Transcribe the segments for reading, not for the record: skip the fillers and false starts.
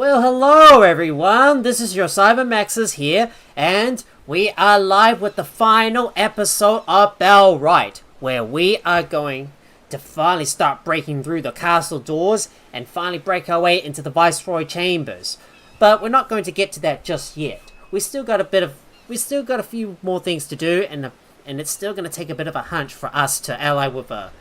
Well, hello everyone, this is your Cybermaxes here, and we are live with the final episode of Bellwright, where we are going to finally start breaking through the castle doors and finally break our way into the Viceroy Chambers. But we're not going to get to that just yet. We still got a few more things to do, and it's still going to take a bit of a hunch for us to ally with a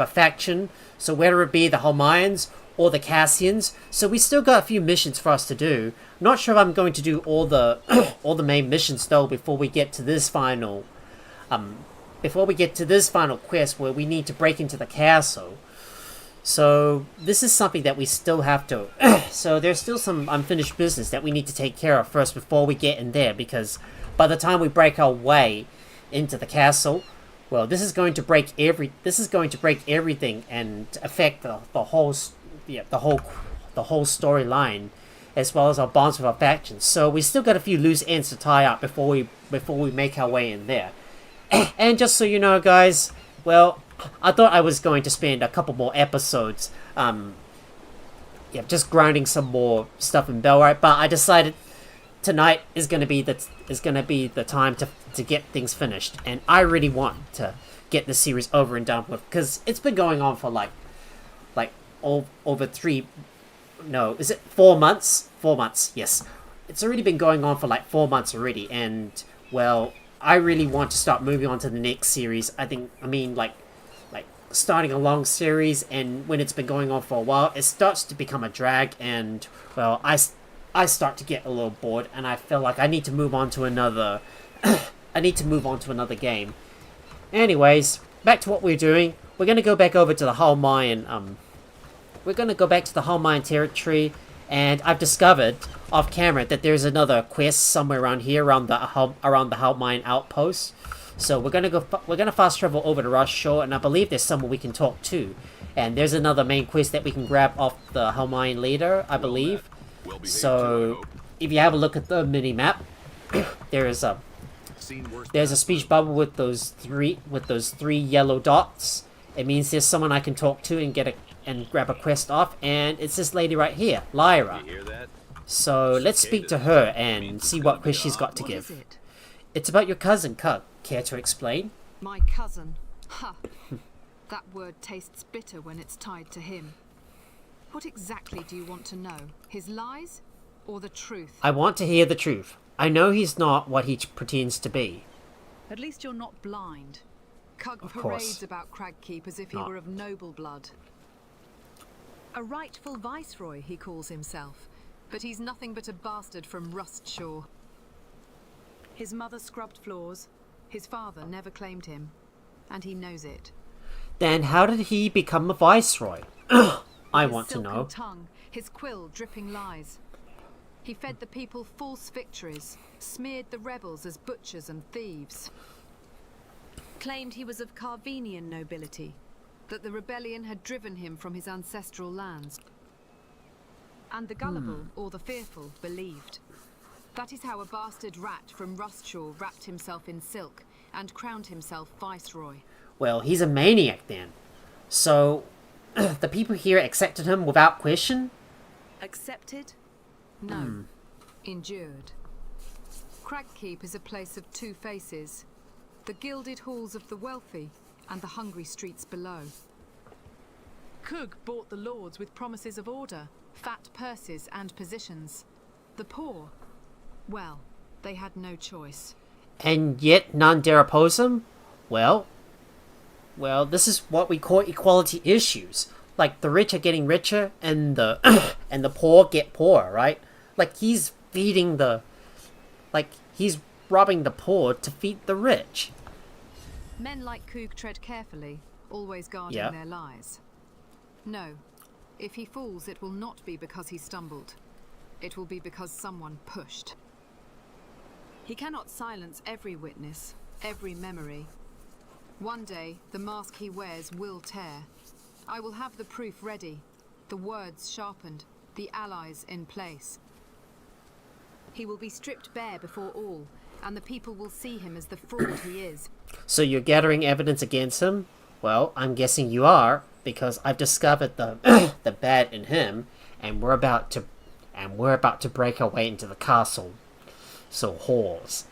faction. So whether it be the Halmayans or the Cassians, so we still got a few missions for us to do. Not sure if I'm going to do all the all the main missions though before we get to this final quest where we need to break into the castle. So this is something that we still have to so there's still some unfinished business that we need to take care of first before we get in there, because by the time we break our way into the castle, well, this is going to break everything and affect the whole storyline, as well as our bonds with our factions. So we still got a few loose ends to tie up before we make our way in there. And just so you know, guys, well, I thought I was going to spend a couple more episodes, just grinding some more stuff in Bellwright, but I decided tonight is gonna be the time to get things finished, and I really want to get this series over and done with, because it's been going on for over 4 months? 4 months, yes. It's already been going on for 4 months already, and, well, I really want to start moving on to the next series. Starting a long series, and when it's been going on for a while, it starts to become a drag, and, well, I start to get a little bored, and I feel like I need to move on to another game. Anyways, back to what we're doing. We're gonna go back over to the Halmayan territory, and I've discovered off camera that there's another quest somewhere around here, around the Halmayan outpost. So we're gonna fast travel over to Rush Shore, and I believe there's someone we can talk to. And there's another main quest that we can grab off the Halmayan leader, I believe. So if you have a look at the mini map, there's a speech bubble with those three yellow dots. It means there's someone I can talk to and grab a quest off, and it's this lady right here, Lyra. So let's speak to her and see what quest she's got to give. It's about your cousin, Cug. Care to explain? My cousin? Ha! That word tastes bitter when it's tied to him. What exactly do you want to know? His lies? Or the truth? I want to hear the truth. I know he's not what he pretends to be. At least you're not blind. Cug parades about Cragkeep as if he were of noble blood. A rightful viceroy, he calls himself. But he's nothing but a bastard from Rustshore. His mother scrubbed floors. His father never claimed him. And he knows it. Then how did he become a viceroy? I want to know. Tongue, his quill dripping lies. He fed the people false victories, smeared the rebels as butchers and thieves. Claimed he was of Carvenian nobility, that the rebellion had driven him from his ancestral lands. And the gullible, or the fearful, believed. That is how a bastard rat from Rustshore wrapped himself in silk and crowned himself viceroy. Well, he's a maniac then. So, the people here accepted him without question? Accepted? No. Endured. Cragkeep is a place of two faces. The gilded halls of the wealthy and the hungry streets below. Cug bought the lords with promises of order, fat purses and positions. The poor, well, they had no choice. And yet none dare oppose him? Well, this is what we call equality issues. Like, the rich are getting richer, and the and the poor get poorer, right? Like, he's robbing the poor to feed the rich. Men like Coog tread carefully, always guarding their lies. No, if he falls, it will not be because he stumbled. It will be because someone pushed. He cannot silence every witness, every memory. One day, the mask he wears will tear. I will have the proof ready, the words sharpened, the allies in place. He will be stripped bare before all, and the people will see him as the fraud he is. So you're gathering evidence against him? Well, I'm guessing you are, because I've discovered the the bad in him, and we're about to and we're about to break our way into the castle, so halls,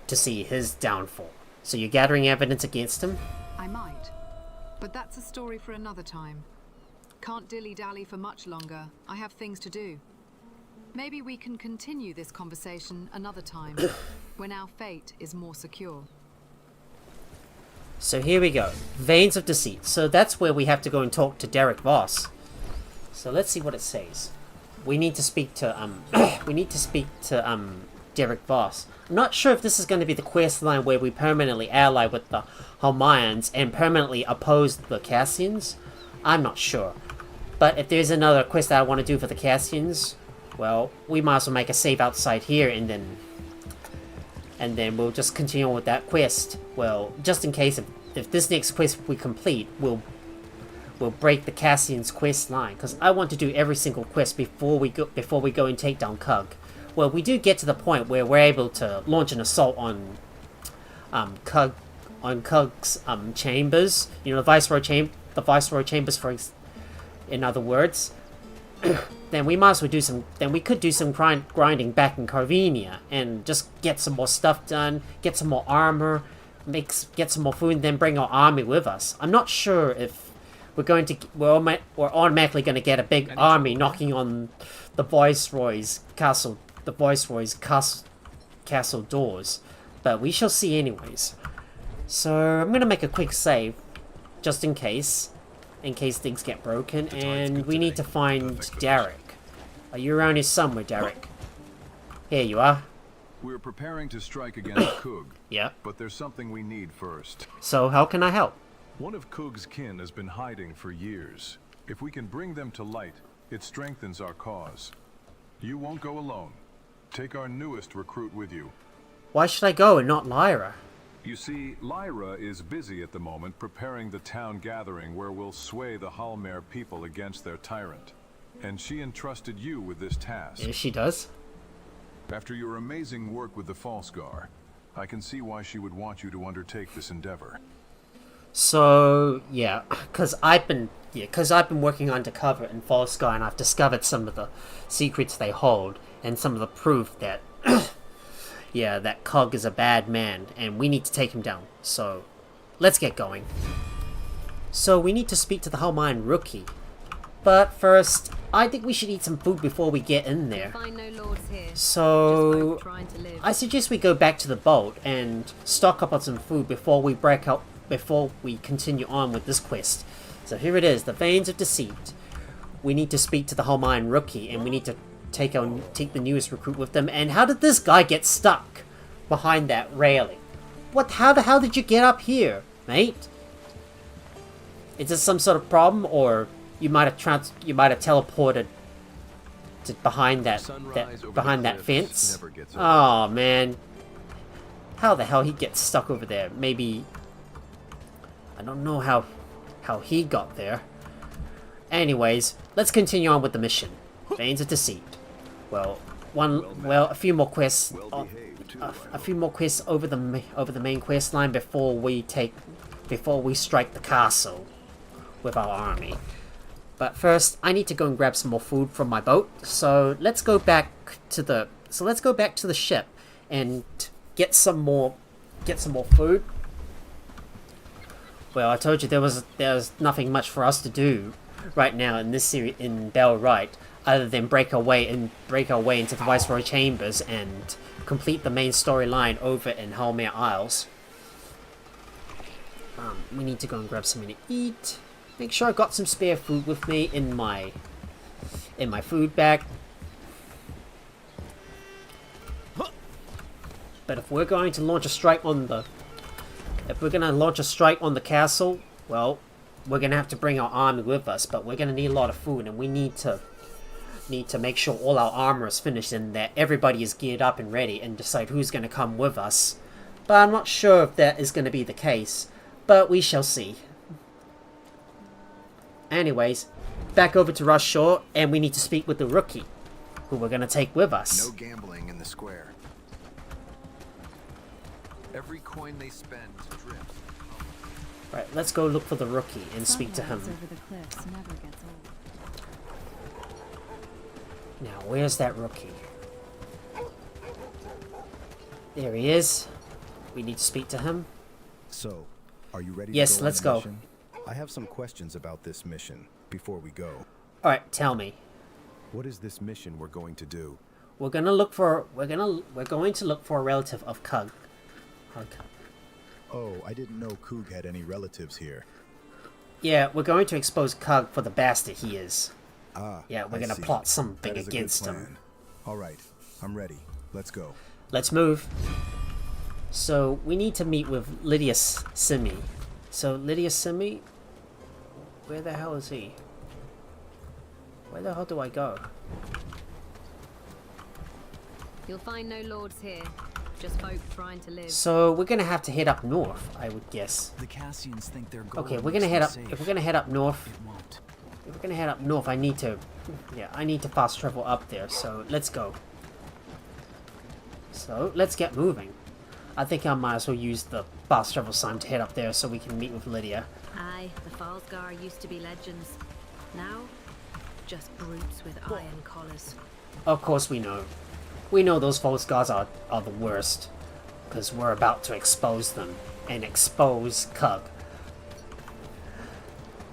to see his downfall. So you're gathering evidence against him? I might. But that's a story for another time. Can't dilly-dally for much longer. I have things to do. Maybe we can continue this conversation another time, when our fate is more secure. So here we go. Veins of Deceit. So that's where we have to go and talk to Derek Voss. So let's see what it says. We need to speak to Derek Voss. I'm not sure if this is going to be the quest line where we permanently ally with the Halmayans and permanently oppose the Cassians. I'm not sure. But if there's another quest that I want to do for the Cassians, well, we might as well make a save outside here and then we'll just continue on with that quest. Well, just in case if this next quest we complete, we'll break the Cassians quest line, because I want to do every single quest before we go and take down Cug. Well, we do get to the point where we're able to launch an assault on Cug's chambers. You know, the Viceroy Chambers, in other words. Then we might as well do some. Then we could do some grinding back in Carvenia and just get some more stuff done, get some more armor, get some more food, and then bring our army with us. I'm not sure if we're automatically going to get a big army knocking on the Viceroy's castle doors, but we shall see anyways. So I'm going to make a quick save, just in case things get broken, and we need to find Derek. Are you around here somewhere, Derek? Here you are. We're preparing to strike against Cug. Yeah. But there's something we need first. So how can I help? One of Cug's kin has been hiding for years. If we can bring them to light, it strengthens our cause. You won't go alone. Take our newest recruit with you. Why should I go and not Lyra? You see, Lyra is busy at the moment preparing the town gathering where we'll sway the Halmare people against their tyrant. And she entrusted you with this task. Yes, she does. After your amazing work with the Falsgar, I can see why she would want you to undertake this endeavor. So, yeah, because I've been working undercover in Falsgar, and I've discovered some of the secrets they hold, and some of the proof that, yeah, that Cog is a bad man, and we need to take him down. So, let's get going. So, we need to speak to the Halmayan rookie. But first, I think we should eat some food before we get in there. So, I suggest we go back to the boat and stock up on some food before we continue on with this quest. So here it is, the Veins of Deceit. We need to speak to the Halmayan rookie, and we need to take the newest recruit with them. And how did this guy get stuck behind that railing? How the hell did you get up here, mate? Is this some sort of problem, or you might have teleported to behind that fence? Oh man, how the hell he gets stuck over there? Maybe I don't know how he got there. Anyways, let's continue on with the mission. Veins of Deceit. A few more quests. A few more quests over the main quest line before we strike the castle with our army. But first, I need to go and grab some more food from my boat. So let's go back to the ship and get some more food. Well, I told you there was nothing much for us to do right now in this series in Bellwright, other than break our way into the Viceroy Chambers and complete the main storyline over in Halmare Isles. We need to go and grab something to eat. Make sure I got some spare food with me in my food bag. But if we're going to launch a strike on the castle, well, we're gonna have to bring our army with us. But we're gonna need a lot of food, and we need to make sure all our armor is finished and that everybody is geared up and ready, and decide who's gonna come with us. But I'm not sure if that is gonna be the case. But we shall see. Anyways, back over to Rush Shore, and we need to speak with the rookie, who we're gonna take with us. No gambling in the square. Every coin they spend drifts. Right, let's go look for the rookie and speak to him. Over the cliffs never gets old. Now, where's that rookie? There he is. We need to speak to him. So, are you ready Yes, to go let's on the go. mission? I have some questions about this mission before we go. Alright, tell me. What is this mission we're going to do? We're going to look for a relative of Cug. Oh, I didn't know Coog had any relatives here. Yeah, we're going to expose Cug for the bastard he is. Ah, Yeah, we're I going to see. plot something That is a good against him. plan. All right, I'm ready. Let's go. Let's move. So, we need to meet with Lydia Simi. So, Lydia Simi? Where the hell is he? Where the hell do I go? You'll find no lords here, just folk trying to live. So, we're going to have to head up north, I would guess. The Cassians think their gold Okay, we're going to head up... If we're going to head up north... It won't. If we're going to head up north, I need to... Yeah, I need to fast travel up there, so let's go. So, let's get moving. I think I might as well use the fast travel sign to head up there so we can meet with Lydia. Aye, the Falsgar used to be legends. Now, just brutes with iron collars. Of course we know. We know those false gods are the worst. Because we're about to expose them. And expose Cug.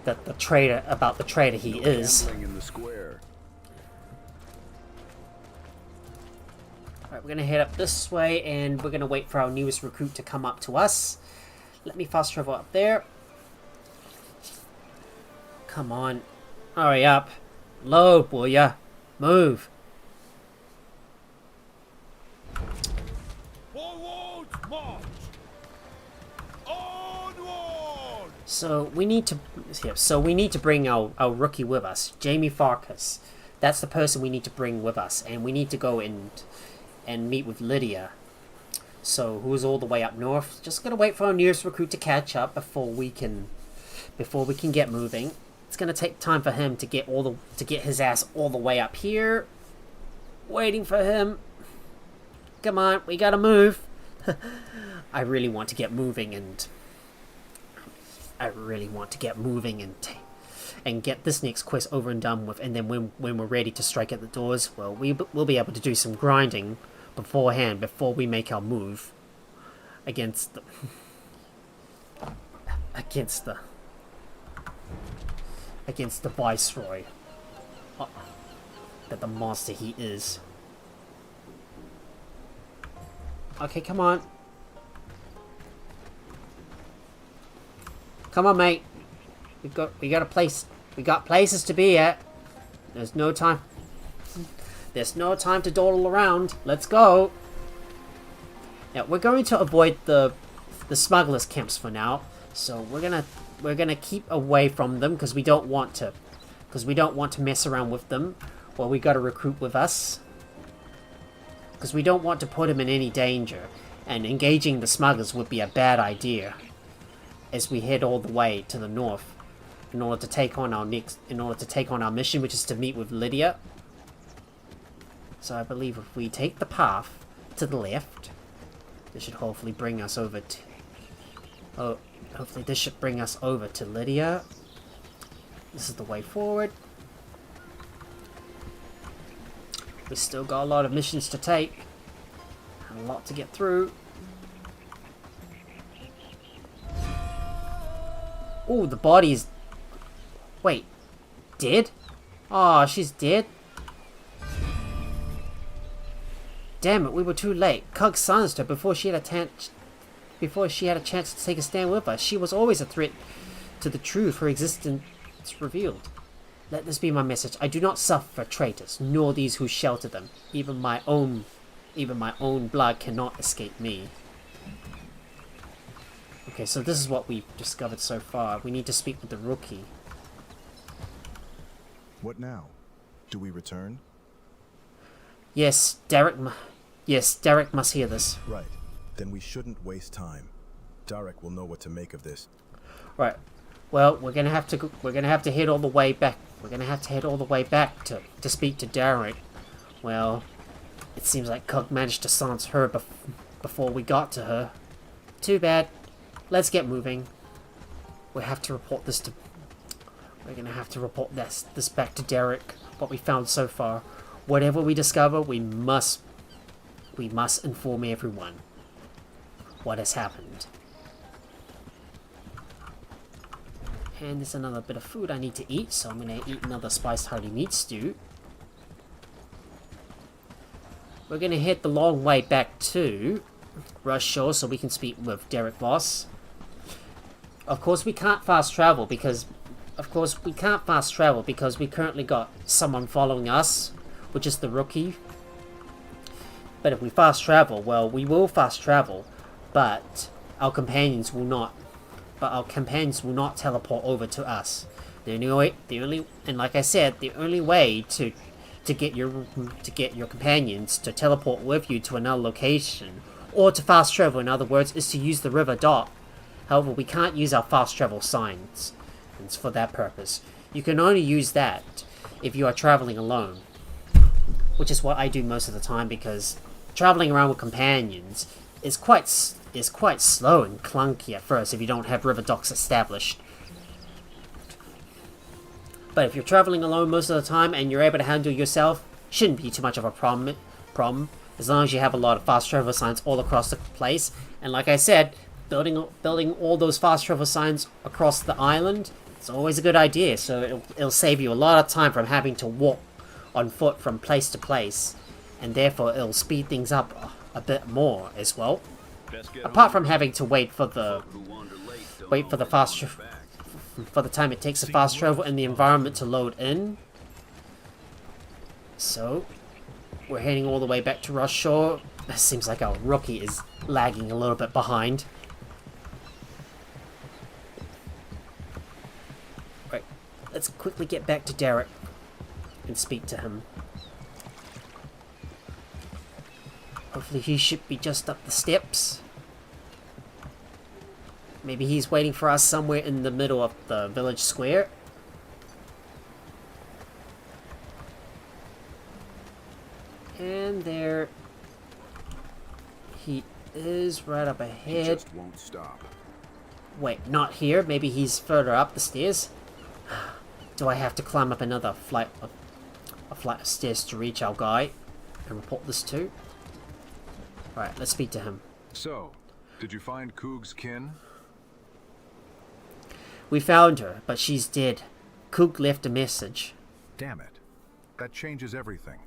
That the traitor, about the traitor he is. Gambling in the square. Alright, we're gonna head up this way and we're gonna wait for our newest recruit to come up to us. Let me fast travel up there. Come on. Hurry up. Load, will ya? Move. Forward march! Onward! So we need to bring our rookie with us, Jamie Farkas. That's the person we need to bring with us, and we need to go and meet with Lydia. So who's all the way up north? Just gonna wait for our nearest recruit to catch up before we can get moving. It's gonna take time for him to get his ass all the way up here. Waiting for him. Come on, we gotta move. I really want to get moving and get this next quest over and done with, and then when we're ready to strike at the doors, well, we'll be able to do some grinding beforehand before we make our move against the Viceroy. That the monster he is. Okay, come on. Come on, mate. We got places to be at. There's no time to dawdle around. Let's go. Now we're going to avoid the smugglers' camps for now. So we're gonna keep away from them because we don't want to mess around with them. Well, we got a recruit with us because we don't want to put him in any danger, and engaging the smugglers would be a bad idea as we head all the way to the north in order to take on our mission, which is to meet with Lydia. So I believe if we take the path to the left, this should hopefully bring us over to... Oh, hopefully this should bring us over to Lydia. This is the way forward. We still got a lot of missions to take. And a lot to get through. Oh, the body's... Wait. Dead? Oh, she's dead? Damn it, we were too late. Cug silenced her before she had a chance to take a stand with us. She was always a threat to the truth her existence revealed. Let this be my message. I do not suffer traitors, nor these who shelter them. Even my own blood cannot escape me. Okay, so this is what we've discovered so far. We need to speak with the rookie. What now? Do we return? Yes, Derek must hear this. Right. Then we shouldn't waste time. Derek will know what to make of this. Right. Well, we're gonna have to head all the way back. We're gonna have to head all the way back to speak to Derek. Well, it seems like Cug managed to silence her before we got to her. Too bad. Let's get moving. We're gonna have to report this back to Derek. What we found so far. whatever we discover, we must inform everyone what has happened. And there's another bit of food I need to eat, so I'm gonna eat another spiced hearty meat stew. We're gonna head the long way back to Rush Shore so we can speak with Derek Voss. Of course we can't fast travel because we currently got someone following us, which is the rookie. But if we fast travel, well, we will fast travel, but our companions will not. But our companions will not teleport over to us. And like I said, the only way to get your companions to teleport with you to another location, or to fast travel, in other words, is to use the river dot. However, we can't use our fast travel signs. It's for that purpose. You can only use that if you are traveling alone, which is what I do most of the time, because traveling around with companions is quite slow and clunky at first if you don't have river docks established. But if you're traveling alone most of the time and you're able to handle yourself, shouldn't be too much of a problem. As long as you have a lot of fast travel signs all across the place. And like I said, building all those fast travel signs across the island, it's always a good idea. So it'll save you a lot of time from having to walk on foot from place to place, and therefore it'll speed things up a bit more as well. Apart from having to wait for the time it takes to fast travel and the environment to load in. So we're heading all the way back to Rush Shore. It seems like our rookie is lagging a little bit behind. Right, let's quickly get back to Derek and speak to him. Hopefully he should be just up the steps. Maybe he's waiting for us somewhere in the middle of the village square. And there he is, right up ahead. He just won't stop. Wait, not here. Maybe he's further up the stairs. Do I have to climb up another flight of stairs to reach our guy and report this to? Alright, let's speak to him. So, did you find Coog's kin? We found her, but she's dead. Coog left a message. Damn it. That changes everything.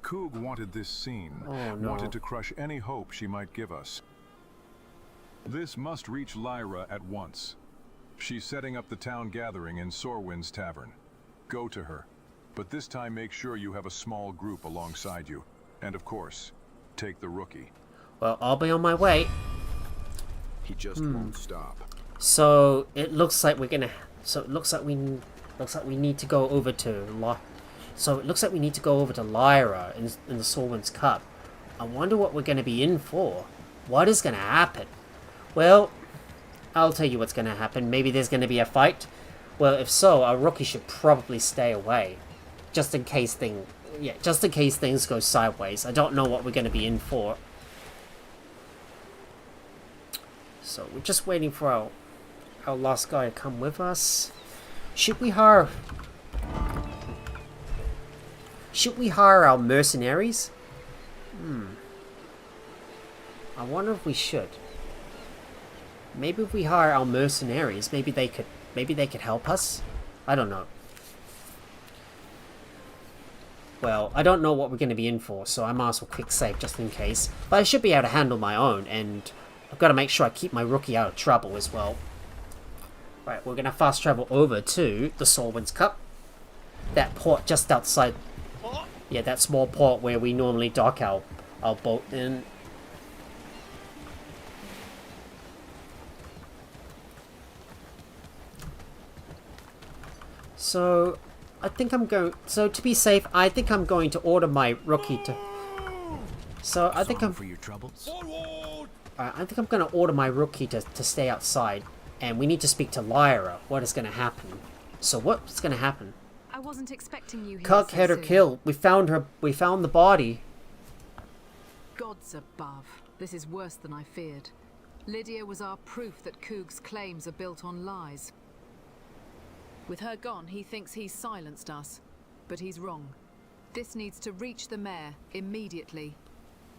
Coog wanted this scene. Oh, no. Wanted to crush any hope she might give us. This must reach Lyra at once. She's setting up the town gathering in Sorwin's tavern. Go to her. But this time make sure you have a small group alongside you. And of course, take the rookie. Well, I'll be on my way. He just won't stop. So it looks like we're gonna. So it looks like we need to go over to Lyra in the Sorwin's Cup. I wonder what we're gonna be in for. What is gonna happen? Well, I'll tell you what's gonna happen. Maybe there's gonna be a fight. Well, if so, our rookie should probably stay away, just in case things go sideways. I don't know what we're gonna be in for. So we're just waiting for our last guy to come with us. Should we hire our mercenaries? I wonder if we should. Maybe if we hire our mercenaries, maybe they could help us. I don't know. Well, I don't know what we're going to be in for, so I might as well quick save just in case. But I should be able to handle my own, and I've got to make sure I keep my rookie out of trouble as well. Right, we're going to fast travel over to the Sorwin's Cup. That port just outside. Yeah, that small port where we normally dock our boat in. So, to be safe, I think I'm going to order my rookie to... So, I think I'm going to order my rookie to stay outside. And we need to speak to Lyra. What is going to happen? So, what's going to happen? I wasn't expecting you here. Cook had her killed. We found her. We found the body. Gods above. This is worse than I feared. Lydia was our proof that Coog's claims are built on lies. With her gone, he thinks he's silenced us. But he's wrong. This needs to reach the mayor immediately.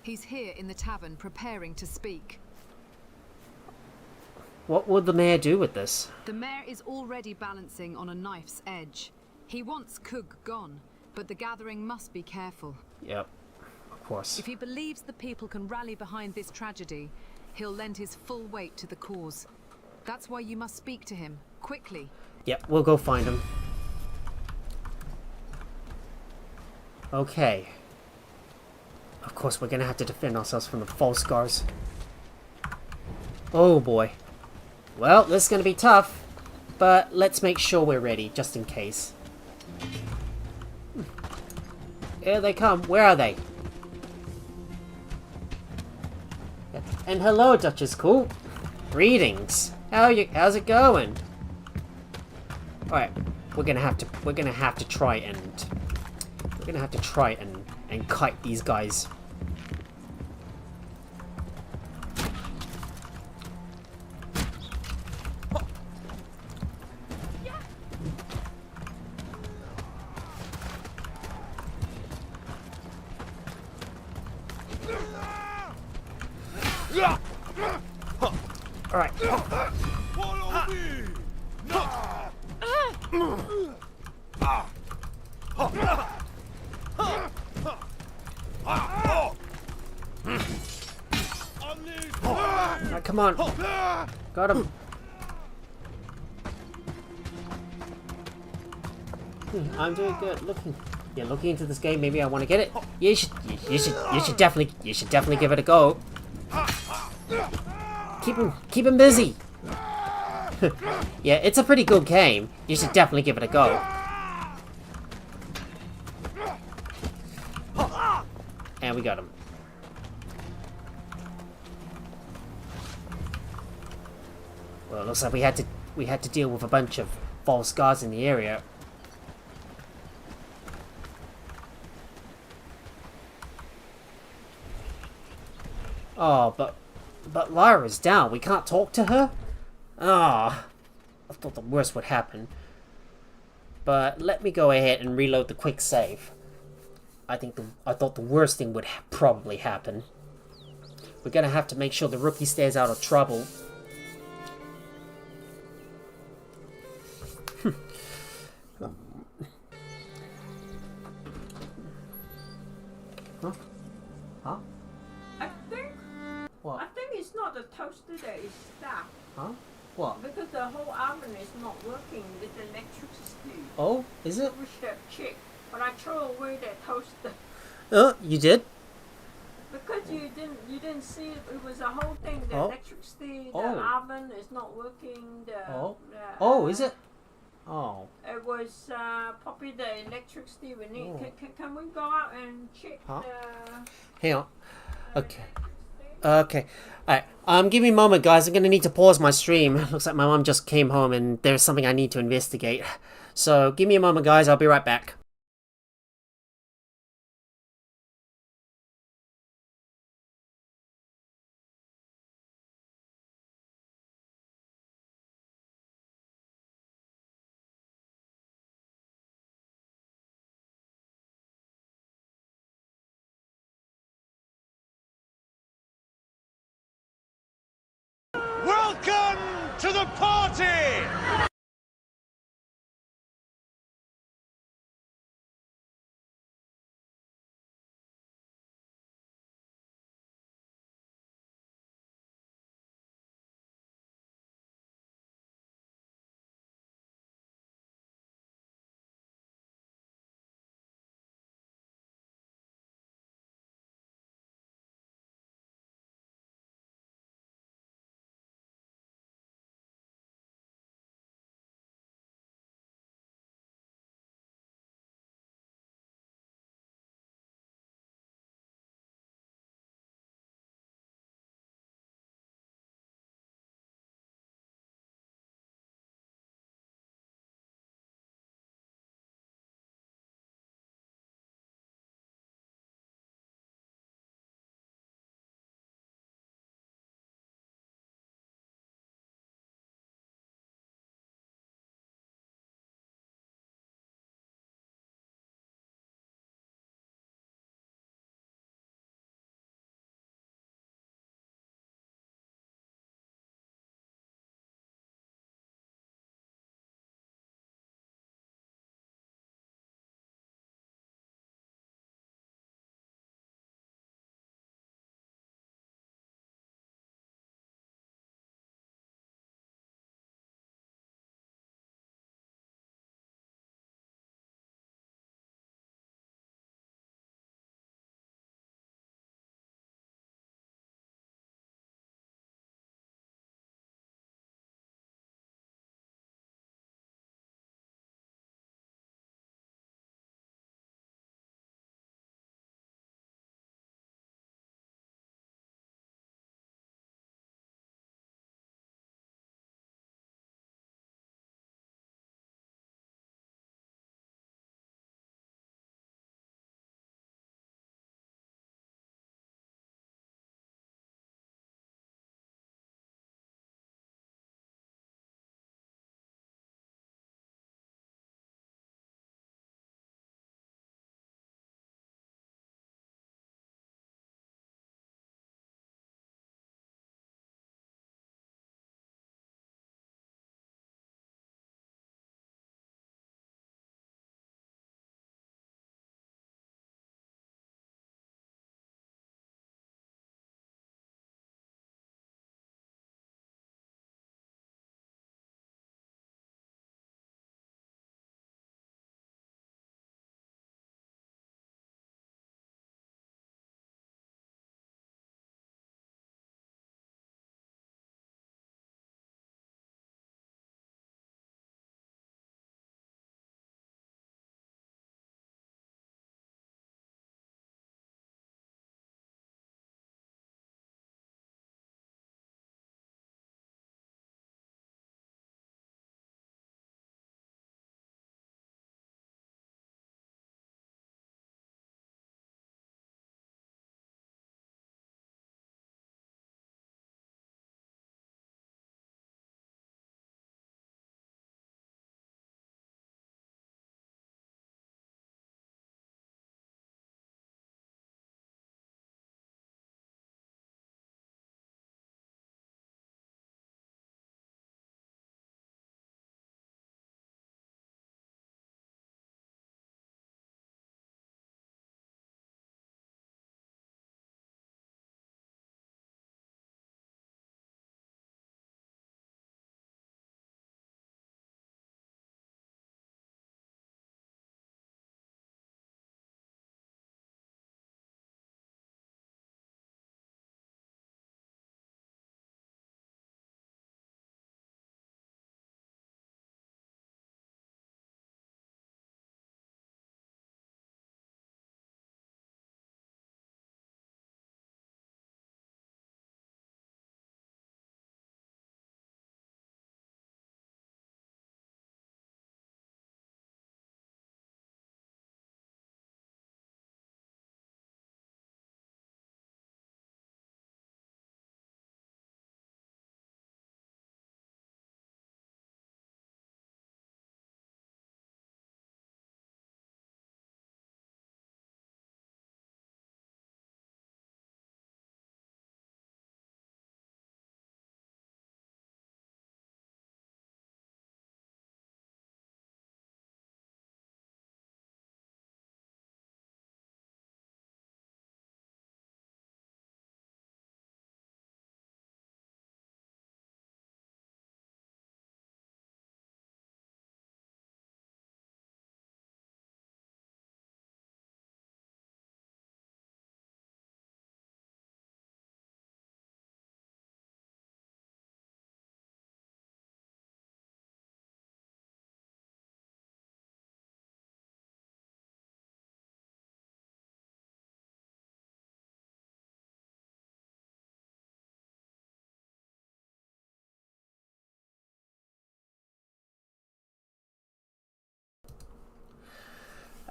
He's here in the tavern preparing to speak. What would the mayor do with this? The mayor is already balancing on a knife's edge. He wants Coog gone, but the gathering must be careful. Yep, of course. If he believes the people can rally behind this tragedy, he'll lend his full weight to the cause. That's why you must speak to him, quickly. Yep, we'll go find him. Okay. Of course, we're gonna have to defend ourselves from the false guards. Oh boy. Well, this is gonna be tough, but let's make sure we're ready, just in case. Here they come. Where are they? And hello, Duchess Cool. Greetings. How's it going? All right, we're gonna have to try and kite these guys. All right. Follow me! Now! Right, come on. Got him. I'm doing good. Looking into this game. Maybe I want to get it. You should definitely give it a go. Keep him busy. Yeah, it's a pretty good game. You should definitely give it a go. And we got him. Well, it looks like we had to deal with a bunch of false guards in the area. Oh, but Lyra's down. We can't talk to her? Ah, I thought the worst would happen. But let me go ahead and reload the quick save. I thought the worst thing would probably happen. We're gonna have to make sure the rookie stays out of trouble. Huh? Huh? What? I think it's not the toaster that is stuck. Huh? What? Because the whole oven is not working with the electricity. Oh, is it? We should have checked. But I threw away that toaster. You did? Because you didn't see it. It was a whole thing. The electricity, the Oh. oven is not working. Is it? Oh. It was probably the electricity we need. Can we go out and check Huh? the... Hang on. Okay. Okay. Alright. Give me a moment, guys. I'm gonna need to pause my stream. Looks like my mom just came home and there's something I need to investigate. So, give me a moment, guys. I'll be right back. Welcome to the party!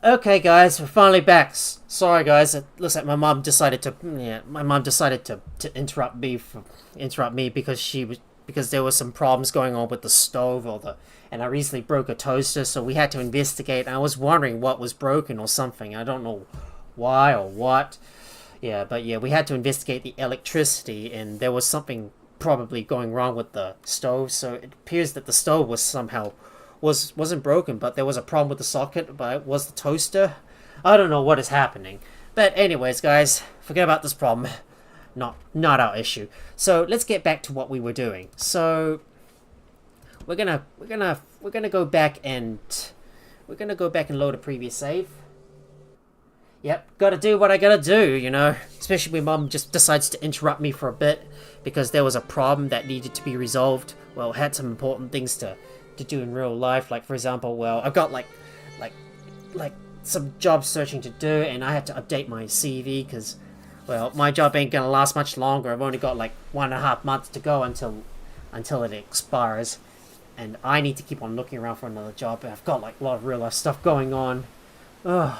Okay, guys, we're finally back. Sorry, guys. It looks like my mom decided to. Yeah, my mom decided to interrupt me because there was some problems going on with the stove and I recently broke a toaster, so we had to investigate. I was wondering what was broken or something. I don't know why or what. Yeah, but yeah, we had to investigate the electricity, and there was something probably going wrong with the stove. So it appears that the stove was wasn't broken, but there was a problem with the socket. But it was the toaster. I don't know what is happening. But anyways, guys, forget about this problem. Not our issue. So let's get back to what we were doing. So we're gonna go back and load a previous save. Yep, gotta do what I gotta do, you know. Especially when Mum just decides to interrupt me for a bit because there was a problem that needed to be resolved. Well, had some important things to do in real life. Like, for example, well, I've got like some job searching to do, and I had to update my CV because, well, my job ain't gonna last much longer. I've only got like 1.5 months to go until it expires, and I need to keep on looking around for another job. And I've got like a lot of real life stuff going on. Ugh.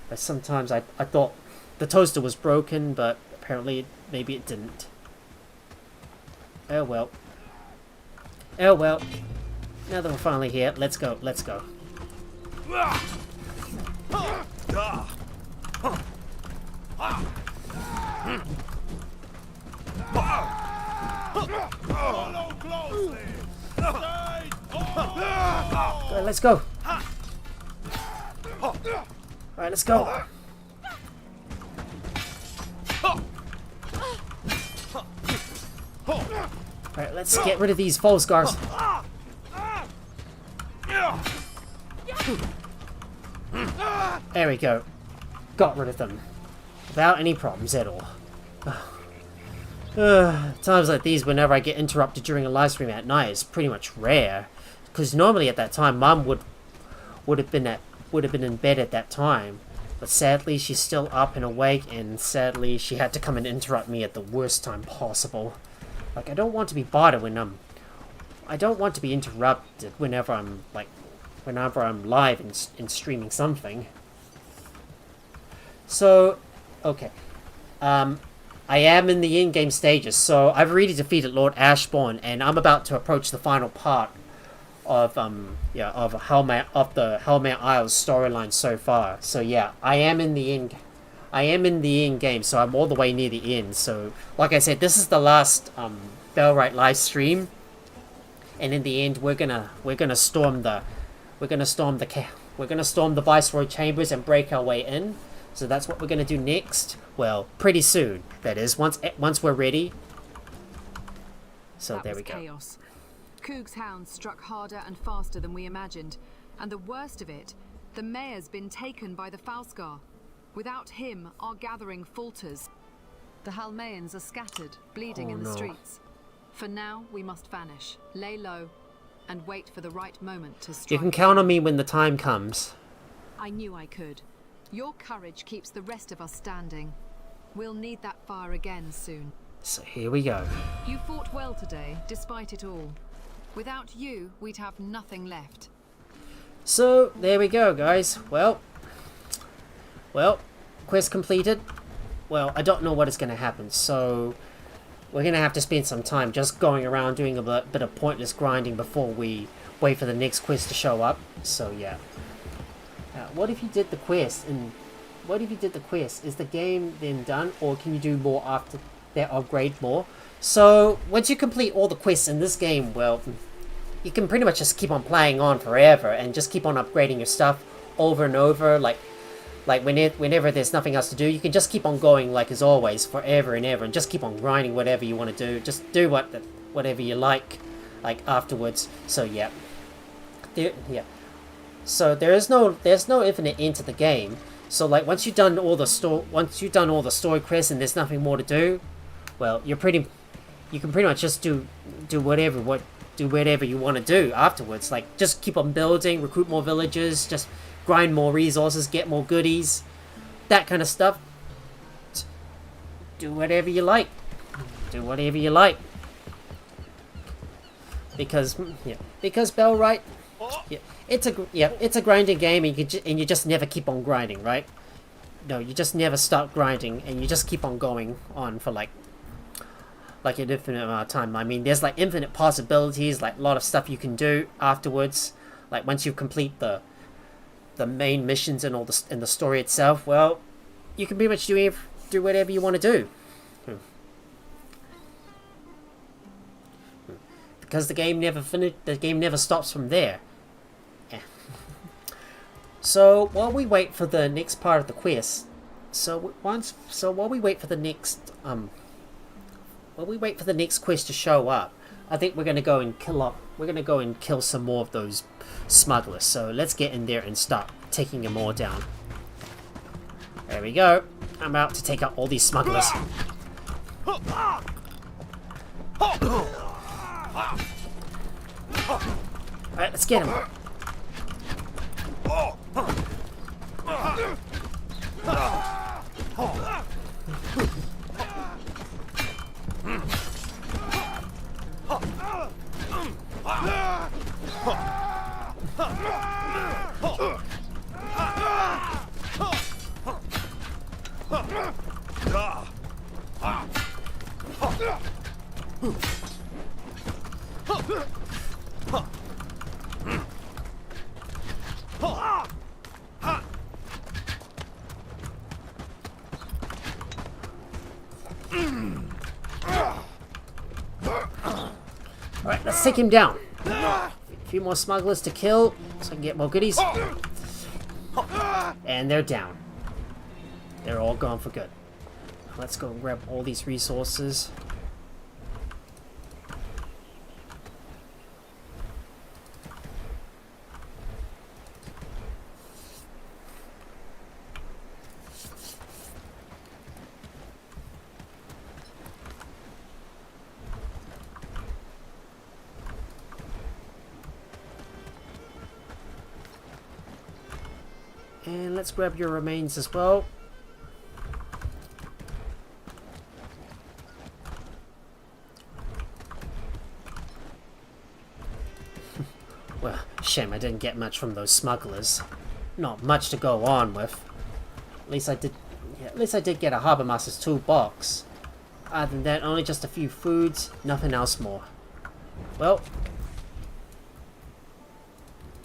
But sometimes I thought the toaster was broken, but apparently maybe it didn't. Oh well. Oh well. Now that we're finally here, let's go. Let's go. Follow closely. Alright, let's go. Alright, let's go. Alright, let's get rid of these false guards. There we go. Got rid of them. Without any problems at all. Times like these, whenever I get interrupted during a live stream at night, is pretty much rare. Because normally at that time, Mum would have been in bed at that time. But sadly, she's still up and awake, and sadly, she had to come and interrupt me at the worst time possible. Like, I don't want to be bothered when I don't want to be interrupted whenever I'm live and streaming something. So, okay. I am in the in-game stages, so I've already defeated Lord Ashbourne, and I'm about to approach the final part of the Halmare Isles storyline so far. So yeah, I am in the end game, so I'm all the way near the end. So like I said, this is the last Bellwright live stream, and in the end we're gonna storm the Viceroy Chambers and break our way in. So that's what we're gonna do next. Well, pretty soon, that is, once we're ready. So there we go. Chaos. Coog's hounds struck harder and faster than we imagined, and the worst of it, the mayor's been taken by the Falskar. Without him, our gathering falters. The Halmayans are scattered, bleeding in the streets. For now, we must vanish, lay low, and wait for the right moment to strike. You can count on me when the time comes. I knew I could. Your courage keeps the rest of us standing. We'll need that fire again soon. So here we go. You fought well today, despite it all. Without you, we'd have nothing left. So there we go, guys. Well, quest completed. Well, I don't know what is going to happen, so we're going to have to spend some time just going around doing a bit of pointless grinding before we wait for the next quest to show up. So yeah. What if you did the quest? And what if you did the quest? Is the game then done, or can you do more after that? Upgrade more. So once you complete all the quests in this game, well, you can pretty much just keep on playing on forever and just keep on upgrading your stuff over and over. Like whenever there's nothing else to do, you can just keep on going like as always, forever and ever, and just keep on grinding whatever you want to do. Just do whatever you like afterwards. So yeah, So there's no infinite end to the game. So like once you've done all the story quests and there's nothing more to do, well, you can pretty much just do whatever you want to do afterwards. Like just keep on building, recruit more villagers, just grind more resources, get more goodies, that kind of stuff. Do whatever you like. Because Bellwright It's a grinding game, and you just never keep on grinding, right? No, you just never stop grinding, and you just keep on going on for like an infinite amount of time. I mean, there's like infinite possibilities, like a lot of stuff you can do afterwards. Like once you complete the main missions and all the story itself, well, you can pretty much do whatever you want to do. Because the game never stops from there. So while we wait for the next part of the quest, while we wait for the next quest to show up, I think we're gonna go and kill some more of those smugglers. So let's get in there and start taking them all down. There we go. I'm about to take out all these smugglers. Alright, let's get him. Alright, let's take him down. A few more smugglers to kill so I can get more goodies. And they're down. They're all gone for good. Let's go grab all these resources. And let's grab your remains as well. Well, shame I didn't get much from those smugglers. Not much to go on with. At least I did get a Harbour Master's toolbox. Other than that, only just a few foods, nothing else more. Well,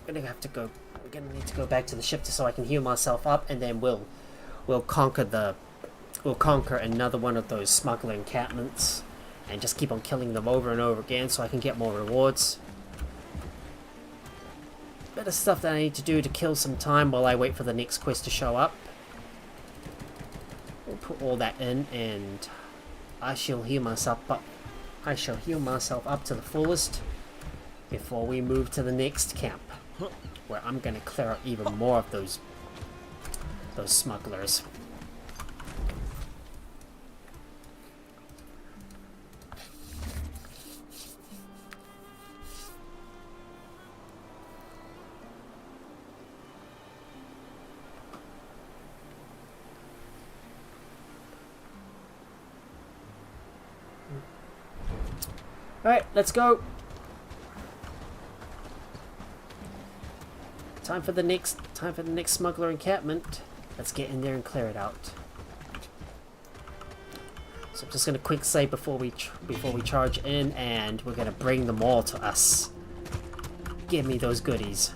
we're gonna need to go back to the ship so I can heal myself up, and then we'll conquer another one of those smuggler encampments, and just keep on killing them over and over again so I can get more rewards. Bit of stuff that I need to do to kill some time while I wait for the next quest to show up. We'll put all that in, and I shall heal myself up. I shall heal myself up to the fullest before we move to the next camp, where I'm gonna clear out even more of those smugglers. Alright, let's go. Time for the next smuggler encampment. Let's get in there and clear it out. So I'm just gonna quick save before we charge in, and we're gonna bring them all to us. Give me those goodies.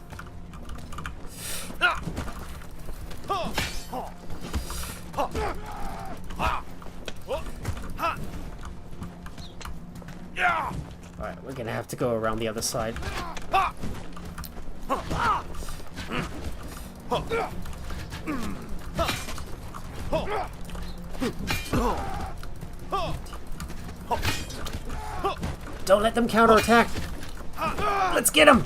Alright, we're gonna have to go around the other side. Don't let them counterattack. Let's get him.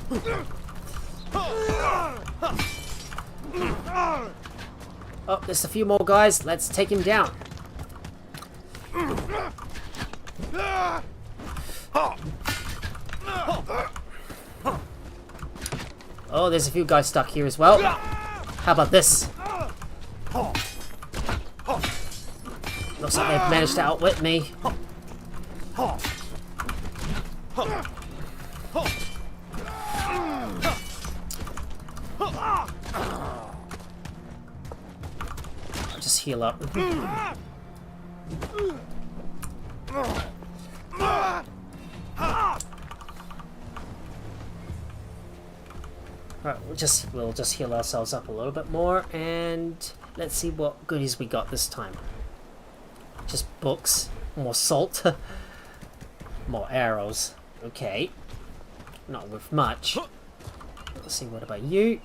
Oh, there's a few more guys. Let's take him down. Oh, there's a few guys stuck here as well. How about this? Looks like they've managed to outwit me. I'll just heal up. Alright, we'll just heal ourselves up a little bit more, and let's see what goodies we got this time. Just books, more salt, more arrows. Okay, not with much. Let's see, what about you?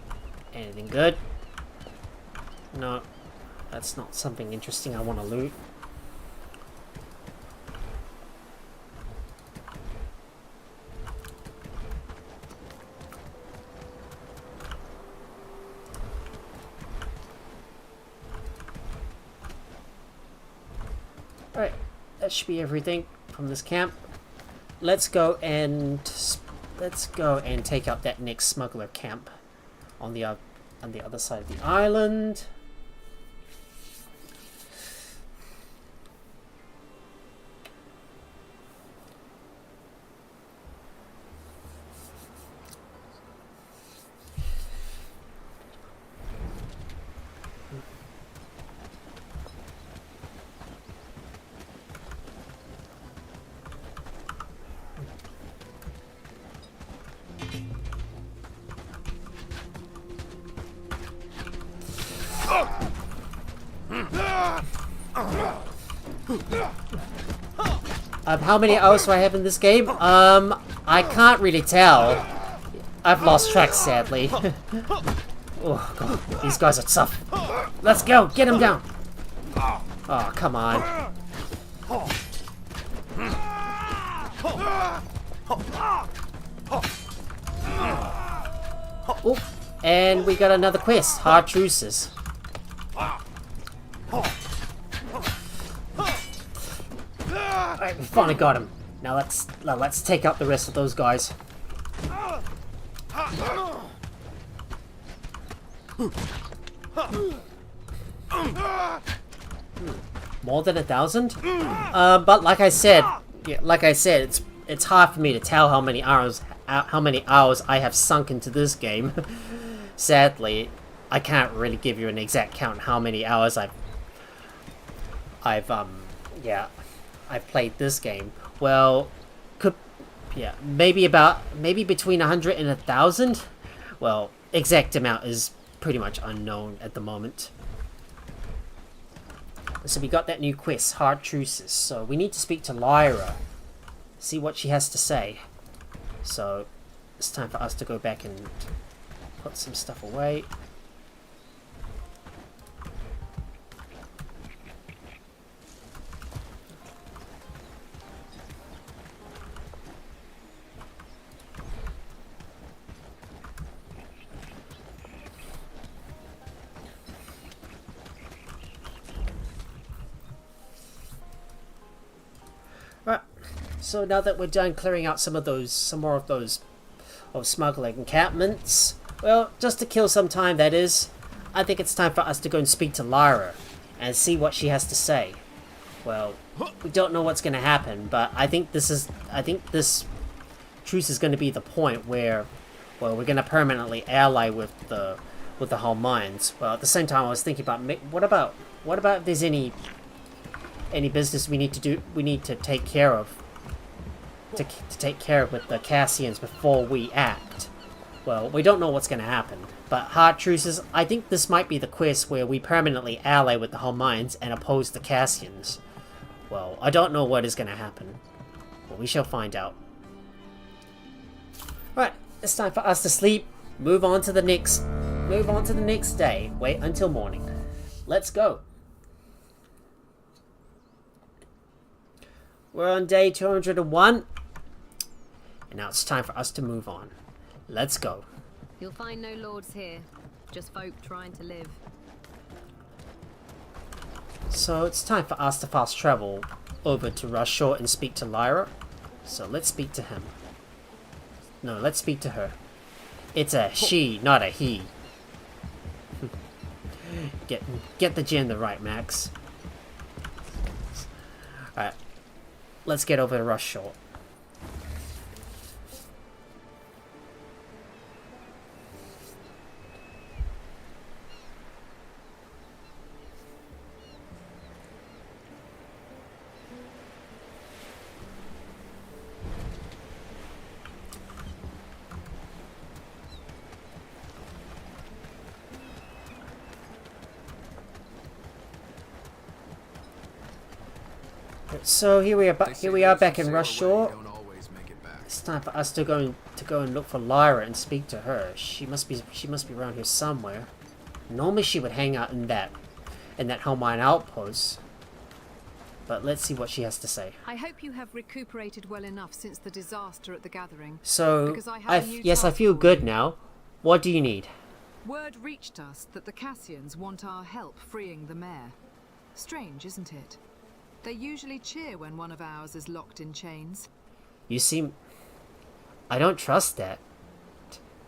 Anything good? No, that's not something interesting I want to loot. Alright, that should be everything from this camp. Let's go and take out that next smuggler camp on the other side of the island. How many hours do I have in this game? I can't really tell. I've lost track, sadly. Oh god, these guys are tough. Let's go, get him down. Oh, come on. Oh, and we got another quest, hard truces. Alright, we finally got him. Now let's take out the rest of those guys. More than 1,000? But like I said, it's hard for me to tell how many hours I have sunk into this game. Sadly, I can't really give you an exact count how many hours I've played this game. Well, maybe between 100 and 1,000. Well, exact amount is pretty much unknown at the moment. So we got that new quest, hard truces. So we need to speak to Lyra, see what she has to say. So it's time for us to go back and put some stuff away. Right, so now that we're done clearing out some more of those smuggling encampments, well, just to kill some time, that is, I think it's time for us to go and speak to Lyra and see what she has to say. Well, we don't know what's going to happen, but I think this truce is going to be the point where, well, we're going to permanently ally with the Halmayans. Well, at the same time, I was thinking about what about if there's any business we need to take care of with the Cassians before we act. Well, we don't know what's going to happen, but hard truces, I think this might be the quest where we permanently ally with the Halmayans and oppose the Cassians. Well, I don't know what is going to happen, but we shall find out. Right, it's time for us to sleep. Move on to the next day. Wait until morning. Let's go. We're on day 201, and now it's time for us to move on. Let's go. You'll find no lords here, just folk trying to live. So it's time for us to fast travel over to Rush Shore and speak to Lyra. So let's speak to him. No, let's speak to her. It's a she, not a he. Get the gender right, Max. Alright. Let's get over to Rush Shore. So here we are. Here we are back in Rush Shore. Don't always make it back. It's time for us to go and look for Lyra and speak to her. She must be around here somewhere. Normally she would hang out in that Halmare outpost. But let's see what she has to say. I hope you have recuperated well enough since the disaster at the gathering. So, Because I have a new yes, I task feel for good you. now. What do you need? Word reached us that the Cassians want our help freeing the mayor. Strange, isn't it? They usually cheer when one of ours is locked in chains. You seem... I don't trust that.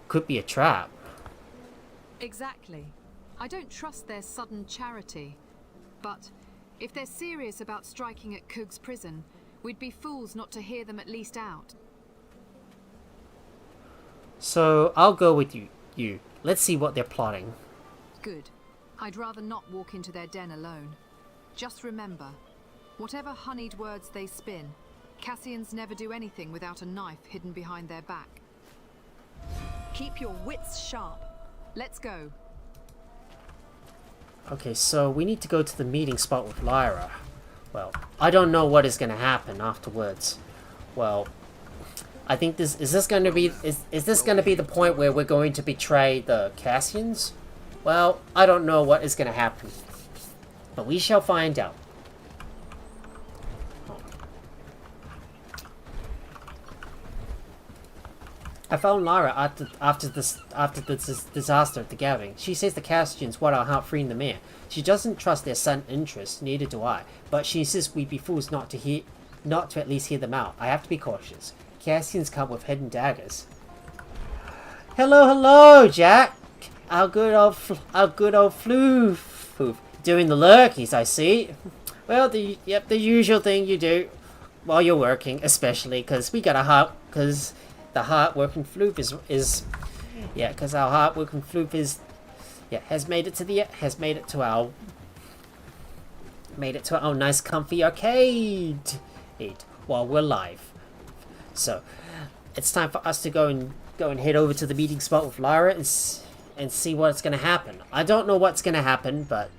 Could be a trap. Exactly. I don't trust their sudden charity. But if they're serious about striking at Coog's prison, we'd be fools not to hear them at least out. So, I'll go with you. Let's see what they're plotting. Good. I'd rather not walk into their den alone. Just remember, whatever honeyed words they spin, Cassians never do anything without a knife hidden behind their back. Keep your wits sharp. Let's go. Okay, so we need to go to the meeting spot with Lyra. Well, I don't know what is going to happen afterwards. Well, I think is this going to be the point where we're going to betray the Cassians? Well, I don't know what is going to happen, but we shall find out. I found Lyra after this disaster at the gathering. She says the Cassians want our help freeing the mayor. She doesn't trust their sudden interest, neither do I. But she insists we'd be fools not to at least hear them out. I have to be cautious. Cassians come with hidden daggers. Hello, Jack. Our good old Floof. Doing the lurkies, I see. Well, the usual thing you do while you're working, especially because we got a heart, because the hard-working Floof because our hard-working Floof has made it to our nice comfy arcade while we're live. So it's time for us to go and head over to the meeting spot with Lyra and see what's going to happen. I don't know what's going to happen, but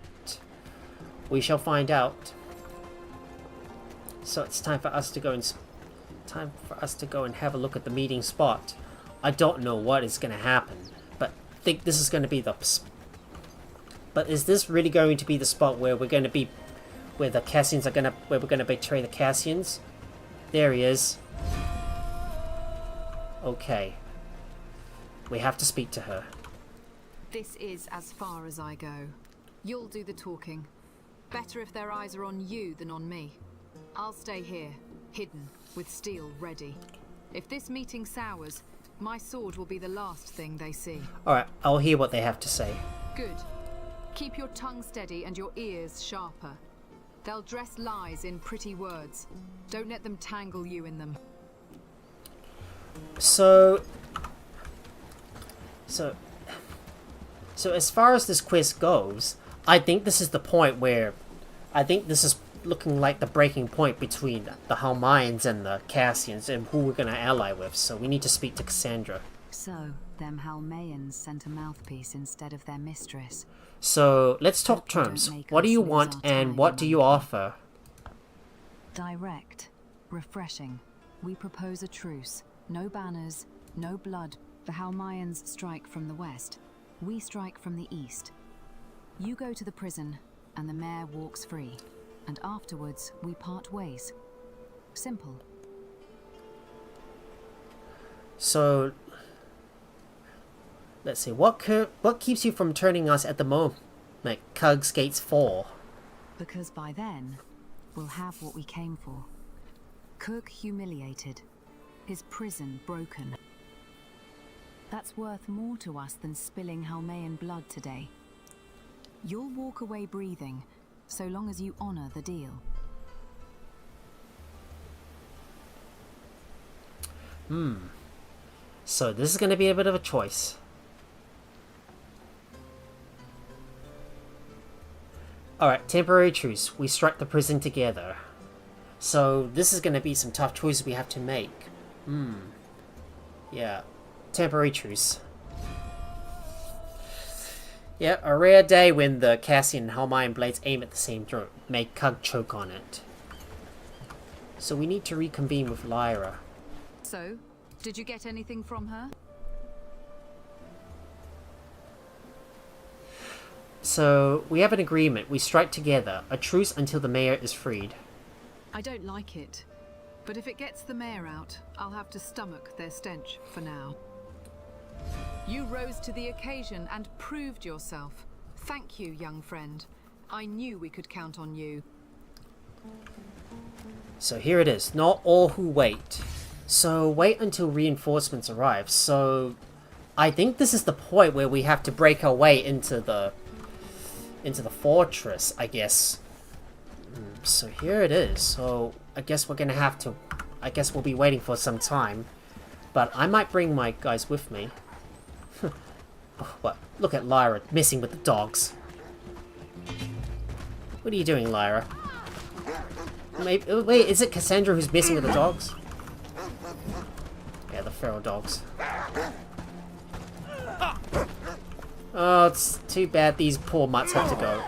we shall find out. So it's time for us to go and have a look at the meeting spot. I don't know what is going to happen, but I think this is going to be But is this really going to be the spot where we're going to be, where the Cassians where we're going to betray the Cassians? There he is. Okay. We have to speak to her. This is as far as I go. You'll do the talking. Better if their eyes are on you than on me. I'll stay here, hidden, with steel ready. If this meeting sours, my sword will be the last thing they see. Alright, I'll hear what they have to say. Good. Keep your tongue steady and your ears sharper. They'll dress lies in pretty words. Don't let them tangle you in them. So as far as this quest goes, I think this is the point where this is looking like the breaking point between the Halmayans and the Cassians and who we're going to ally with. So we need to speak to Cassandra. So, them Halmayans sent a mouthpiece instead of their mistress. So let's talk terms. What do you want and what do you offer? Direct. Refreshing. We propose a truce. No banners, no blood. The Halmayans strike from the west. We strike from the east. You go to the prison, and the mayor walks free. And afterwards, we part ways. Simple. So, let's see. What keeps you from turning us at the moment? Like Coog's gates fall. Because by then, we'll have what we came for. Coog humiliated. His prison broken. That's worth more to us than spilling Halmayan blood today. You'll walk away breathing, so long as you honor the deal. So this is going to be a bit of a choice. Alright, temporary truce. We strike the prison together. So this is going to be some tough choices we have to make. Yeah. Temporary truce. Yeah, a rare day when the Cassian and Halmayan blades aim at the same throat. Make Coog choke on it. So we need to reconvene with Lyra. So, did you get anything from her? So, we have an agreement. We strike together. A truce until the mayor is freed. I don't like it. But if it gets the mayor out, I'll have to stomach their stench for now. You rose to the occasion and proved yourself. Thank you, young friend. I knew we could count on you. So here it is. Not all who wait. So wait until reinforcements arrive. So I think this is the point where we have to break our way into the fortress, I guess. So here it is. So I guess we're gonna have to... I guess we'll be waiting for some time. But I might bring my guys with me. Oh, what? Look at Lyra messing with the dogs. What are you doing, Lyra? Maybe, wait, is it Cassandra who's messing with the dogs? Yeah, the feral dogs. Oh, it's too bad these poor mutts have to go.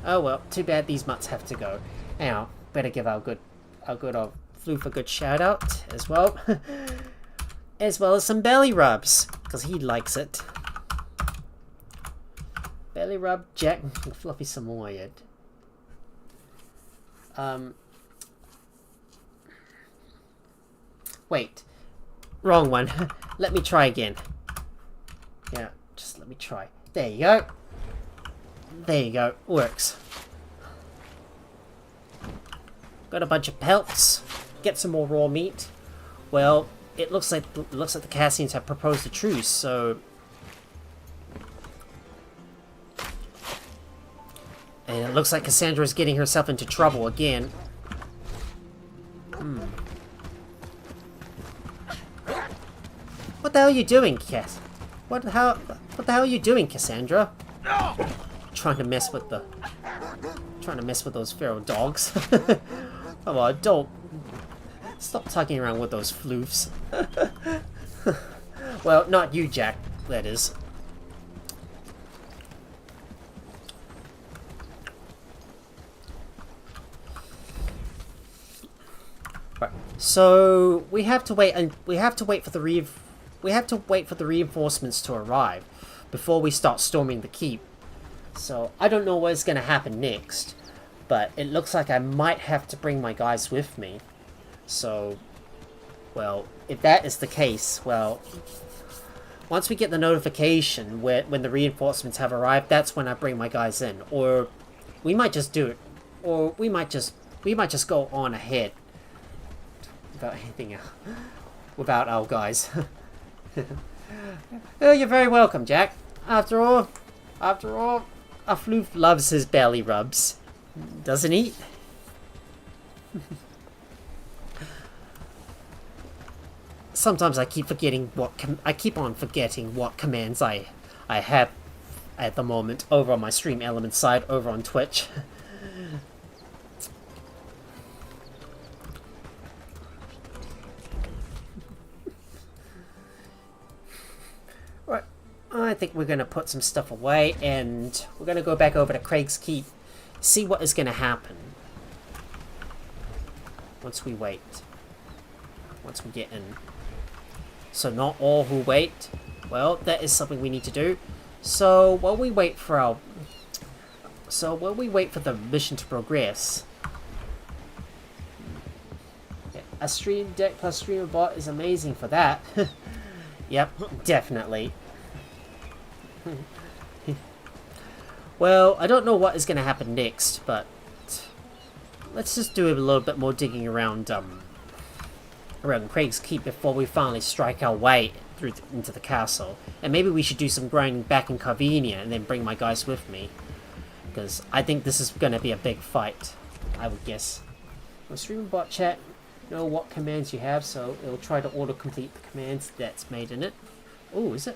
Oh well, too bad these mutts have to go. Anyhow, better give our good old Floof a good shout out as well. As well as some belly rubs, because he likes it. Belly rub, Jack, and Fluffy Samoyed. Wait. Wrong one. Let me try again. Yeah, just let me try. There you go. There you go. Works. Got a bunch of pelts. Get some more raw meat. Well, it looks like the Cassians have proposed a truce, so... And it looks like Cassandra is getting herself into trouble again. What the hell are you doing, Cass? What the hell are you doing, Cassandra? Trying to mess with those feral dogs. Come on, don't stop tugging around with those floofs. Well, not you, Jack. That is. Right. So we have to wait, and we have to wait for the reinforcements to arrive before we start storming the keep. So I don't know what's going to happen next, but it looks like I might have to bring my guys with me. So, well, if that is the case, well, once we get the notification when the reinforcements have arrived, that's when I bring my guys in. Or we might just do it, or we might just go on ahead without anything else, without our guys. Oh, you're very welcome, Jack. After all, a floof loves his belly rubs, doesn't he? Sometimes I keep forgetting on forgetting what commands I have at the moment over on my Stream Elements side over on Twitch. Right, I think we're gonna put some stuff away and we're gonna go back over to Craig's Keep, see what is gonna happen once we wait. Once we get in. So not all who wait. Well, that is something we need to do. So while we wait for the mission to progress, a stream deck plus streamer bot is amazing for that. Yep, definitely. Well, I don't know what is going to happen next, but let's just do a little bit more digging around Craig's Keep before we finally strike our way through into the castle. And maybe we should do some grinding back in Carvenia and then bring my guys with me, because I think this is going to be a big fight, I would guess. Well, stream bot chat know what commands you have, so it'll try to auto-complete the commands that's made in it. Oh, is it?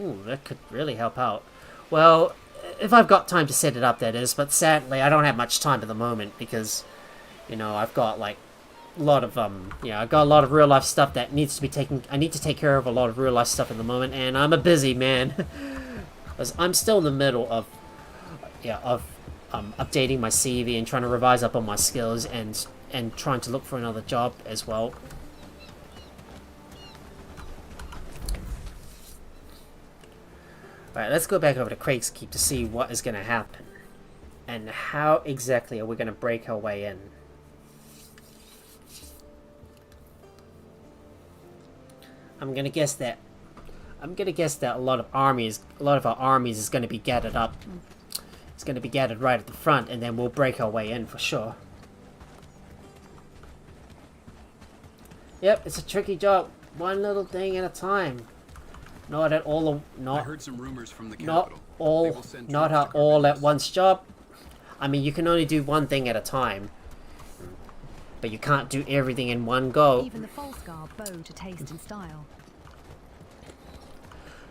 Ooh, that could really help out. Well, if I've got time to set it up, that is, but sadly I don't have much time at the moment because, you know, I've got like a lot of I've got a lot of real life stuff that needs to be taken. I need to take care of a lot of real life stuff at the moment, and I'm a busy man. Because I'm still in the middle of updating my CV and trying to revise up on my skills and trying to look for another job as well. Alright, let's go back over to Craig's Keep to see what is going to happen. And how exactly are we going to break our way in? I'm gonna guess that a lot of our armies is gonna be gathered up. It's gonna be gathered right at the front, and then we'll break our way in for sure. Yep, it's a tricky job. One little thing at a time. Not at all. I heard some rumors from the not capital. all at once job. I mean, you can only do one thing at a time. But you can't do everything in one go. Even the Falsgar bow to taste and style.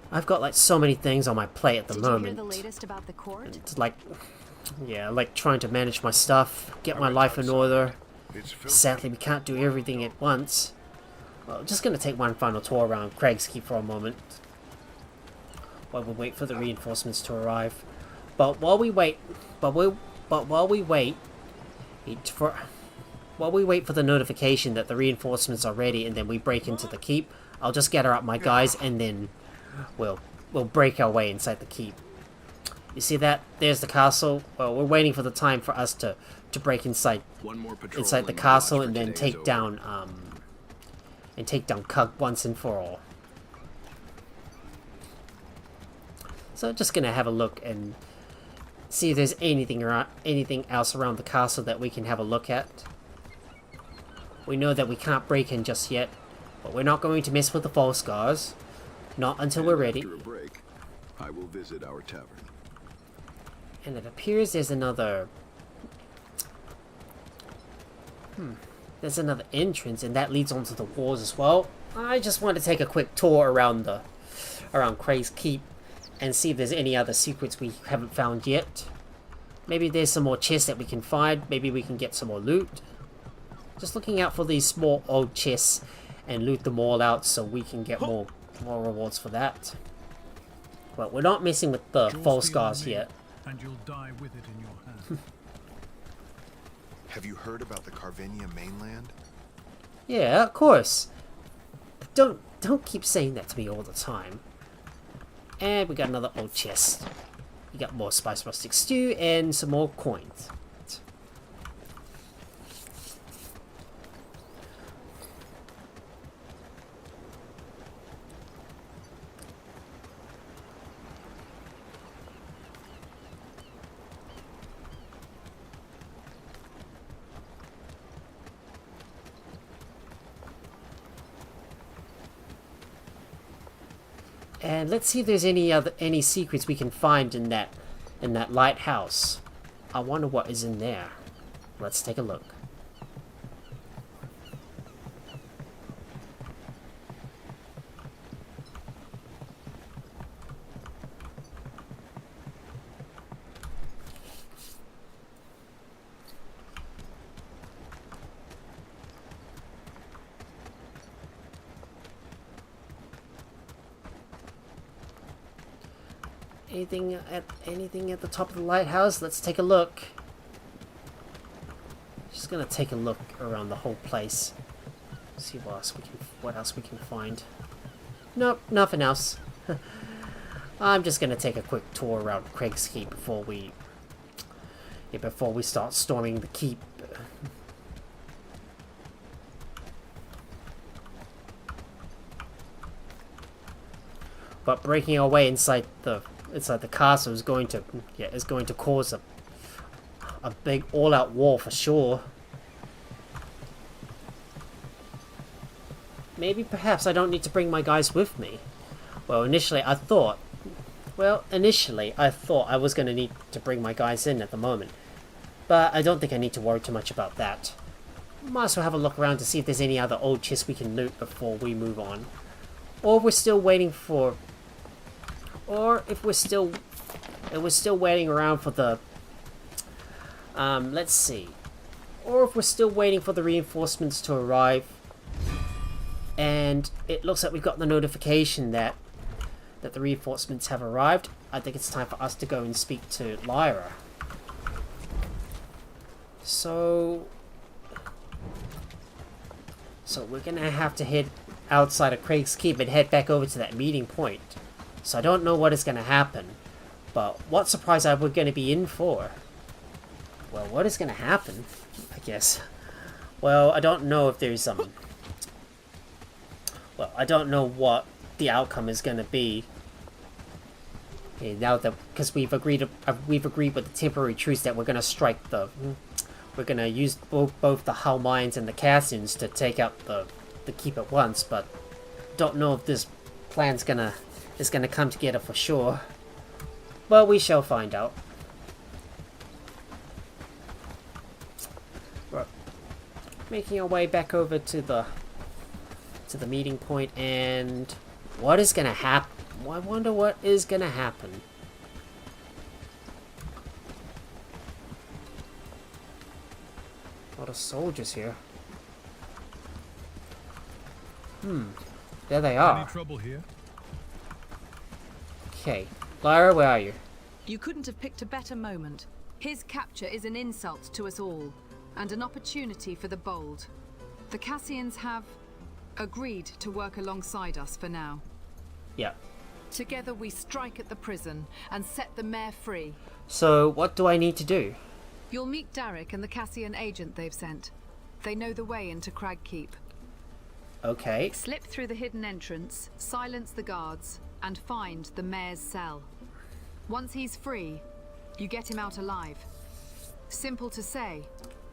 I've got like so many things on my plate at the moment. Did you hear the latest about the court? It's like, yeah, like trying to manage my stuff, get my life in order. Sadly, we can't do everything at once. Well, just gonna take one final tour around Craig's Keep for a moment, while we wait for the reinforcements to arrive. But while we wait for the notification that the reinforcements are ready, and then we break into the keep, I'll just gather up my guys, and then we'll break our way inside the keep. You see that? There's the castle. Well, we're waiting for the time for us to break inside the castle, and then take down Cug once and for all. So just gonna have a look and see if there's anything else around the castle that we can have a look at. We know that we can't break in just yet, but we're not going to mess with the Falsgars. Not until we're ready. After a break, I will visit our tavern. And it appears there's another... There's another entrance, and that leads onto the walls as well. I just want to take a quick tour around Craig's Keep and see if there's any other secrets we haven't found yet. Maybe there's some more chests that we can find. Maybe we can get some more loot. Just looking out for these small old chests and loot them all out so we can get more rewards for that. Well, we're not messing with the Falsgars yet. And you'll die with it in your hand. Have you heard about the Carvenia mainland? Yeah, of course. Don't keep saying that to me all the time. And we got another old chest. We got more spice rustic stew and some more coins. And let's see if there's any secrets we can find in that lighthouse. I wonder what is in there. Let's take a look. Anything at the top of the lighthouse? Let's take a look. Just gonna take a look around the whole place. See what else we can find. Nope, nothing else. I'm just gonna take a quick tour around Craig's Keep before we start storming the keep. But breaking our way inside the castle is going to cause a big all-out war for sure. Maybe perhaps I don't need to bring my guys with me. Well, initially I thought I was going to need to bring my guys in at the moment, but I don't think I need to worry too much about that. Might as well have a look around to see if there's any other old chests we can loot before we move on, or if we're still waiting around for the let's see, or if we're still waiting for the reinforcements to arrive, and it looks like we've got the notification that the reinforcements have arrived. I think it's time for us to go and speak to Lyra. So we're gonna have to head outside of Craig's Keep and head back over to that meeting point. So I don't know what is gonna happen, but what surprise are we gonna be in for? Well, what is gonna happen, I guess. Well, I don't know if there's well, I don't know what the outcome is gonna be. Okay, now that because we've agreed with the temporary truce that we're gonna strike the. We're gonna use both the Halmayans and the Cassians to take out the keep at once, but don't know if this plan's is gonna come together for sure. Well, we shall find out. We're making our way back over to the meeting point, and what is gonna happen? I wonder what is gonna happen. A lot of soldiers here. There they are. Any trouble here? Okay. Lyra, where are you? You couldn't have picked a better moment. His capture is an insult to us all, and an opportunity for the bold. The Cassians have agreed to work alongside us for now. Yeah. Together we strike at the prison and set the mayor free. So, what do I need to do? You'll meet Derek and the Cassian agent they've sent. They know the way into Crag Keep. Okay. Slip through the hidden entrance, silence the guards, and find the mayor's cell. Once he's free, you get him out alive. Simple to say,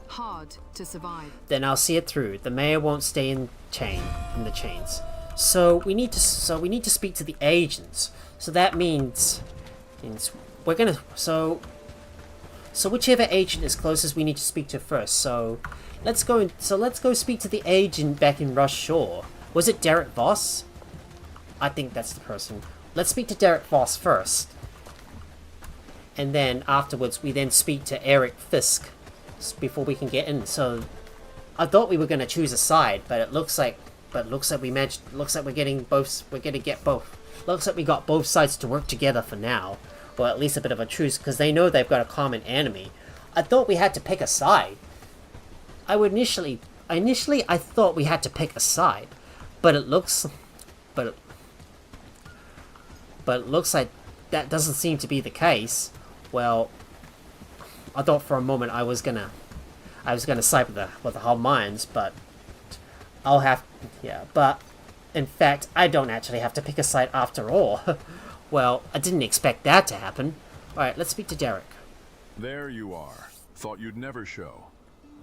hard to survive. Then I'll see it through. The mayor won't stay in the chains. So we need to speak to the agents. So that means we're gonna so whichever agent is closest, we need to speak to first. So let's go speak to the agent back in Rush Shore. Was it Derek Voss? I think that's the person. Let's speak to Derek Voss first. And then afterwards we then speak to Eric Fisk before we can get in. So I thought we were gonna choose a side, but it looks like we managed. Looks like we're getting both. We're gonna get both. Looks like we got both sides to work together for now, or at least a bit of a truce, because they know they've got a common enemy. I thought we had to pick a side. Initially I thought we had to pick a side, but it looks like that doesn't seem to be the case. Well, I thought for a moment I was gonna side with the Halmayans, but but in fact, I don't actually have to pick a side after all. Well, I didn't expect that to happen. Alright, let's speak to Derek. There you are. Thought you'd never show.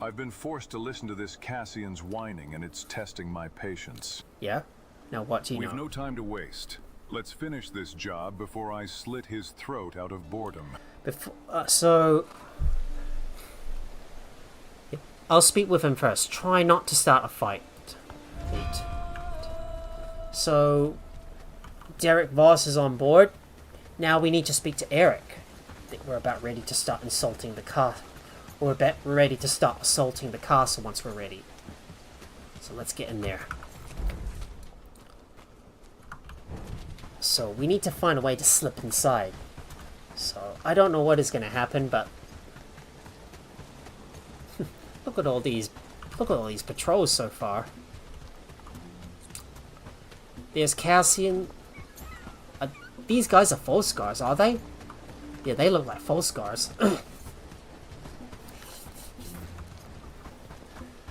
I've been forced to listen to this Cassian's whining, and it's testing my patience. Yeah? Now what do you know? We've no time to waste. Let's finish this job before I slit his throat out of boredom. I'll speak with him first. Try not to start a fight. Wait. So, Derek Voss is on board. Now we need to speak to Eric. I think we're about ready to start insulting the castle. We're about ready to start assaulting the castle once we're ready. So let's get in there. So we need to find a way to slip inside. So I don't know what is going to happen, but look at all these patrols so far. There's Cassian. These guys are Falskars, are they? Yeah, they look like Falskars.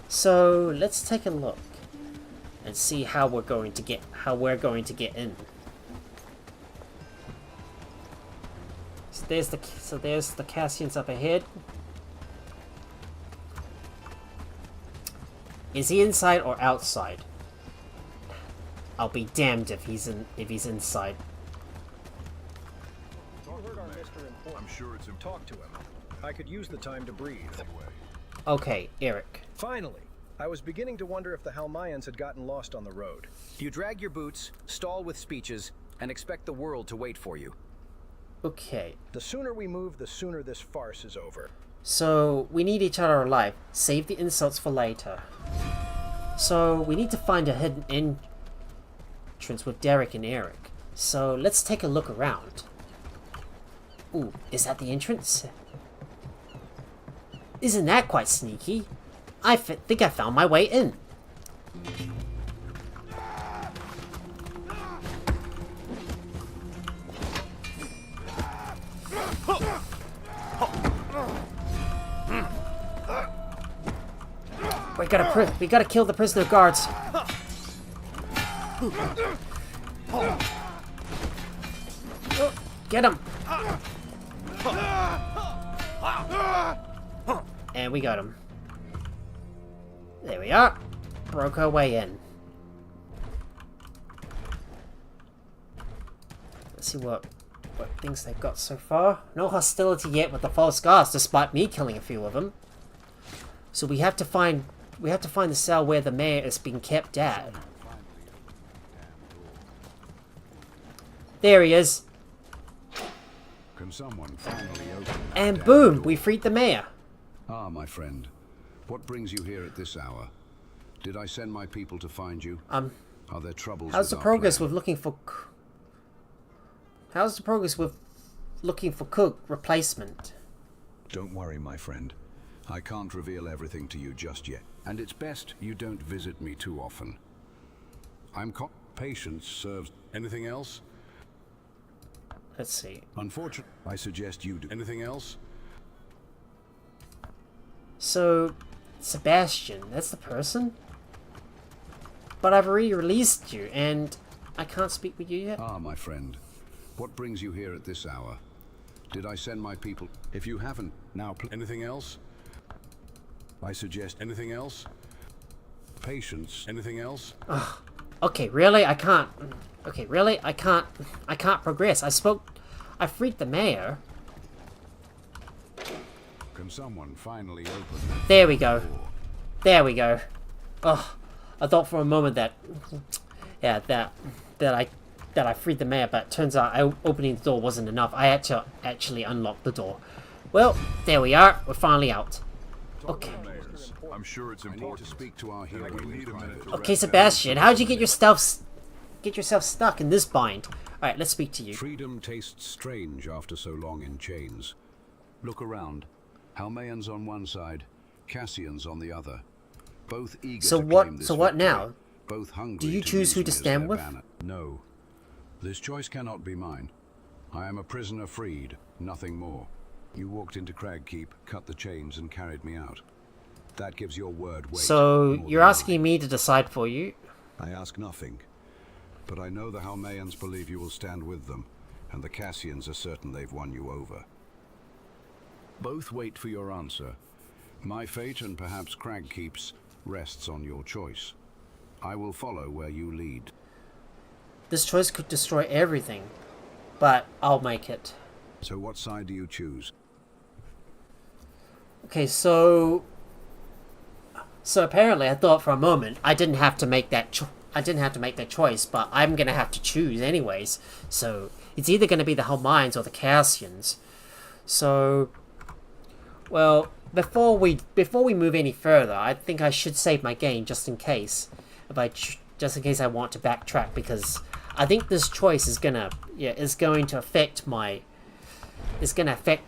So let's take a look and see how we're going to get in. So there's the Cassians up ahead. Is he inside or outside? I'll be damned if he's inside. I'm sure it's important. Talk to him. I could use the time to breathe. Okay, Eric. Finally, I was beginning to wonder if the Halmayans had gotten lost on the road. You drag your boots, stall with speeches, and expect the world to wait for you. Okay. The sooner we move, the sooner this farce is over. So, we need each other alive. Save the insults for later. So, we need to find a hidden entrance with Derek and Eric. So, let's take a look around. Ooh, is that the entrance? Isn't that quite sneaky? I think I found my way in. We gotta kill the prisoner guards. Get him! And we got him. There we are. Broke our way in. Let's see what things they've got so far. No hostility yet with the false guards, despite me killing a few of them. So we have to find the cell where the mayor is being kept at. There he is. Can someone finally open and boom, we freed the mayor. Ah, my friend. What brings you here at this hour? Did I send my people to find you? Are there troubles? How's the progress with looking for cook replacement? Don't worry, my friend. I can't reveal everything to you just yet. And it's best you don't visit me too often. Patience serves. Anything else? Let's see. Unfortunately, I suggest you do. Anything else? So, Sebastian, that's the person? But I've already released you, and I can't speak with you yet. Ah, my friend. What brings you here at this hour? Did I send my people? If you haven't, now anything else? I suggest anything else? Patience. Anything else? Ugh. Okay, really? I can't. Okay, really? I can't progress. I freed the mayor. Can someone finally open? There we go. There we go. Oh, I thought for a moment that, yeah, that I freed the mayor, but it turns out opening the door wasn't enough. I had to actually unlock the door. Well, there we are. We're finally out. Okay. I'm sure it's important to speak to our hero. We need a minute to Okay, Sebastian, how'd you get yourself stuck in this bind? Alright, let's speak to you. Freedom tastes strange after so long in chains. Look around. Halmayans on one side, Cassians on the other. Both eager to claim this what victory, now? Both hungry. Do you choose who to stand with? No. This choice cannot be mine. I am a prisoner freed, nothing more. You walked into Cragkeep, cut the chains, and carried me out. That gives your word weight. So, you're asking me to decide for you? I ask nothing. But I know the Halmayans believe you will stand with them, and the Cassians are certain they've won you over. Both wait for your answer. My fate, and perhaps Cragkeep's, rests on your choice. I will follow where you lead. This choice could destroy everything, but I'll make it. So what side do you choose? Okay, so apparently I thought for a moment I didn't have to make that choice, but I'm gonna have to choose anyways. So it's either gonna be the Halmayans or the Cassians. So, well, before we move any further, I think I should save my game just in case. Just in case I want to backtrack, because I think this choice is going to affect my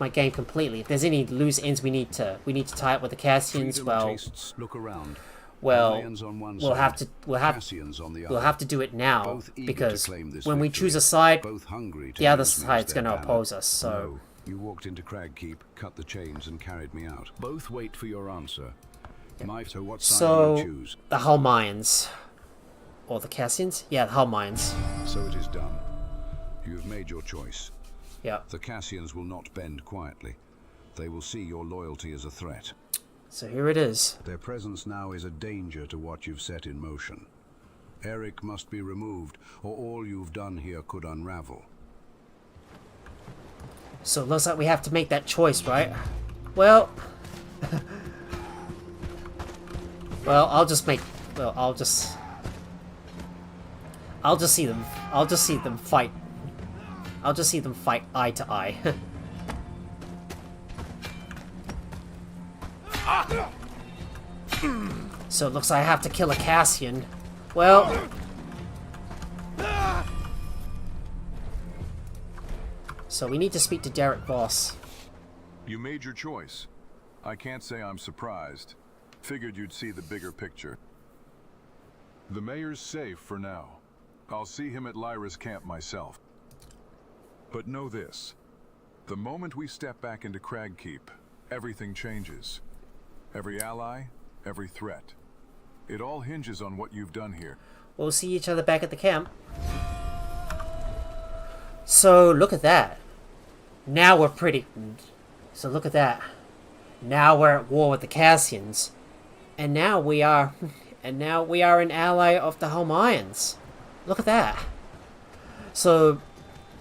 game completely. If there's any loose ends we need to tie up with the Cassians, Look around. Well, we'll have to do it now, because when we choose a side, the other side's going to oppose us. So. No. You walked into Cragkeep, cut the chains, and carried me out. Both wait for your answer. So what side do you choose? The Halmayans. Or the Cassians? Yeah, the Halmayans. So it is done. You have made your choice. Yeah. The Cassians will not bend quietly. They will see your loyalty as a threat. So here it is. Their presence now is a danger to what you've set in motion. Eric must be removed, or all you've done here could unravel. So it looks like we have to make that choice, right? Well... well, I'll just see them fight. I'll just see them fight eye to eye. So it looks like I have to kill a Cassian. Well... So we need to speak to Derek Voss. You made your choice. I can't say I'm surprised. Figured you'd see the bigger picture. The mayor's safe for now. I'll see him at Lyra's camp myself. But know this. The moment we step back into Cragkeep, everything changes. Every ally, every threat. It all hinges on what you've done here. We'll see each other back at the camp. So, look at that. Now we're pretty... So look at that. Now we're at war with the Cassians. And now we are... And now we are an ally of the Halmayans. Look at that. So...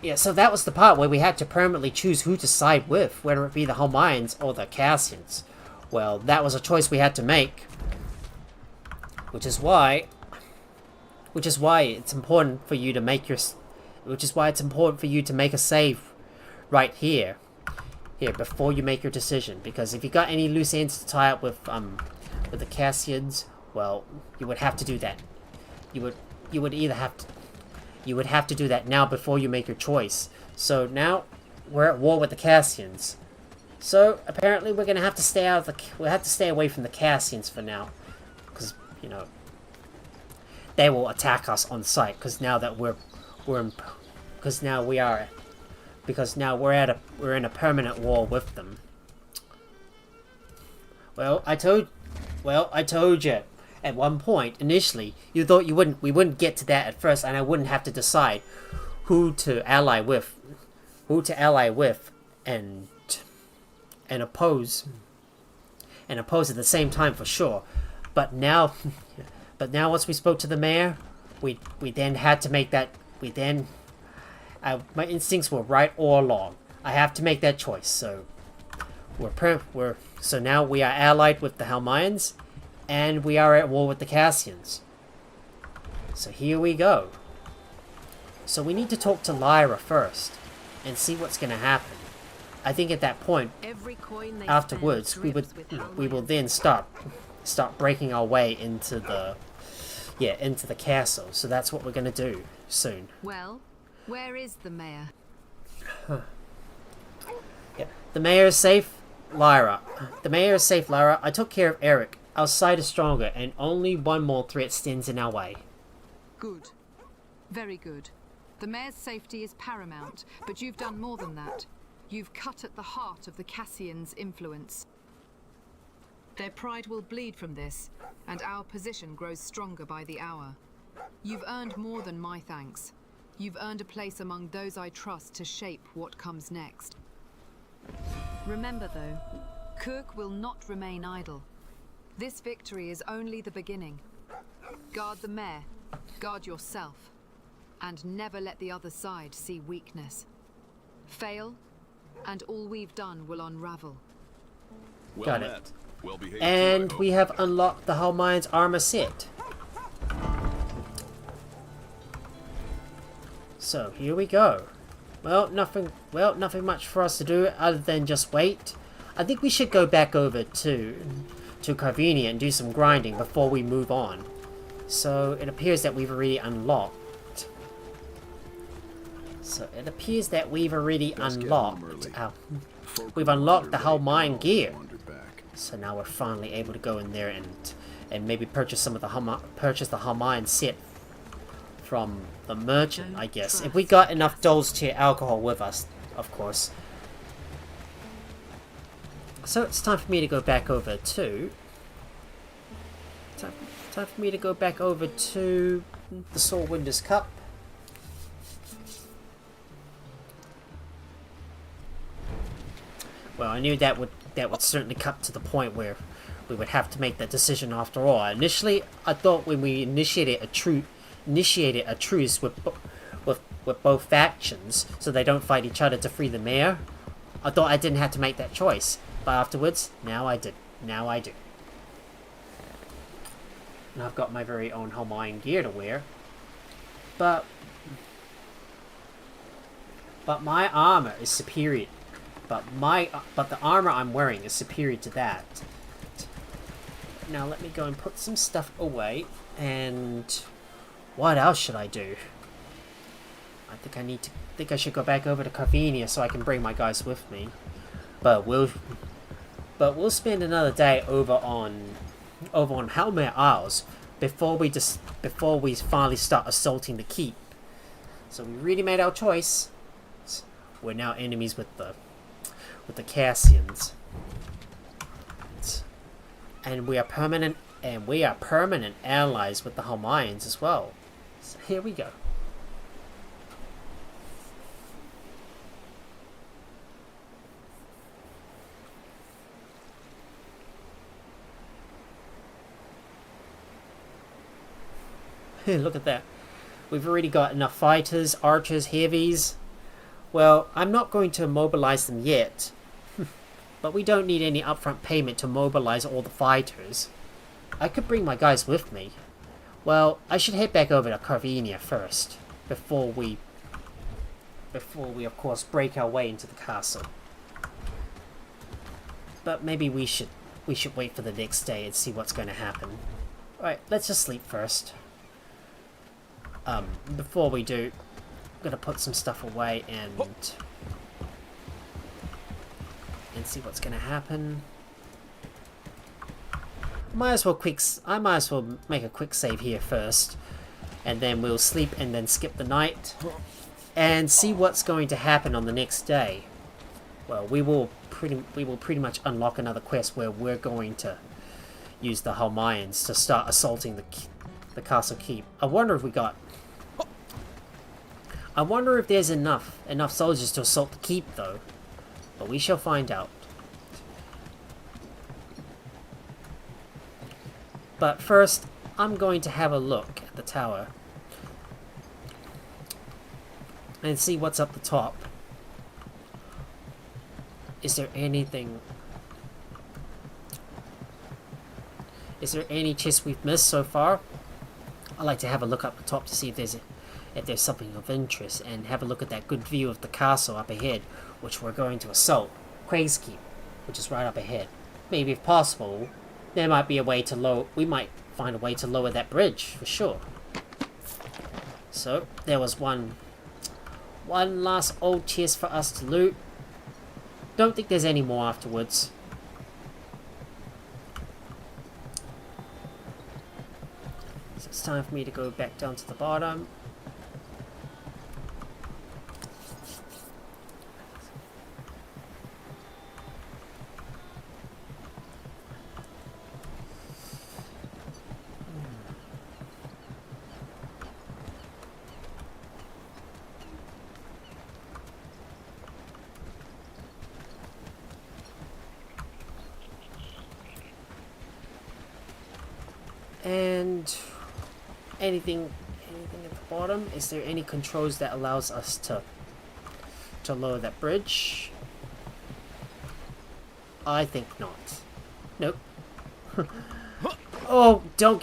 Yeah, so that was the part where we had to permanently choose who to side with, whether it be the Halmayans or the Cassians. Well, that was a choice we had to make. Which is why it's important for you to make your... Which is why it's important for you to make a save right here. Here, before you make your decision. Because if you got any loose ends to tie up with the Cassians, well, you would have to do that. You would either have to... You would have to do that now before you make your choice. So now we're at war with the Cassians. So apparently we're gonna have to stay out of the... We'll have to stay away from the Cassians for now, because you know they will attack us on sight. Because now that we're in a permanent war with them. Well, I told you. At one point, initially, you thought we wouldn't get to that at first, and I wouldn't have to decide who to ally with, and oppose at the same time for sure. But now once we spoke to the mayor, we then had to make that. My instincts were right all along. I have to make that choice. So so now we are allied with the Halmayans. And we are at war with the Cassians. So here we go. So we need to talk to Lyra first. And see what's going to happen. I think at that point, afterwards, we will then start breaking our way into the castle. So that's what we're going to do soon. Well, where is the mayor? Yeah, the mayor is safe, Lyra. The mayor is safe, Lyra. I took care of Eric. Our side is stronger, and only one more threat stands in our way. Good. Very good. The mayor's safety is paramount, but you've done more than that. You've cut at the heart of the Cassians' influence. Their pride will bleed from this, and our position grows stronger by the hour. You've earned more than my thanks. You've earned a place among those I trust to shape what comes next. Remember, though, Kirk will not remain idle. This victory is only the beginning. Guard the mayor, guard yourself, and never let the other side see weakness. Fail, and all we've done will unravel. Got it. And we have unlocked the Halmayans armor set. So here we go. Well, nothing much for us to do other than just wait. I think we should go back over to Carvenia and do some grinding before we move on. So it appears that we've already unlocked. We've unlocked the Halmine gear. So now we're finally able to go in there and maybe purchase some of the Halmine set from the merchant, I guess. If we got enough Dole's Tier alcohol with us, of course. So it's time for me to go back over to... Time for me to go back over to the Soulwinder's Cup. Well, I knew that would certainly cut to the point where we would have to make that decision after all. Initially, I thought when we initiated a truce with both factions, so they don't fight each other to free the mayor, I thought I didn't have to make that choice. But afterwards, now I did. Now I do. And I've got my very own Halmine gear to wear. But my armor is superior. But the armor I'm wearing is superior to that. Now let me go and put some stuff away. And what else should I do? I think I need to think I should go back over to Carvenia so I can bring my guys with me. But we'll spend another day over on Halmare Isles before we finally start assaulting the keep. So we really made our choice. We're now enemies with the Cassians. And we are permanent allies with the Halmayans as well. So here we go. Look at that. We've already got enough fighters, archers, heavies. Well, I'm not going to mobilize them yet. But we don't need any upfront payment to mobilize all the fighters. I could bring my guys with me. Well, I should head back over to Carvenia first. Before we of course break our way into the castle. But maybe we should wait for the next day and see what's going to happen. Alright, let's just sleep first. Before we do, I'm gonna put some stuff away and see what's gonna happen. I might as well make a quick save here first, and then we'll sleep and then skip the night and see what's going to happen on the next day. Well, we will pretty much unlock another quest where we're going to use the Halmayans to start assaulting the castle keep. I wonder if there's enough soldiers to assault the keep, though. But we shall find out. But first, I'm going to have a look at the tower and see what's up the top. Is there anything? Is there any chests we've missed so far? I like to have a look up the top to see if there's something of interest, and have a look at that good view of the castle up ahead, which we're going to assault. Craig's Keep, which is right up ahead. Maybe if possible, there might be a way to we might find a way to lower that bridge, for sure. So, there was one last old chest for us to loot. Don't think there's any more afterwards. So it's time for me to go back down to the bottom. And anything at the bottom? Is there any controls that allows us to lower that bridge? I think not. Nope. Oh, don't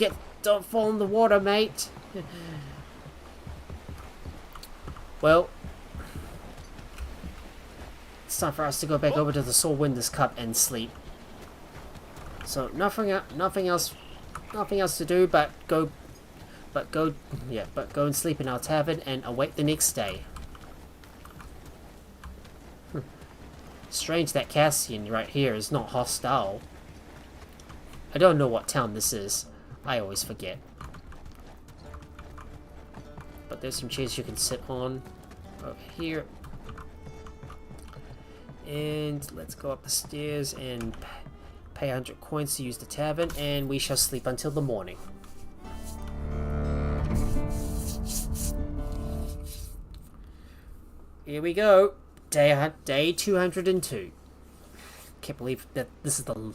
fall in the water, mate. Well, it's time for us to go back over to the Soul Winders Cup and sleep. So nothing else to do but go and sleep in our tavern and await the next day. Strange that Cassian right here is not hostile. I don't know what town this is. I always forget. But there's some chairs you can sit on over here. And let's go up the stairs and pay 100 coins to use the tavern, and we shall sleep until the morning. Here we go. Day 202. Can't believe that this is the...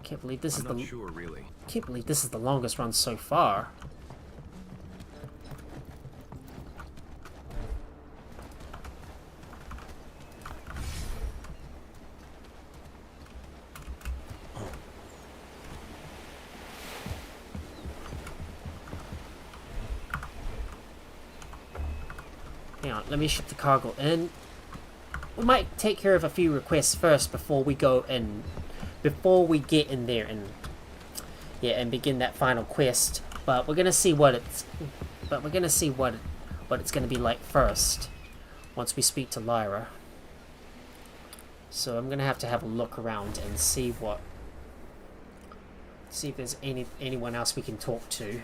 Can't believe this is the... Not sure, really. Can't believe this is the longest run so far. Hang on, let me ship the cargo in. We might take care of a few requests first before we get in there and begin that final quest. But we're gonna see what what it's going to be like first, once we speak to Lyra. So I'm going to have a look around and see if there's anyone else we can talk to.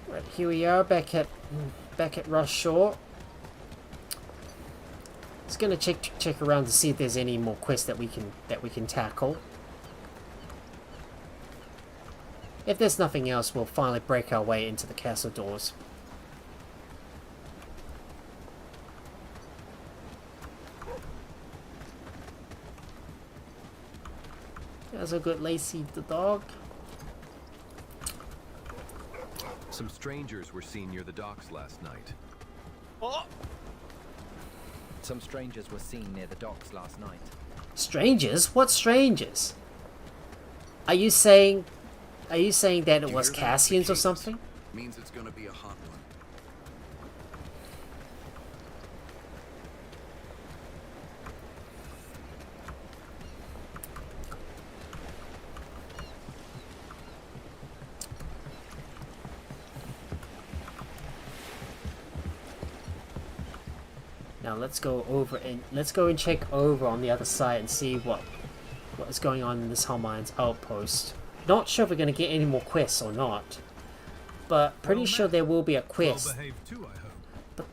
Right, here we are back at Rush Shore. Just gonna check around to see if there's any more quests that we can tackle. If there's nothing else, we'll finally break our way into the castle doors. There's a good Lacey the dog. Some strangers were seen near the docks last night. Some strangers were seen near the docks last night. Strangers? What strangers? Are you saying that it was Cassians or something? Means it's gonna be a hot one. Now let's go and check over on the other side and see what is going on in this Halmayans outpost. Not sure if we're going to get any more quests or not, but pretty sure there will be a quest. But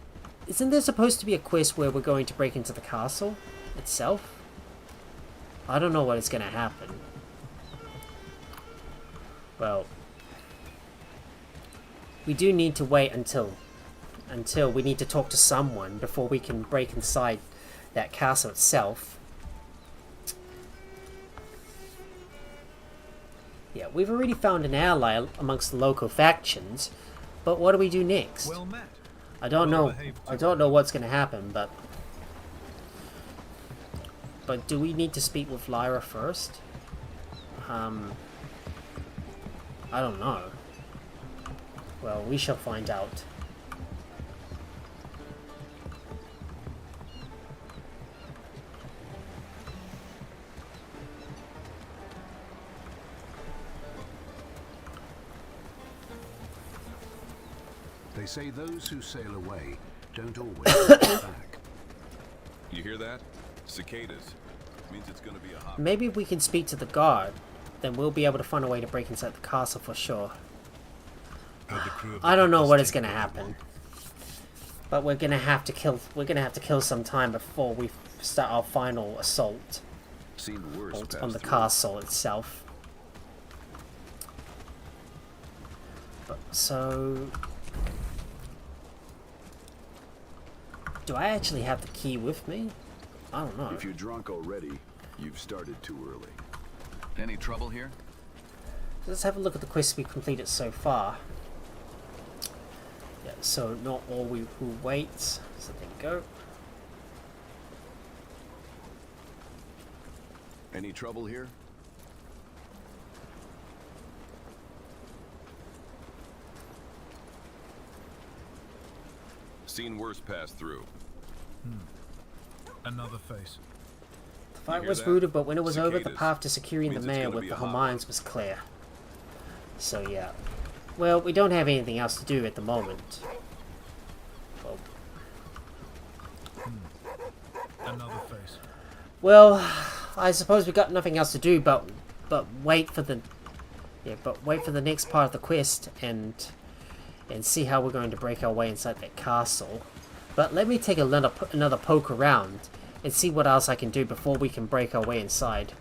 isn't there supposed to be a quest where we're going to break into the castle itself? I don't know what is going to happen. Well, we do need to wait until we need to talk to someone before we can break inside that castle itself. Yeah, we've already found an ally amongst the local factions, but what do we do next? Well met. I don't know what's going to happen, but do we need to speak with Lyra first? I don't know. Well, we shall find out. They say those who sail away don't always come back. You hear that? Cicadas. Means it's gonna be a hot. Maybe if we can speak to the guard, then we'll be able to find a way to break inside the castle for sure. I don't know what is gonna happen, but we're gonna have to kill some time before we start our final assault on the castle itself. But so, do I actually have the key with me? I don't know. If you're drunk already, you've started too early. Any trouble here? Let's have a look at the quests we've completed so far. Yeah, so not all who waits. So there you go. Any trouble here? Seen worse pass through. Another face. The fight was brutal, but when it was over, the path to securing the mayor with the Halmayans was clear. So yeah. Well, we don't have anything else to do at the moment. Well, Another face. well, I suppose we got nothing else to do but wait for the next part of the quest and see how we're going to break our way inside that castle. But let me take another poke around and see what else I can do before we can break our way inside.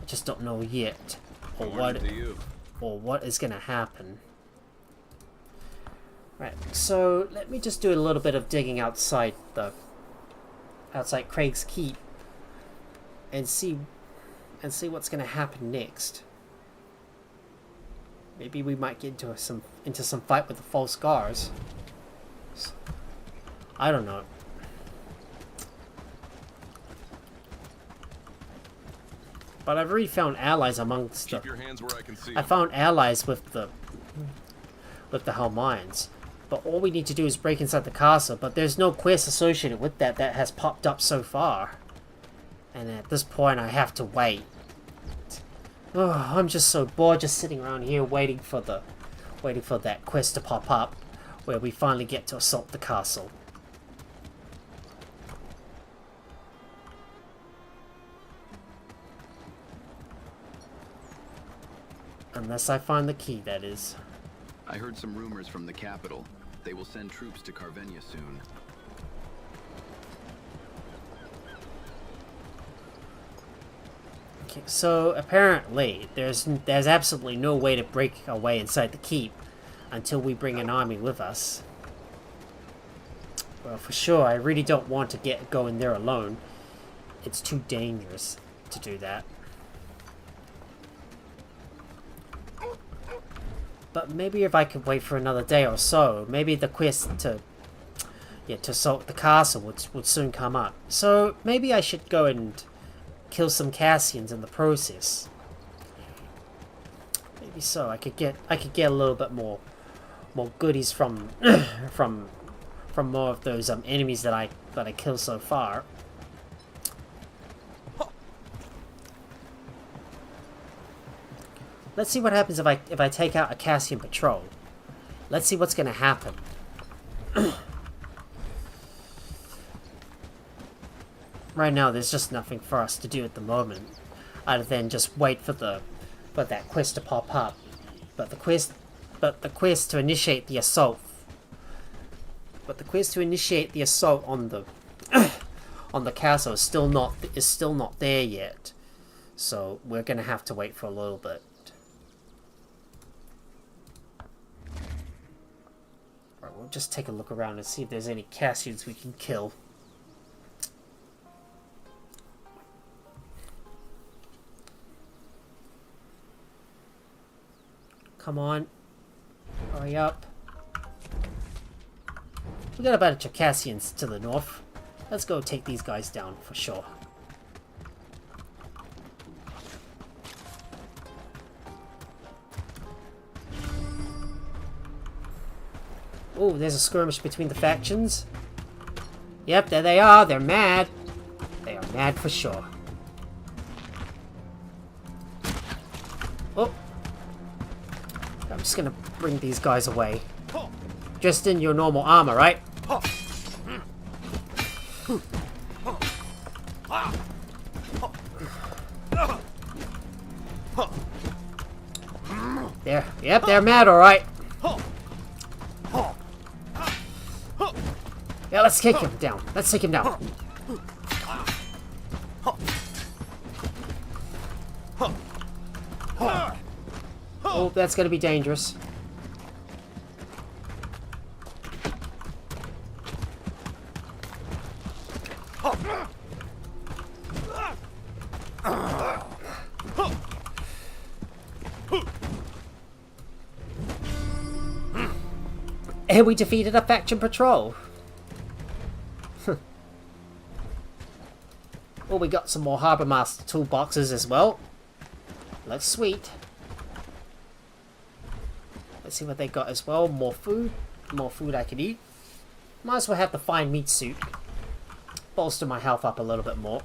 I just don't know yet, or what is going to happen. Right, so let me just do a little bit of digging outside Craig's Keep and see what's going to happen next. Maybe we might get into some fight with the false guards. I don't know. But I've already found allies amongst Keep your hands where I can see I found allies with the Halmayans. But all we need to do is break inside the castle, but there's no quest associated with that has popped up so far. And at this point I have to wait. Oh, I'm just so bored just sitting around here waiting for that quest to pop up where we finally get to assault the castle. Unless I find the key, that is. I heard some rumors from the capital. They will send troops to Carvenia soon. Okay, so apparently there's absolutely no way to break our way inside the keep until we bring an army with us. Well, for sure, I really don't want to go in there alone. It's too dangerous to do that. But maybe if I could wait for another day or so, maybe the quest to assault the castle would soon come up. So maybe I should go and kill some Cassians in the process. Maybe so. I could get a little bit more goodies from from more of those enemies that I killed so far. Let's see what happens if I take out a Cassian patrol. Let's see what's going to happen. Right now, there's just nothing for us to do at the moment, other than just wait for that quest to pop up. But the quest to initiate the assault. But the quest to initiate the assault on the on the castle is still not there yet. So we're going to have to wait for a little bit. We'll just take a look around and see if there's any Cassians we can kill. Come on. Hurry up. We got a bunch of Cassians to the north. Let's go take these guys down for sure. Oh, there's a skirmish between the factions. Yep, there they are. They're mad. They are mad for sure. Oh. I'm just gonna bring these guys away. Just in your normal armor, right? There. Yep, they're mad, alright. Yeah, let's take him down. Let's take him down. Oh, that's gonna be dangerous. And we defeated a faction patrol. Oh, we got some more Harbour Master toolboxes as well. Looks sweet. Let's see what they got as well. More food. More food I can eat. Might as well have the fine meat suit. Bolster my health up a little bit more.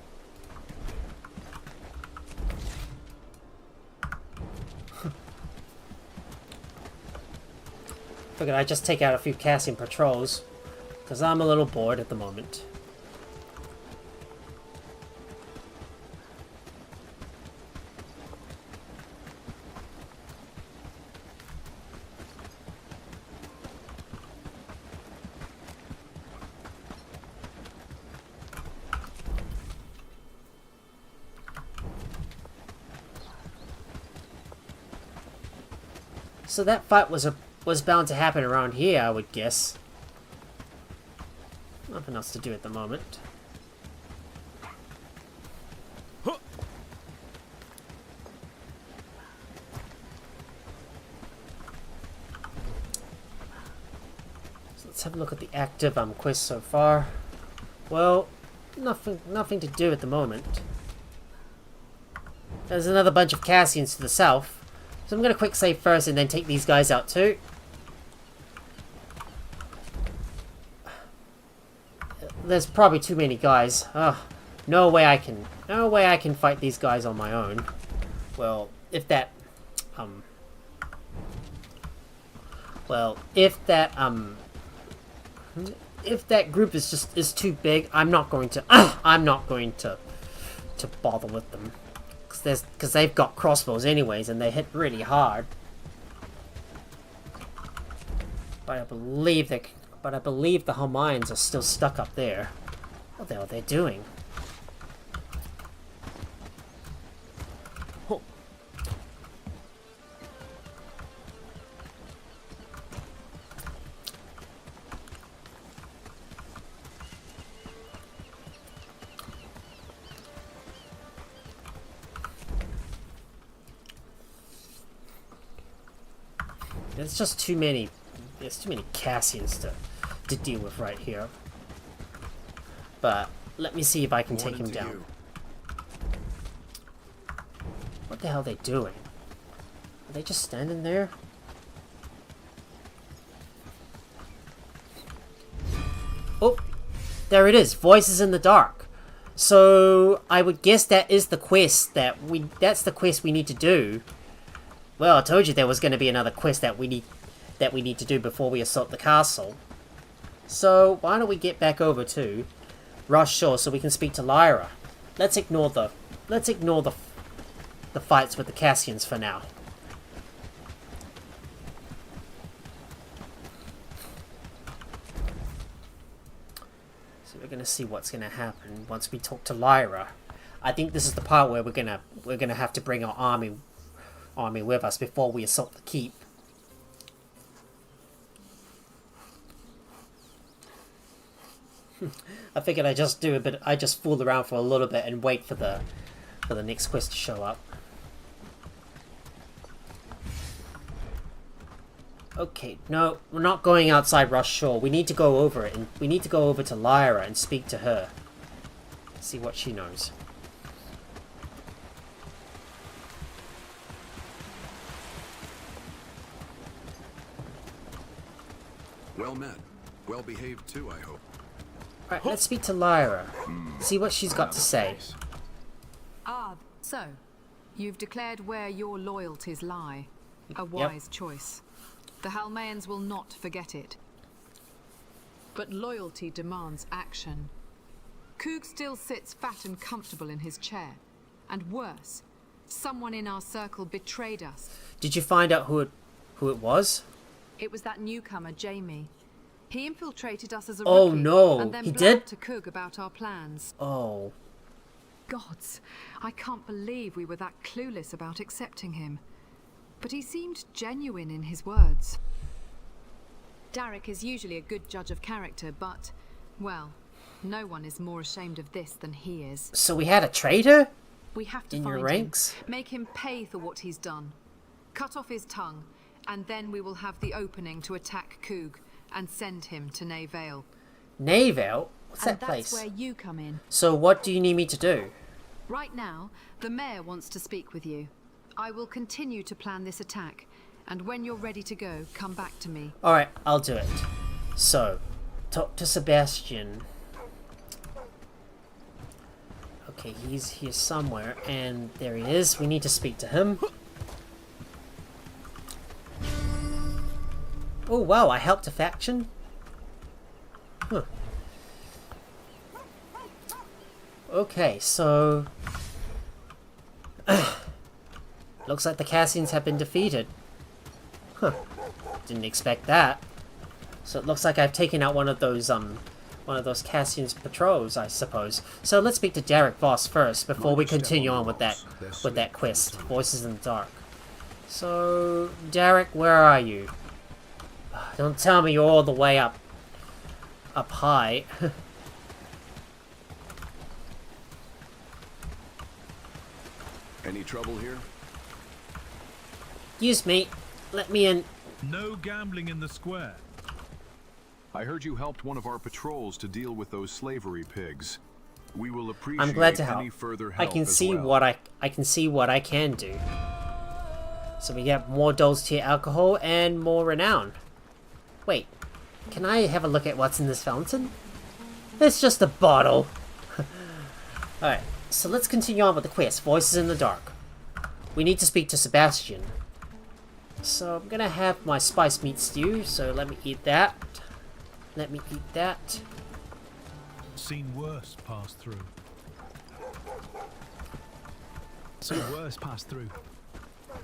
Figured I'd just take out a few Cassian patrols, because I'm a little bored at the moment. So that fight was bound to happen around here, I would guess. Nothing else to do at the moment. So let's have a look at the active quests so far. Well, nothing to do at the moment. There's another bunch of Cassians to the south. So I'm going to quick save first and then take these guys out too. there's probably too many guys. Ugh. No way I can fight these guys on my own. Well, if that group is too big, I'm not going to bother with them, because they've got crossbows anyways, and they hit really hard. But I believe the Halmayans are still stuck up there. What the hell are they doing? Oh. There's just too many. There's too many Cassians to deal with right here. But let me see if I can take him down. What the hell are they doing? Are they just standing there? Oh, there it is. Voices in the dark. So I would guess that is the quest that's the quest we need to do. Well, I told you there was going to be another quest that we need to do before we assault the castle. So why don't we get back over to Rush Shore so we can speak to Lyra. Let's ignore the fights with the Cassians for now. So we're gonna see what's gonna happen once we talk to Lyra. I think this is the part where we're gonna have to bring our army with us before we assault the keep. I figured I just fool around for a little bit and wait for the next quest to show up. Okay, no, we're not going outside Rush Shore. We need to go over it, and we need to go over to Lyra and speak to her. See what she knows. Well met. Well behaved too, I hope. Alright, let's speak to Lyra. See what she's got to say. Ah, so you've declared where your loyalties lie. A wise choice. The Halmayans will not forget it. But loyalty demands action. Coog still sits fat and comfortable in his chair. And worse, someone in our circle betrayed us. Did you find out who it was? It was that newcomer, Jamie. He infiltrated us as a rookie, and then he blabbed did? to Coog about our plans. Oh. Gods, I can't believe we were that clueless about accepting him. But he seemed genuine in his words. Darek is usually a good judge of character, but, well, no one is more ashamed of this than he is. So we had a traitor? We have to in find your ranks? him, make him pay for what he's done. Cut off his tongue, and then we will have the opening to attack Coog and send him to Nayvale. Nayvale? What's that place? That's where you come in. So what do you need me to do? Right now, the mayor wants to speak with you. I will continue to plan this attack, and when you're ready to go, come back to me. Alright, I'll do it. So, talk to Sebastian. Okay, he's here somewhere, and there he is. We need to speak to him. Oh wow, I helped a faction? Huh. Okay, so... looks like the Cassians have been defeated. Huh. Didn't expect that. So it looks like I've taken out one of those Cassians patrols, I suppose. So let's speak to Derek Voss first before we continue on with that quest. Voices in the Dark. So, Derek, where are you? Don't tell me you're all the way up high. Any trouble here? Excuse me. Let me in. No gambling in the square. I heard you helped one of our patrols to deal with those slavery pigs. We will appreciate I'm glad to help. any further help I can as see well. I can see what I can do. So we get more dose tier alcohol and more renown. Wait, can I have a look at what's in this fountain? It's just a bottle. Alright, so let's continue on with the quest. Voices in the Dark. We need to speak to Sebastian. So I'm gonna have my spice meat stew, so let me eat that. Let me eat that. Seen worse pass through.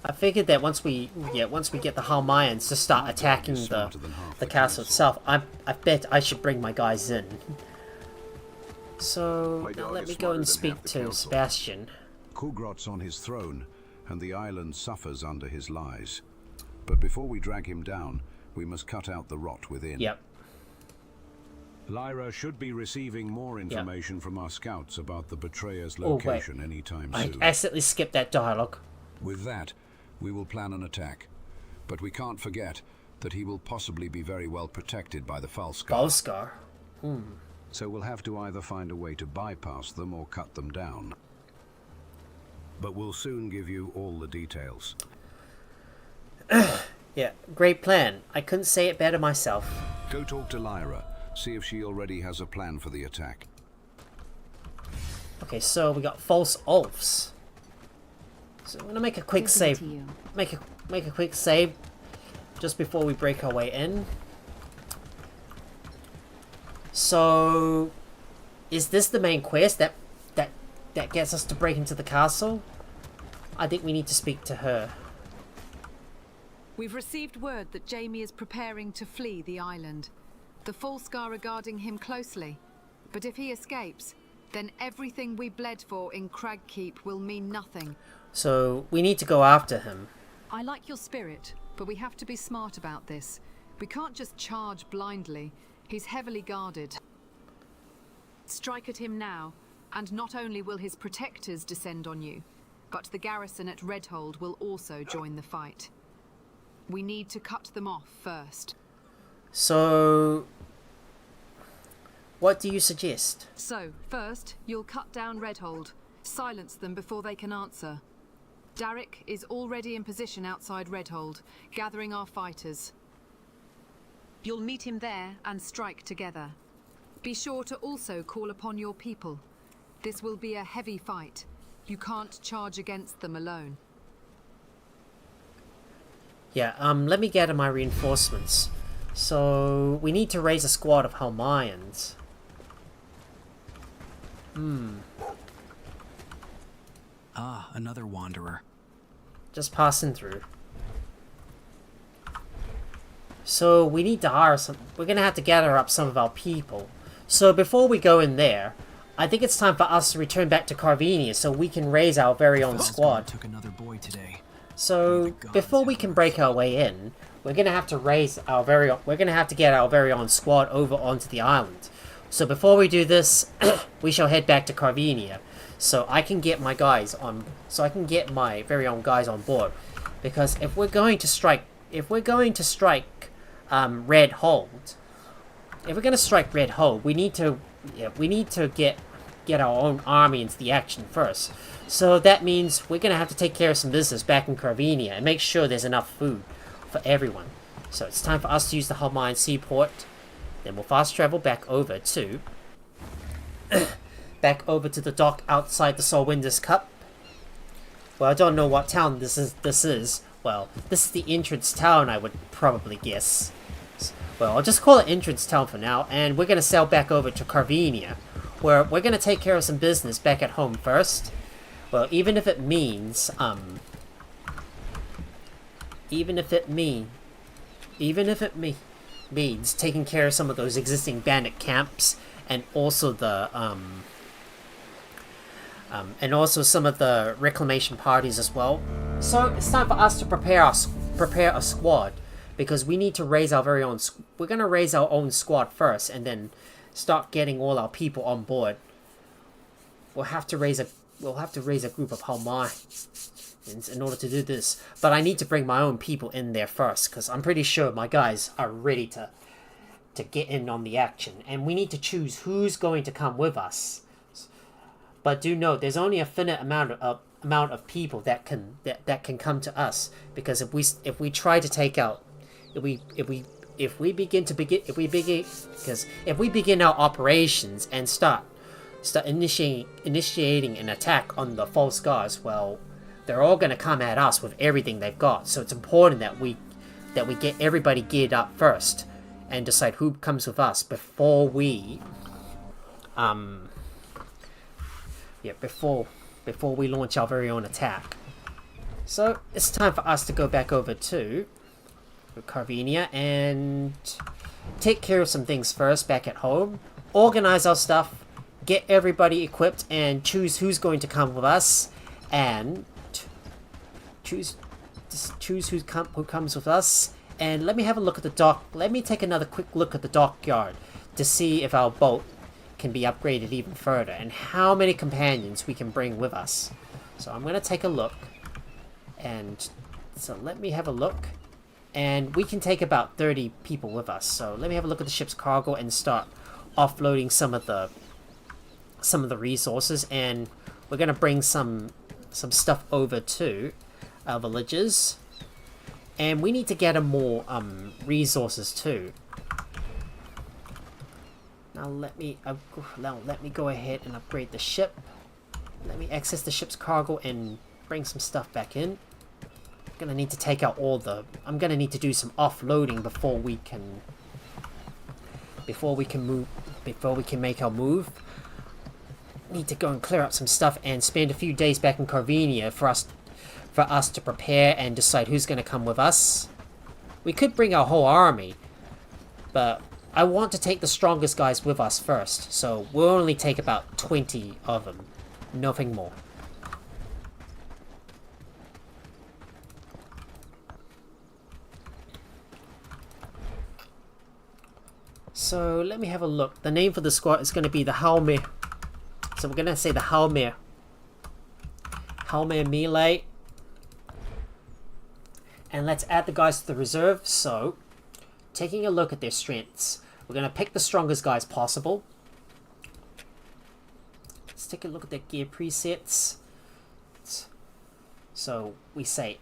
I figured that once we get the Halmayans to start attacking the castle itself, I bet I should bring my guys in. So now let me go and speak to Sebastian. Kugrot's on his throne, and the island suffers under his lies. But before we drag him down, we must cut out the rot within. Yep. Lyra should be receiving more information from our scouts about the betrayer's Oh, location anytime soon. I accidentally skipped that dialogue. With that, we will plan an attack. But we can't forget that he will possibly be very well protected by the Falskar. Falskar? So we'll have to either find a way to bypass them or cut them down. But we'll soon give you all the details. Yeah, great plan. I couldn't say it better myself. Go talk to Lyra. See if she already has a plan for the attack. Okay, so we got false oaths. So I'm gonna make a quick save. Make a quick save just before we break our way in. So is this the main quest that gets us to break into the castle? I think we need to speak to her. We've received word that Jamie is preparing to flee the island. The Falskar are guarding him closely. But if he escapes, then everything we bled for in Cragkeep will mean nothing. So we need to go after him. I like your spirit, but we have to be smart about this. We can't just charge blindly. He's heavily guarded. Strike at him now, and not only will his protectors descend on you, but the garrison at Redhold will also join the fight. We need to cut them off first. So what do you suggest? So, first, you'll cut down Redhold. Silence them before they can answer. Darrick is already in position outside Redhold, gathering our fighters. You'll meet him there and strike together. Be sure to also call upon your people. This will be a heavy fight. You can't charge against them alone. Yeah, let me gather my reinforcements. So we need to raise a squad of Halmayans. Ah, another wanderer. Just passing through. So we need to hire some. We're gonna have to gather up some of our people. So before we go in there, I think it's time for us to return back to Carvenia so we can raise our very own squad. Took another boy today. So before we can break our way in, we're gonna have to raise our very. We're gonna have to get our very own squad over onto the island. So before we do this, we shall head back to Carvenia, so I can get my guys on. So I can get my very own guys on board, because if we're going to strike, Red Hold, we need to get our own army into the action first. So that means we're gonna have to take care of some business back in Carvenia and make sure there's enough food for everyone. So it's time for us to use the Halmayan seaport. Then we'll fast travel back over to the dock outside the Solwinders Cup. Well, I don't know what town this is. Well, this is the entrance town, I would probably guess. Well, I'll just call it entrance town for now, and we're gonna sail back over to Carvenia, where we're gonna take care of some business back at home first. Well, even if it means means taking care of some of those existing bandit camps, and also the and also some of the reclamation parties as well. So it's time for us to prepare a squad, because we need to raise our very own. We're gonna raise our own squad first, and then start getting all our people on board. We'll have to raise a group of Halmayans in order to do this. But I need to bring my own people in there first, because I'm pretty sure my guys are ready to get in on the action, and we need to choose who's going to come with us. But do note, there's only a finite amount of people that can come to us, because if we try to take out, if we if we begin our operations and start initiating an attack on the false gods, well, they're all gonna come at us with everything they've got. So it's important that we get everybody geared up first and decide who comes with us before we before we launch our very own attack. So it's time for us to go back over to Carvenia and take care of some things first back at home, organize our stuff, get everybody equipped, and choose who's going to come with us, and choose who comes with us. And let me have a look at the dock. Let me take another quick look at the dockyard to see if our boat can be upgraded even further and how many companions we can bring with us. So I'm going to take a look. And so let me have a look. And we can take about 30 people with us. So let me have a look at the ship's cargo and start offloading some of the resources. And we're going to bring some stuff over to our villages. And we need to get more resources too. Now let me go ahead and upgrade the ship. Let me access the ship's cargo and bring some stuff back in. I'm gonna need to take out I'm gonna need to do some offloading before we can make our move. Need to go and clear up some stuff and spend a few days back in Carvenia for us to prepare and decide who's gonna come with us. We could bring our whole army, but I want to take the strongest guys with us first, so we'll only take about 20 of them, nothing more. So let me have a look. The name for the squad is going to be the Halmare. So we're going to say the Halmare melee. And let's add the guys to the reserve. So taking a look at their strengths, we're going to pick the strongest guys possible. Let's take a look at their gear presets. So we say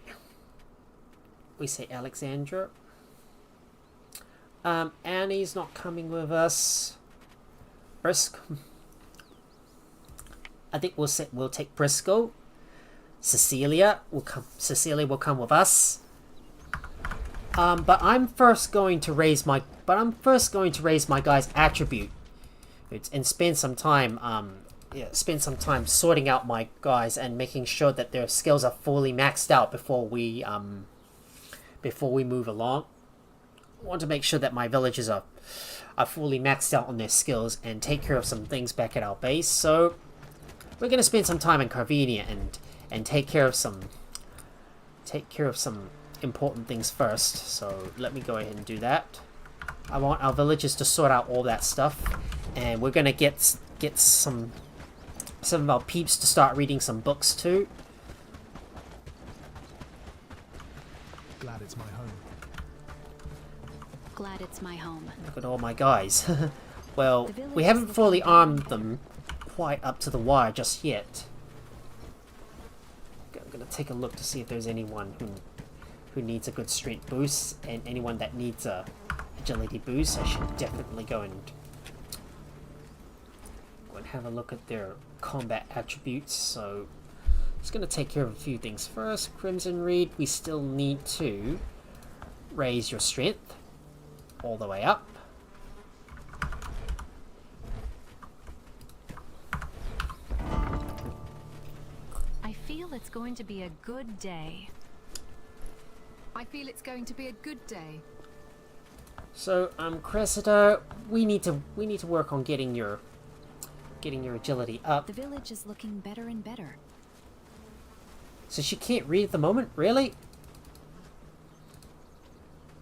Alexandra. Annie's not coming with us. Briscoe. I think we'll take Briscoe. Cecilia will come with us. But I'm first going to raise my guys' attribute and spend some time sorting out my guys and making sure that their skills are fully maxed out before we move along. I want to make sure that my villagers are fully maxed out on their skills and take care of some things back at our base. So we're going to spend some time in Carvenia and take care of some important things first. So let me go ahead and do that. I want our villagers to sort out all that stuff, and we're going to get some of our peeps to start reading some books too. Glad it's my home. Glad it's my home. Look at all my guys. Well, we haven't fully armed them quite up to the wire just yet. I'm gonna take a look to see if there's anyone who needs a good strength boost, and anyone that needs a agility boost. I should definitely go and have a look at their combat attributes. So just gonna take care of a few things first. Crimson Reed, we still need to raise your strength all the way up. I feel it's going to be a good day. I feel it's going to be a good day. So, Cressida, we need to work on getting your agility up. The village is looking better and better. So she can't read at the moment, really?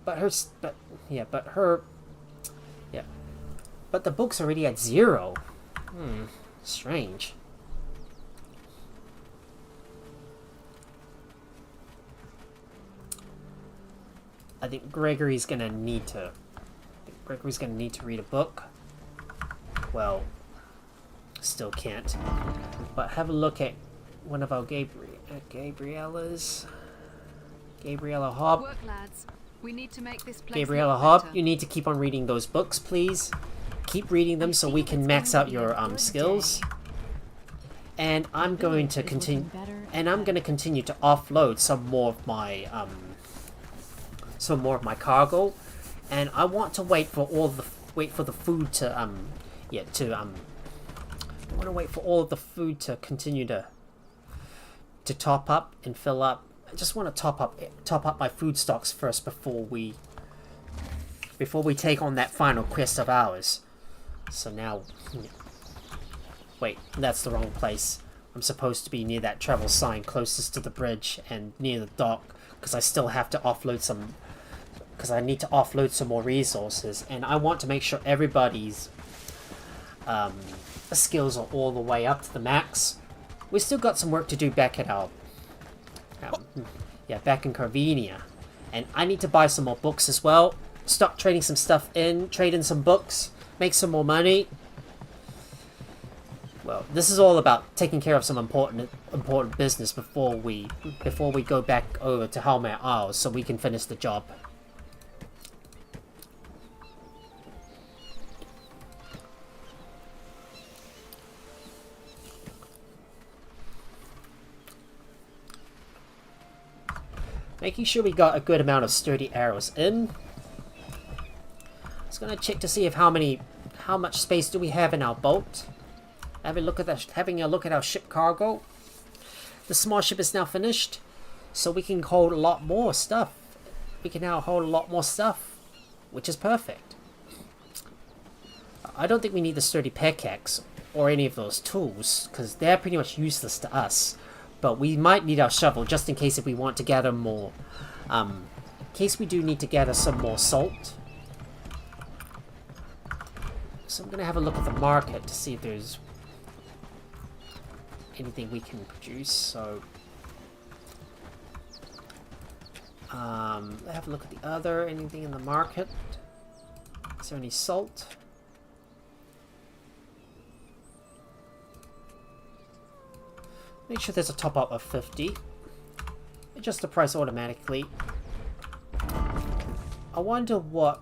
But the book's already at 0. Strange. I think Gregory's gonna need to read a book. Well, still can't. But have a look at one of our Gabriella Hobb. Work, lads. We need to make this place Gabriella look Hobb, better. you need to keep on reading those books, please. Keep reading them so we can max out your skills. And I'm going to continue. And I'm going to continue to offload some more of my cargo. And I want to wait for the food to I want to wait for all of the food to continue to top up and fill up. I just want to top up my food stocks first before we take on that final quest of ours. So now, wait, that's the wrong place. I'm supposed to be near that travel sign closest to the bridge and near the dock, because I still have to offload some, because I need to offload some more resources, and I want to make sure everybody's skills are all the way up to the max. We still got some work to do back at our back in Carvenia, and I need to buy some more books as well. Start trading some stuff in, trade in some books, make some more money. Well, this is all about taking care of some important business before we go back over to Halmare Isles so we can finish the job. Making sure we got a good amount of sturdy arrows in. I was gonna check to see if how much space do we have in our boat. Having a look at our ship cargo. The small ship is now finished, so we can hold a lot more stuff. We can now hold a lot more stuff, which is perfect. I don't think we need the sturdy pickaxe or any of those tools, because they're pretty much useless to us. But we might need our shovel just in case if we want to gather more. In case we do need to gather some more salt. So I'm going to have a look at the market to see if there's anything we can produce. So have a look at the other. Anything in the market? Is there any salt? Make sure there's a top up of 50. Adjust the price automatically. I wonder what...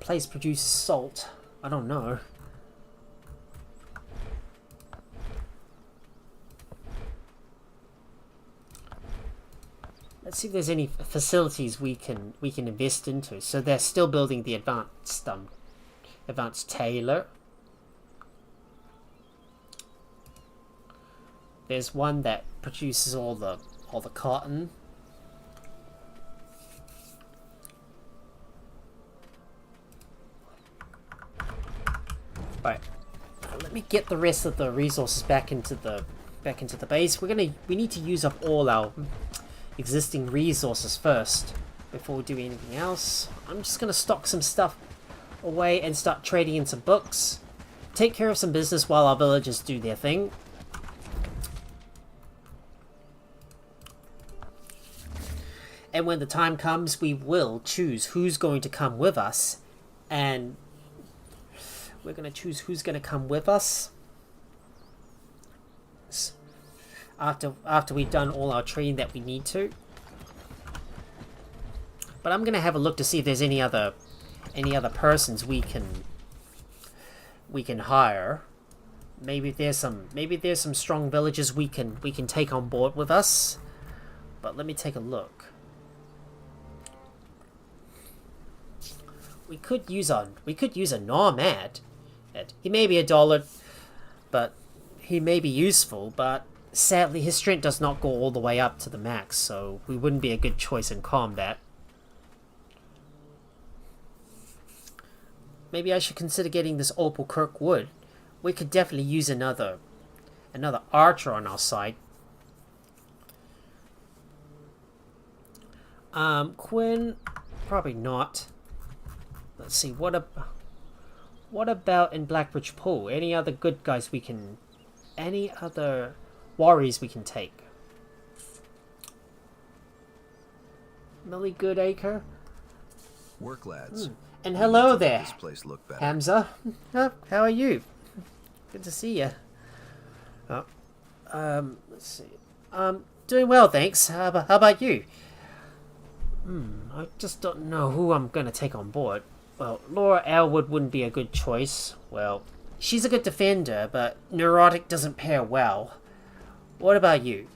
place produces salt. I don't know. Let's see if there's any facilities we can invest into. So they're still building the advanced tailor. There's one that produces all the cotton. Right. Let me get the rest of the resources back into the base. We need to use up all our existing resources first before we do anything else. I'm just gonna stock some stuff away and start trading in some books. Take care of some business while our villagers do their thing. And when the time comes, we will choose who's going to come with us. And we're going to choose who's going to come with us after we've done all our training that we need to. But I'm going to have a look to see if there's any other persons we can hire. Maybe there's some strong villagers we can take on board with us. But let me take a look. We could use a nomad. He may be a dollar, but he may be useful. But sadly, his strength does not go all the way up to the max, so we wouldn't be a good choice in combat. Maybe I should consider getting this Opal Kirkwood. We could definitely use another archer on our side. Quinn, probably not. Let's see, what about in Blackbridge Pool? Any other good guys any other warriors we can take? Millie Goodacre? Work, lads. And hello there, This place look better. Hamza. How are you? Good to see you. Let's see. Doing well, thanks. How about you? I just don't know who I'm gonna take on board. Well, Laura Elwood wouldn't be a good choice. Well, she's a good defender, but neurotic doesn't pair well. What about you?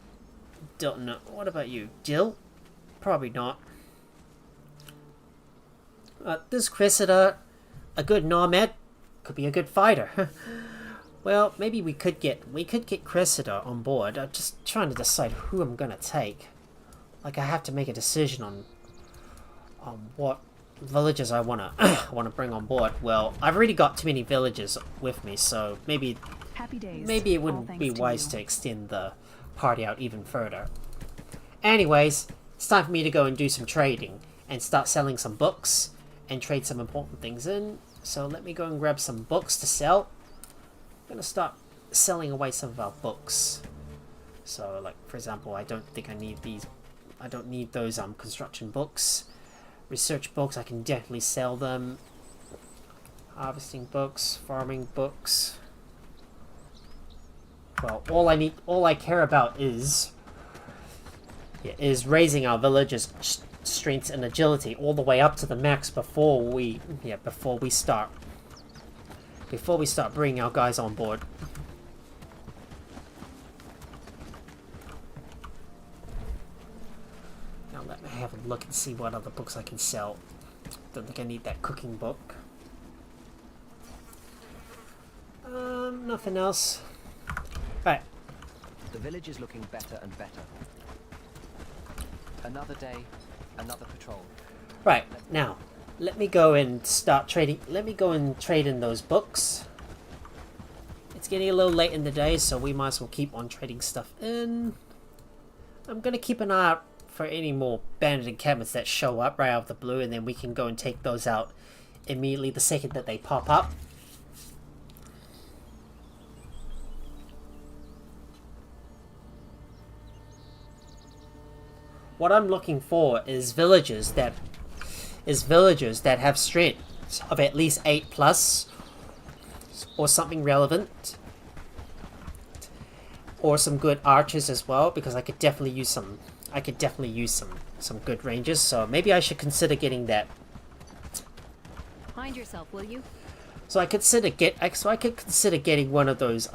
Don't know. What about you, Jill? Probably not. This Cressida, a good nomad, could be a good fighter. Well, maybe we could get Cressida on board. I'm just trying to decide who I'm gonna take. Like, I have to make a decision on what villagers I wanna bring on board. Well, I've already got too many villagers with me, so maybe it wouldn't be wise to extend the party out even further. Anyways, it's time for me to go and do some trading and start selling some books and trade some important things in. So let me go and grab some books to sell. I'm gonna start selling away some of our books. So, like, for example, I don't think I need these. I don't need those construction books. Research books, I can definitely sell them. Harvesting books, farming books. Well, all I care about is raising our villagers' strength and agility all the way up to the max before we start bringing our guys on board. Now let me have a look and see what other books I can sell. Don't think I need that cooking book. Nothing else. Right. The village is looking better and better. Another day, another patrol. Right, now, let me go and start trading. Let me go and trade in those books. It's getting a little late in the day, so we might as well keep on trading stuff in. I'm going to keep an eye out for any more bandit encampments that show up right out of the blue, and then we can go and take those out immediately the second that they pop up. What I'm looking for is villagers that have strength of at least 8+, or something relevant, or some good archers as well, because I could definitely use some. Some good rangers. So maybe I should consider getting that. Mind yourself, will you? So I could consider getting one of those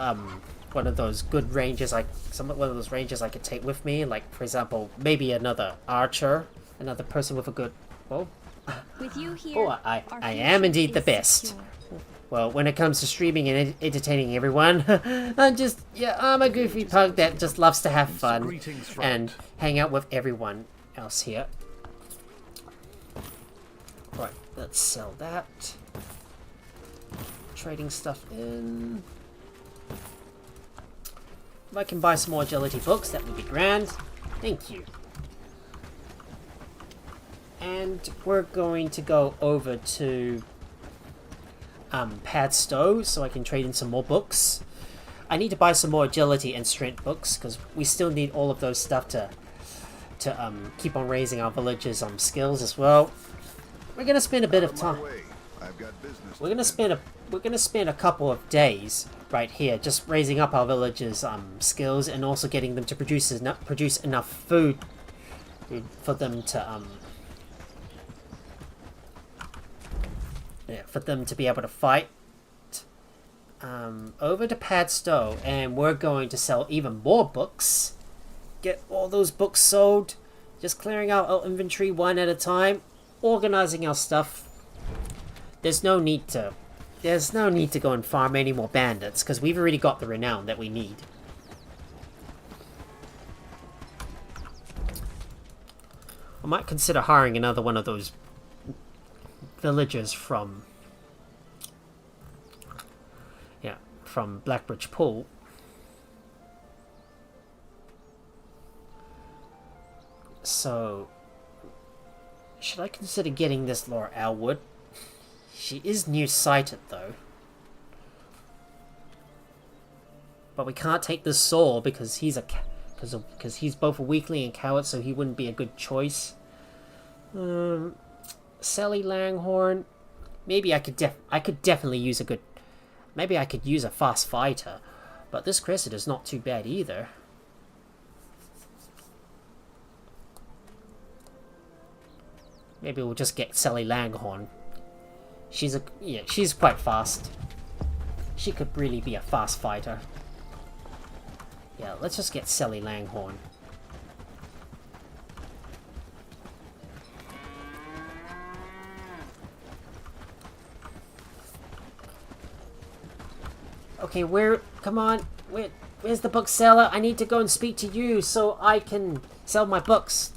good rangers, one of those rangers I could take with me, like, for example, maybe another archer, another person with a good, with you here, I am indeed the best. Secure. Well, when it comes to streaming and entertaining everyone, I'm a goofy pug that just loves to have fun and hang out with everyone else here. Right, let's sell that. Trading stuff in. If I can buy some more agility books, that would be grand. Thank you. And we're going to go over to Padstow so I can trade in some more books. I need to buy some more agility and strength books because we still need all of those stuff to keep on raising our villagers' skills as well. We're gonna spend a bit of time. We're gonna spend a couple of days right here just raising up our villagers' skills and also getting them to produce enough food for them to be able to fight. Over to Padstow, and we're going to sell even more books. Get all those books sold. Just clearing out our inventory one at a time. Organizing our stuff. There's no need to go and farm any more bandits, because we've already got the renown that we need. I might consider hiring another one of those villagers from Blackbridge Pool. So, should I consider getting this Laura Elwood? She is nearsighted though. But we can't take this Saul because he's he's both a weakling and coward, so he wouldn't be a good choice. Sally Langhorn. Maybe I could definitely use a good. Maybe I could use a fast fighter, but this Crescent is not too bad either. Maybe we'll just get Sally Langhorn. She's quite fast. She could really be a fast fighter. Yeah, let's just get Sally Langhorn. Okay, come on, where's the bookseller? I need to go and speak to you so I can sell my books.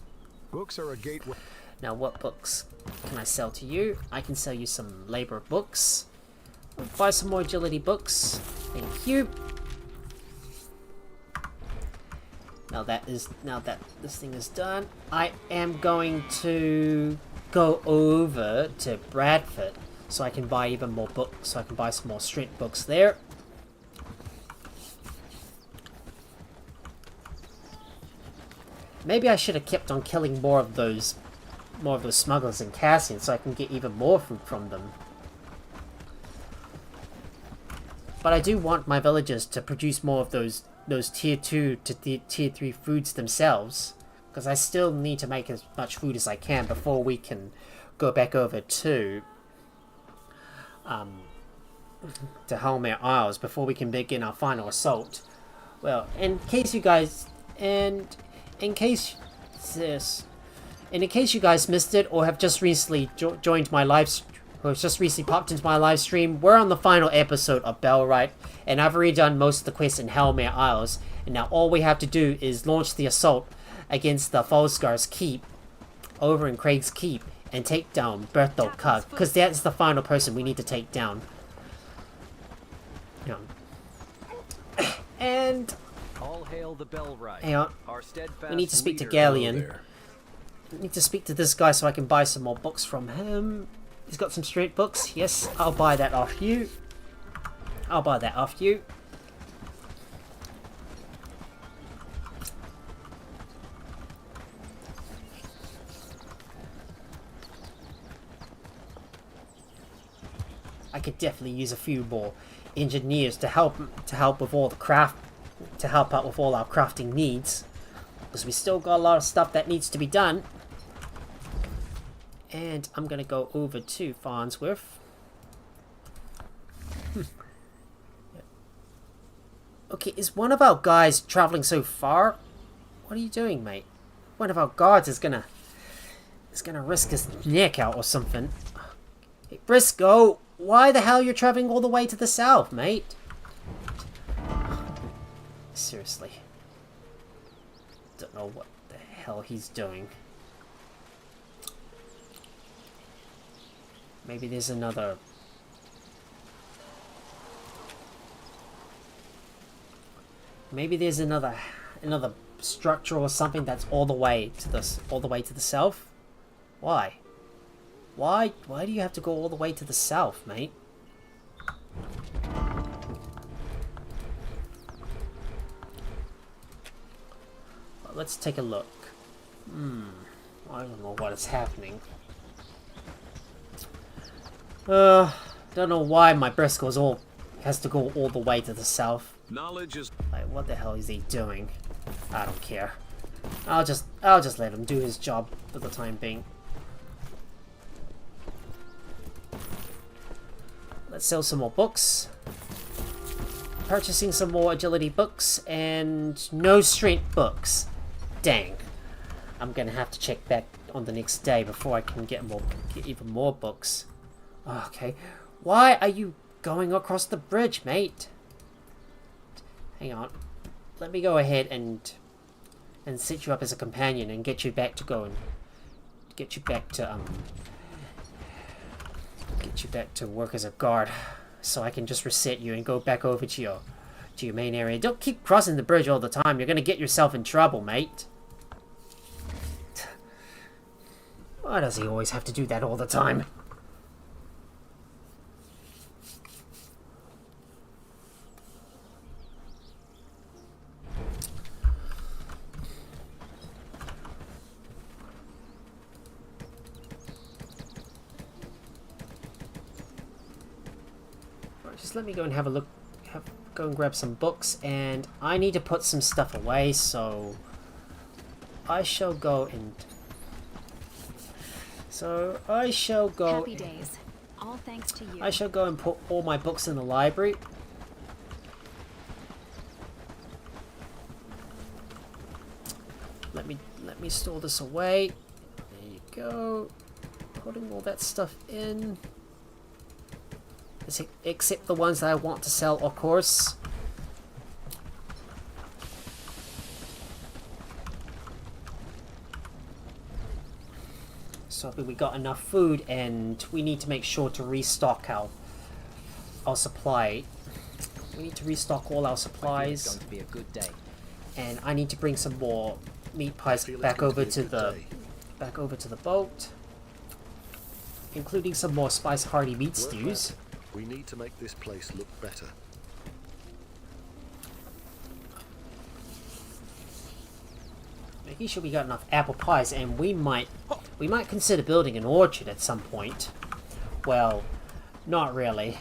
Books are a gateway. Now, what books can I sell to you? I can sell you some labor books. Buy some more agility books. Thank you. Now that this thing is done, I am going to go over to Bradford so I can buy even more books. So I can buy some more strength books there. Maybe I should have kept on killing more of those smugglers and Cassians so I can get even more food from them. But I do want my villagers to produce more of those tier 2 to tier 3 foods themselves, because I still need to make as much food as I can before we can go back over to Halmare Isles, before we can begin our final assault. Well, in case you guys missed it or have just recently joined my who has just recently popped into my live stream, we're on the final episode of Bellwright, and I've already done most of the quests in Halmare Isles, and now all we have to do is launch the assault against the Falscar's Keep over in Craig's Keep and take down Berthold Cug, because that's the final person we need to take down. And all hail the Bellwright. Hang on. Our steadfast We need to speak to leader. Galleon. I need to speak to this guy so I can buy some more books from him. He's got some straight books. Yes, I'll buy that off you. I'll buy that off you. I could definitely use a few more engineers to help with all the craft, to help out with all our crafting needs, because we still got a lot of stuff that needs to be done. And I'm gonna go over to Farnsworth. Okay, is one of our guys traveling so far? What are you doing, mate? One of our guards is gonna risk his neck out or something. Hey, Briscoe, why the hell you're traveling all the way to the south, mate? Seriously. Don't know what the hell he's doing. Maybe there's another... Maybe there's another structure or something that's all the way to the south. Why? Why do you have to go all the way to the south, mate? Well, let's take a look. I don't know what is happening. Don't know why my Briscoe's has to go all the way to the south. Knowledge is... Like, what the hell is he doing? I don't care. I'll just let him do his job for the time being. Let's sell some more books. Purchasing some more agility books and no strength books. Dang. I'm gonna have to check back on the next day before I can get even more books. Okay. Why are you going across the bridge, mate? Hang on. Let me go ahead and set you up as a companion and get you back to work as a guard, so I can just reset you and go back over to your main area. Don't keep crossing the bridge all the time. You're gonna get yourself in trouble, mate. Why does he always have to do that all the time? Just let me go and have a look, go and grab some books, and I need to put some stuff away, so I shall go and So I shall go. Happy days. All thanks to you. I shall go and put all my books in the library. Let me store this away. There you go. Putting all that stuff in. Except the ones that I want to sell, of course. So we got enough food, and we need to make sure to restock our supply. We need to restock all our supplies. It's going to be a good day. And I need to bring some more meat pies back over to the boat, including some more spice hearty meat stews. We need to make this place look better. Making sure we got enough apple pies, and we might consider building an orchard at some point. Well, not really.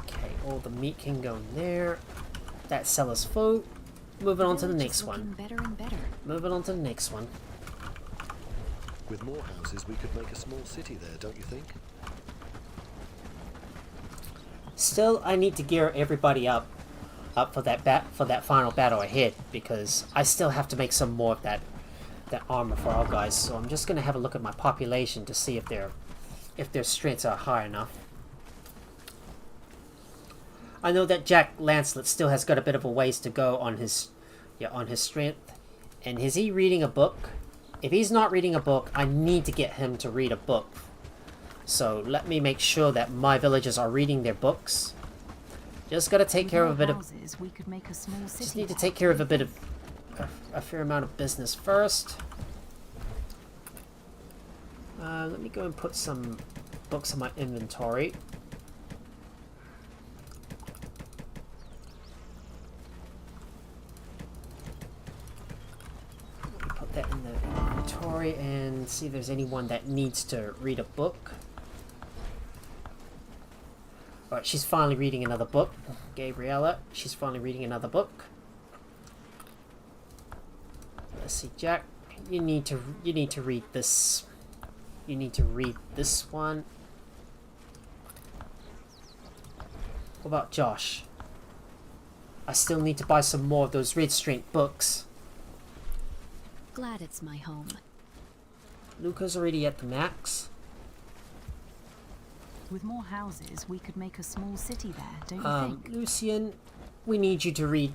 Okay, all the meat can go in there. That sells food. Moving on to the next one. Better and better. Moving on to the next one. With more houses, we could make a small city there, don't you think? Still, I need to gear everybody up for that final battle ahead, because I still have to make some more of that armor for our guys. So I'm just gonna have a look at my population to see if their strengths are high enough. I know that Jack Lancelot still has got a bit of a ways to go on his strength. And is he reading a book? If he's not reading a book, I need to get him to read a book. So let me make sure that my villagers are reading their books. Just gotta take care of a bit of. Just need to take care of a fair amount of business first. Let me go and put some books in my inventory. Put that in the inventory and see if there's anyone that needs to read a book. Alright, she's finally reading another book. Gabriella, she's finally reading another book. Let's see, Jack, you need to read this. You need to read this one. What about Josh? I still need to buy some more of those red strength books. Glad it's my home. Luca's already at the max. With more houses, we could make a small city there, don't you think? Lucian, we need you to read.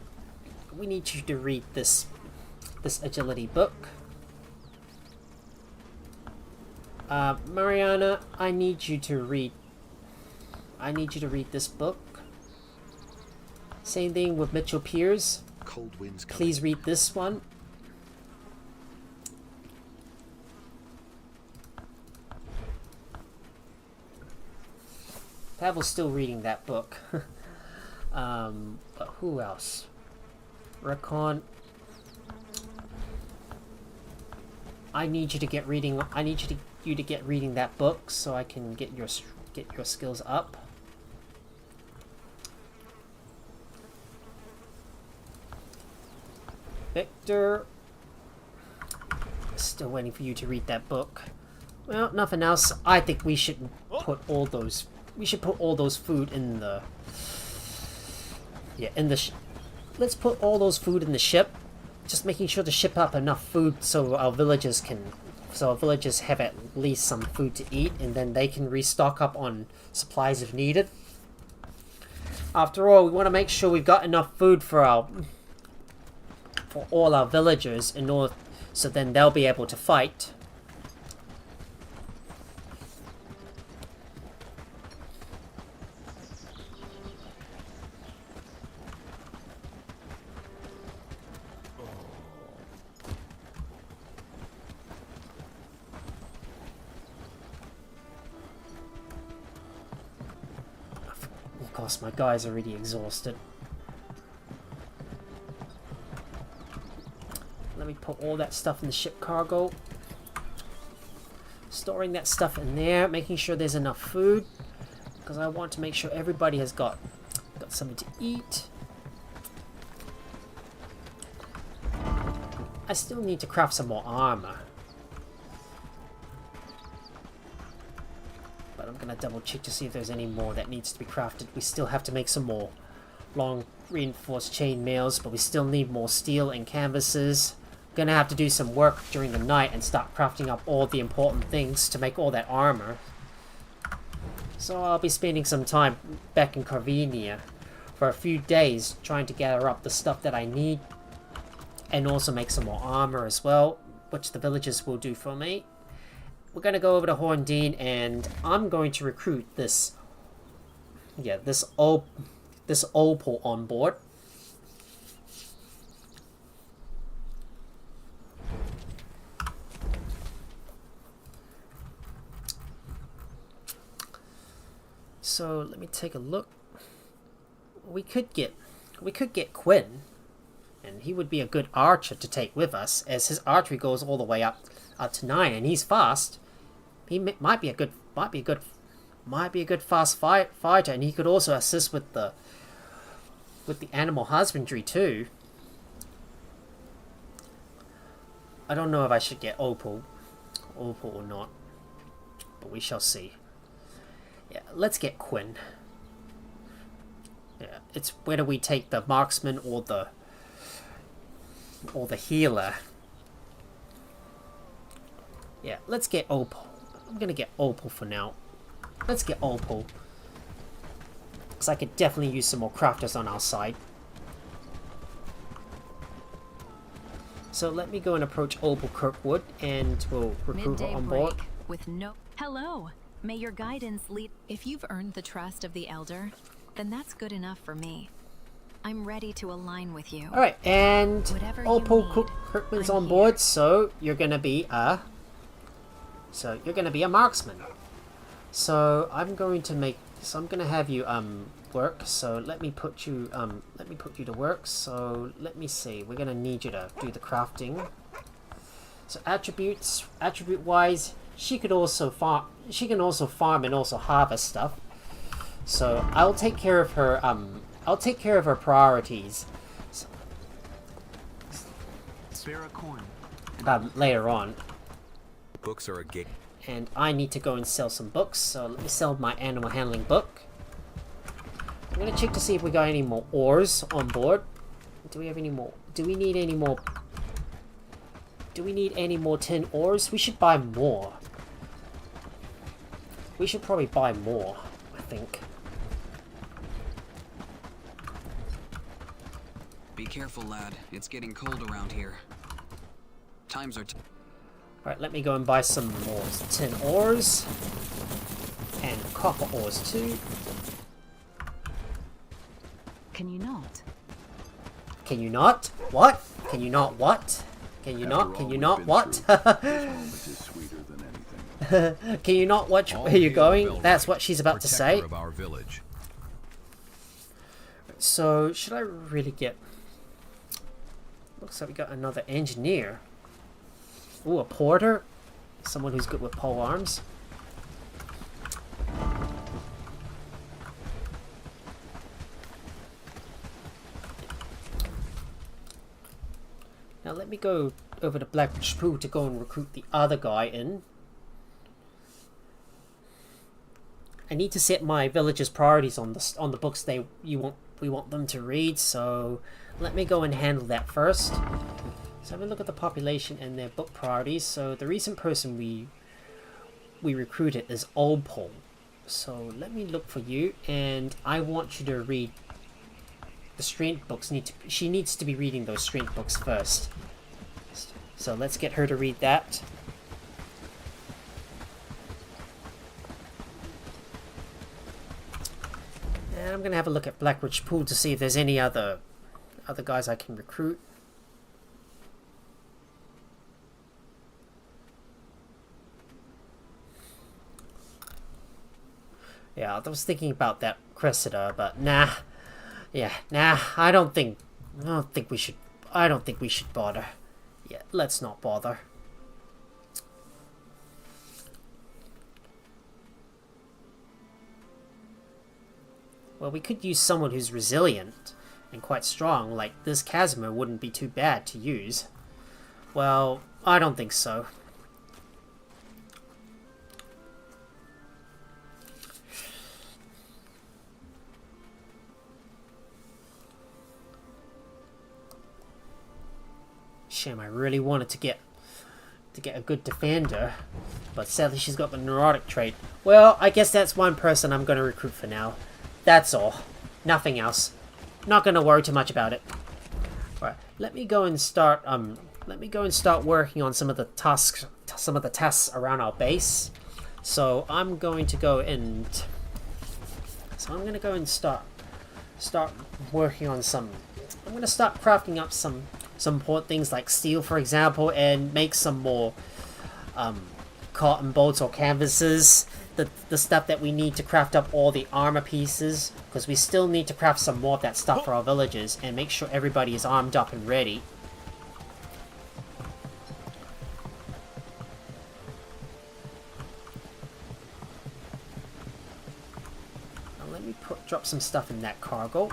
We need you to read this agility book. Mariana, I need you to read. I need you to read this book. Same thing with Mitchell Piers. Cold winds coming. Please read this one. Pavel's still reading that book. But who else? Rakon. I need you to get reading. I need you to get reading that book so I can get your skills up. Victor. Still waiting for you to read that book. Well, nothing else. I think we should put all those. We should put all those food in the. Yeah, in the. Let's put all those food in the ship. Just making sure to ship up enough food so our villagers can. So our villagers have at least some food to eat, and then they can restock up on supplies if needed. After all, we want to make sure we've got enough food for all our villagers in order, so then they'll be able to fight. Of course, my guy's already exhausted. Let me put all that stuff in the ship cargo. Storing that stuff in there, making sure there's enough food, because I want to make sure everybody has got something to eat. I still need to craft some more armor. But I'm gonna double check to see if there's any more that needs to be crafted. We still have to make some more long reinforced chain mails, but we still need more steel and canvases. Gonna have to do some work during the night and start crafting up all the important things to make all that armor. So I'll be spending some time back in Carvenia for a few days trying to gather up the stuff that I need and also make some more armor as well, which the villagers will do for me. We're gonna go over to Horndine and I'm going to recruit this Opal on board. So let me take a look. We could get Quinn, and he would be a good archer to take with us, as his archery goes all the way up to 9, and he's fast. He might be a good fast fighter, and he could also assist with the animal husbandry too. I don't know if I should get Opal or not, but we shall see. Yeah, let's get Quinn. Yeah, it's whether we take the marksman or the healer. Yeah, let's get Opal. I'm gonna get Opal for now. Let's get Opal. Because I could definitely use some more crafters on our side. So let me go and approach Opal Kirkwood and we'll recruit her on board. With no... Hello! May your guidance lead... If you've earned the trust of the Elder, then that's good enough for me. I'm ready to align with you. Alright, and Opal Kirkwood's on board, so you're gonna be a... marksman. So I'm going to have you work. So let me put you to work. So let me see. We're gonna need you to do the crafting. So attribute wise, she can also farm and also harvest stuff. So I'll take care of her priorities. Spare a coin. Later on. Books are a gate. And I need to go and sell some books, so let me sell my animal handling book. I'm gonna check to see if we got any more ores on board. Do we have any more? Do we need any more? Do we need any more tin ores? We should buy more. We should probably buy more, I think. Be careful, lad. It's getting cold around here. Times are Alright, let me go and buy some more tin ores. And copper ores too. Can you not? Can you not? What? Can you not what? Can you not? Can you not what? Can you not watch where you're going? That's what she's about to say. So, should I really get... Looks like we got another engineer. Ooh, a porter? Someone who's good with pole arms. Now let me go over to Blackbridge Pool to go and recruit the other guy in. I need to set my villagers' priorities on the books we want them to read, so let me go and handle that first. So have a look at the population and their book priorities. So the recent person we recruited is Opal. So let me look for you, and I want you to read the strength books. She needs to be reading those strength books first. So let's get her to read that. And I'm gonna have a look at Blackbridge Pool to see if there's any other guys I can recruit. Yeah, I was thinking about that Cressida, but nah. Yeah, nah, I don't think we should bother. Yeah, let's not bother. Well, we could use someone who's resilient and quite strong, like this Casimir wouldn't be too bad to use. Well, I don't think so. Shame, I really wanted to get a good defender, but sadly she's got the neurotic trait. Well, I guess that's one person I'm going to recruit for now. That's all. Nothing else. Not going to worry too much about it. All right, let me go and start working on some of the tasks around our base. So I'm going to go and start working on some. I'm going to start crafting up some important things like steel, for example, and make some more cotton bolts or canvases. The stuff that we need to craft up all the armor pieces, because we still need to craft some more of that stuff for our villagers and make sure everybody is armed up and ready. Now let me drop some stuff in that cargo.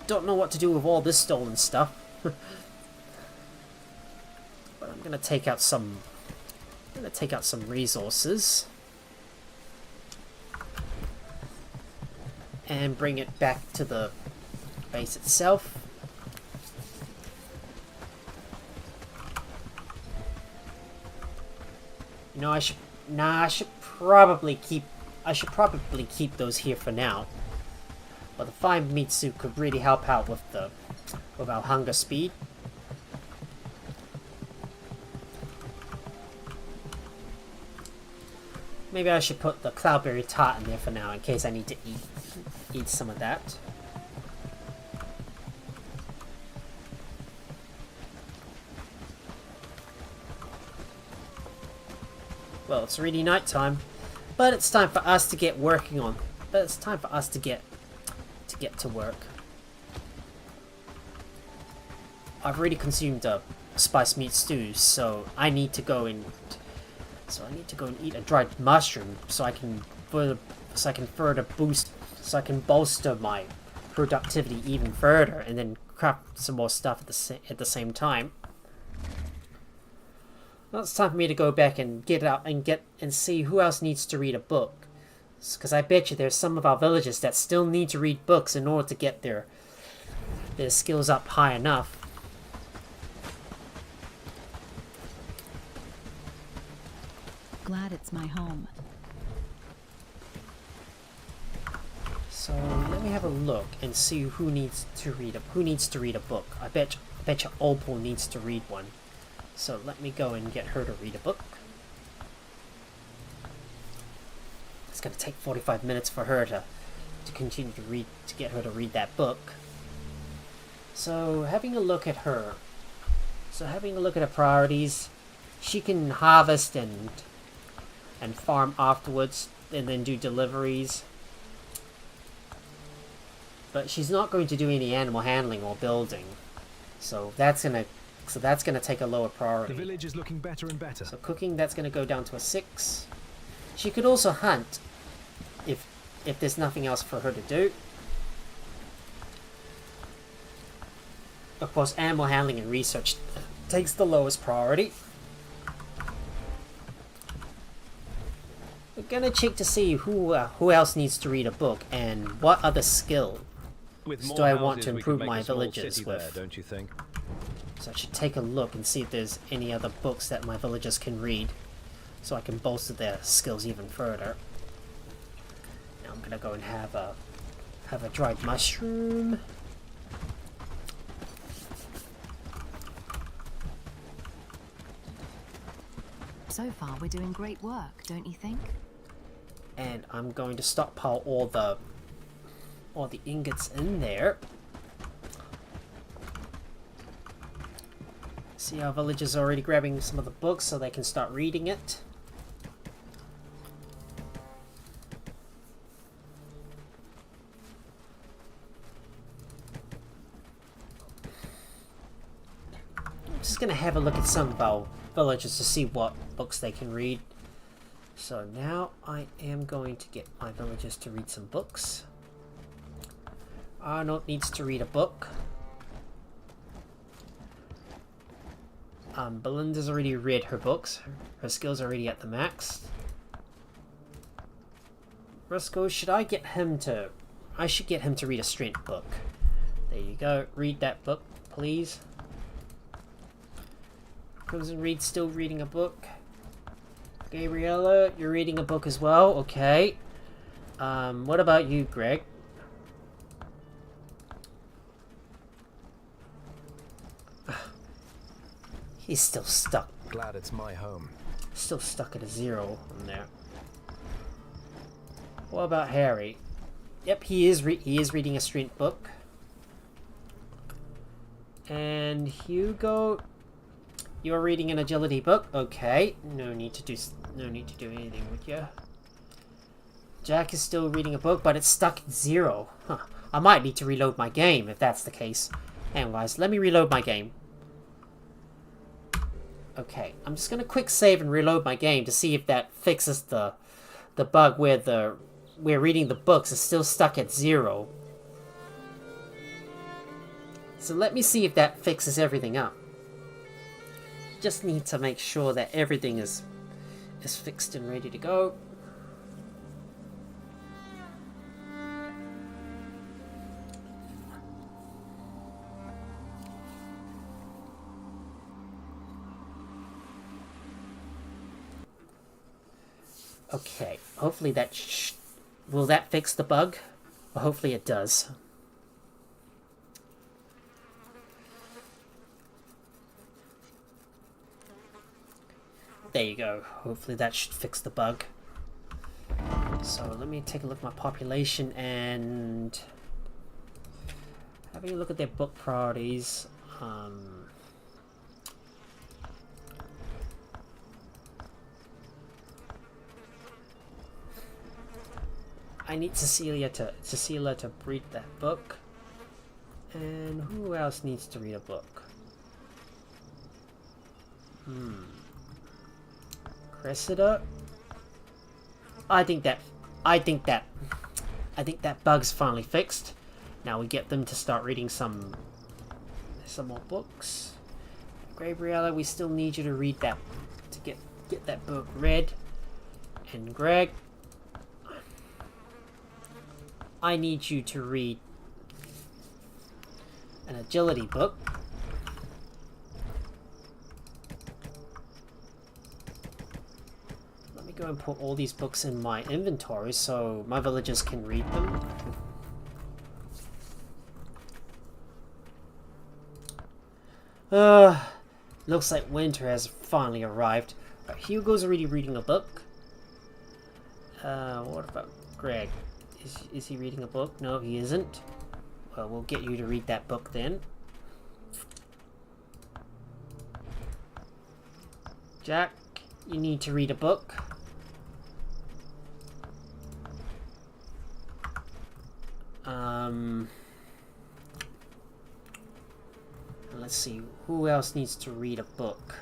Don't know what to do with all this stolen stuff. But I'm gonna take out some resources and bring it back to the base itself. You know, I should probably keep those here for now. But the fine meat suit could really help out with our hunger speed. Maybe I should put the cloudberry tart in there for now in case I need to eat some of that. Well, it's already nighttime, but it's time for us to get working on. But it's time for us to get to work. I've already consumed a spice meat stew, so I need to go and eat a dried mushroom so I can bolster my productivity even further, and then craft some more stuff at the same time. Well, it's time for me to go back and get out and see who else needs to read a book. Because I bet you there's some of our villagers that still need to read books in order to get their skills up high enough. Glad it's my home. So let me have a look and see who needs to read a book. I bet you Opal needs to read one. So let me go and get her to read a book. It's going to take 45 minutes for her to continue to read, to get her to read that book. So having a look at her priorities, she can harvest and farm afterwards and then do deliveries. But she's not going to do any animal handling or building. So that's gonna take a lower priority. The village is looking better and better. So cooking, that's gonna go down to a 6. She could also hunt if there's nothing else for her to do. Of course, animal handling and research takes the lowest priority. We're gonna check to see who else needs to read a book and what other skill do I want to improve my villagers with. Don't you think? So I should take a look and see if there's any other books that my villagers can read, so I can bolster their skills even further. Now I'm gonna go and have a dried mushroom. So far, we're doing great work, don't you think? And I'm going to stockpile all the ingots in there. See, our villagers are already grabbing some of the books so they can start reading it. I'm just going to have a look at some of our villagers to see what books they can read. So now I am going to get my villagers to read some books. Arnold needs to read a book. Belinda's already read her books. Her skills are already at the max. Roscoe, should I get him to... I should get him to read a strength book. There you go. Read that book, please. Crimson Reed's still reading a book. Gabriella, you're reading a book as well. Okay. What about you, Greg? He's still stuck. Glad it's my home. Still stuck at a 0 on there. What about Harry? Yep, he is reading a strength book. And Hugo, you're reading an agility book. Okay, no need to do anything with you. Jack is still reading a book, but it's stuck at 0. Huh. I might need to reload my game if that's the case. Anyways, let me reload my game. Okay, I'm just gonna quick save and reload my game to see if that fixes the bug where we're reading the books is still stuck at 0. So let me see if that fixes everything up. Just need to make sure that everything is fixed and ready to go. Okay, hopefully that will that fix the bug? Well, hopefully it does. There you go. Hopefully that should fix the bug. So let me take a look at my population and having a look at their book priorities. I need Cecilia to read that book. And who else needs to read a book? Cressida? I think that bug's finally fixed. Now we get them to start reading some more books. Gabriella, we still need you to read that to get that book read. And Greg, I need you to read an agility book. Let me go and put all these books in my inventory so my villagers can read them. Looks like winter has finally arrived. Hugo's already reading a book. What about Greg? Is he reading a book? No, he isn't. Well, we'll get you to read that book then. Jack, you need to read a book. Let's see, who else needs to read a book?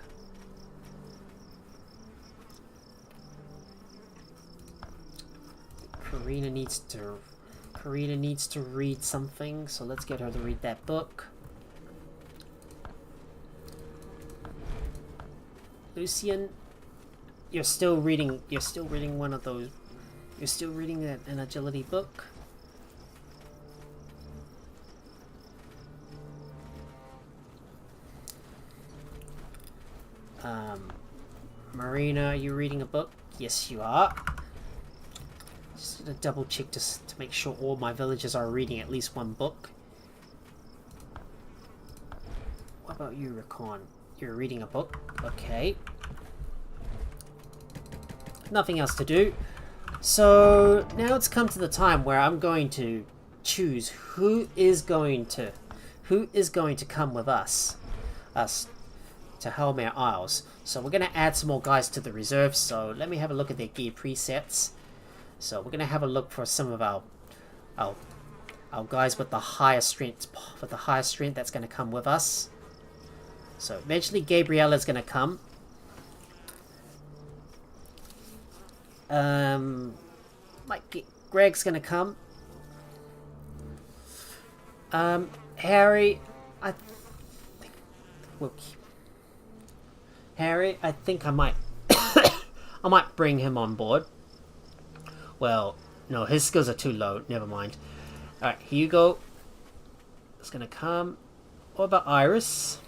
Karina needs to read something, so let's get her to read that book. Lucian, you're still reading one of those. You're still reading an agility book. Marina, are you reading a book? Yes, you are. Just gonna double check to make sure all my villagers are reading at least one book. What about you, Rakon? You're reading a book? Okay. Nothing else to do. So now it's come to the time where I'm going to choose who is going to come with us to Halmare Isles. So we're going to add some more guys to the reserve. So let me have a look at their gear presets. So we're going to have a look for some of our guys with the higher strength, that's going to come with us. So eventually Gabriella's going to come. Greg's going to come. Harry, I think we'll keep. Harry, I think I might I might bring him on board. Well, no, his skills are too low. Never mind. Alright, Hugo is gonna come. What about Iris?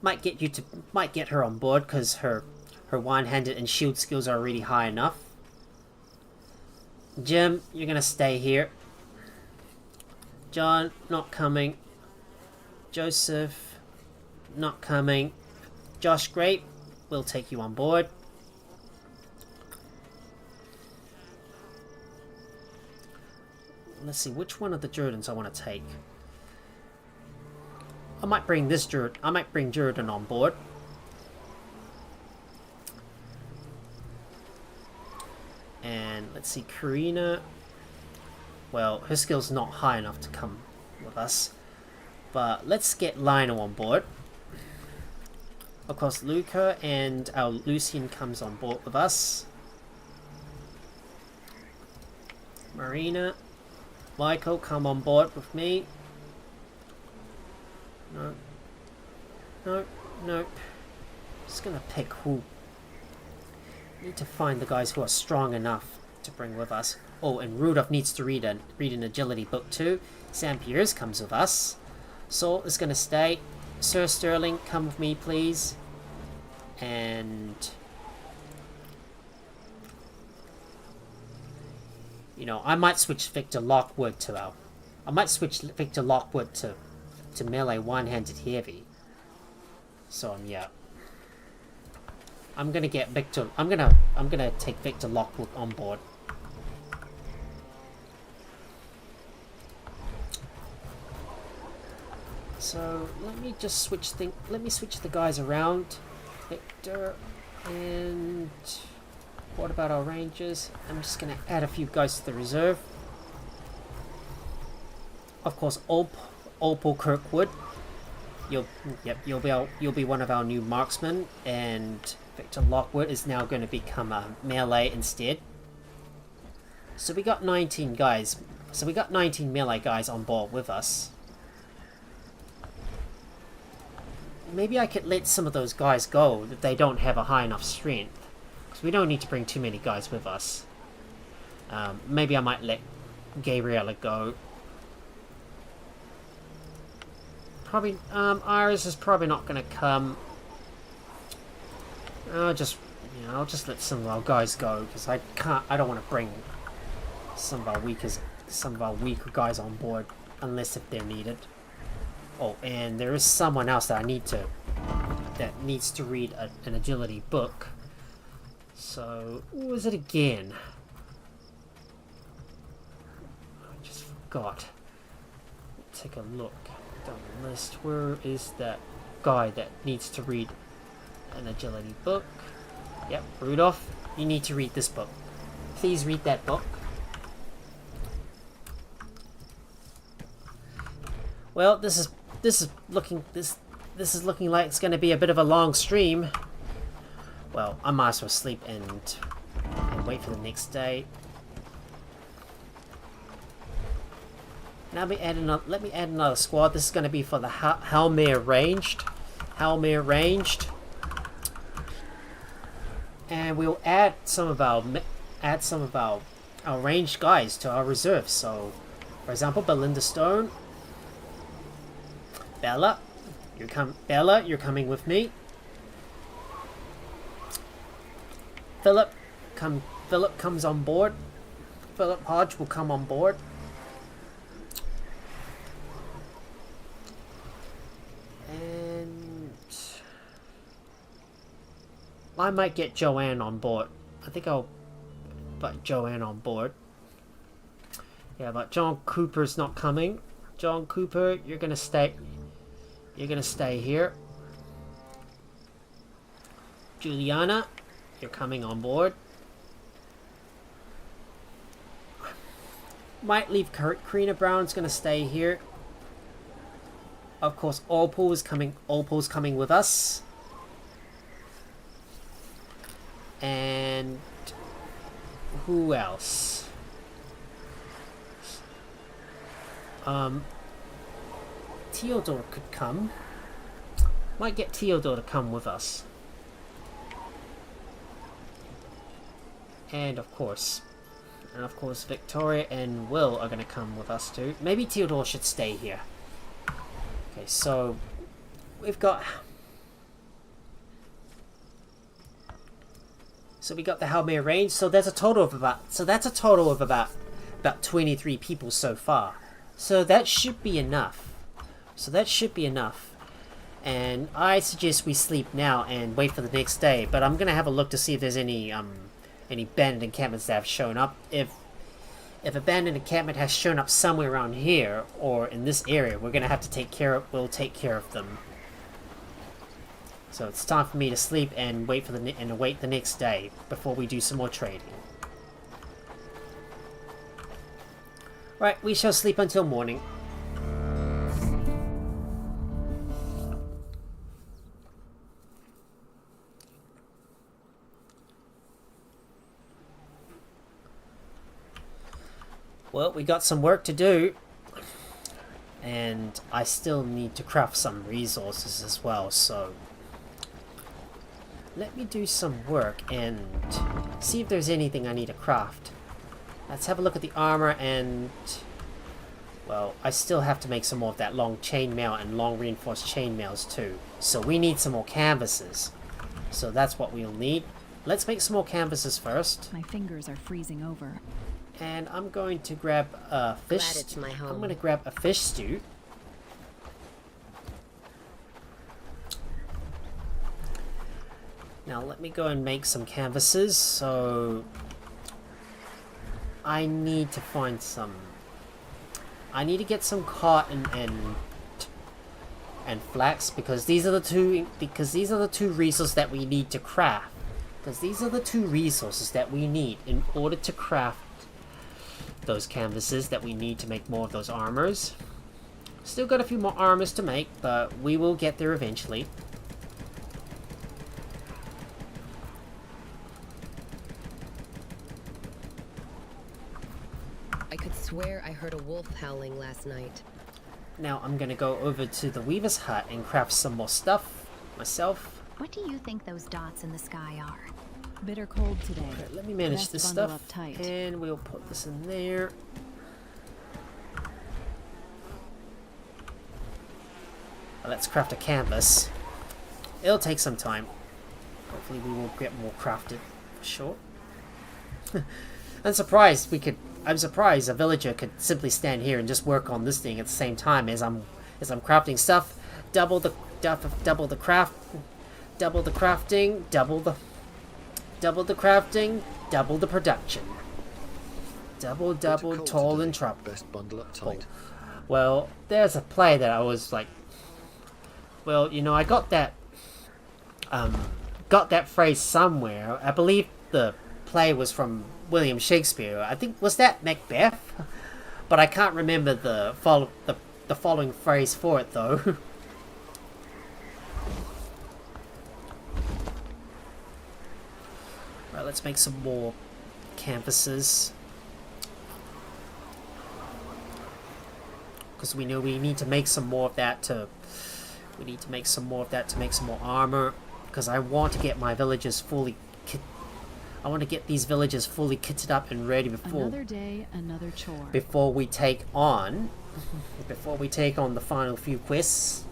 Might get her on board because her one-handed and shield skills are already high enough. Jim, you're gonna stay here. John, not coming. Joseph, not coming. Josh, great. We'll take you on board. Let's see, which one of the Jordans I want to take. I might bring Jordan on board. And let's see, Karina. Well, her skill's not high enough to come with us. But let's get Lionel on board. Of course, Luca and our Lucian comes on board with us. Marina. Michael, come on board with me. No. No, no. Just gonna pick who. Need to find the guys who are strong enough to bring with us. Oh, and Rudolph needs to read an agility book too. Sam Piers comes with us. Saul is gonna stay. Sir Sterling, come with me, please. And you know, I might switch Victor Lockwood to melee one-handed heavy. So yeah. I'm gonna get Victor. I'm gonna take Victor Lockwood on board. So let me just switch the guys around. Victor, and what about our rangers? I'm just gonna add a few guys to the reserve. Of course, Opal Kirkwood. You'll be one of our new marksmen, and Victor Lockwood is now going to become a melee instead. So we got 19 guys. So we got 19 melee guys on board with us. Maybe I could let some of those guys go if they don't have a high enough strength. Because we don't need to bring too many guys with us. Maybe I might let Gabriella go. Probably, Iris is probably not going to come. I'll just let some of our guys go because I don't want to bring some of our weaker guys on board unless if they're needed. Oh, and there is someone else that needs to read an agility book. So, who was it again? I just forgot. Take a look down the list. Where is that guy that needs to read an agility book? Yep, Rudolph, you need to read this book. Please read that book. Well, this is looking like it's going to be a bit of a long stream. Well, I might as well sleep and wait for the next day. Now let me add another squad. This is going to be for the Halmare Ranged. And we'll add some of our ranged guys to our reserve. So, for example, Belinda Stone. Bella, you're coming with me. Philip comes on board. Philip Hodge will come on board. And I might get Joanne on board. I think I'll put Joanne on board. Yeah, but John Cooper's not coming. John Cooper, you're gonna stay. You're gonna stay here. Juliana, you're coming on board. Might leave Karina Brown's gonna stay here. Of course, Opal's coming with us. And who else? Theodore could come. Might get Theodore to come with us. And of course Victoria and Will are going to come with us too. Maybe Theodore should stay here. Okay, so we've got... So we got the Halmare range. So there's a total of about... So that's a total of about 23 people so far. So that should be enough. And I suggest we sleep now and wait for the next day. But I'm going to have a look to see if there's any abandoned encampments that have shown up. If abandoned encampment has shown up somewhere around here or in this area, we're gonna have to take care of them. So it's time for me to sleep and wait the next day before we do some more trading. Right, we shall sleep until morning. Well, we got some work to do, and I still need to craft some resources as well, so let me do some work and see if there's anything I need to craft. Let's have a look at the armor, and well, I still have to make some more of that long chainmail and long reinforced chainmails too, so we need some more canvases. So that's what we'll need. Let's make some more canvases first. My fingers are freezing over. And I'm going to grab a fish. Glad it's my home. I'm going to grab a fish stew. Now let me go and make some canvases. So I need to find some. I need to get some cotton and flax because these are the two resources that we need to craft. Because these are the two resources that we need in order to craft those canvases that we need to make more of those armors. Still got a few more armors to make, but we will get there eventually. I could swear I heard a wolf howling last night. Now I'm gonna go over to the weaver's hut and craft some more stuff myself. What do you think those dots in the sky are? Bitter cold today. Okay, let me manage this stuff, and we'll put this in there. Let's craft a canvas. It'll take some time. Hopefully we will get more crafted for sure. I'm surprised a villager could simply stand here and just work on this thing at the same time as I'm crafting stuff. Double the crafting, double the production. Double, tall and trouble. Best bundle up tight. Well, there's a play that I was like, well, you know, I got that phrase somewhere. I believe the play was from William Shakespeare. I think, was that Macbeth? But I can't remember the following phrase for it though. Right, let's make some more canvases. Because we know we need to make some more of that to... We need to make some more of that to make some more armor. Because I want to get my villagers fully... I want to get these villagers fully kitted up and ready before... Another day, another chore. Before we take on... before we take on the final few quests.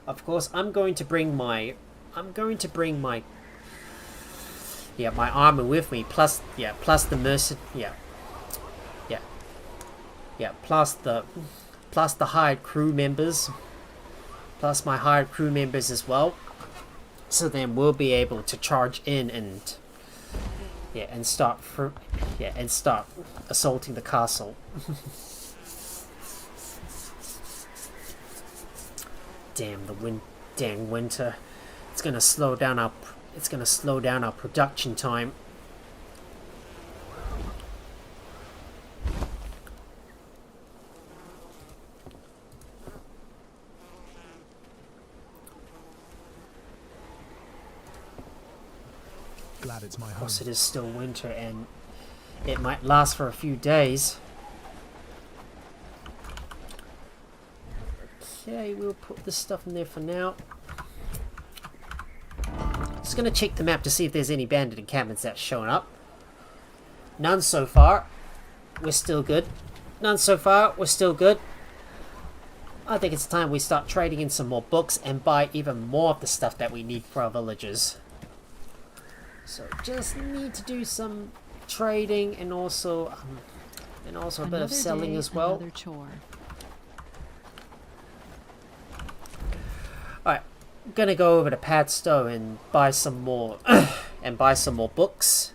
Of course, I'm going to bring my my armor with me, plus the plus the hired crew members, plus my hired crew members as well. So then we'll be able to charge in and start assaulting the castle. Damn winter. It's gonna slow down our production time. Glad it's my Of home. course, it is still winter, and it might last for a few days. Okay, we'll put this stuff in there for now. Just gonna check the map to see if there's any bandit encampments that's showing up. None so far. We're still good. None so far. We're still good. I think it's time we start trading in some more books and buy even more of the stuff that we need for our villages. So just need to do some trading and also a bit of selling as well. Alright, I'm gonna go over to Padstow and buy some more books.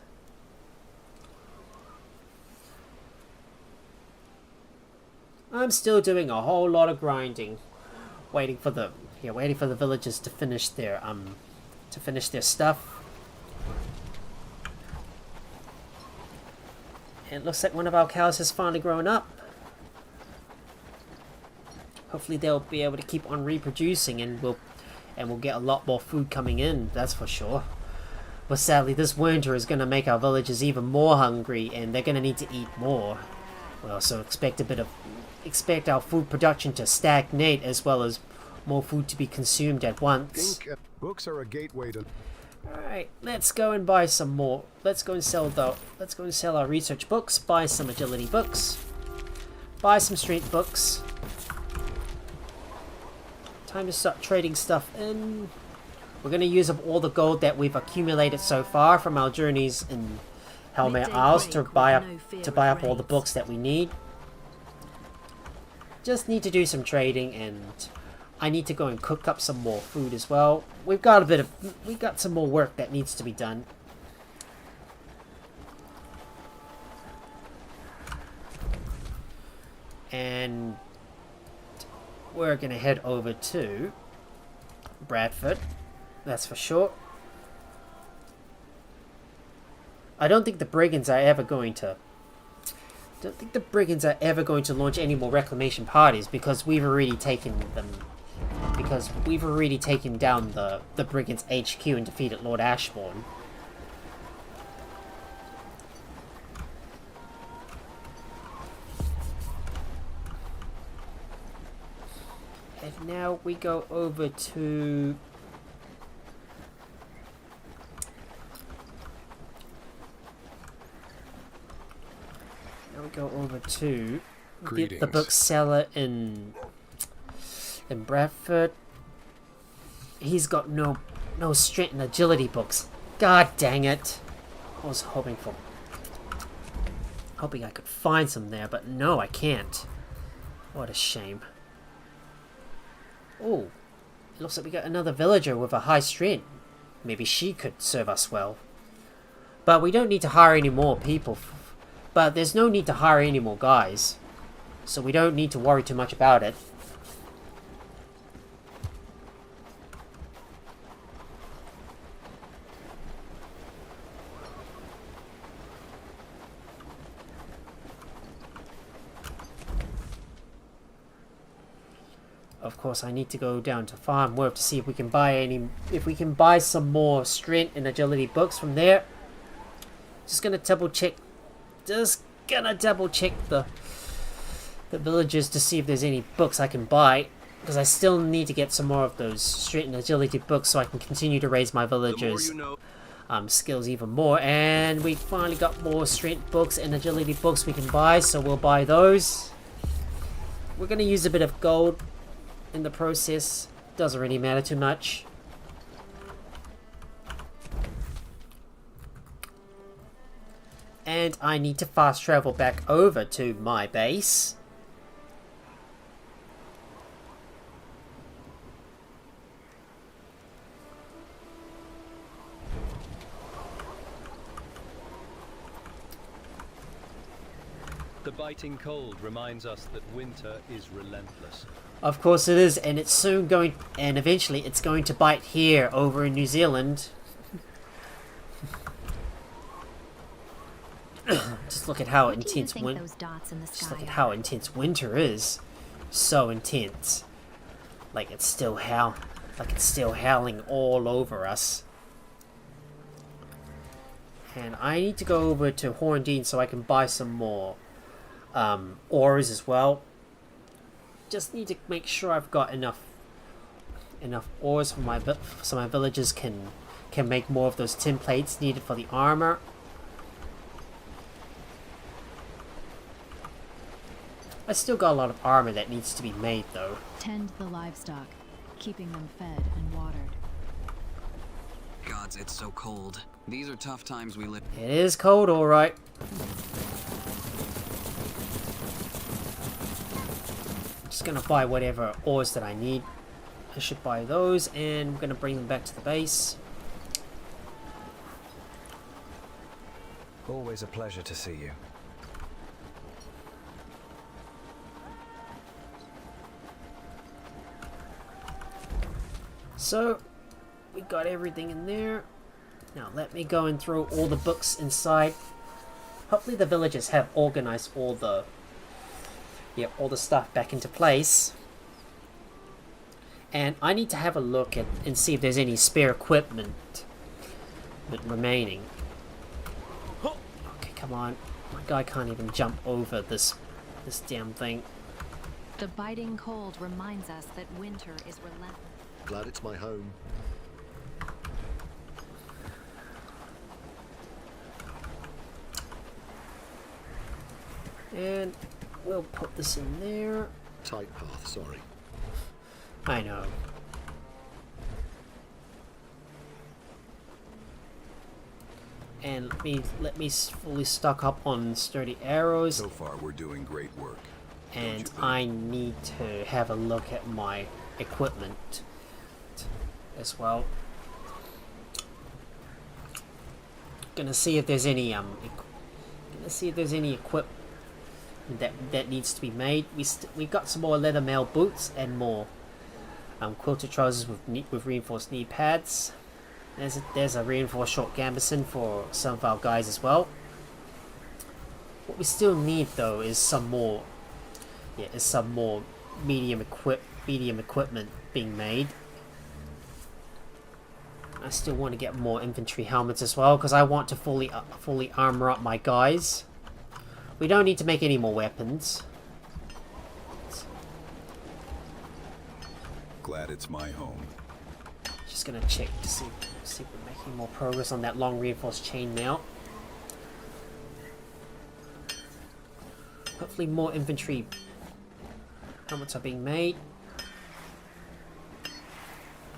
I'm still doing a whole lot of grinding, waiting for the villagers to finish their stuff. And it looks like one of our cows has finally grown up. Hopefully they'll be able to keep on reproducing, and we'll get a lot more food coming in, that's for sure. But sadly, this winter is going to make our villagers even more hungry, and they're going to need to eat more. We also expect our food production to stagnate, as well as more food to be consumed at once. Books are a gateway to... Alright, let's go and buy some more. Let's go and sell our research books, buy some agility books, buy some strength books. Time to start trading stuff in. We're going to use up all the gold that we've accumulated so far from our journeys in Halmare Isles to buy up all the books that we need. Just need to do some trading, and I need to go and cook up some more food as well. We've got some more work that needs to be done. And we're going to head over to Bradford, that's for sure. I don't think the brigands are ever going to launch any more reclamation parties, because we've already taken down the brigands HQ and defeated Lord Ashbourne. And now we go over to the bookseller in Bradford. He's got no strength and agility books. God dang it! I was hoping I could find some there, but no, I can't. What a shame. Oh, it looks like we got another villager with a high strength. Maybe she could serve us well. But we don't need to hire any more people. But there's no need to hire any more guys. So we don't need to worry too much about it. Of course, I need to go down to Farm Worth to see if we can buy some more strength and agility books from there. Just gonna double check the villages to see if there's any books I can buy, because I still need to get some more of those strength and agility books so I can continue to raise my villagers' skills even more. And we finally got more strength books and agility books we can buy, so we'll buy those. We're gonna use a bit of gold in the process. Doesn't really matter too much. And I need to fast travel back over to my base. The biting cold reminds us that winter is relentless. Of course it is, and it's soon going, and eventually it's going to bite here over in New Zealand. Just look at how intense winter is. So intense. Like it's still howling all over us. And I need to go over to Horndine so I can buy some more ores as well. Just need to make sure I've got enough ores for my so my villagers can make more of those tin plates needed for the armor. I still got a lot of armor that needs to be made though. Tend the livestock, keeping them fed and watered. Gods, it's so cold. These are tough times we live. It is cold, alright. Just gonna buy whatever ores that I need. I should buy those, and I'm gonna bring them back to the base. Always a pleasure to see you. So, we got everything in there. Now let me go and throw all the books inside. Hopefully the villagers have organized all the stuff back into place. And I need to have a look at and see if there's any spare equipment remaining. Okay, come on. My guy can't even jump over this damn thing. The biting cold reminds us that winter is relentless. Glad it's my home. And we'll put this in there. Tight path, sorry. I know. And let me fully stock up on sturdy arrows. So far, we're doing great work. And I need to have a look at my equipment as well. Gonna see if there's any equipment that needs to be made. We got some more leather mail boots and more quilted trousers with reinforced knee pads. There's a reinforced short gambeson for some of our guys as well. What we still need though is some more medium equipment being made. I still want to get more infantry helmets as well because I want to fully armor up my guys. We don't need to make any more weapons. Glad it's my home. Just gonna check to see if we're making more progress on that long reinforced chainmail. Hopefully more infantry helmets are being made.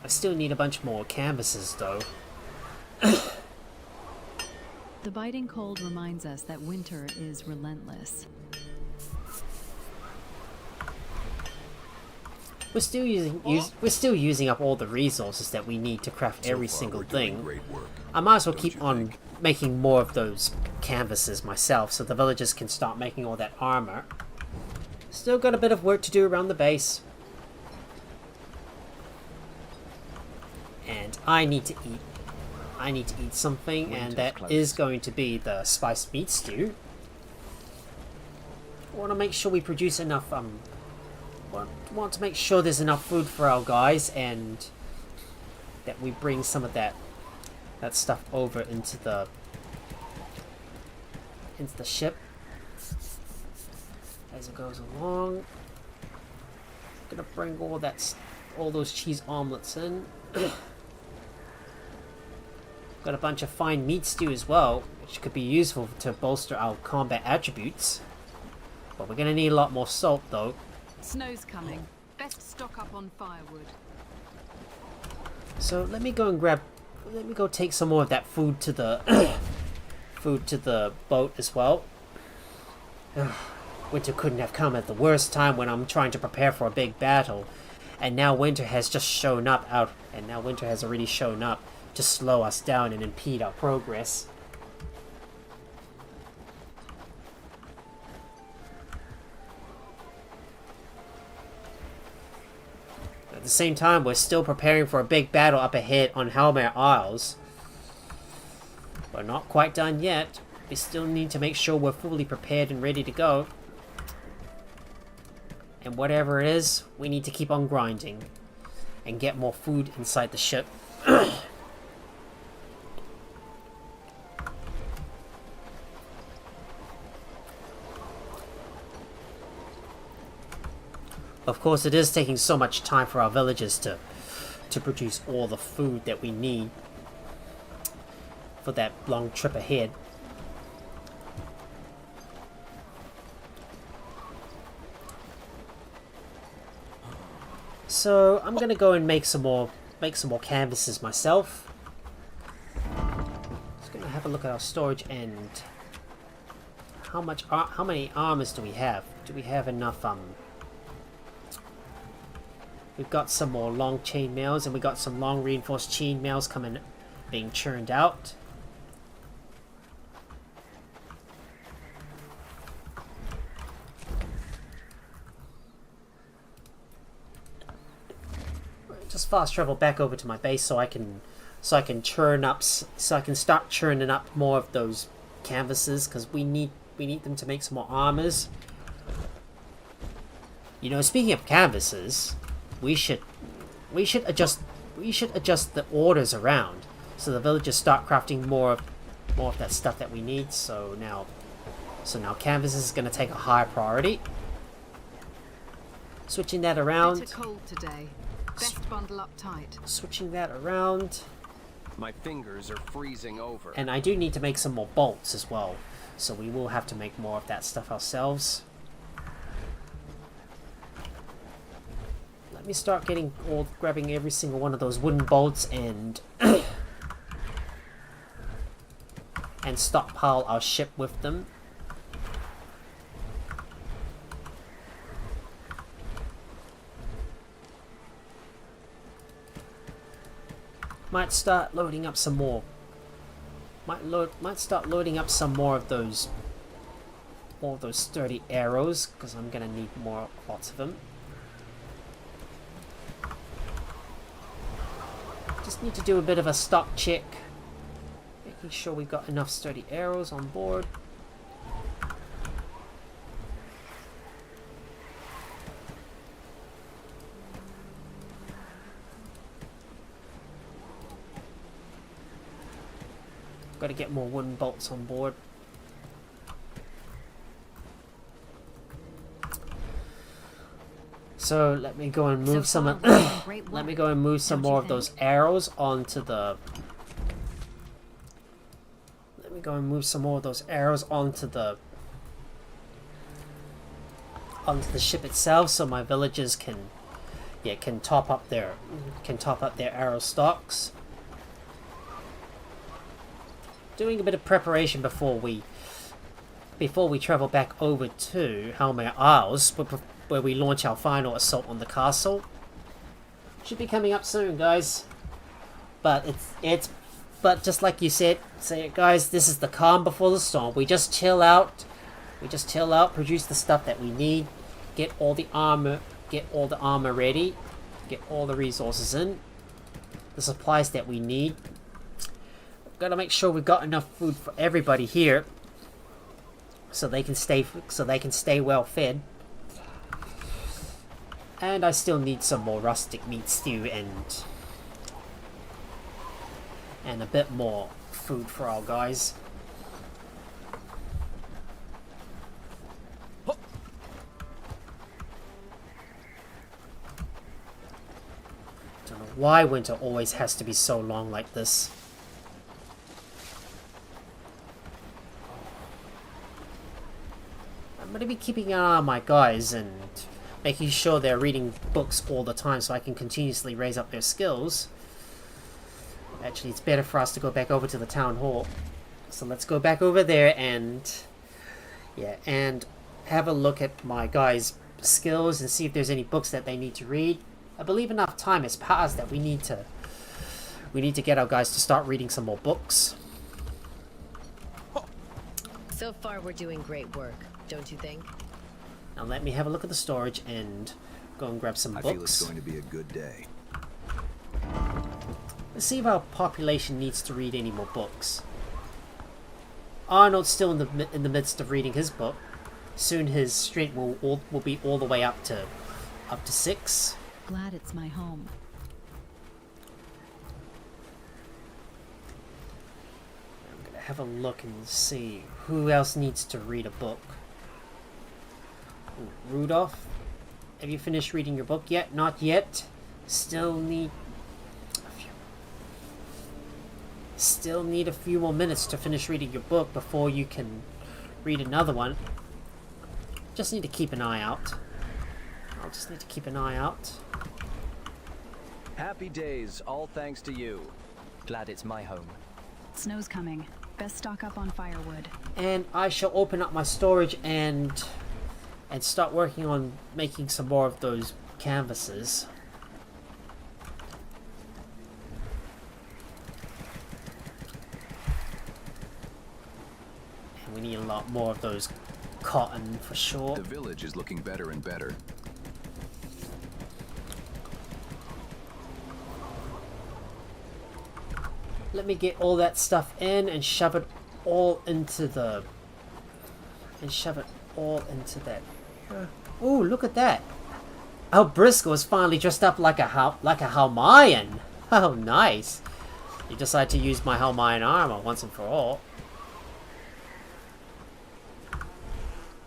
I still need a bunch more canvases though. The biting cold reminds us that winter is relentless. We're still using up all the resources that we need to craft every single thing. I might as well keep on making more of those canvases myself so the villagers can start making all that armor. Still got a bit of work to do around the base. And I need to eat. I need to eat something, and that is going to be the spiced meat stew. I want to make sure we produce enough. Want to make sure there's enough food for our guys, and that we bring some of that stuff over into the ship as it goes along. I'm gonna bring all those cheese omelets in. Got a bunch of fine meat stew as well, which could be useful to bolster our combat attributes. But we're gonna need a lot more salt though. Snow's coming. Best stock up on firewood. So let me go take some more of that food to the boat as well. Winter couldn't have come at the worst time when I'm trying to prepare for a big battle. And now winter has already shown up to slow us down and impede our progress. At the same time, we're still preparing for a big battle up ahead on Halmare Isles. We're not quite done yet. We still need to make sure we're fully prepared and ready to go. And whatever it is, we need to keep on grinding and get more food inside the ship. Of course, it is taking so much time for our villagers to produce all the food that we need for that long trip ahead. So I'm gonna go and make some more canvases myself. Just gonna have a look at our storage and how many armors do we have? Do we have enough? We've got some more long chain mails, and we got some long reinforced chain mails being churned out. Just fast travel back over to my base so I can start churning up more of those canvases, because we need them to make some more armors. You know, speaking of canvases, we should adjust the orders around so the villagers start crafting more of that stuff that we need. So now canvases is going to take a higher priority. Switching that around. Bitter cold today. Best bundle up tight. Switching that around. My fingers are freezing over. And I do need to make some more bolts as well, so we will have to make more of that stuff ourselves. Let me start grabbing every single one of those wooden bolts and and stockpile our ship with them. Might start loading up some more. Might start loading up some more of those sturdy arrows, because I'm gonna need lots of them. Just need to do a bit of a stock check, making sure we've got enough sturdy arrows on board. Got to get more wooden bolts on board. So let me go and move some of let me go and move some more of those arrows onto the ship itself, so my villagers can top up their arrow stocks. Doing a bit of preparation before we travel back over to Halmare Isles, where we launch our final assault on the castle. Should be coming up soon, guys. But but just like you said, guys, this is the calm before the storm. We just chill out. Produce the stuff that we need, get all the armor ready, get all the resources in, the supplies that we need. Gotta make sure we've got enough food for everybody here, so they can stay well fed. And I still need some more rustic meat stew and a bit more food for our guys. Don't know why winter always has to be so long like this. I'm going to be keeping an eye on my guys and making sure they're reading books all the time so I can continuously raise up their skills. Actually, it's better for us to go back over to the town hall. So let's go back over there and have a look at my guys' skills and see if there's any books that they need to read. I believe enough time has passed that we need to get our guys to start reading some more books. So far, we're doing great work, don't you think? Now let me have a look at the storage and go and grab some books. I feel it's going to be a good day. Let's see if our population needs to read any more books. Arnold's still in the midst of reading his book. Soon his strength will be all the way up to 6. Glad it's my home. I'm gonna have a look and see who else needs to read a book. Ooh, Rudolph. Have you finished reading your book yet? Not yet. Still need a few more minutes to finish reading your book before you can read another one. Just need to keep an eye out. I'll just need to keep an eye out. Happy days, all thanks to you. Glad it's my home. Snow's coming. Best stock up on firewood. And I shall open up my storage and start working on making some more of those canvases. And we need a lot more of those cotton for sure. The village is looking better and better. Let me get all that stuff in and shove it all into the... that. Ooh, look at that. Oh, Briscoe is finally dressed up like a Halmayan. Oh, nice. You decide to use my Halmayan armor once and for all.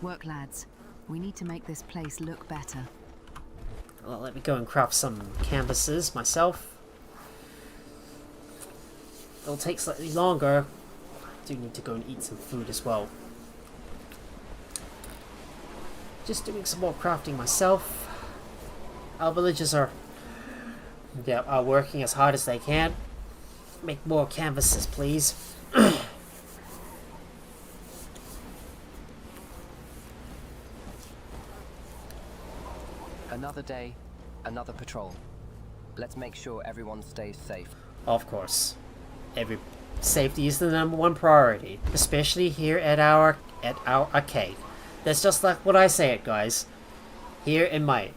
Work, lads. We need to make this place look better. Well, let me go and craft some canvases myself. It'll take slightly longer. I do need to go and eat some food as well. Just doing some more crafting myself. Our villagers are working as hard as they can. Make more canvases, please. Another day, another patrol. Let's make sure everyone stays safe. Of course. Safety is the #1 priority, especially here at our arcade. That's just like what I say it, guys. Here in my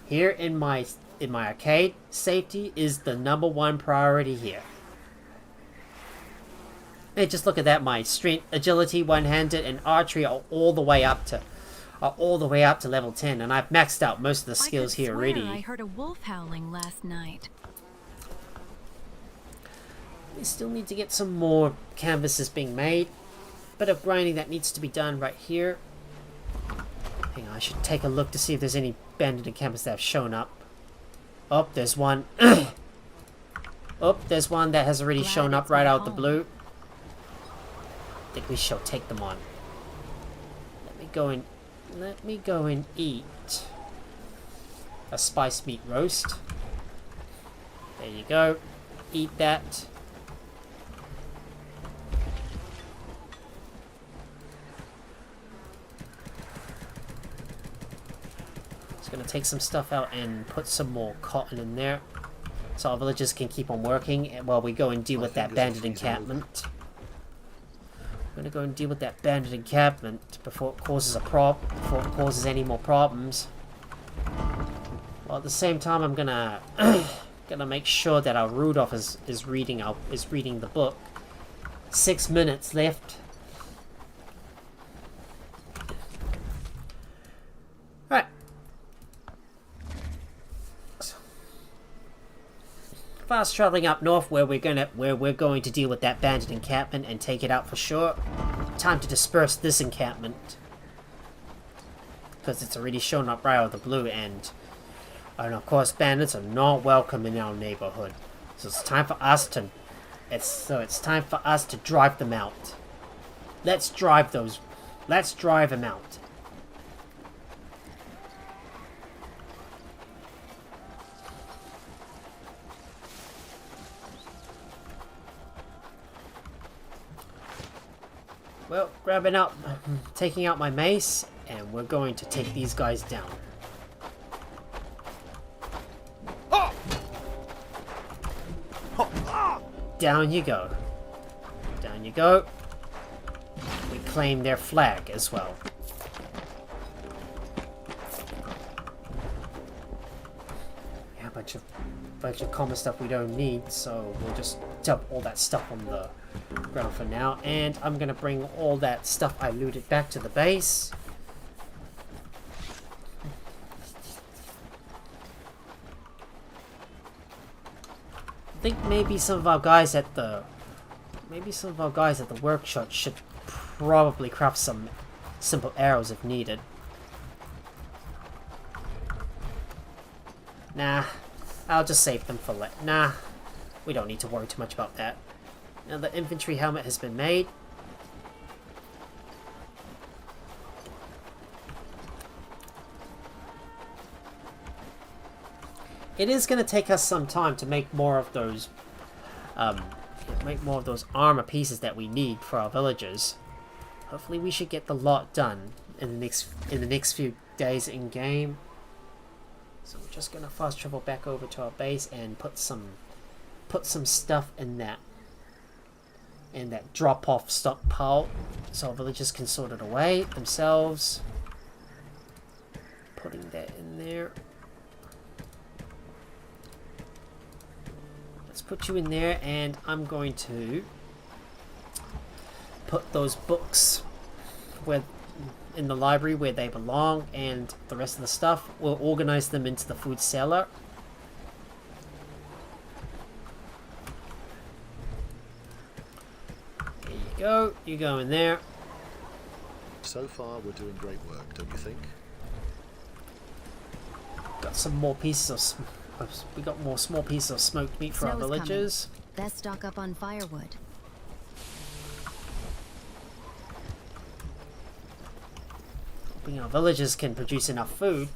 arcade, safety is the #1 priority here. Hey, just look at that! My strength, agility, one-handed, and archery are all the way up to level 10, and I've maxed out most of the skills here already. I heard a wolf howling last night. We still need to get some more canvases being made. Bit of grinding that needs to be done right here. Hang on, I should take a look to see if there's any banded canvases that have shown up. Oh, there's one. Oh, there's one that has already shown up right out the blue. I think we shall take them on. Let me go and eat a spiced meat roast. There you go. Eat that. Just gonna take some stuff out and put some more cotton in there, so our villagers can keep on working while we go and deal with that bandit encampment. I'm gonna go and deal with that bandit encampment before it causes any more problems. Well, at the same time, I'm gonna make sure that our Rudolph is reading the book. 6 minutes left. Right. Fast traveling up north, where we're going to deal with that bandit encampment and take it out for sure. Time to disperse this encampment, because it's already shown up right out of the blue, and of course bandits are not welcome in our neighborhood. So it's time for us to drive them out. Let's drive them out. Well, taking out my mace, and we're going to take these guys down. Down you go. Down you go. We claim their flag as well. Yeah, a bunch of common stuff we don't need, so we'll just dump all that stuff on the ground for now, and I'm gonna bring all that stuff I looted back to the base. I think maybe some of our guys at the workshop should probably craft some simple arrows if needed. Nah, I'll just save them for nah, we don't need to worry too much about that. Now the infantry helmet has been made. It is going to take us some time to make more of those armor pieces that we need for our villagers. Hopefully we should get the lot done in the next few days in game. So we're just gonna fast travel back over to our base and put some stuff in that drop off stockpile so our villagers can sort it away themselves. Putting that in there. Let's put you in there, and I'm going to put those books in the library where they belong, and the rest of the stuff we'll organize them into the food cellar. There you go. You go in there. So far, we're doing great work, don't you think? Got some more pieces of we got more small pieces of smoked meat for our villagers. Best stock up on firewood. Hoping our villagers can produce enough food.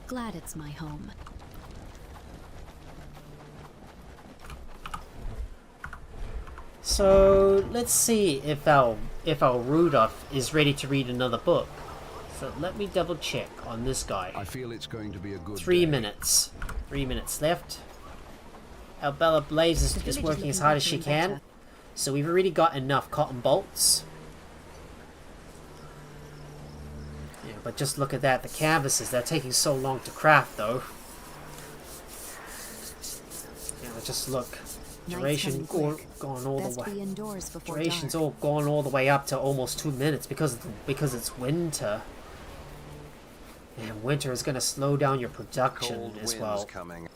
Glad it's my home. So let's see if our Rudolph is ready to read another book. So let me double check on this guy. I feel it's going to be a good 3 day. minutes. 3 minutes left. Our Bella Blaze is working as hard as she can. So we've already got enough cotton bolts. Yeah, but just look at that. The canvases, they're taking so long to craft though. Yeah, just look. Duration gone all the way. Duration's all gone all the way up to almost 2 minutes because it's winter. And winter is going to slow down your production Cold as winds well. Coming.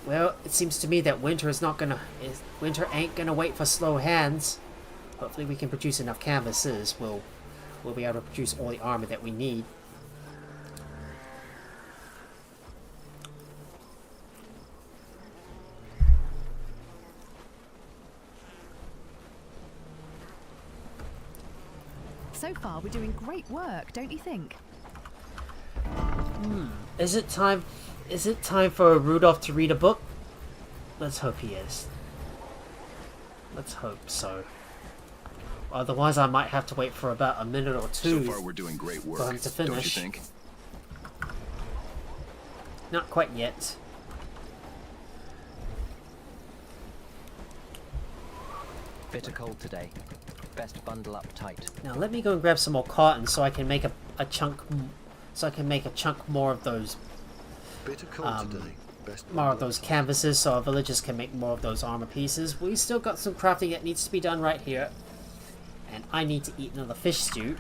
Well, it seems to me that winter ain't gonna wait for slow hands. Hopefully we can produce enough canvases. We'll be able to produce all the armor that we need. So far, we're doing great work, don't you think? Is it time for Rudolph to read a book? Let's hope he is. Let's hope so. Otherwise, I might have to wait for about a minute or two. So far, we're doing great work. For him to finish. Don't you think? Not quite yet. Bitter cold today. Best bundle up tight. Now let me go and grab some more cotton so I can make a chunk more of those. Bitter cold today. Best more of those canvases so our villagers can make more of those armor pieces. We still got some crafting that needs to be done right here. And I need to eat another fish stew.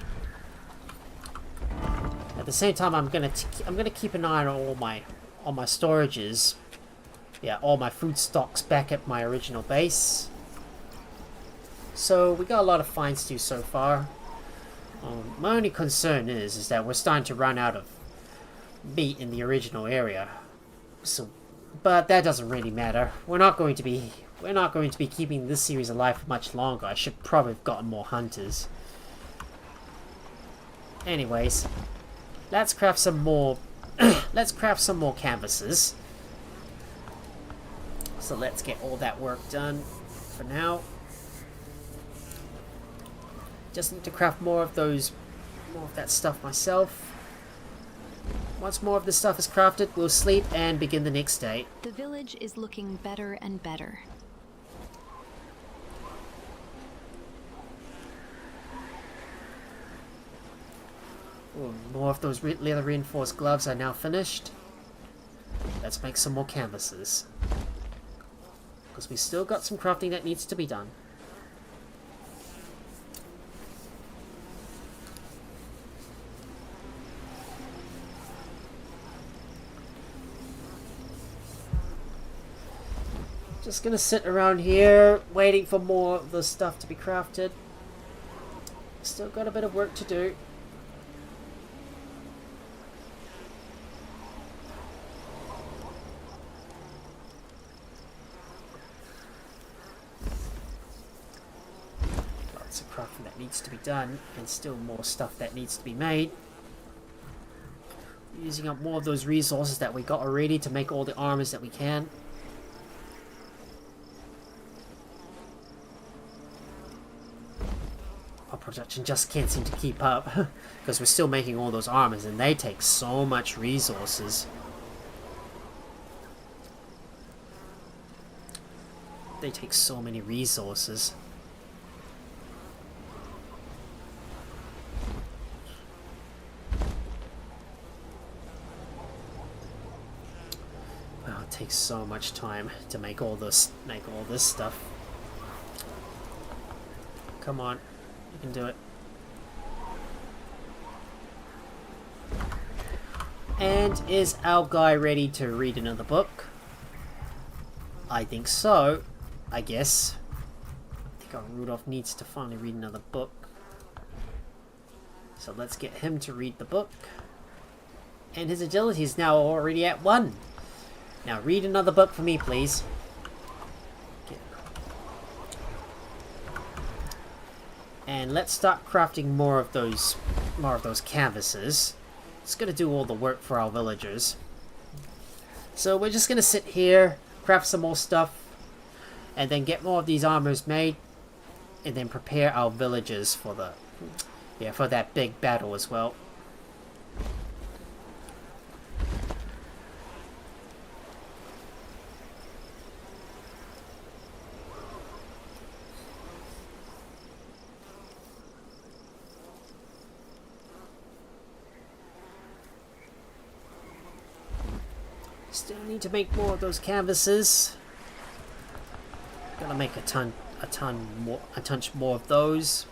At the same time, I'm gonna keep an eye on all my storages. Yeah, all my food stocks back at my original base. So we got a lot of fine stew so far. My only concern is that we're starting to run out of meat in the original area. So, but that doesn't really matter. We're not going to be keeping this series alive for much longer. I should probably have gotten more hunters. Anyways, let's craft some more. Let's craft some more canvases. So let's get all that work done for now. Just need to craft more of that stuff myself. Once more of this stuff is crafted, we'll sleep and begin the next day. The village is looking better and better. Ooh, more of those leather reinforced gloves are now finished. Let's make some more canvases. Because we still got some crafting that needs to be done. Just gonna sit around here, waiting for more of the stuff to be crafted. Still got a bit of work to do. Lots of crafting that needs to be done, and still more stuff that needs to be made. Using up more of those resources that we got already to make all the armors that we can. Our production just can't seem to keep up because we're still making all those armors and they take so much resources. They take so many resources. Wow, it takes so much time to make all this stuff. Come on. You can do it. And is our guy ready to read another book? I think so. I guess. I think our Rudolph needs to finally read another book. So let's get him to read the book. And his agility is now already at 1. Now read another book for me, please. And let's start crafting more of those canvases. It's gonna do all the work for our villagers. So we're just gonna sit here, craft some more stuff, and then get more of these armors made, and then prepare our villagers for for that big battle as well. Still need to make more of those canvases. Gotta make a ton more of those,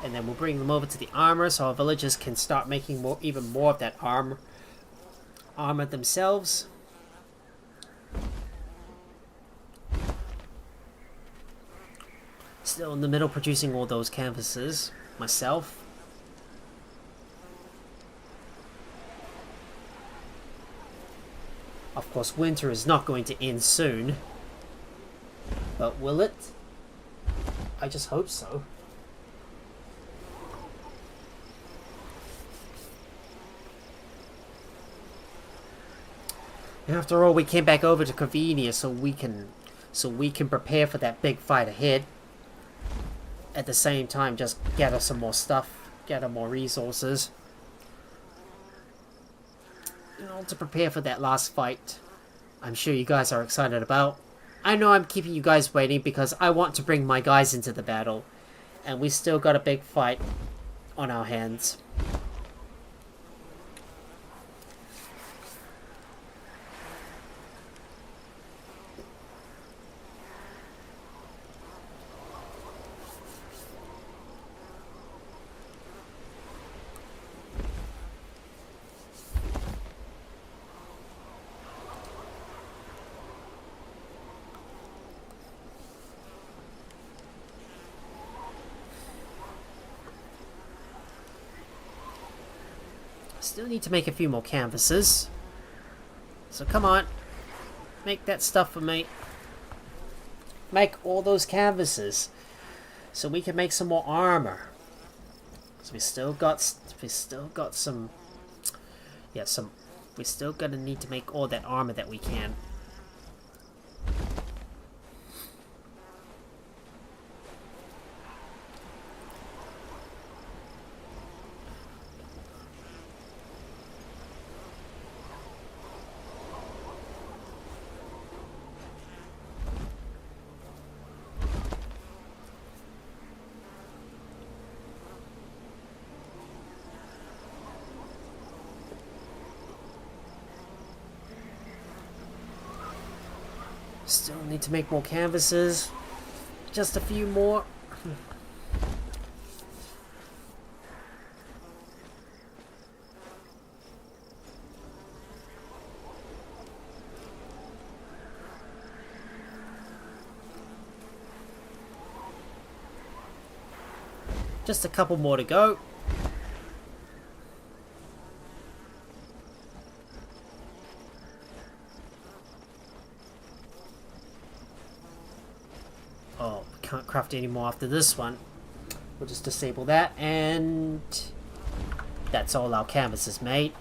and then we'll bring them over to the armor, so our villagers can start making even more of that armor themselves. Still in the middle, producing all those canvases myself. Of course, winter is not going to end soon. But will it? I just hope so. After all, we came back over to Corvinia so we can prepare for that big fight ahead. At the same time, just gather some more stuff, gather more resources. To prepare for that last fight I'm sure you guys are excited about. I know I'm keeping you guys waiting because I want to bring my guys into the battle, and we still got a big fight on our hands. Still need to make a few more canvases. So come on. Make that stuff for me. Make all those canvases. So we can make some more armor. So we still got some... Yeah, we still gonna need to make all that armor that we can. Still need to make more canvases. Just a few more. Just a couple more to go. Oh, we can't craft any more after this one. We'll just disable that, and that's all our canvases made.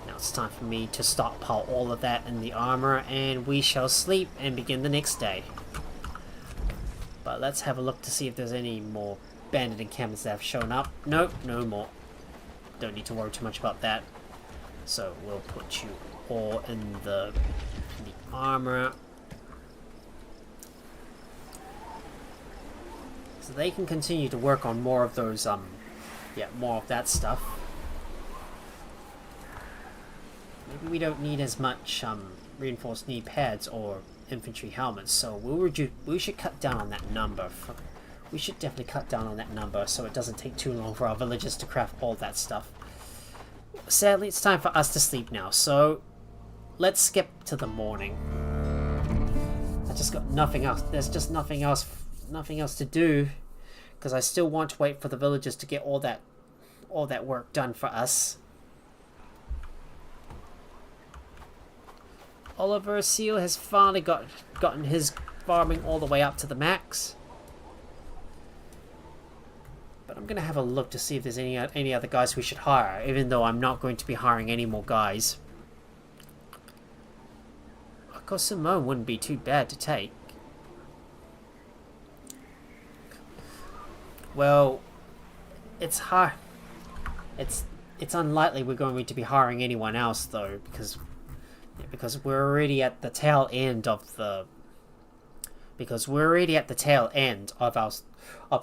Now it's time for me to stockpile all of that in the armor, and we shall sleep and begin the next day. But let's have a look to see if there's any more bandit encampments that have shown up. Nope, no more. Don't need to worry too much about that. So we'll put you all in the armor. So they can continue to work on more of those, yeah, more of that stuff. Maybe we don't need as much, reinforced knee pads or infantry helmets, so we should cut down on that number. We should definitely cut down on that number so it doesn't take too long for our villagers to craft all that stuff. Sadly, it's time for us to sleep now, so let's skip to the morning. I just got nothing else. There's just nothing else to do, because I still want to wait for the villagers to get all that work done for us. Oliver Seal has finally gotten his farming all the way up to the max. But I'm gonna have a look to see if there's any other guys we should hire, even though I'm not going to be hiring any more guys. Of course, Simone wouldn't be too bad to take. Well, it's hard. It's unlikely we're going to be hiring anyone else though, because we're already at the tail end of the. Because we're already at the tail end of our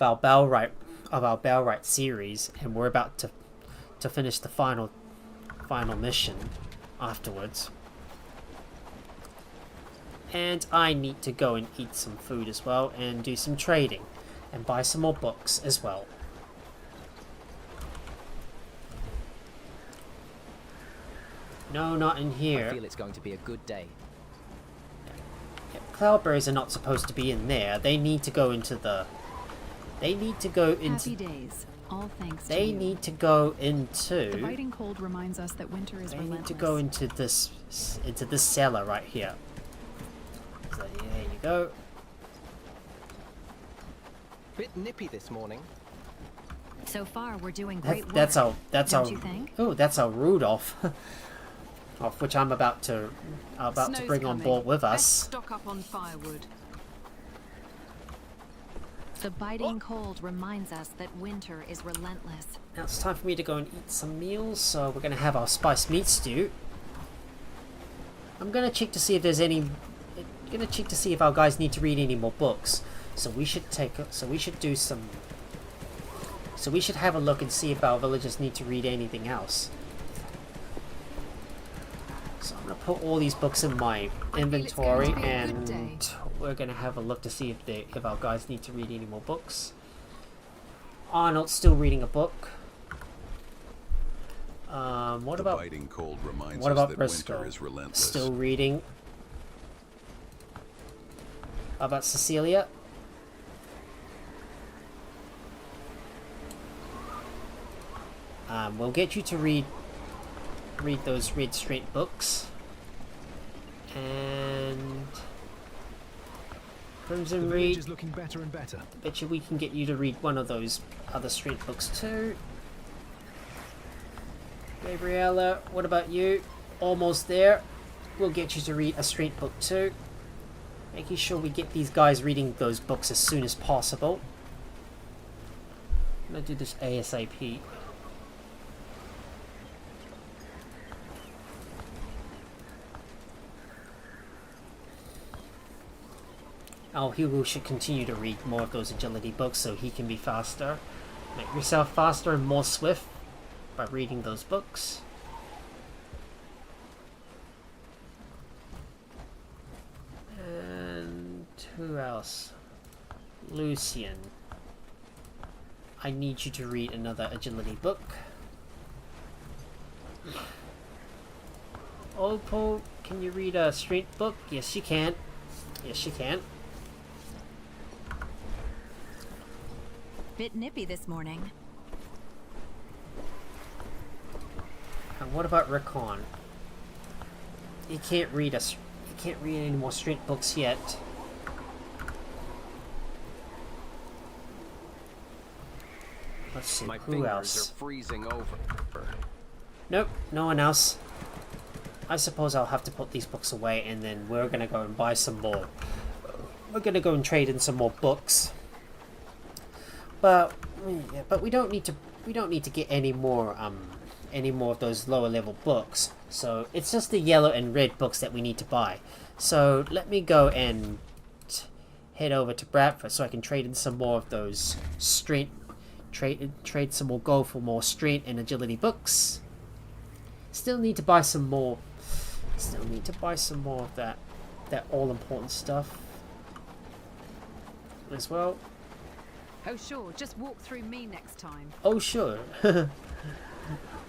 Bellwright series, and we're about to finish the final mission afterwards. And I need to go and eat some food as well, and do some trading, and buy some more books as well. No, not in here. I feel it's going to be a good day. Yeah, cloudberries are not supposed to be in there. They need to go into the. They need to go into. Happy days. All thanks to They you. need to go into. The biting cold reminds us that winter is relentless. They need to go into this cellar right here. So there you go. Bit nippy this morning. So far, we're doing great work. That's our Rudolph, of which I'm about to bring on board with us. Let's stock up on firewood. The biting cold reminds us that winter is relentless. Now it's time for me to go and eat some meals. So we're gonna have our spiced meat stew. I'm gonna check to see if there's any. Gonna check to see if our guys need to read any more books. So we should do some. So we should have a look and see if our villagers need to read anything else. So I'm gonna put all these books in my inventory, and we're gonna have a look to see if our guys need to read any more books. Arnold's still reading a book. What about biting cold reminds what us about that Briscoe? winter is relentless. Still reading. How about Cecilia? We'll get you to read those Red Straight books. And Crimson Reed is looking better and better. Bet you we can get you to read one of those other straight books too. Gabriella, what about you? Almost there. We'll get you to read a straight book too. Making sure we get these guys reading those books as soon as possible. I'm gonna do this ASAP. Oh, Hugo should continue to read more of those agility books so he can be faster. Make yourself faster and more swift by reading those books. And who else? Lucian. I need you to read another agility book. Opal, can you read a strength book? Yes, you can. Yes, you can. bit nippy this morning. And what about Recon? He can't read us. He can't read any more strength books yet. Let's see. My Who fingers else? are freezing over. Nope, no one else. I suppose I'll have to put these books away, and then we're gonna go and buy some more. We're gonna go and trade in some more books. But yeah, but we don't need to. We don't need to get any more of those lower level books. So it's just the yellow and red books that we need to buy. So let me go and head over to Bradford so I can trade in some more of those strength. Trade some more gold for more strength and agility books. Still need to buy some more. Still need to buy some more of that all important stuff as well. Oh sure, just walk through me next time. Oh sure.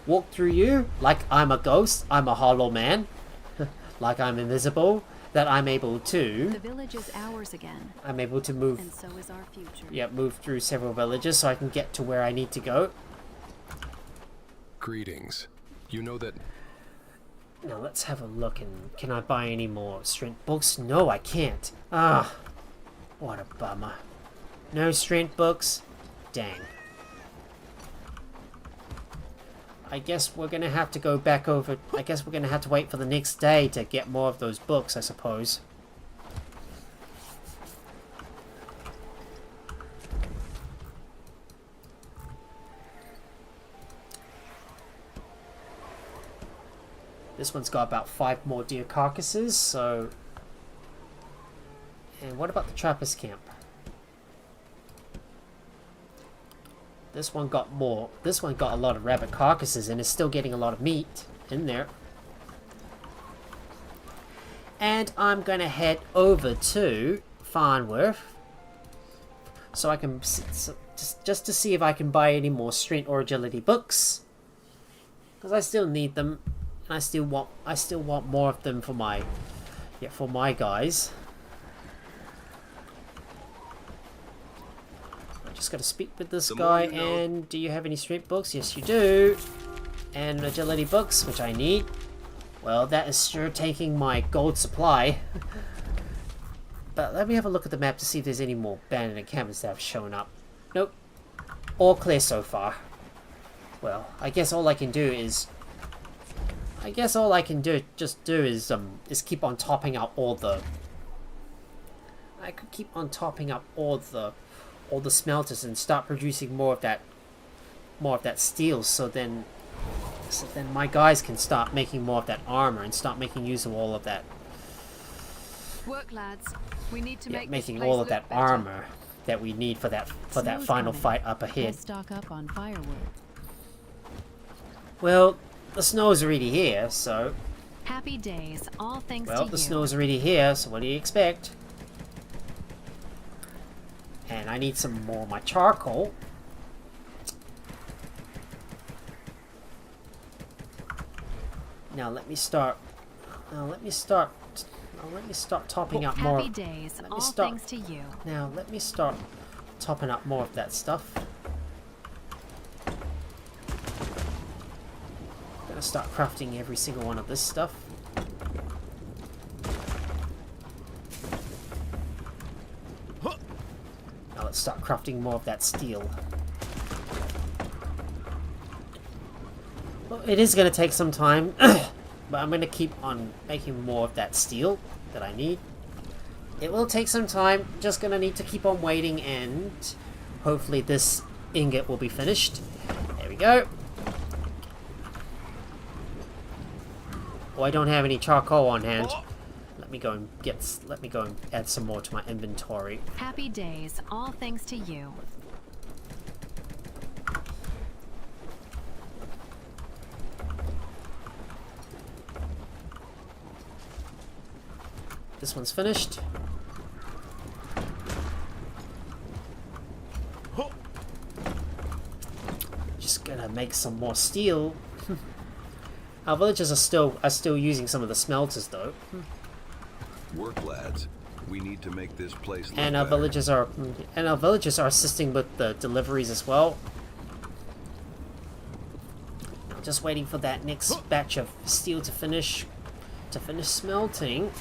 Walk through you like I'm a ghost. I'm a hollow man. Like I'm invisible. That I'm able to. The village is ours again. I'm able to move. And so is our future. Yeah, move through several villages so I can get to where I need to go. Greetings. You know that. Now let's have a look. And can I buy any more strength books? No, I can't. Ah, what a bummer. No strength books. Dang. I guess we're gonna have to go back over. I guess we're gonna have to wait for the next day to get more of those books, I suppose. This one's got about 5 more deer carcasses, so. And what about the trapper's camp? This one got more. This one got a lot of rabbit carcasses and is still getting a lot of meat in there. And I'm gonna head over to Farnworth so I can just to see if I can buy any more strength or agility books, because I still need them, and I still want more of them for my guys. Just gotta speak with this guy. You know. And do you have any strength books? Yes, you do. And agility books, which I need. Well, that is sure taking my gold supply. But let me have a look at the map to see if there's any more abandoned encampments that have shown up. Nope. All clear so far. Well, I guess all I can do is. Is keep on topping up all the. I could keep on topping up all the smelters and start producing more of that steel, so then my guys can start making more of that armor and start making use of all of that. Work, lads. We need to make making all of that armor that we need for that final fight up ahead. We'll stock up on firewood. Well, the snow's already here, so. Happy days, all thanks to you. Well, the snow's already here, so what do you expect? And I need some more of my charcoal. Now let me start topping up more. Happy days, all thanks to you. Now let me start topping up more of that stuff. I'm gonna start crafting every single one of this stuff. Now let's start crafting more of that steel. Well, it is going to take some time, but I'm going to keep on making more of that steel that I need. It will take some time, just going to need to keep on waiting, and hopefully this ingot will be finished. There we go. Oh, I don't have any charcoal on hand. Let me go and add some more to my inventory. Happy days, all thanks to you. This one's finished. Just gonna make some more steel. Our villagers are still using some of the smelters though. Work, lads. We need to make this place and our villagers are assisting with the deliveries as well. Now, just waiting for that next batch of steel to finish smelting.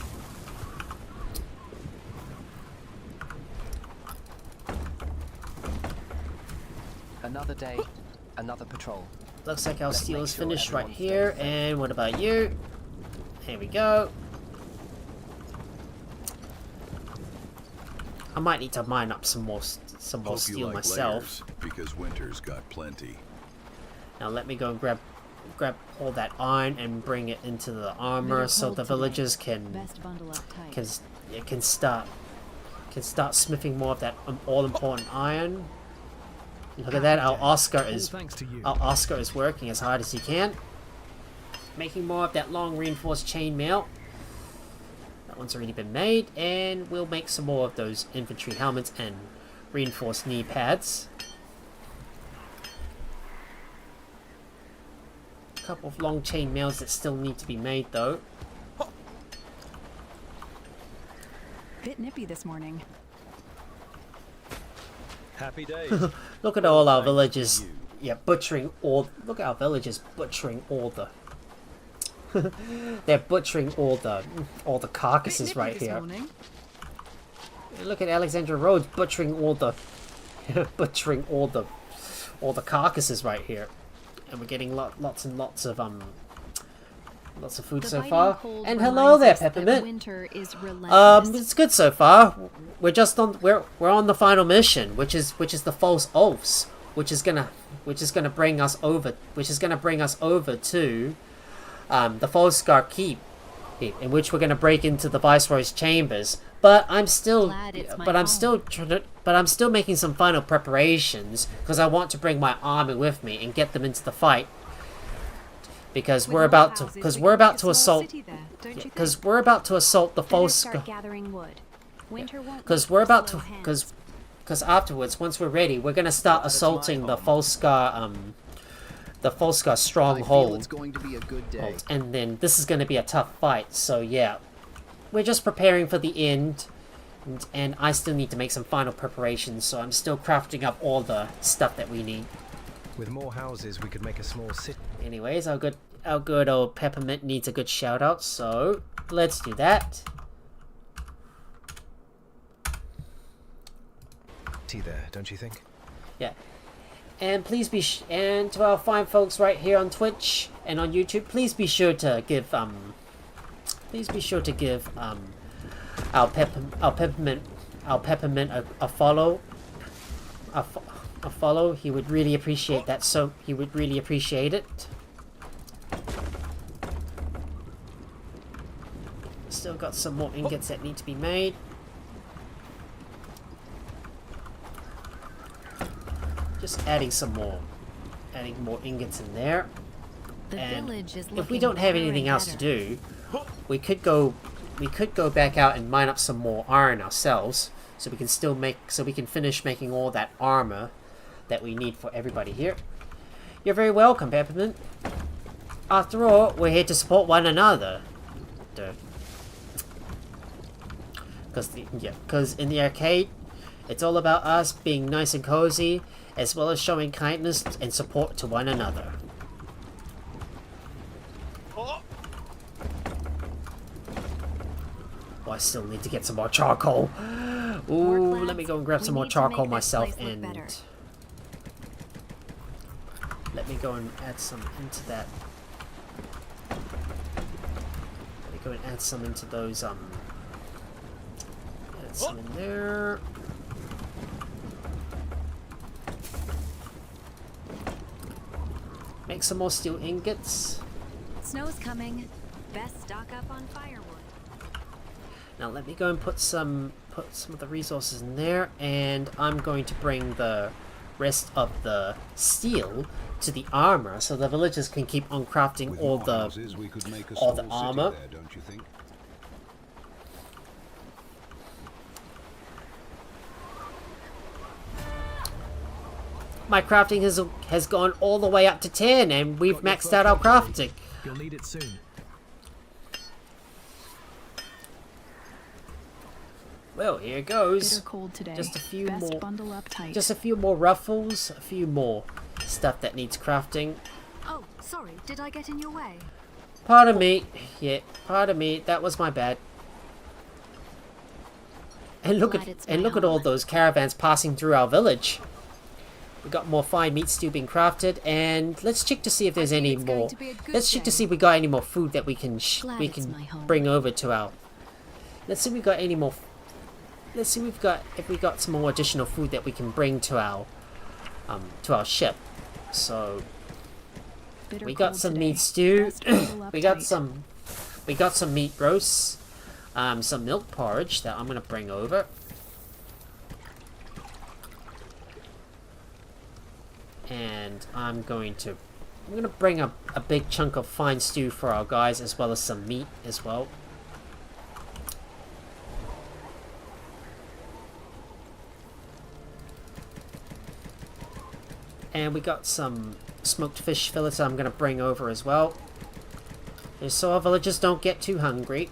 Another day, another patrol. Looks like our steel is finished right here. And what about you? Here we go. I might need to mine up some more steel myself. Layers, because winter's got plenty. Now let me go and grab all that iron and bring it into the armor so the villagers can start smithing more of that all important iron. Look at that, our Oscar is working as hard as he can. Making more of that long reinforced chainmail. That one's already been made, and we'll make some more of those infantry helmets and reinforced knee pads. A couple of long chainmails that still need to be made though. Bit nippy this morning. Happy days. Look at all our villagers, butchering all. Look at our villagers butchering all the. They're butchering all the carcasses right here. Look at Alexandra Rhodes butchering all the, all the carcasses right here, and we're getting lots and lots of food so far. And hello there, Peppermint. It's good so far. We're just on on the final mission, which is the false oaths, which is gonna bring us over to the Falsgar Keep, in which we're gonna break into the Viceroy's Chambers. But I'm still making some final preparations because I want to bring my army with me and get them into the fight. Because we're about to assault the Falsgar. Because afterwards, once we're ready, we're gonna start assaulting the Falsgar stronghold. It's going to be a good day. And then this is gonna be a tough fight. So yeah, we're just preparing for the end, and I still need to make some final preparations. So I'm still crafting up all the stuff that we need. With more houses, we could make a small city. Anyways, our good old Peppermint needs a good shout out, so let's do that. There, don't you think? Yeah. And please and to our fine folks right here on Twitch and on YouTube, please be sure to give our Peppermint a follow. A follow. He would really appreciate that. So he would really appreciate it. Still got some more ingots that need to be made. Just adding more ingots in there. And if we don't have anything else to do, we could go back out and mine up some more iron ourselves, so we can finish making all that armor that we need for everybody here. You're very welcome, Peppermint. After all, we're here to support one another. Because in the arcade, it's all about us being nice and cozy, as well as showing kindness and support to one another. Oh, I still need to get some more charcoal. Ooh, let me go and grab some more charcoal myself, and let me go and add some into that. Let me go and add some into those, add some in there. Make some more steel ingots. Snow's coming. Best stock up on firewood. Now let me go and put some of the resources in there, and I'm going to bring the rest of the steel to the armor, so the villagers can keep on crafting all the armor. There, don't you think? My crafting has gone all the way up to 10, and we've maxed out our crafting. You'll need it soon. Well, here goes. Bitter cold today. Just a few Best more. bundle up tight. Just a few more ruffles. A few more stuff that needs crafting. Oh, sorry. Did I get in your way? Pardon me. Yeah, pardon me. That was my bad. And look at all those caravans passing through our village. We got more fine meat stew being crafted, and let's check to see if there's any more. Let's check to see if we got any more food that we can bring over to our. Let's see if we got any more. Let's see if we got some more additional food that we can bring to our ship. So we got some meat stew. we got some meat roasts. Some milk porridge that I'm gonna bring over. And I'm gonna bring a big chunk of fine stew for our guys, as well as some meat as well. And we got some smoked fish fillets I'm gonna bring over as well, just so our villagers don't get too hungry.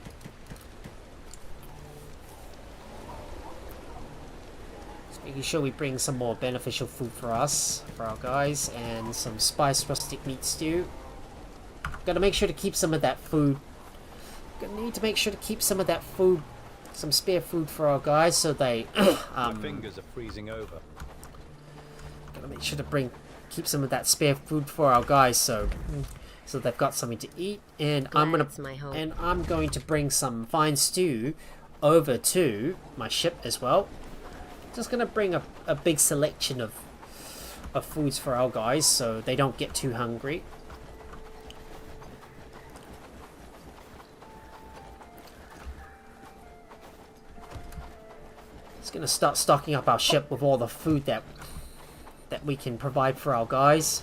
Making sure we bring some more beneficial food for us, for our guys, and some spiced rustic meat stew. Gotta make sure to keep some of that food. Gonna need to make sure to keep some of that food, some spare food for our guys, so they. My fingers are freezing over. Gotta make sure to keep some of that spare food for our guys, so they've got something to eat. And I'm going to bring some fine stew over to my ship as well. Just gonna bring a big selection of foods for our guys, so they don't get too hungry. Just gonna start stocking up our ship with all the food that we can provide for our guys,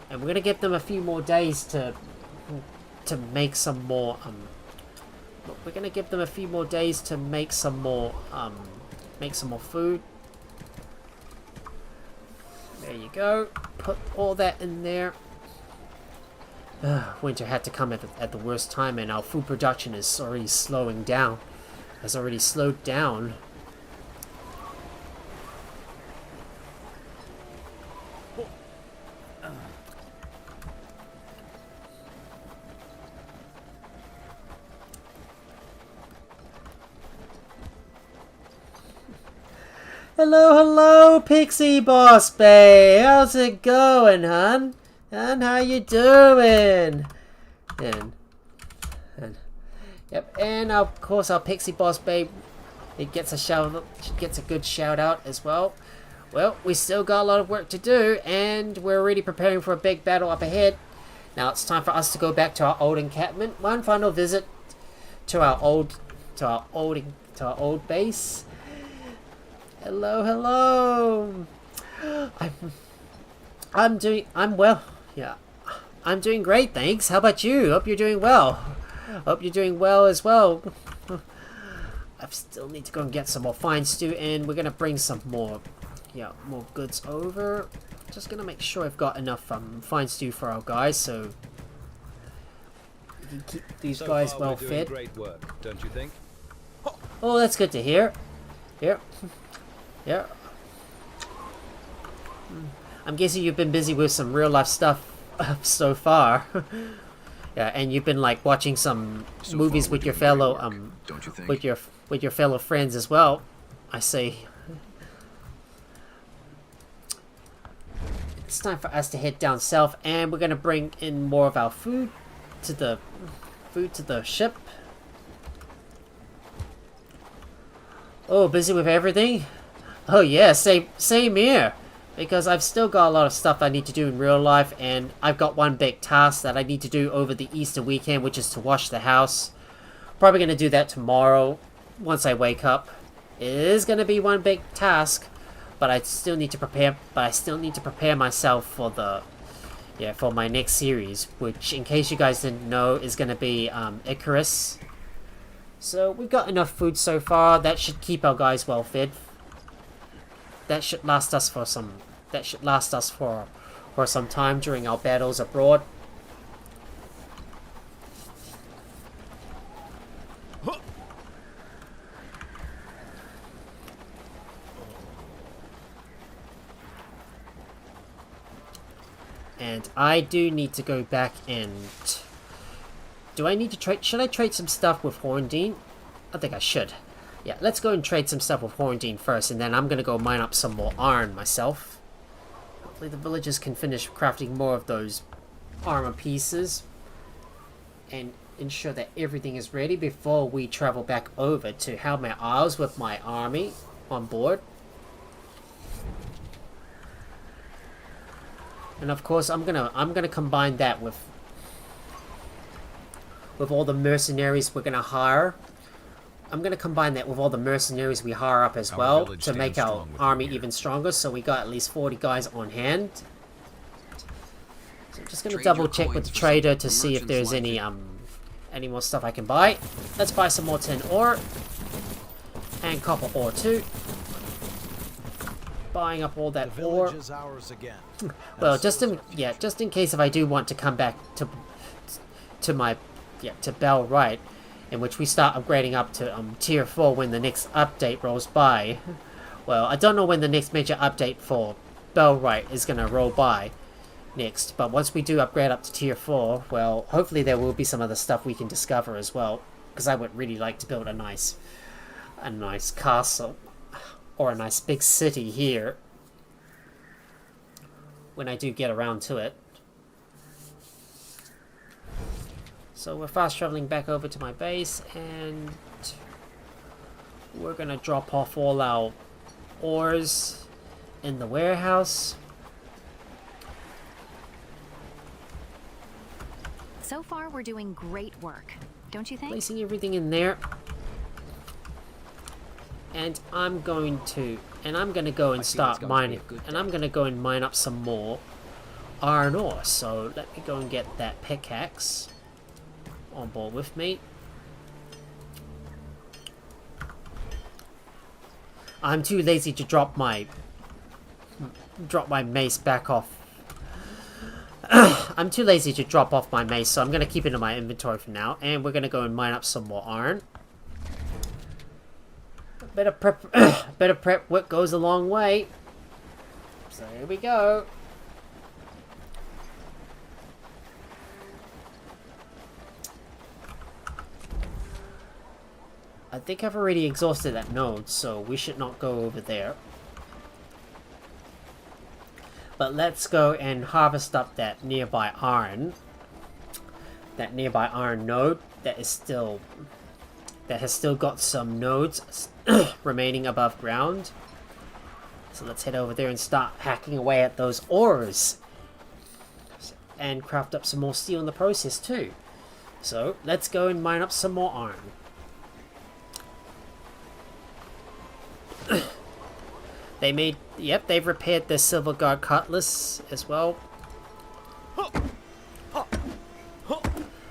and we're gonna give them a few more days to make some more. We're gonna give them a few more days to make some more. Make some more food. There you go. Put all that in there. Winter had to come at the worst time, and our food production is already slowing down. Has already slowed down. Hello, Pixie Boss Bay. How's it going, hun? And how you doing? Yep, and of course our Pixie Boss Bay, it gets a good shout out as well. Well, we still got a lot of work to do, and we're already preparing for a big battle up ahead. Now it's time for us to go back to our old encampment. One final visit to our old base. Hello. I'm well. Yeah. I'm doing great, thanks. How about you? Hope you're doing well. Hope you're doing well as well. I still need to go and get some more fine stew, and we're gonna bring some more goods over. Just gonna make sure I've got enough fine stew for our guys, so we can keep these guys well fed. Great work, don't you think? Oh, that's good to hear. Yeah. I'm guessing you've been busy with some real life stuff so far. Yeah, and you've been like watching some movies with your fellow don't you think? with your fellow friends as well. I see. It's time for us to head down south, and we're gonna bring in more of our food to the ship. Oh, busy with everything? Oh yeah, same here. Because I've still got a lot of stuff I need to do in real life, and I've got one big task that I need to do over the Easter weekend, which is to wash the house. Probably going to do that tomorrow, once I wake up. It is going to be one big task, but I still need to prepare. But I still need to prepare myself for for my next series, which, in case you guys didn't know, is going to be Icarus. So we've got enough food so far. That should keep our guys well fed. That should last us for some. That should last us for some time during our battles abroad. And I do need to go back and... Do I need to trade... Should I trade some stuff with Horndine? I think I should. Yeah, let's go and trade some stuff with Horndine first, and then I'm going to go mine up some more iron myself. Hopefully the villagers can finish crafting more of those armor pieces. And ensure that everything is ready before we travel back over to Halmare Isles with my army on board. And of course, I'm gonna combine that with all the mercenaries we're gonna hire. I'm gonna combine that with all the mercenaries we hire up as well to make our army even stronger. So we got at least 40 guys on hand. So I'm just gonna double check with the trader to see if there's any more stuff I can buy. Let's buy some more tin ore and copper ore too. Buying up all that ore. Well, just in case if I do want to come back to Bellwright, in which we start upgrading up to tier 4 when the next update rolls by. Well, I don't know when the next major update for Bellwright is gonna roll by next, but once we do upgrade up to tier 4, well, hopefully there will be some other stuff we can discover as well, because I would really like to build a nice castle or a nice big city here when I do get around to it. So we're fast traveling back over to my base, and we're gonna drop off all our ores in the warehouse. So far, we're doing great work, don't you think? Placing everything in there. And I'm gonna go and start mining, and I'm gonna go and mine up some more iron ore. So let me go and get that pickaxe on board with me. I'm too lazy to drop my mace back off. I'm too lazy to drop off my mace, so I'm gonna keep it in my inventory for now, and we're gonna go and mine up some more iron. Better prep work goes a long way. So here we go. I think I've already exhausted that node, so we should not go over there. But let's go and harvest up that nearby iron. That nearby iron node that has still got some nodes remaining above ground. So let's head over there and start hacking away at those ores. And craft up some more steel in the process too. So let's go and mine up some more iron. They've repaired their silver guard cutlass as well.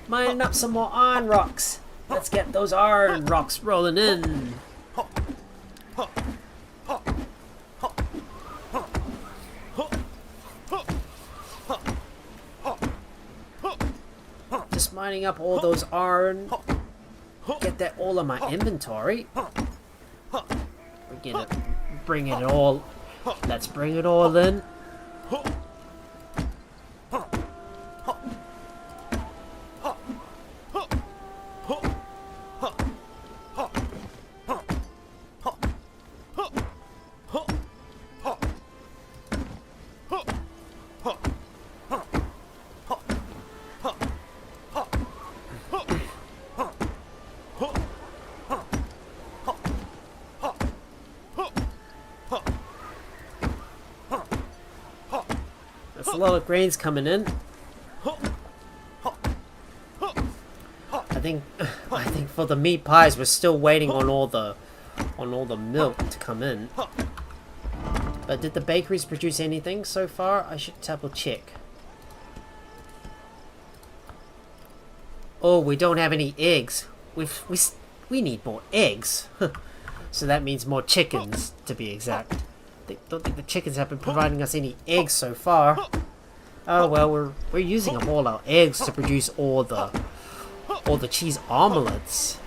Mining up some more iron rocks. Let's get those iron rocks rolling in. Just mining up all those iron. Get that all in my inventory. We're gonna bring it all. Let's bring it all in. A lot of grains coming in. I think for the meat pies we're still waiting on all the milk to come in. But did the bakeries produce anything so far? I should double check. Oh, we don't have any eggs. We need more eggs. So that means more chickens, to be exact. I don't think the chickens have been providing us any eggs so far. Oh well, we're using up all our eggs to produce all the cheese omelets.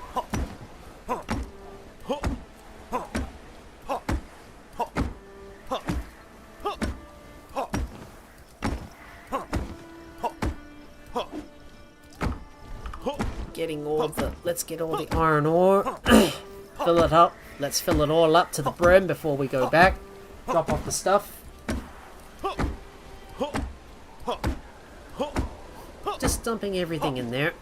Getting all the... Let's get all the iron ore. Fill it up. Let's fill it all up to the brim before we go back. Drop off the stuff. Just dumping everything in there.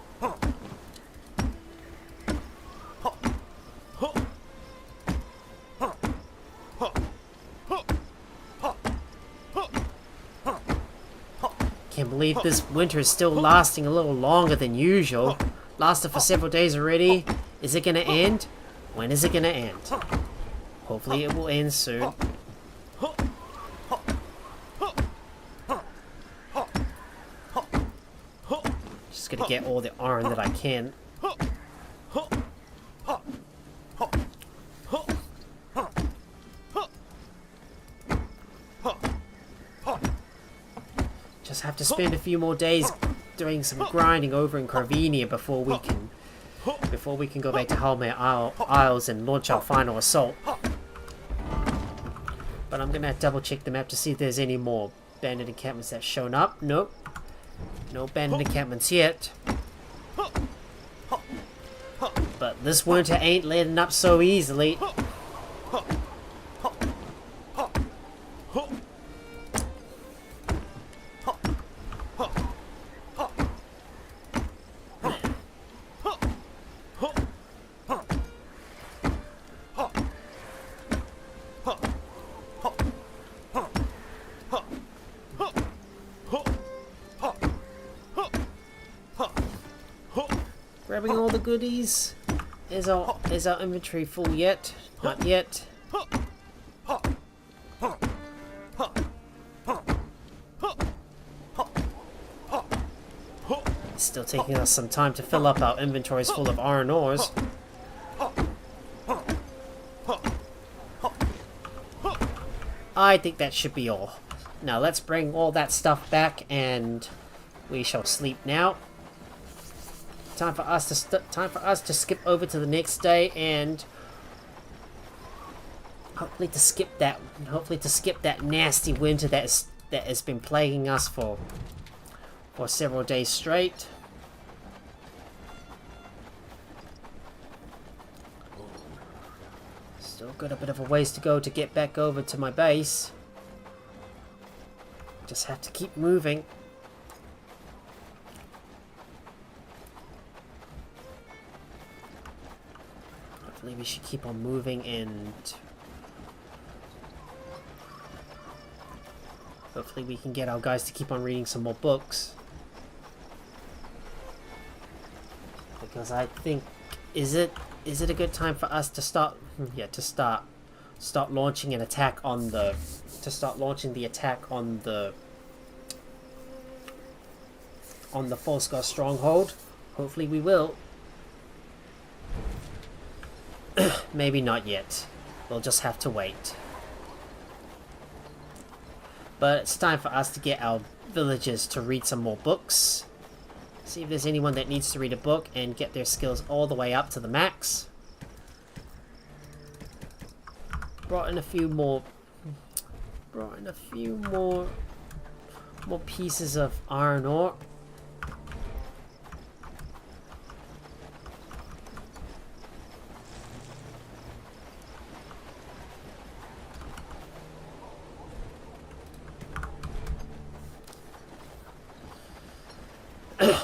Can't believe this winter is still lasting a little longer than usual. Lasted for several days already. Is it gonna end? When is it gonna end? Hopefully it will end soon. Just gonna get all the iron that I can. Just have to spend a few more days doing some grinding over in Carvenia before we can go back to Halmare Isles and launch our final assault. But I'm gonna double check the map to see if there's any more bandit encampments that's shown up. Nope. No bandit encampments yet. But this winter ain't letting up so easily. Grabbing all the goodies. Is our inventory full yet? Not yet. It's still taking us some time to fill up our inventories full of iron ores. I think that should be all. Now let's bring all that stuff back and we shall sleep now. Time for us to skip over to the next day and hopefully to skip that nasty winter that has been plaguing us for several days straight. Still got a bit of a ways to go to get back over to my base. Just have to keep moving. Hopefully we should keep on moving and hopefully we can get our guys to keep on reading some more books. Because I think, is it a good time for us to start launching an attack on the False stronghold? Hopefully we will. Maybe not yet. We'll just have to wait. But it's time for us to get our villagers to read some more books. See if there's anyone that needs to read a book and get their skills all the way up to the max. Brought in a few more pieces of iron ore.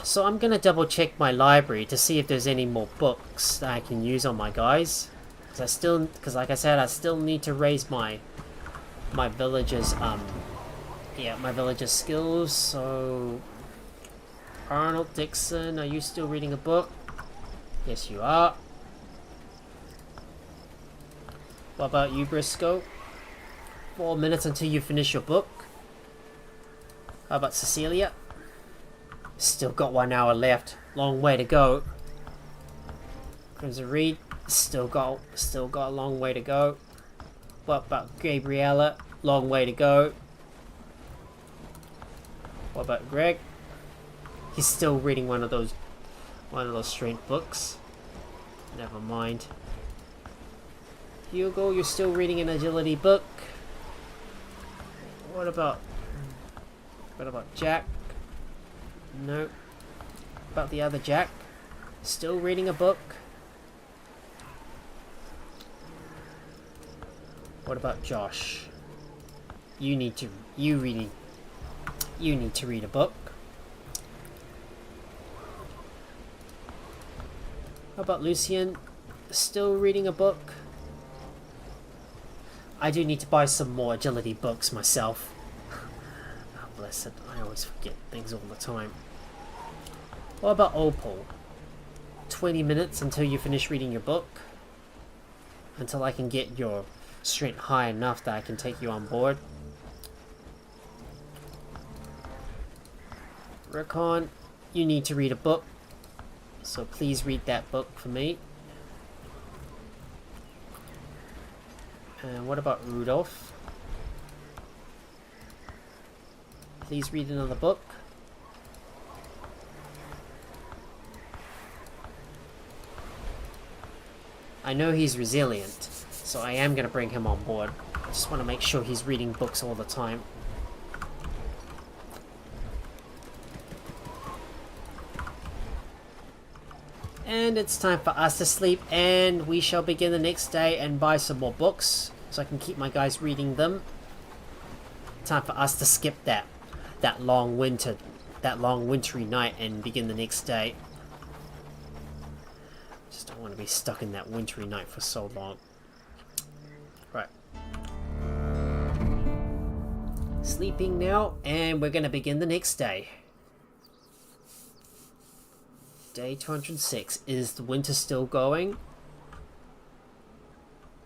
So I'm gonna double check my library to see if there's any more books that I can use on my guys. Because like I said, I still need to raise my villagers my villagers skills. So Arnold Dixon, are you still reading a book? Yes, you are. What about you, Briscoe? 4 minutes until you finish your book. How about Cecilia? Still got 1 hour left. Long way to go. Crimson Reed, still got a long way to go. What about Gabriella? Long way to go. What about Greg? He's still reading one of those strength books. Never mind. Hugo, you're still reading an agility book. What about Jack? No. about the other Jack? Still reading a book? What about Josh? You need to read a book. How about Lucian? Still reading a book? I do need to buy some more agility books myself. Oh, bless it. I always forget things all the time. What about Opal? 20 minutes until you finish reading your book? Until I can get your strength high enough that I can take you on board? Recon, you need to read a book. So please read that book for me. And what about Rudolph? Please read another book. I know he's resilient, so I am going to bring him on board. I just want to make sure he's reading books all the time. And it's time for us to sleep, and we shall begin the next day and buy some more books so I can keep my guys reading them. Time for us to skip that long wintry night and begin the next day. Just don't want to be stuck in that wintry night for so long. Right. Sleeping now, and we're going to begin the next day. Day 206. Is the winter still going?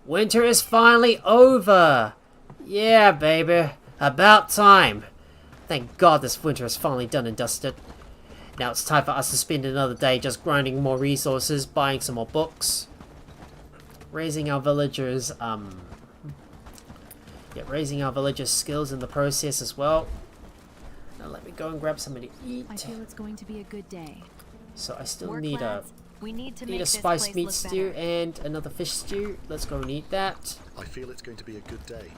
Winter is finally over! Yeah, baby. About time. Thank God this winter is finally done and dusted. Now it's time for us to spend another day just grinding more resources, buying some more books, raising our villagers' skills in the process as well. Now let me go and grab something to eat. I feel it's going to be a good day. So I still Work, need lads. We need to a make this spiced place meat look stew better. and another fish stew. Let's go and eat that. I feel it's going to be a good day.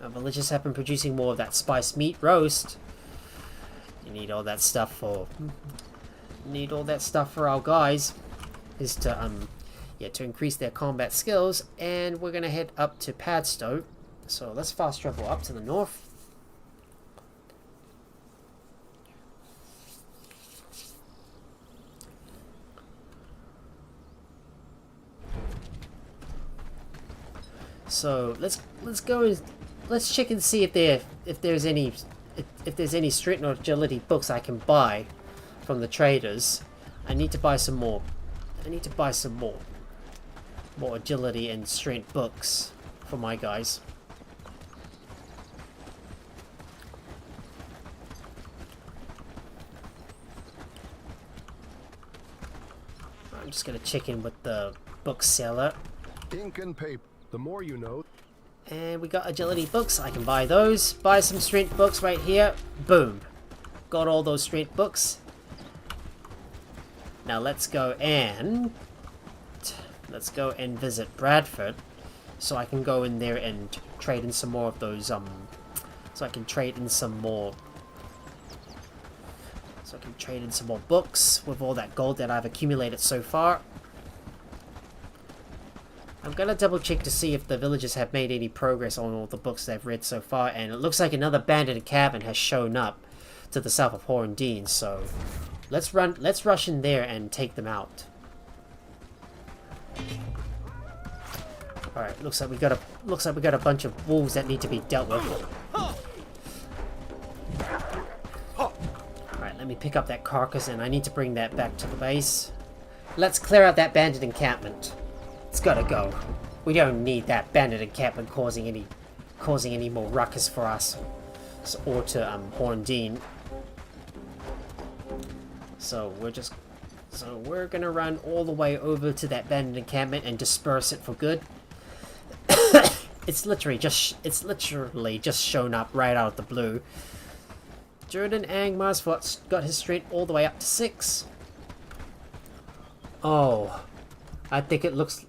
Our villagers have been producing more of that spiced meat roast. You need all that stuff for our guys. Is to to increase their combat skills, and we're gonna head up to Padstow. So let's fast travel up to the north. So let's go and let's check and see if there's any strength or agility books I can buy from the traders. I need to buy some more. More agility and strength books for my guys. I'm just gonna check in with the bookseller. Ink and paper. The more you know. And we got agility books. I can buy those. Buy some strength books right here. Boom. Got all those strength books. Now let's go and visit Bradford, so I can go in there and trade in some more of those so I can trade in some more books with all that gold that I've accumulated so far. I'm gonna double check to see if the villagers have made any progress on all the books they've read so far, and it looks like another bandit encampment has shown up to the south of Horndine, so let's rush in there and take them out. Alright, looks like we got a bunch of wolves that need to be dealt with. Alright, let me pick up that carcass, and I need to bring that back to the base. Let's clear out that bandit encampment. It's gotta go. We don't need that bandit encampment causing any more ruckus for us, or to Horndine. So we're gonna run all the way over to that bandit encampment and disperse it for good. It's literally just shown up right out of the blue. Jordan Angmar's got his strength all the way up to 6. Oh, I think it looks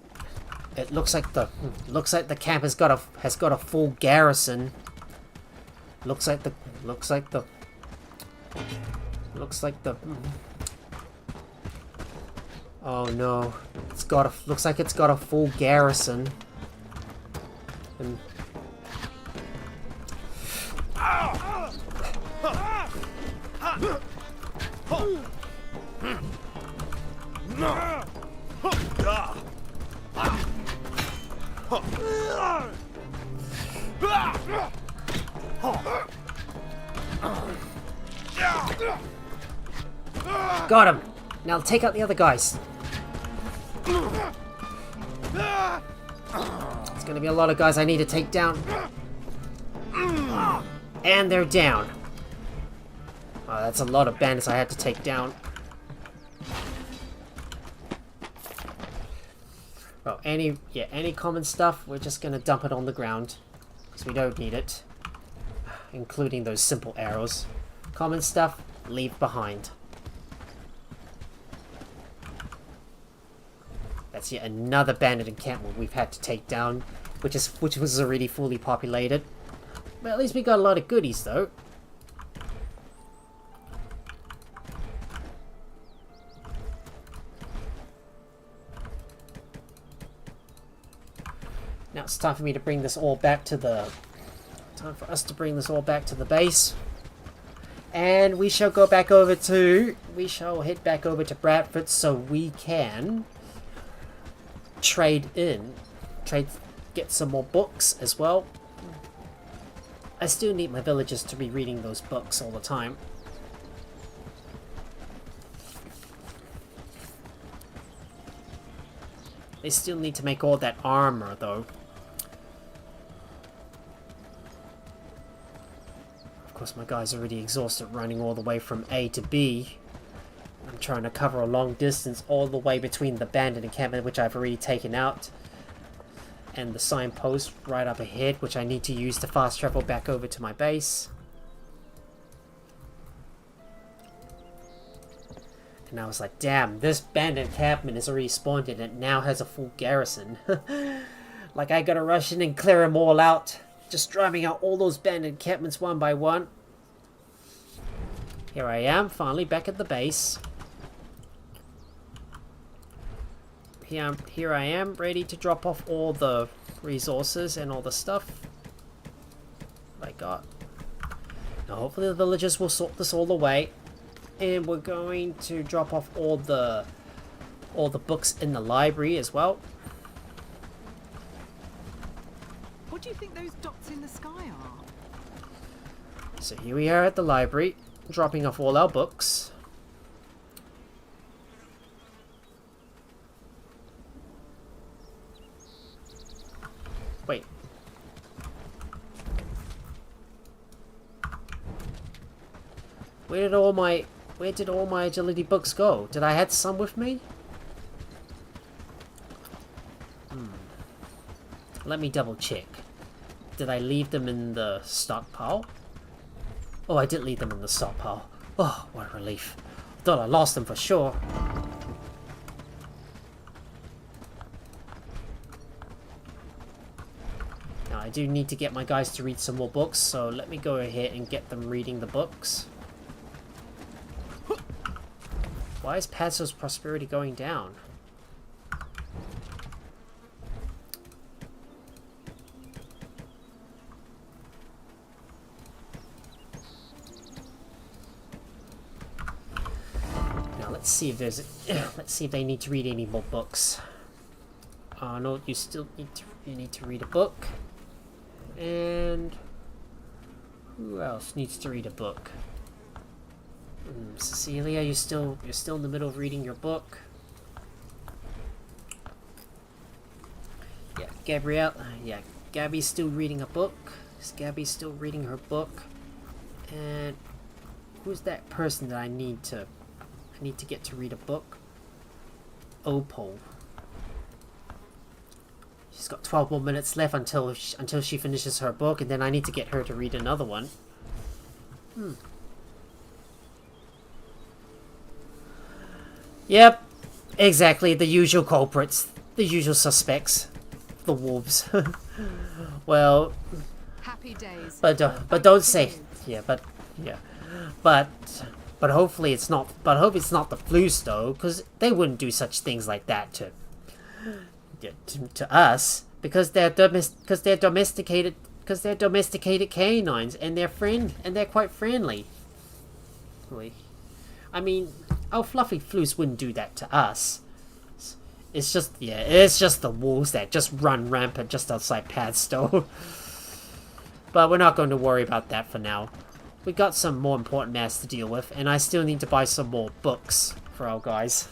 like the camp has got a full garrison. Looks like the Looks like the... Oh no. It's got a... Looks like it's got a full garrison. And... Got him! Now take out the other guys. It's gonna be a lot of guys I need to take down. And they're down. Oh, that's a lot of bandits I had to take down. Well, any common stuff, we're just gonna dump it on the ground. Because we don't need it. Including those simple arrows. Common stuff, leave behind. That's yet another bandit encampment we've had to take down, which was already fully populated. But at least we got a lot of goodies, though. Now it's time for me to bring this all back to the... Time for us to bring this all back to the base. And we shall go back over to... We shall head back over to Bradford so we can... get some more books as well. I still need my villagers to be reading those books all the time. They still need to make all that armor though. Of course my guys are already exhausted running all the way from A to B. I'm trying to cover a long distance all the way between the bandit encampment, which I've already taken out, and the signpost right up ahead, which I need to use to fast travel back over to my base. And I was like, damn, this bandit encampment is already spawned in and it now has a full garrison. Like I gotta rush in and clear them all out. Just driving out all those bandit encampments one by one. Here I am, finally back at the base. Here I am, ready to drop off all the resources and all the stuff I got. Now hopefully the villagers will sort this all away. And we're going to drop off all the books in the library as well. What do you think those dots in the sky are? So here we are at the library, dropping off all our books. Wait. Where did all my agility books go? Did I have some with me? Let me double check. Did I leave them in the stockpile? Oh, I did leave them in the stockpile. Oh, what a relief. I thought I lost them for sure. Now, I do need to get my guys to read some more books, so let me go ahead and get them reading the books. Why is Pazzo's prosperity going down? Now let's see if there's let's see if they need to read any more books. No, you still need to read a book. And who else needs to read a book? Cecilia, you're still in the middle of reading your book. Yeah, Gabrielle. Yeah, Gabby's still reading a book. Gabby's still reading her book. And who's that person that I need to get to read a book? Opal. She's got 12 more minutes left until she finishes her book, and then I need to get her to read another one. Yep, exactly, the usual culprits, the usual suspects, the wolves. Well, happy days. But don't say, But hopefully it's not. But I hope it's not the Floos though, because they wouldn't do such things like that to us, because they're domesticated canines, and they're quite friendly. I mean, our fluffy Floos wouldn't do that to us. It's just the wolves that just run rampant just outside Padstow. But we're not going to worry about that for now. We got some more important matters to deal with, and I still need to buy some more books for our guys.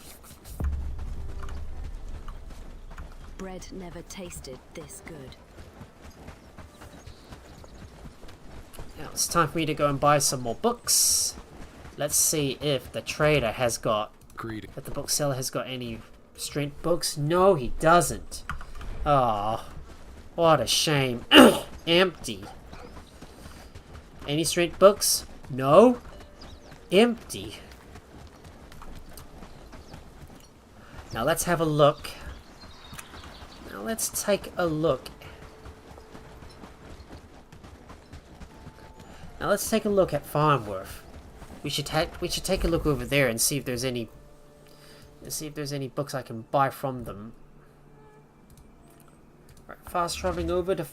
Bread never tasted this good. Now it's time for me to go and buy some more books. Let's see if the trader has got... If the bookseller has got any strength books. No, he doesn't. Oh, what a shame. Empty. Any strength books? No. Empty. Now let's have a look. Now let's take a look. Now let's take a look at Farnworth. We should take a look over there and see if there's any books I can buy from them. Right, fast traveling over to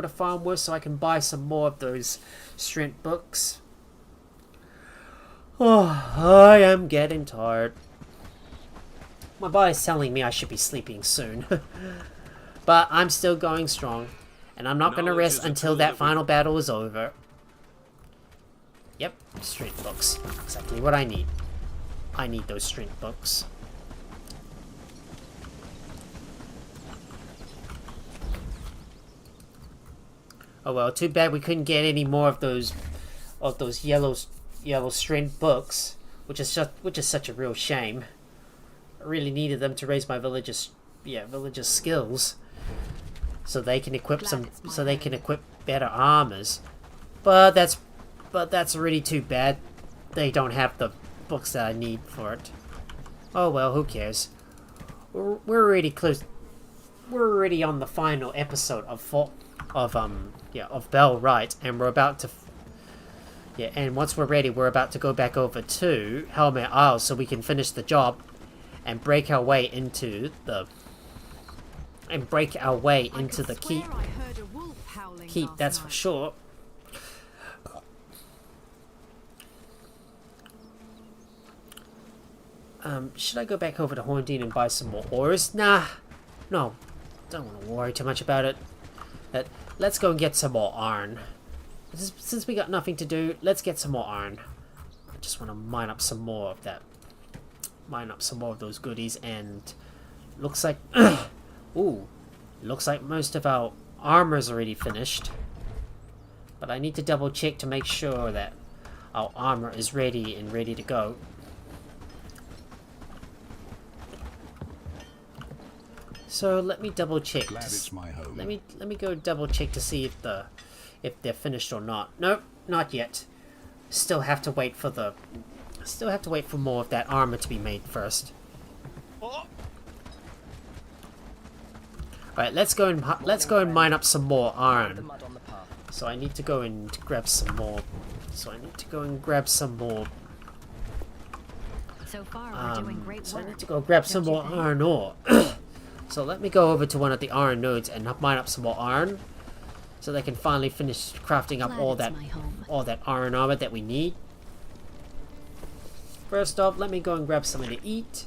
Farnworth so I can buy some more of those strength books. Oh, I am getting tired. My body's telling me I should be sleeping soon. But I'm still going strong. And I'm not going to rest until that final battle is over. Yep, strength books. Exactly what I need. I need those strength books. Oh well, too bad we couldn't get any more of those yellow strength books, which is such a real shame. I really needed them to raise my villagers' skills, so they can equip better armors. But that's really too bad. They don't have the books that I need for it. Oh well, who cares? We're already close. We're already on the final episode of Bellwright, and we're about to. And once we're ready, we're about to go back over to Halmare Isles so we can finish the job and break our way into the keep. Keep, that's for sure. Should I go back over to Horndine and buy some more ores? Nah, no, don't want to worry too much about it. Let's go and get some more iron. Since we got nothing to do, let's get some more iron. I just want to mine up some more of that. Mine up some more of those goodies, and looks like looks like most of our armor's already finished. But I need to double check to make sure that our armor is ready to go. So let me double check. Glad it's my home. Let me go double check to see if they're finished or not. Nope, not yet. Still have to wait for more of that armor to be made first. Alright, let's go and mine up some more iron. So I need to go and grab some more. So I need to go grab some more iron ore. So let me go over to one of the iron nodes and mine up some more iron, so they can finally finish crafting up all that iron armor that we need. First off, let me go and grab something to eat.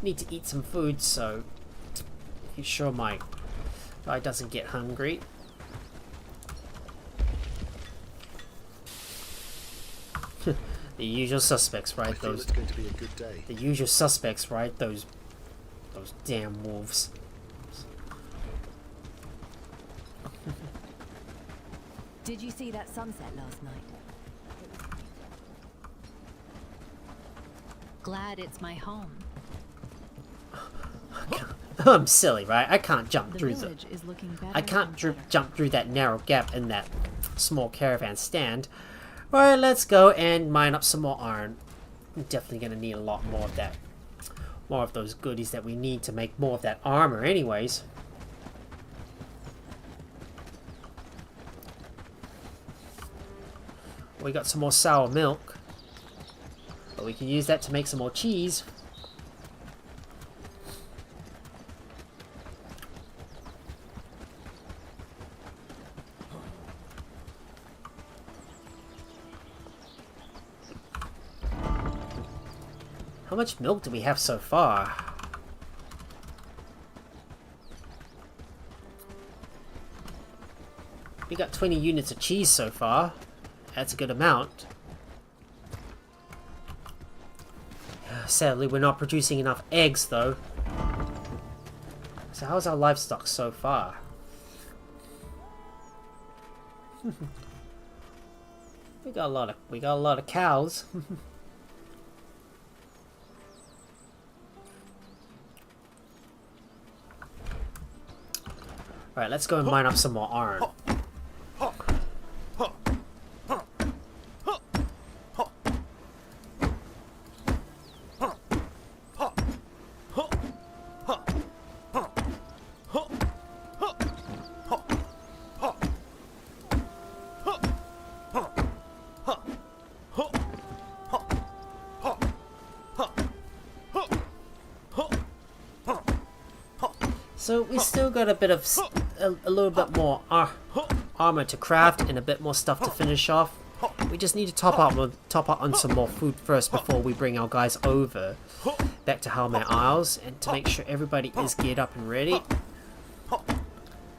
Need to eat some food, so make sure my guy doesn't get hungry. The usual suspects, right? It's going to be a good day. The usual suspects, right? Those damn wolves. Did you see that sunset last night? Glad it's my home. I'm silly, right? I can't jump through jump through that narrow gap in that small caravan stand. Alright, let's go and mine up some more iron. I'm definitely gonna need a lot more of that. More of those goodies that we need to make more of that armor anyways. we got some more sour milk. But we can use that to make some more cheese. How much milk do we have so far? We got 20 units of cheese so far. That's a good amount. Sadly, we're not producing enough eggs though. So how's our livestock so far? we got a lot of cows. Alright, let's go and mine up some more iron. So we still got a bit of a little bit more armor to craft and a bit more stuff to finish off. We just need to top up on some more food first before we bring our guys over back to Halmare Isles, and to make sure everybody is geared up and ready.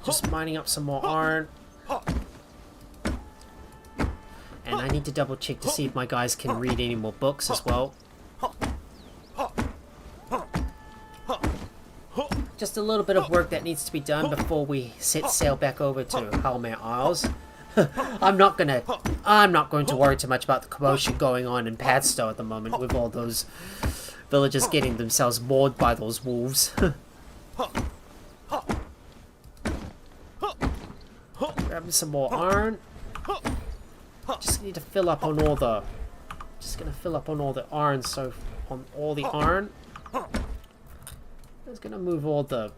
Just mining up some more iron. And I need to double check to see if my guys can read any more books as well. Just a little bit of work that needs to be done before we set sail back over to Halmare Isles. I'm not going to worry too much about the commotion going on in Padstow at the moment, with all those villagers getting themselves mauled by those wolves. Grabbing some more iron. Just need to fill up on all the. Just gonna fill up on all the iron. So on all the iron. I was gonna move all that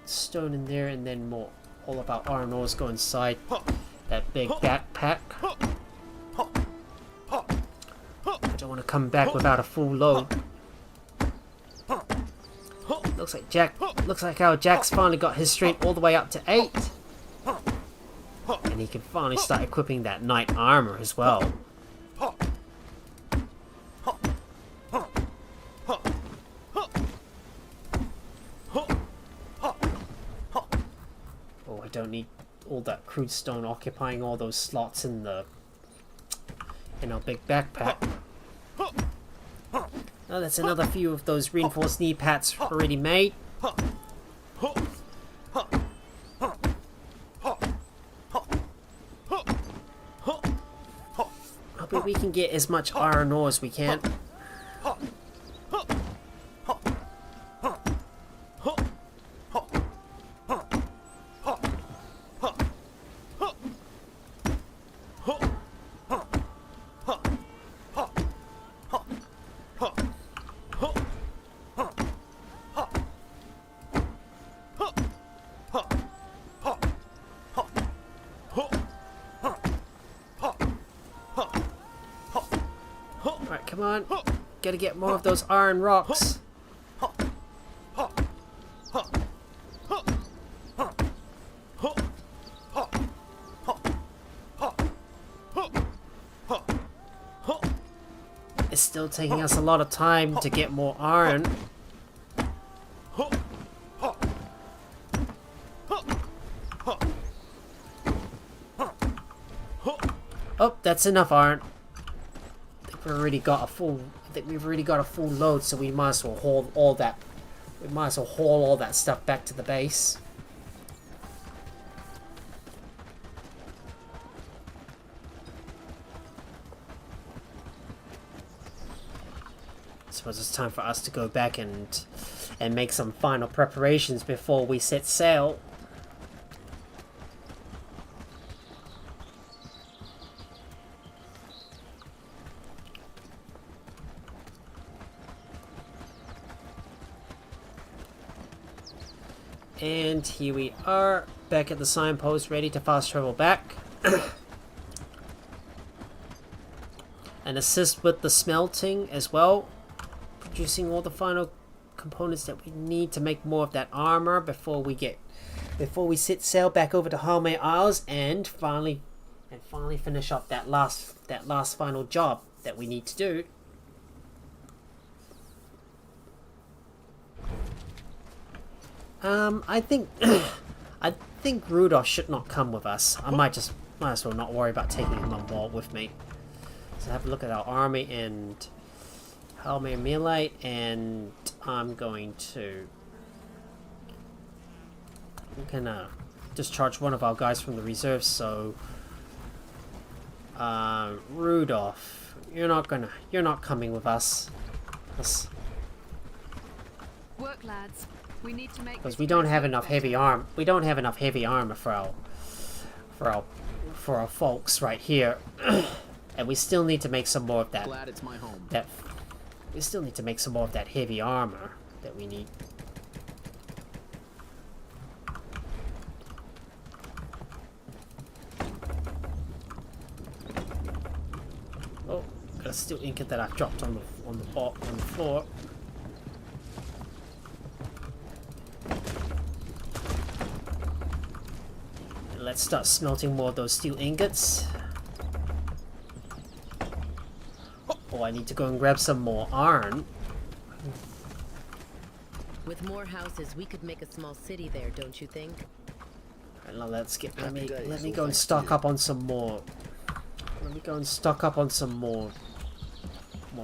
stone in there, and then more all of our iron ores go inside that big backpack. I don't want to come back without a full load. Looks like how Jack's finally got his strength all the way up to 8, and he can finally start equipping that knight armor as well. I don't need all that crude stone occupying all those slots in our big backpack. Oh, that's another few of those reinforced knee pads already made. Hopefully we can get as much iron ore as we can. Come on, gotta get more of those iron rocks. It's still taking us a lot of time to get more iron. Oh, that's enough iron. I think we've already got a full load, so we might as well haul all that. We might as well haul all that stuff back to the base. I suppose it's time for us to go back and make some final preparations before we set sail. And here we are, back at the signpost, ready to fast travel back. and assist with the smelting as well, producing all the final components that we need to make more of that armor before we set sail back over to Halmare Isles and finally finish up that last final job that we need to do. I think Rudolph should not come with us. I might as well not worry about taking him on board with me. So have a look at our army and Halmare melee, and I'm gonna discharge one of our guys from the reserve. So Rudolph, you're not coming with us. Work, lads. We need to make, because we don't have enough heavy armor. We don't have enough heavy armor for our folks right here, and we still need to make some more of that. Glad it's my home. We still need to make some more of that heavy armor that we need. Oh, got a steel ingot that I've dropped on the floor. Let's start smelting more of those steel ingots. Oh, I need to go and grab some more iron. With more houses, we could make a small city there, don't you think? Right, now let me go and stock up on some more. Let me go and stock up on some more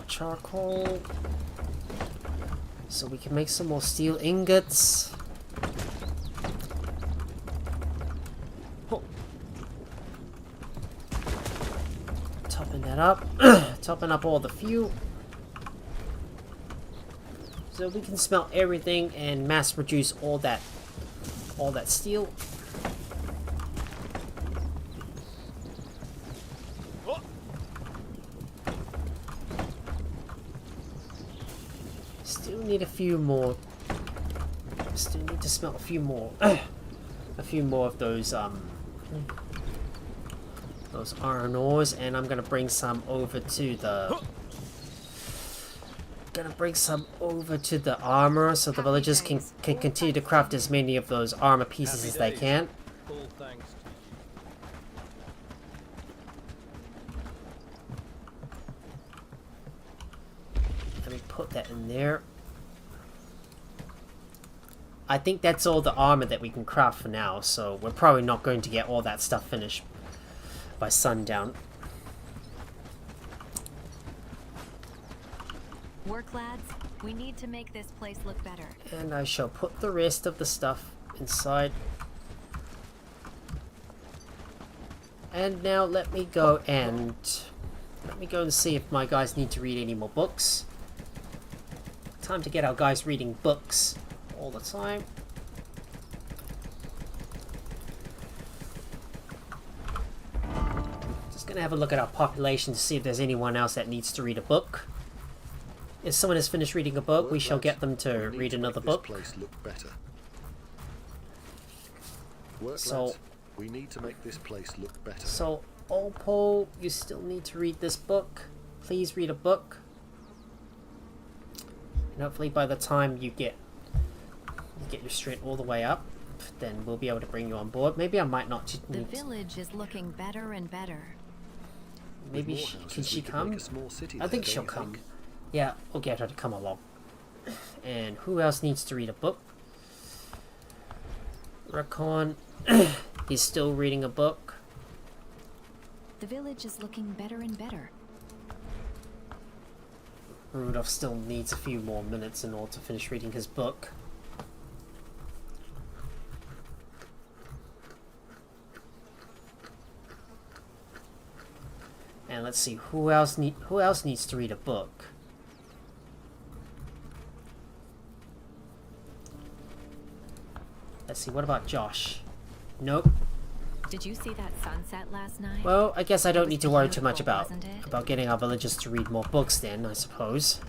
charcoal, so we can make some more steel ingots. Topping up all the fuel, so we can smelt everything and mass produce all that steel. Still need a few more. Still need to smelt a few more. A few more of those iron ores, and I'm gonna bring some over to the armor, so the villagers can continue to craft as many of those armor pieces as they can. Let me put that in there. I think that's all the armor that we can craft for now, so we're probably not going to get all that stuff finished by sundown. Work, lads. We need to make this place look better. And I shall put the rest of the stuff inside. And now let me go and see if my guys need to read any more books. Time to get our guys reading books all the time. Gonna have a look at our population to see if there's anyone else that needs to read a book. If someone has finished reading a book, we shall get them to read another book. So we need to make this place look better. So Opal, you still need to read this book. Please read a book. And hopefully by the time you get your strength all the way up, then we'll be able to bring you on board. Maybe I might not need. The village is looking better and better. Maybe can she come? I think she'll come. Yeah, we'll get her to come along. And who else needs to read a book? Rakon, he's still reading a book. The village is looking better and better. Rudolph still needs a few more minutes in order to finish reading his book. And let's see, who else needs to read a book? Let's see, what about Josh? Nope. Did you see that sunset last night? Well, I guess I don't need to worry too much about getting our villagers to read more books then, I suppose.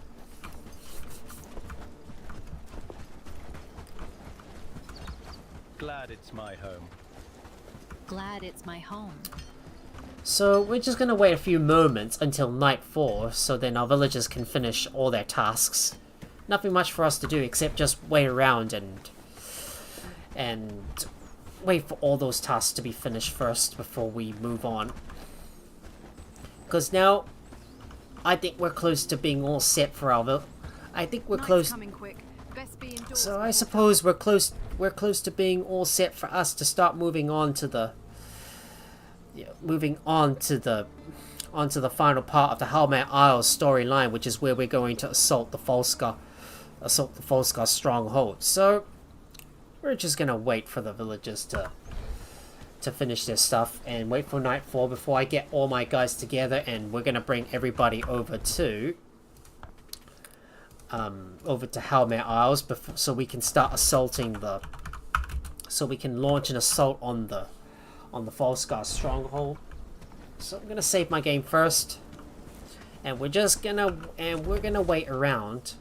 Glad it's my home. Glad it's my home. So we're just gonna wait a few moments until nightfall, so then our villagers can finish all their tasks. Nothing much for us to do except just wait around and wait for all those tasks to be finished first before we move on. Because now, I think we're close to being all set for our I think we're close. So I suppose we're close to being all set for us to start moving on to the onto the final part of the Halmare Isles storyline, which is where we're going to assault the Falskar stronghold. So we're just gonna wait for the villagers to finish their stuff and wait for nightfall before I get all my guys together, and we're gonna bring everybody over to Halmare Isles so we can start assaulting so we can launch an assault on the Falskar stronghold. So I'm gonna save my game first, and we're gonna wait around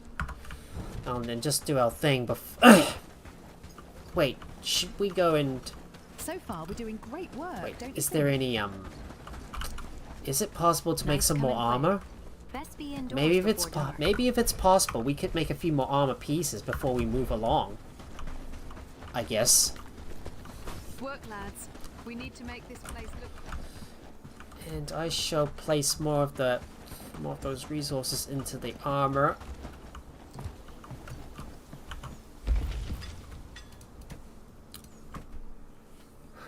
and then just do our thing before. Wait, should we go and? So far, we're doing great work. Wait, don't is you there think? any Is it possible to make some more armor? Best be indoors Maybe if it's possible, we could make a few more armor pieces before we move along. I guess. Work, lads. We need to make this place look. And I shall place more of those resources into the armor.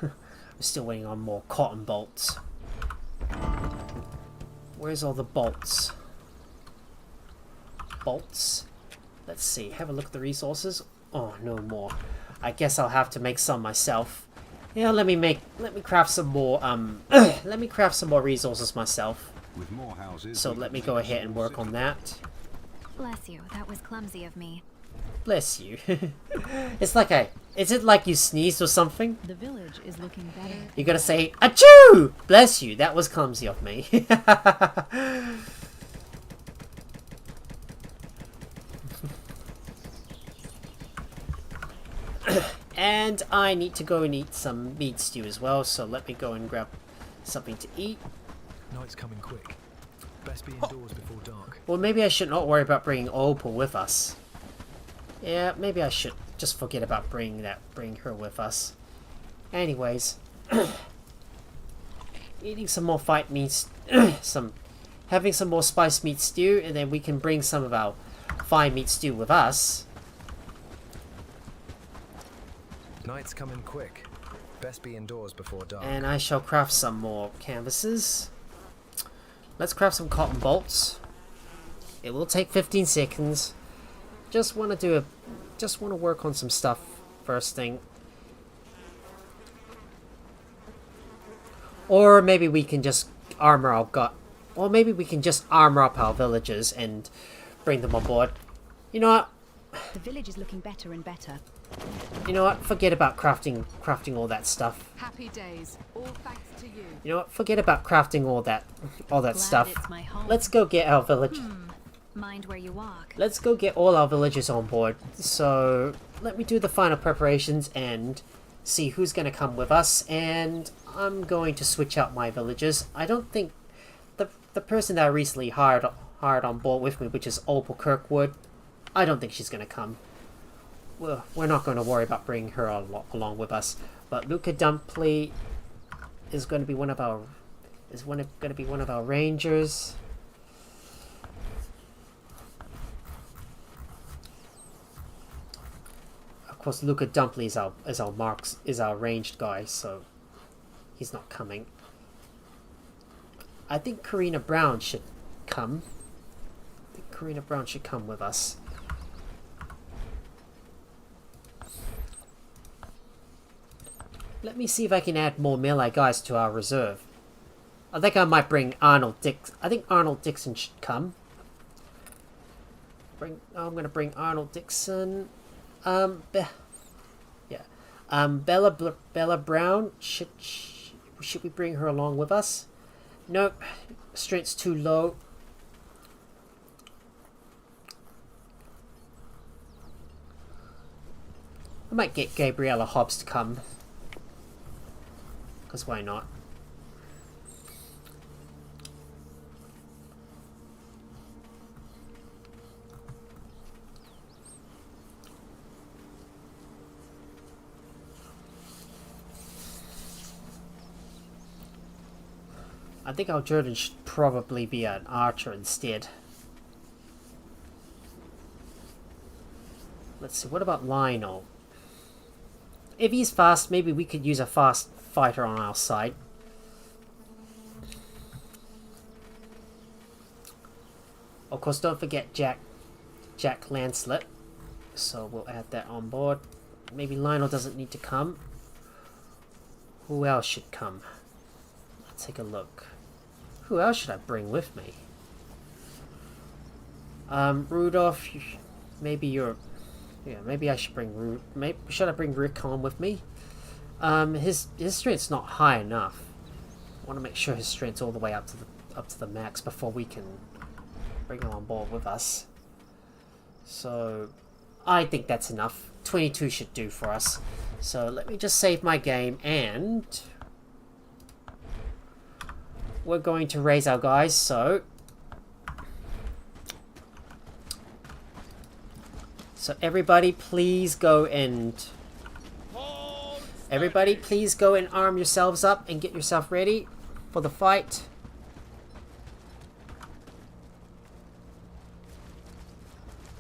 I'm still waiting on more cotton bolts. Where's all the bolts? Bolts? Let's see. Have a look at the resources. Oh, no more. I guess I'll have to make some myself. Yeah, let me craft some more let me craft some more resources myself. With more houses, so let me go ahead and work on that. Bless you, that was clumsy of me. Bless you. Is it like you sneezed or something? The village is looking better. You gotta say, achoo! Bless you, that was clumsy of me. And I need to go and eat some meat stew as well, so let me go and grab something to eat. Night's coming quick. Best be indoors before dark. Well, maybe I should not worry about bringing Opal with us. Yeah, maybe I should just forget about bring her with us. Anyways, eating some more fight meats, having some more spice meat stew, and then we can bring some of our fine meat stew with us. Night's coming quick. Best be indoors before dark. And I shall craft some more canvases. Let's craft some cotton bolts. It will take 15 seconds. Just want to work on some stuff first thing. Or maybe we can just armor up our villagers and bring them on board. You know what? The village is looking better and better. You know what? Forget about crafting all that stuff. Happy days, all thanks to you. You know what? Forget about crafting all that stuff. Let's go get our village. Mind where you walk. Let's go get all our villagers on board. So let me do the final preparations and see who's going to come with us. And I'm going to switch out my villagers. I don't think the person that I recently hired on board with me, which is Opal Kirkwood, I don't think she's going to come. Well, we're not going to worry about bringing her along with us. But Luca Dumpley is going to be one of our rangers. Of course, Luca Dumpley is our ranged guy, so he's not coming. I think Karina Brown should come. Karina Brown should come with us. Let me see if I can add more melee guys to our reserve. I think I might bring Arnold Dixon. I think Arnold Dixon should come. I'm gonna bring Arnold Dixon. Bella Brown. Should we bring her along with us? Nope. Strength's too low. I might get Gabriella Hobbs to come. Because why not? I think our Jordan should probably be an archer instead. Let's see, what about Lionel? If he's fast, maybe we could use a fast fighter on our side. Of course, don't forget Jack Lancelet. So we'll add that on board. Maybe Lionel doesn't need to come. Who else should come? Let's take a look. Who else should I bring with me? Rudolph, maybe you're... Yeah, maybe I should bring should I bring Rickon with me? His strength's not high enough. I want to make sure his strength's all the way up to the max before we can bring him on board with us. So I think that's enough. 22 should do for us. So let me just save my game, and we're going to raise our guys. So everybody please go and arm yourselves up and get yourself ready for the fight.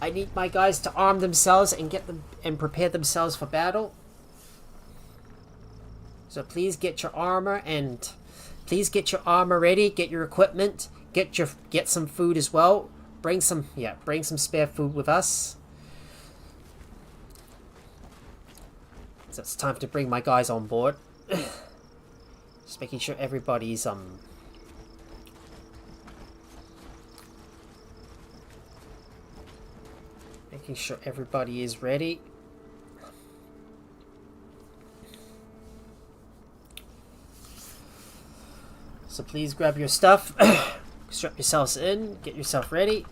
I need my guys to arm themselves and get them and prepare themselves for battle. So please get your armor and please get your armor ready, get your equipment, get some food as well. Bring some spare food with us. So it's time to bring my guys on board. Just making sure everybody's making sure everybody is ready. So please grab your stuff, strap yourselves in, get yourself ready.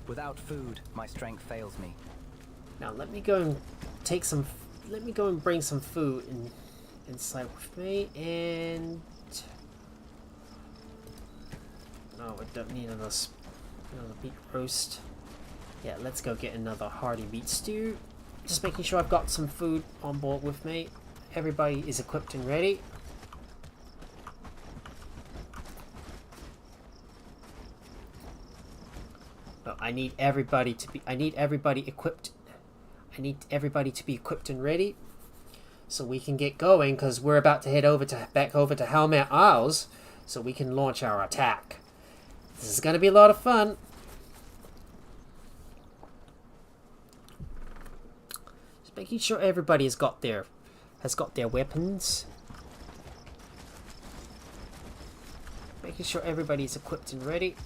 Without food, my strength fails me. Now let me go and bring some food inside with me, and no, we don't need another meat roast. Yeah, let's go get another hearty meat stew. Just making sure I've got some food on board with me. Everybody is equipped and ready. I need everybody to be equipped. I need everybody to be equipped and ready, so we can get going. Because we're about to head back over to Halmare Isles, so we can launch our attack. This is going to be a lot of fun. Just making sure everybody has got their weapons. Making sure everybody's equipped and ready.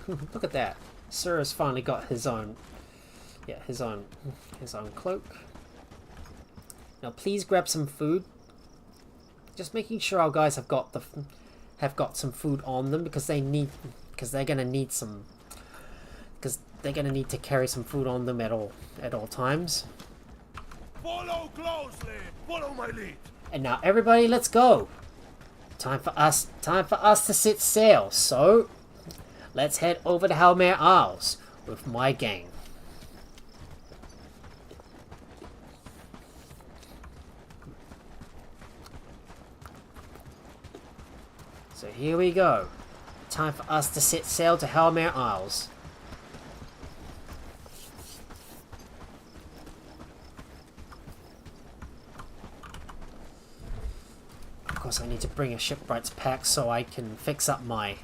Look at that. Sir has finally got his own cloak. Now please grab some food. Just making sure our guys have got some food on them, because they're gonna need to carry some food on them at all times. Follow closely. Follow my lead. And now everybody, let's go. Time for us to set sail. So let's head over to Halmare Isles with my gang. So here we go. Time for us to set sail to Halmare Isles. Of course, I need to bring a shipwright's pack so I can fix up my...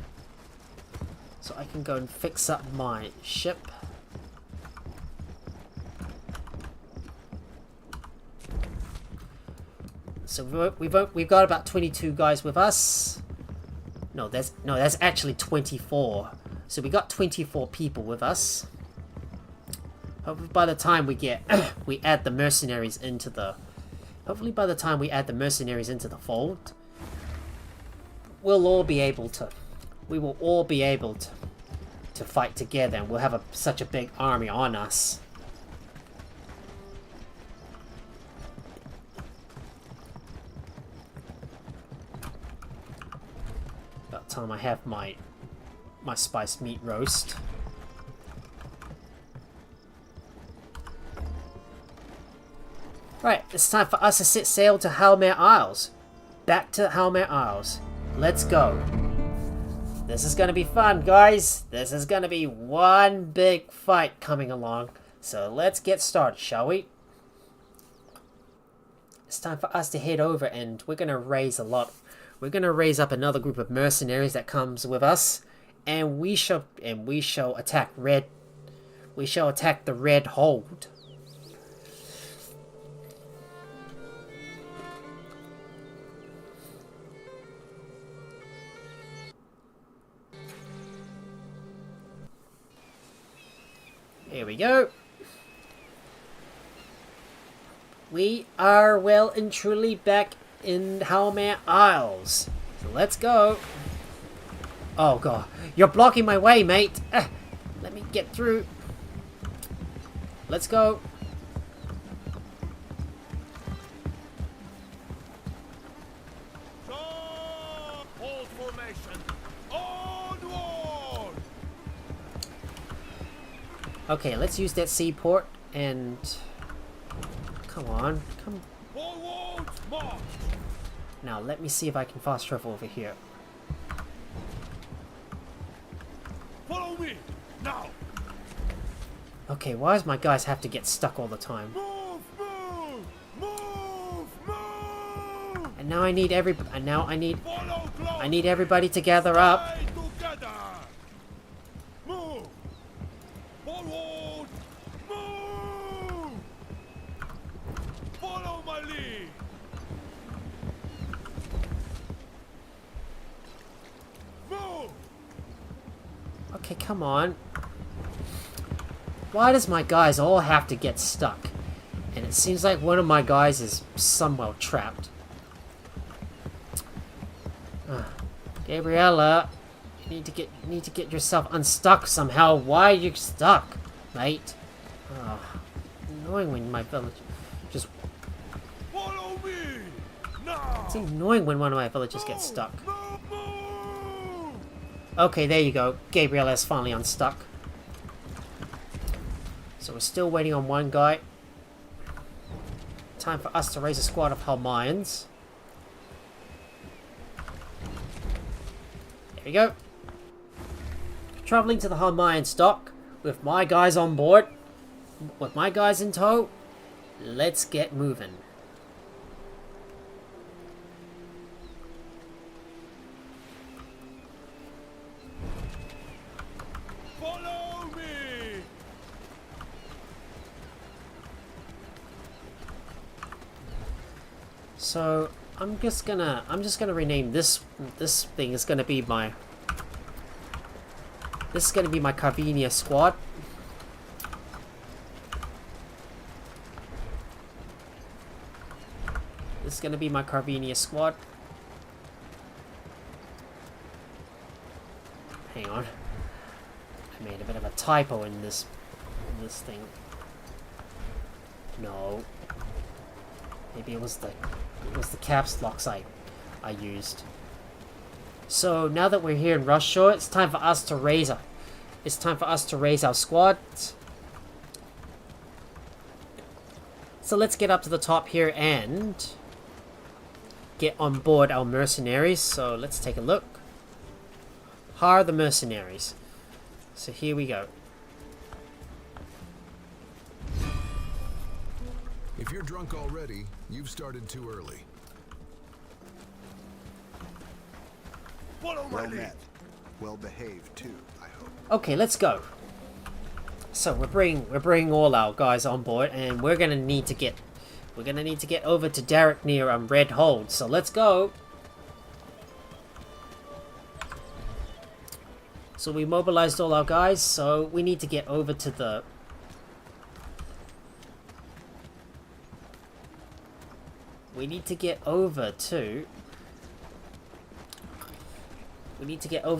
So I can go and fix up my ship. So we've got about 22 guys with us. No, that's actually 24. So we got 24 people with us. Hopefully by the time we add the mercenaries into the fold, we will all be able to fight together, and we'll have such a big army on us. time I have my spiced meat roast. Right, it's time for us to set sail to Halmare Isles. Back to Halmare Isles. Let's go. This is gonna be fun, guys. This is gonna be one big fight coming along. So let's get started, shall we? It's time for us to head over, and we're gonna raise up another group of mercenaries that comes with us, and we shall attack the Red Hold. Here we go. We are well and truly back in Halmare Isles. So let's go. Oh god, you're blocking my way, mate. Let me get through. Let's go. Hold formation. Onward! Okay, let's use that seaport and come on, come. Forward, march. Now let me see if I can fast travel over here. Follow me now. Okay, why does my guys have to get stuck all the time? Move, move, move, move. And now I need I need everybody to gather up. Together. Move. Forward. Move. Follow my lead. Move. Okay, come on. Why does my guys all have to get stuck? And it seems like one of my guys is somewhat trapped. Gabriella, you need to get yourself unstuck somehow. Why are you stuck, mate? Annoying when my village just. Follow me now. It's annoying when one of my villagers gets stuck. Okay, there you go. Gabriella's finally unstuck. So we're still waiting on one guy. Time for us to raise a squad of Halmayans. There we go. Traveling to the Halmayan dock with my guys on board. With my guys in tow. Let's get moving. Follow me. So I'm just gonna rename this thing is gonna be my Carvenia squad. This is gonna be my Carvenia squad. Hang on. I made a bit of a typo in this thing. No. Maybe it was the caps locks I used. So now that we're here in Rushshore, it's time for us to raise our squad. So let's get up to the top here and get on board our mercenaries. So let's take a look. Hire the mercenaries. So here we go. If you're drunk already, you've started too early. Well met. Well behaved too, I hope. Okay, let's go. So we're bringing all our guys on board, and we're gonna need to get over to Derek near Red Hold. So let's go. So we mobilized all our guys. So we need to get over to the. We need to get over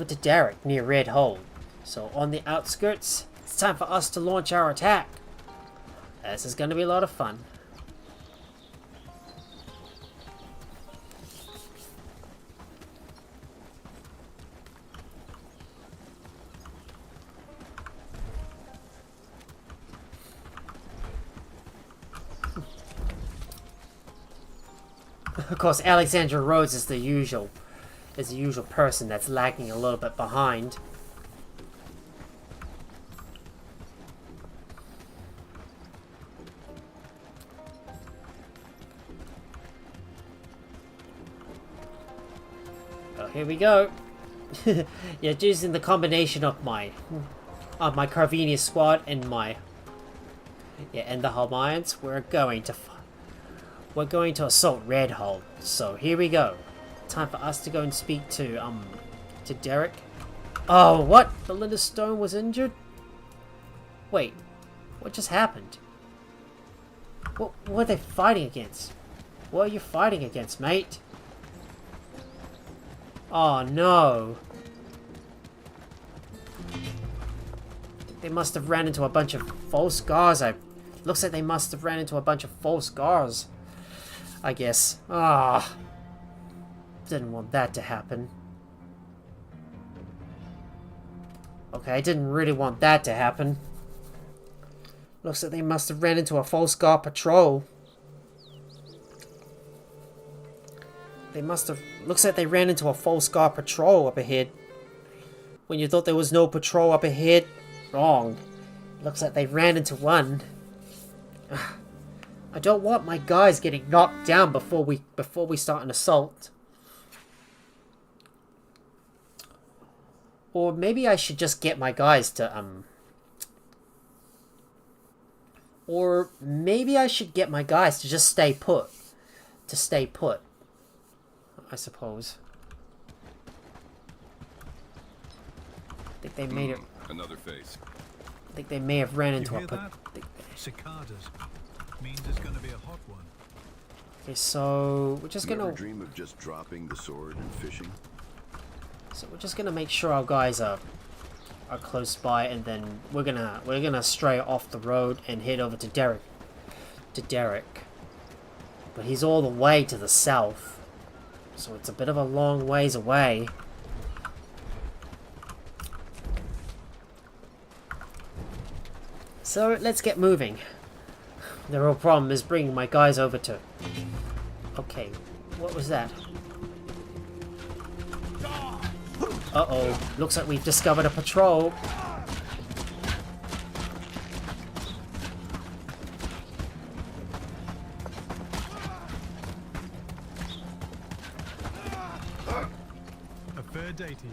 to Derek near Red Hold. So on the outskirts, it's time for us to launch our attack. This is going to be a lot of fun. Of course, Alexandra Rhodes is the usual person that's lagging a little bit behind. Oh, here we go. Yeah, using the combination of my Carvenia squad and my and the Halmayans, we're going to assault Redhold. So here we go. Time for us to go and speak to Derek. Oh, what? Belinda Stone was injured? Wait, what just happened? What are they fighting against? What are you fighting against, mate? Oh no. They must have ran into a bunch of false guards. Looks like they must have ran into a bunch of false guards, I guess. Ah. Didn't want that to happen. Okay, I didn't really want that to happen. Looks like they must have ran into a false guard patrol. Looks like they ran into a false guard patrol up ahead. When you thought there was no patrol up ahead, wrong. Looks like they ran into one. I don't want my guys getting knocked down before we start an assault. Or maybe I should just get my guys to or maybe I should get my guys to just stay put. I suppose. I think they made it. Another face. I think they may have ran into a. Cicadas means it's going to be a hot one. Okay, so we're just gonna. Never dream of just dropping the sword and fishing. So we're just gonna make sure our guys are close by, and then we're gonna stray off the road and head over to Derek. But he's all the way to the south, so it's a bit of a long ways away. So let's get moving. The real problem is bringing my guys over to... Okay, what was that? Uh-oh, looks like we've discovered a patrol. A fair day to you.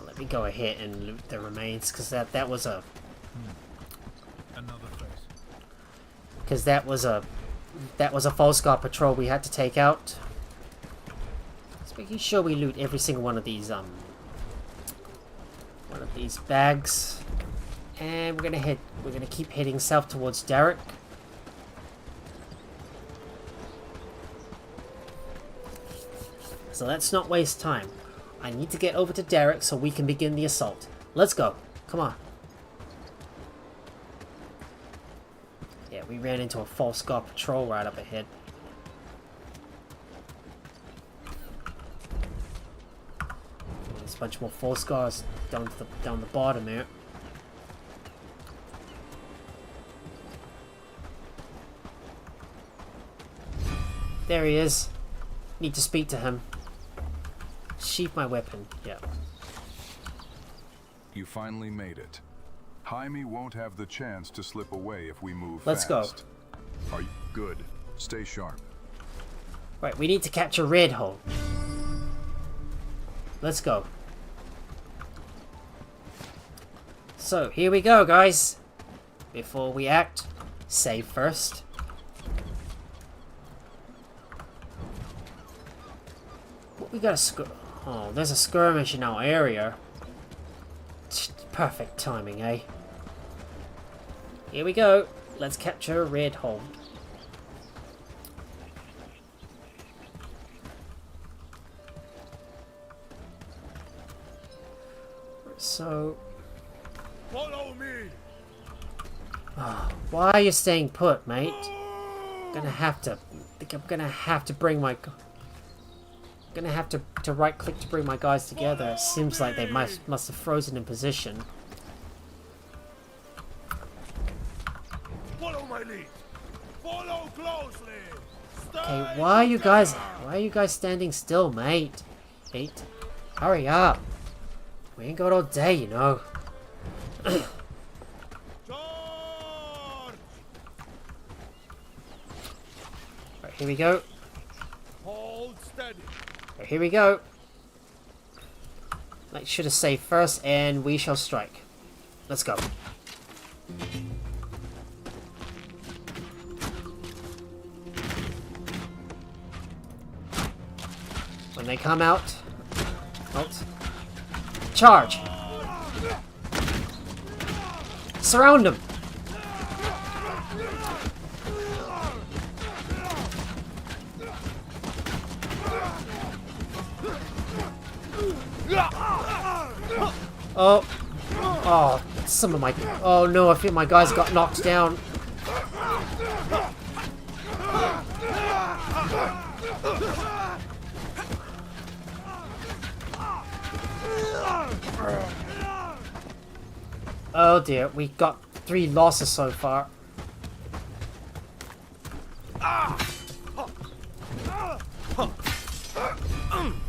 Let me go ahead and loot the remains, because that was a... Another face. Because that was a false guard patrol we had to take out. Just making sure we loot every single one of these bags. And we're gonna keep heading south towards Derek. So let's not waste time. I need to get over to Derek so we can begin the assault. Let's go. Come on. Yeah, we ran into a false guard patrol right up ahead. There's a bunch more false guards down the bottom here. There he is. Need to speak to him. Sheath my weapon. Yeah. You finally made it. Jaime won't have the chance to slip away if we move Let's fast. go. Are you good? Stay sharp. Right, we need to capture Redhold. Let's go. So, here we go, guys. Before we act, save first. What we got oh, there's a skirmish in our area. Perfect timing, eh? Here we go. Let's capture Redhold. So... Follow me. Oh, why are you staying put, mate? I'm gonna have to bring my... Gonna have to right click to bring my guys together. It seems like they must have frozen in position. my lead. Follow closely. Okay, why are you guys standing still, mate? Hurry up. We ain't got all day, you know. Right, here we go. Hold steady. Right, here we go. Make sure to save first, and we shall strike. Let's go. When they come out, charge! Surround them! Oh, some of my... Oh no, I think my guys got knocked down. Oh dear, we got 3 losses so far.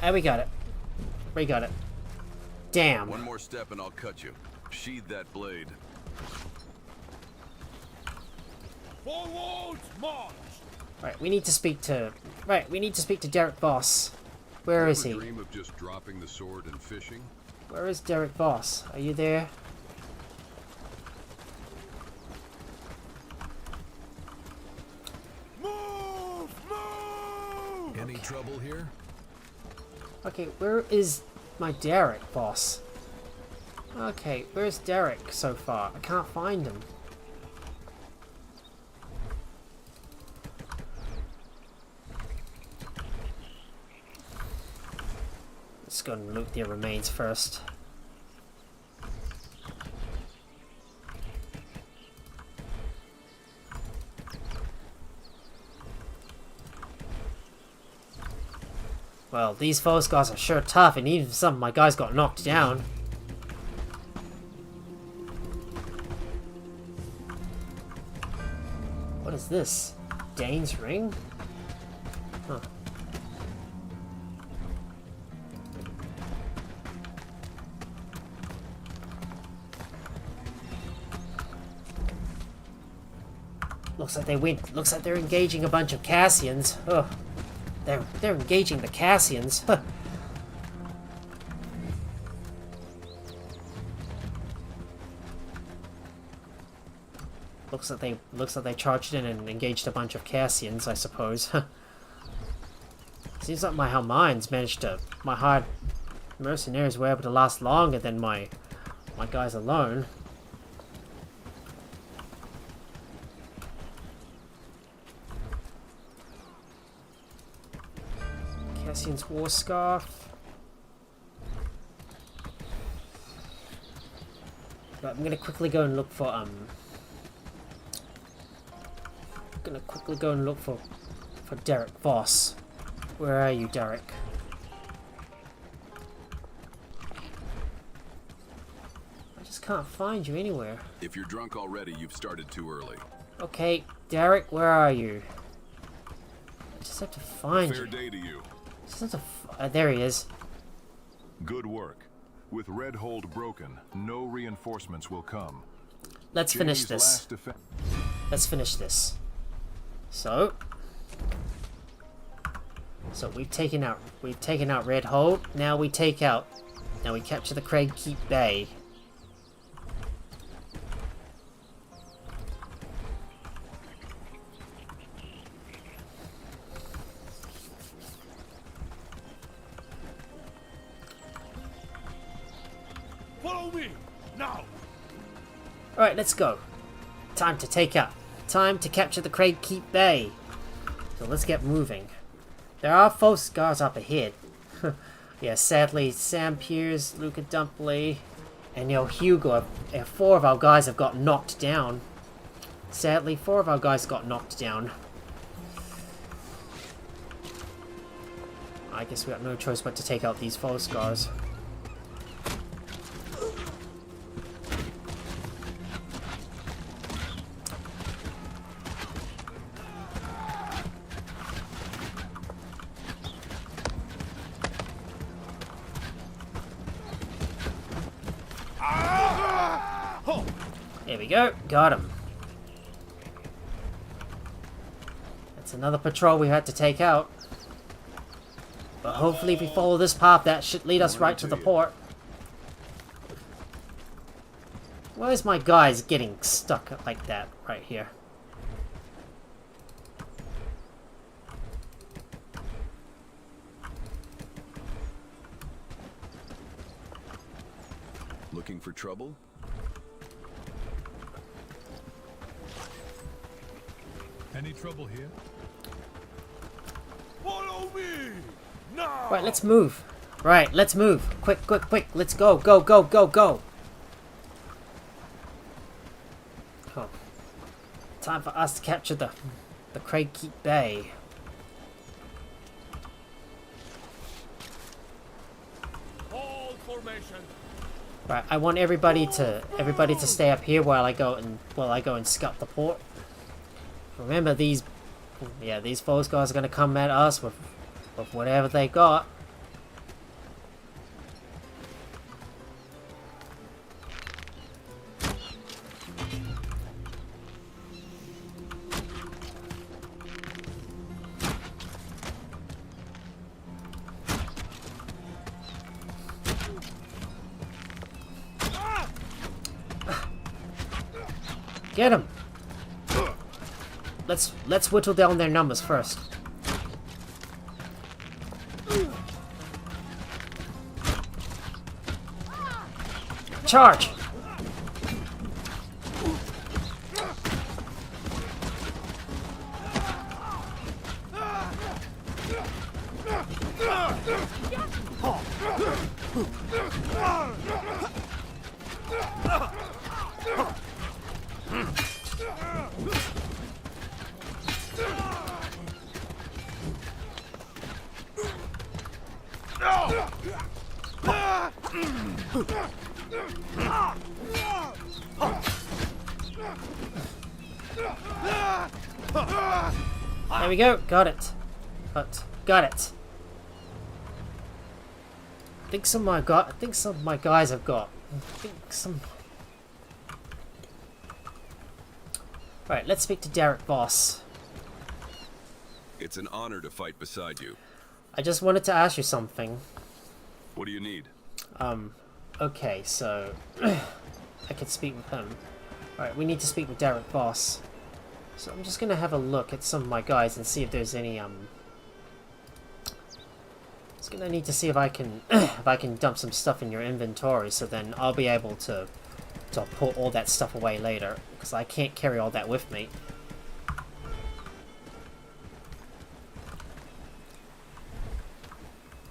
And we got it. We got it. Damn. One more step and I'll cut you. Sheathe that blade. Forwards, march. Right, we need to speak to... Right, we need to speak to Derek Voss. Where is he? Dream of just dropping the sword and fishing? Where is Derek Voss? Are you there? Move! Any trouble here? Okay, where is my Derek Voss? Okay, where's Derek so far? I can't find him. Let's go and loot their remains first. Well, these foes guys are sure tough, and even some of my guys got knocked down. What is this? Dane's ring? Huh. Looks like they went. Looks like they're engaging a bunch of Cassians. Oh, they're engaging the Cassians. Huh. Looks like they charged in and engaged a bunch of Cassians, I suppose. Seems like my Halmayans managed to. My hired mercenaries were able to last longer than my guys alone. Cassian's war scarf. But I'm gonna quickly go and look for Derek Voss. Where are you, Derek? I just can't find you anywhere. If you're drunk already, you've started too early. Okay, Derek, where are you? I just have to find you. Fair day to you. Just have to there he is. Good work. With Red Hold broken, no reinforcements will come. Let's finish this. Let's finish this. So we've taken out Red Hold. Now we capture the Craig Keep Bay. Follow me now. All right, let's go. Time to capture the Craig Keep Bay. So let's get moving. There are foe scars up ahead. Yeah, sadly, Sam Piers, Luca Dumpley, and Hugo, 4 of our guys have got knocked down. Sadly, 4 of our guys got knocked down. I guess we got no choice but to take out these foe scars. go. Got him. That's another patrol we had to take out. But hopefully if we follow this path, that should lead us right to the port. Where's my guys getting stuck like that right here? Looking for trouble? Any trouble here? Follow me! Now! Right, let's move. Right, let's move. Quick, quick, quick. Let's go, go, go, go, go. Oh. Time for us to capture the Craig Keep Bay. Hold formation. Right, I want everybody to stay up here while I go and scout the port. Remember these foes guys are gonna come at us with whatever they got. Get him! Let's whittle down their numbers first. Charge! There we go. Got it. Got it. I think some of my guys have got. Right, let's speak to Derek Boss. It's an honor to fight beside you. I just wanted to ask you something. What do you need? Okay, so I can speak with him. Alright, we need to speak with Derek Boss. So I'm just gonna have a look at some of my guys and see if there's any just gonna need to see if I can if I can dump some stuff in your inventory, so then I'll be able to put all that stuff away later, because I can't carry all that with me.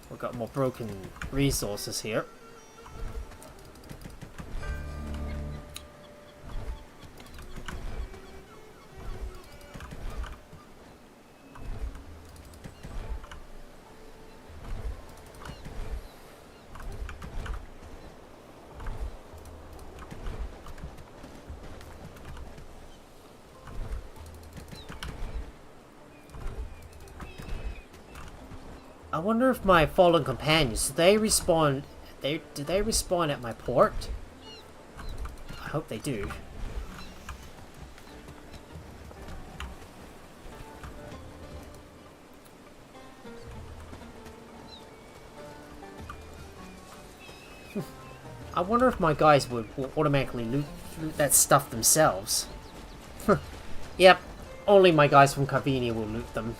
We've got more broken resources here. I wonder if my fallen companions, do they respawn at my port? I hope they do. I wonder if my guys would automatically loot that stuff themselves. Yep, only my guys from Carvenia will loot them.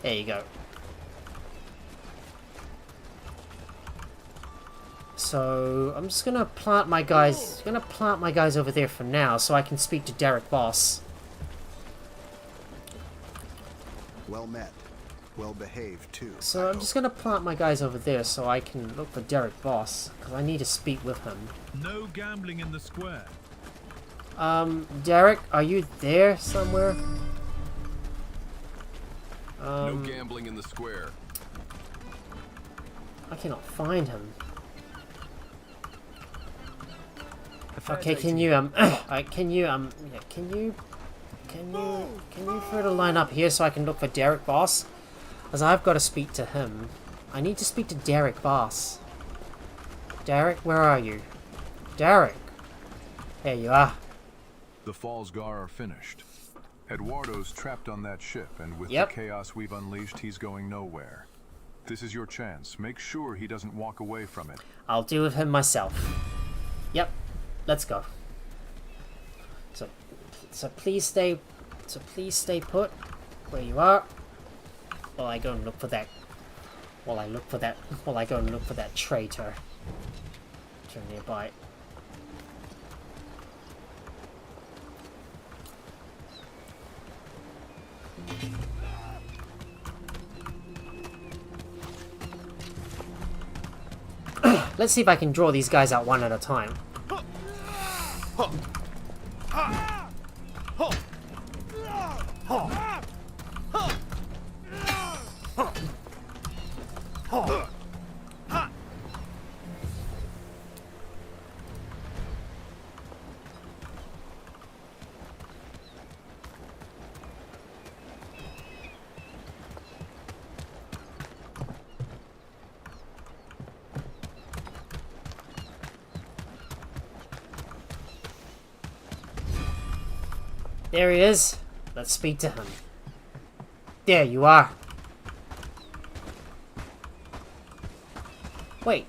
There you go. So I'm just gonna plant my guys. Over there for now, so I can speak to Derek Boss. Well met. Well behaved too. So I'm just gonna plant my guys over there so I can look for Derek Boss, because I need to speak with him. No gambling in the square. Derek, are you there somewhere? No gambling in the square. I cannot find him. Okay, can you further line up here so I can look for Derek Boss? As I've got to speak to him. I need to speak to Derek Boss. Derek, where are you? Derek! There you are. The Fallsgar are finished. Eduardo's trapped on that ship, and with Yep. the chaos we've unleashed, he's going nowhere. This is your chance. Make sure he doesn't walk away from it. I'll deal with him myself. Yep. Let's go. So please stay put where you are. While I go and look for that. While I go and look for that traitor. Turn nearby. Let's see if I can draw these guys out one at a time. There he is. Let's speak to him. There you are. Wait.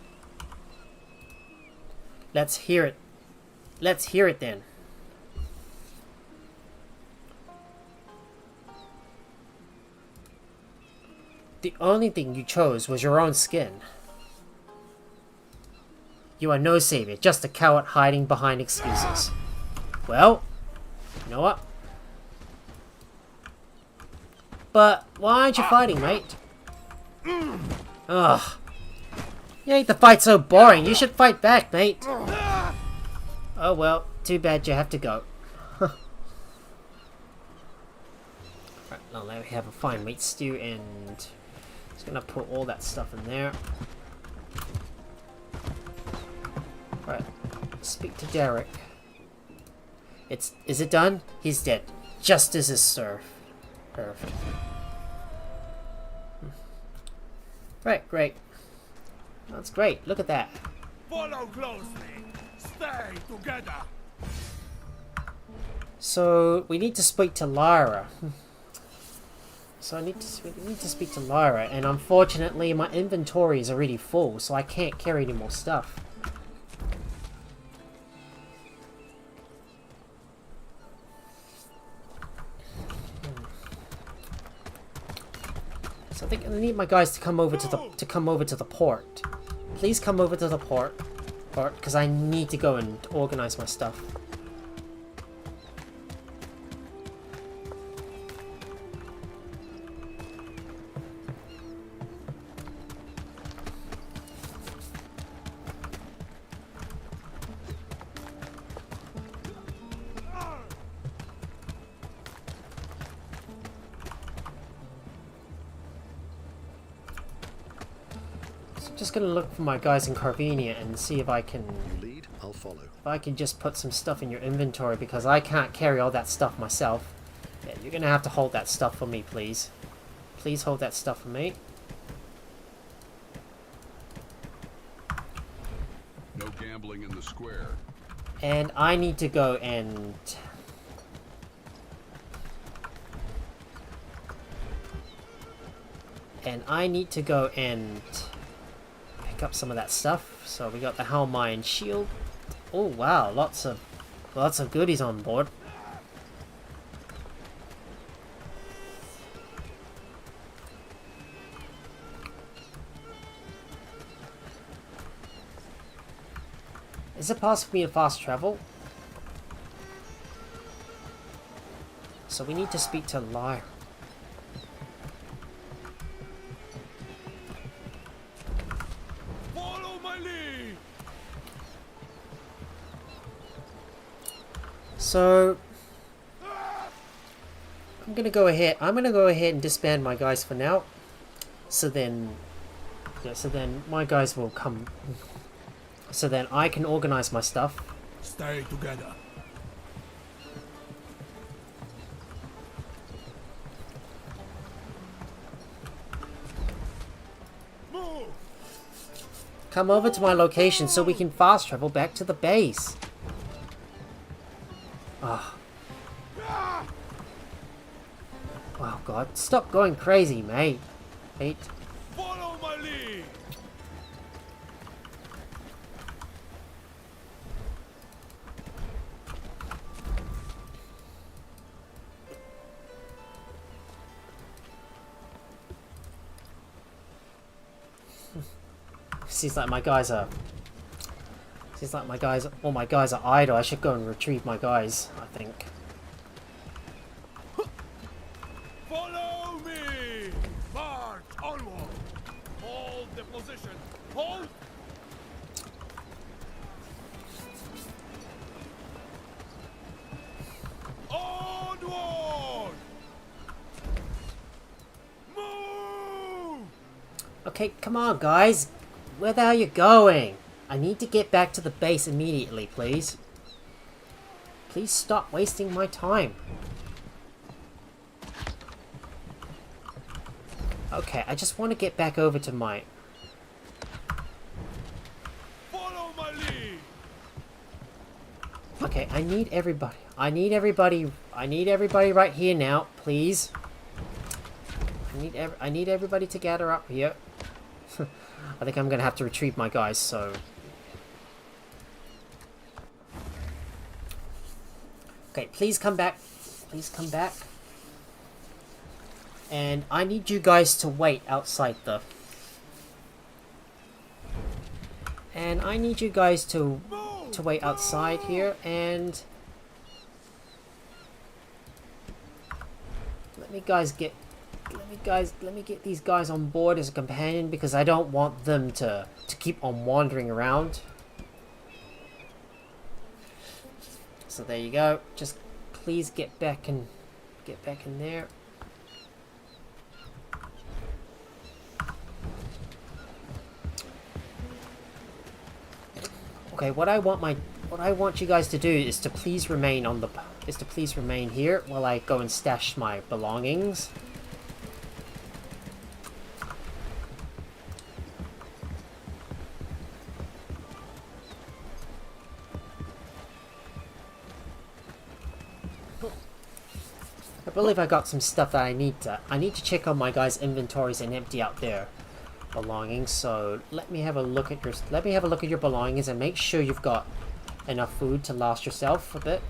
Let's hear it. Let's hear it then. The only thing you chose was your own skin. You are no savior, just a coward hiding behind excuses. Well, you know what? But why aren't you fighting, mate? Ugh. You make the fight so boring. You should fight back, mate. Oh well, too bad you have to go. Right, now let me have a fine meat stew, and just gonna put all that stuff in there. Right, speak to Derek. Is it done? He's dead. Justice is served. Right, great. That's great. Look at that. Follow closely. Stay together. So we need to speak to Lyra. We need to speak to Lyra, and unfortunately my inventory is already full, so I can't carry any more stuff. So I think I need my guys to come over to the port. Please come over to the port, because I need to go and organize my stuff. Just gonna look for my guys in Carvenia and see if I can lead, I'll follow. If I can just put some stuff in your inventory, because I can't carry all that stuff myself. Yeah, you're gonna have to hold that stuff for me, please. Please hold that stuff for me. No gambling in the square. And I need to go and pick up some of that stuff. So we got the Halmayan shield. Oh wow, lots of goodies on board. Is it possible for me to fast travel? So we need to speak to Lyra. Follow my lead. So I'm gonna go ahead and disband my guys for now. So then my guys will come. So then I can organize my stuff. Stay together. Move. Come over to my location so we can fast travel back to the base. Ah, Oh god, stop going crazy, mate. Follow my lead. Seems like my guys are... all my guys are idle. I should go and retrieve my guys, I think. Follow me! March onward! Hold the position! Hold! Onward! Move! Okay, come on, guys. Where the hell are you going? I need to get back to the base immediately, please. Please stop wasting my time. Okay, I just want to get back over to my... Follow my lead! Okay, I need everybody. I need everybody right here now, please. I need everybody to gather up here. I think I'm gonna have to retrieve my guys, so... Okay, please come back. Please come back. And I need you guys to wait outside the... And I need you guys to wait outside here, and... Let me get these guys on board as a companion, because I don't want them to keep on wandering around. So there you go. Just please get back in there. Okay, what I want you guys to do is to please remain here while I go and stash my belongings. I believe I got some stuff that I need to check on my guys' inventories and empty out their belongings. So let me have a look at your belongings and make sure you've got enough food to last yourself a bit.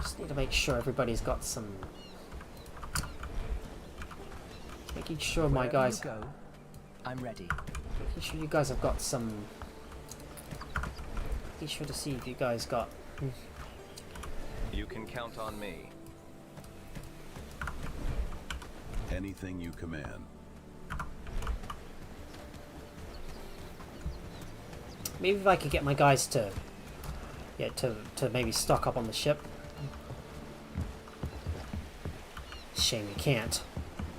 Just need to make sure everybody's got some. Making sure my guys. Wherever you go, I'm ready. Making sure you guys have got some. Be sure to see if you guys got... You can count on me. Anything you command. Maybe if I could get my guys to... Yeah, to maybe stock up on the ship. Shame you can't.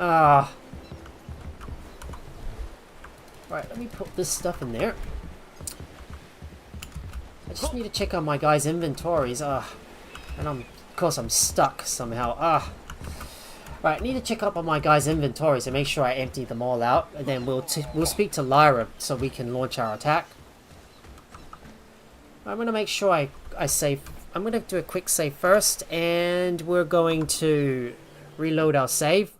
Ah. Right, let me put this stuff in there. I just need to check on my guys' inventories. And of course I'm stuck somehow. Right, I need to check up on my guys' inventories and make sure I empty them all out, and then we'll speak to Lyra so we can launch our attack. I'm gonna make sure I save. I'm gonna do a quick save first, and we're going to reload our save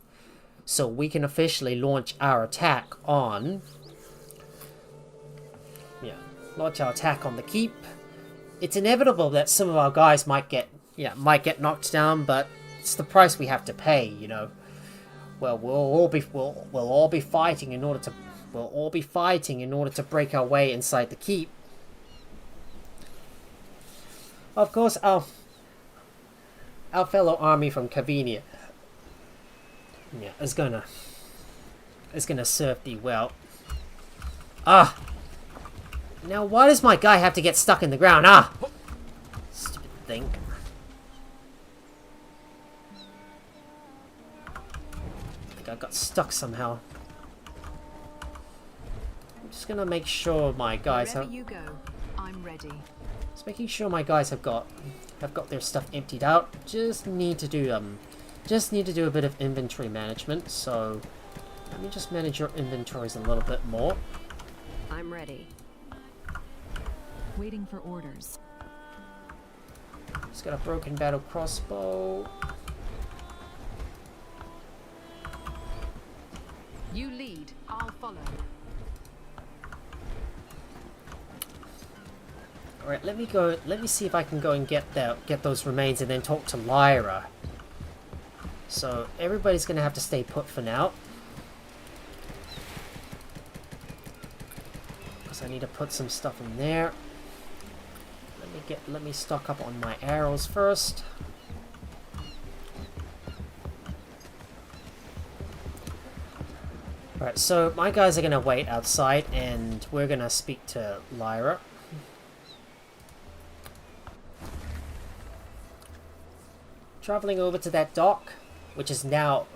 so we can officially launch our attack on. Yeah, launch our attack on the keep. It's inevitable that some of our guys might get knocked down, but it's the price we have to pay, you know. Well, we'll all be fighting in order to break our way inside the keep. Of course, our fellow army from Cavenia, yeah, is gonna serve thee well. Now, why does my guy have to get stuck in the ground? Stupid thing. I think I got stuck somehow. I'm just gonna make sure my guys Wherever you go, I'm ready. Just making sure my guys have got their stuff emptied out. Just need to do a bit of inventory management. So let me just manage your inventories a little bit more. I'm ready. Waiting for orders. He's got a broken battle crossbow. You lead, I'll follow. Alright, let me see if I can go and get those remains and then talk to Lyra. So everybody's gonna have to stay put for now. Because I need to put some stuff in there. Let me stock up on my arrows first. Alright, so my guys are gonna wait outside and we're gonna speak to Lyra. Traveling over to that dock, which is now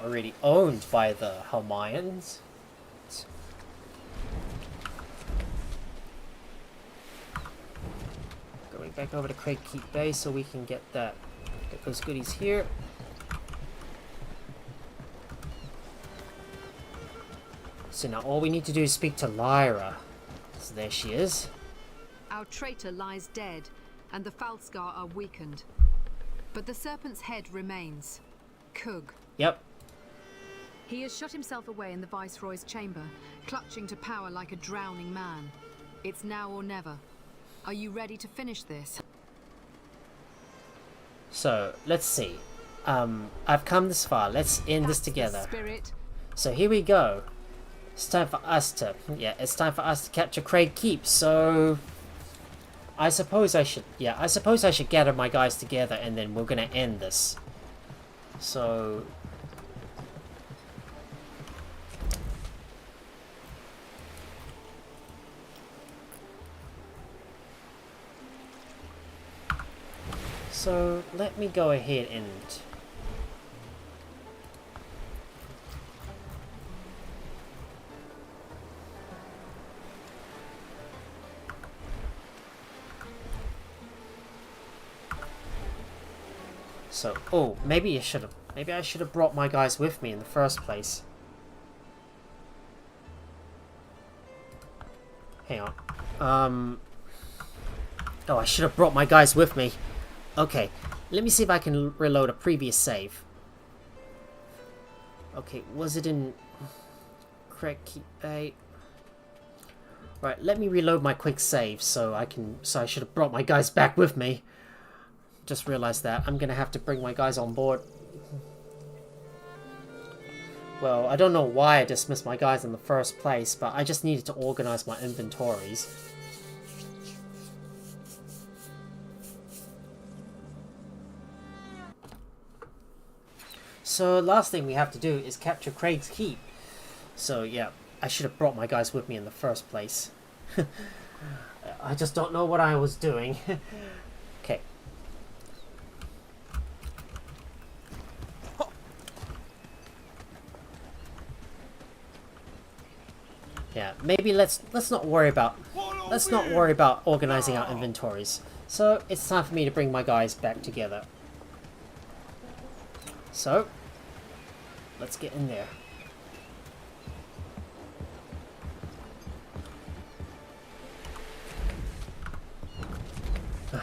already owned by the Halmayans. Going back over to Craig Keep Bay so we can get those goodies here. So now all we need to do is speak to Lyra. So there she is. Our traitor lies dead, and the Falskar are weakened. But the serpent's head remains. Kug. Yep. He has shut himself away in the Viceroy's chamber, clutching to power like a drowning man. It's now or never. Are you ready to finish this? So, let's see. I've come this far. Let's end this together. Spirit. So here we go. It's time for us to capture Craig Keep. So I suppose I should gather my guys together and then we're gonna end this. So let me go ahead and maybe I should have brought my guys with me in the first place. Hang on. Oh, I should have brought my guys with me. Okay, let me see if I can reload a previous save. Okay, was it in Craig Keep Bay? Right, let me reload my quick save so I should have brought my guys back with me. Just realized that I'm gonna have to bring my guys on board. Well, I don't know why I dismissed my guys in the first place, but I just needed to organize my inventories. So last thing we have to do is capture Craig's Keep. So yeah, I should have brought my guys with me in the first place. I just don't know what I was doing. Okay. Yeah, maybe let's not worry about organizing our inventories. So it's time for me to bring my guys back together. So let's get in there. Our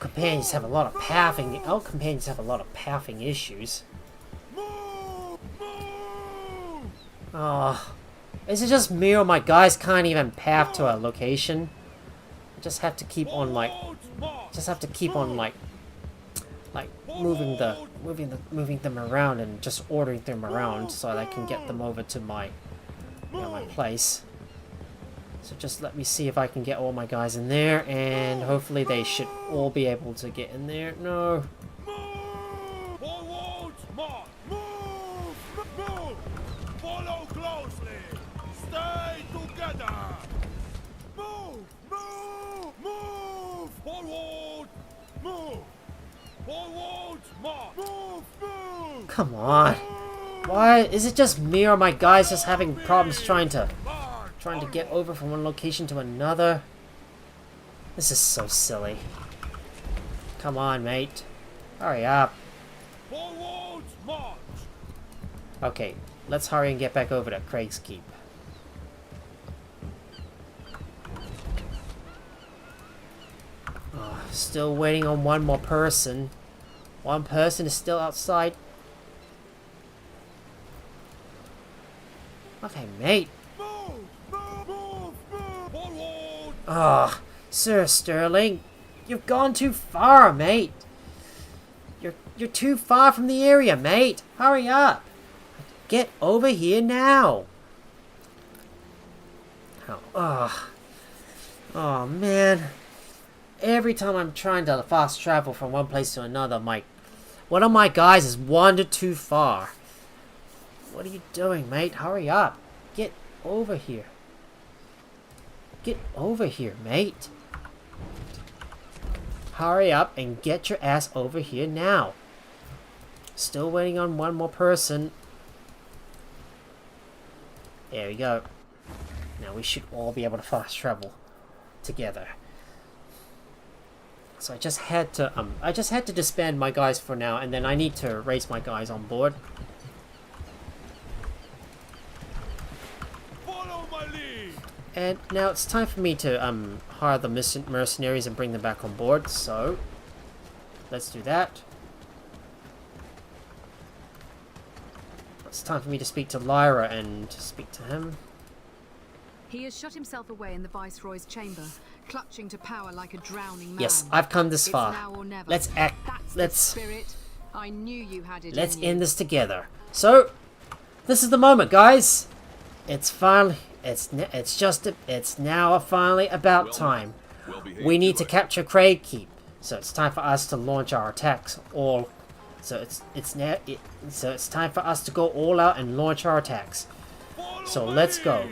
companions have a lot of pathing. Our companions have a lot of pathing issues. Oh, is it just me or my guys can't even path to a location? I just have to keep on like moving them around and just ordering them around so that I can get them over to my my place. So just let me see if I can get all my guys in there, and hopefully they should all be able to get in there. No. Follow closely. Stay together. Move, move, move. Forward, move. Forward, march. Move, move. Come on. Why is it just me or my guys just having problems trying to get over from one location to another? This is so silly. Come on, mate. Hurry up. Forward, march. Okay, let's hurry and get back over to Craig's Keep. Still waiting on one more person. One person is still outside. Okay, mate. Ah, Sir Sterling, you've gone too far, mate. You're too far from the area, mate. Hurry up. Get over here now. Oh man. Every time I'm trying to fast travel from one place to another, one of my guys has wandered too far. What are you doing, mate? Hurry up. Get over here. Get over here, mate. Hurry up and get your ass over here now. Still waiting on one more person. There we go. Now we should all be able to fast travel together. So I just had to disband my guys for now, and then I need to raise my guys on board. Follow my lead. And now it's time for me to hire the mercenaries and bring them back on board. So let's do that. It's time for me to speak to Lyra and speak to him. He has shut himself away in the Viceroy's chamber, clutching to power like a drowning man. Yes, I've come this far. It's now or never. Let's act. That's let's. The spirit. I knew you had it. Let's in you. end this together. So, this is the moment, guys. It's finally. It's now finally about time. We need to capture Craig Keep. So it's time for us to launch our attacks. So it's time for us to go all out and launch our attacks. So let's go.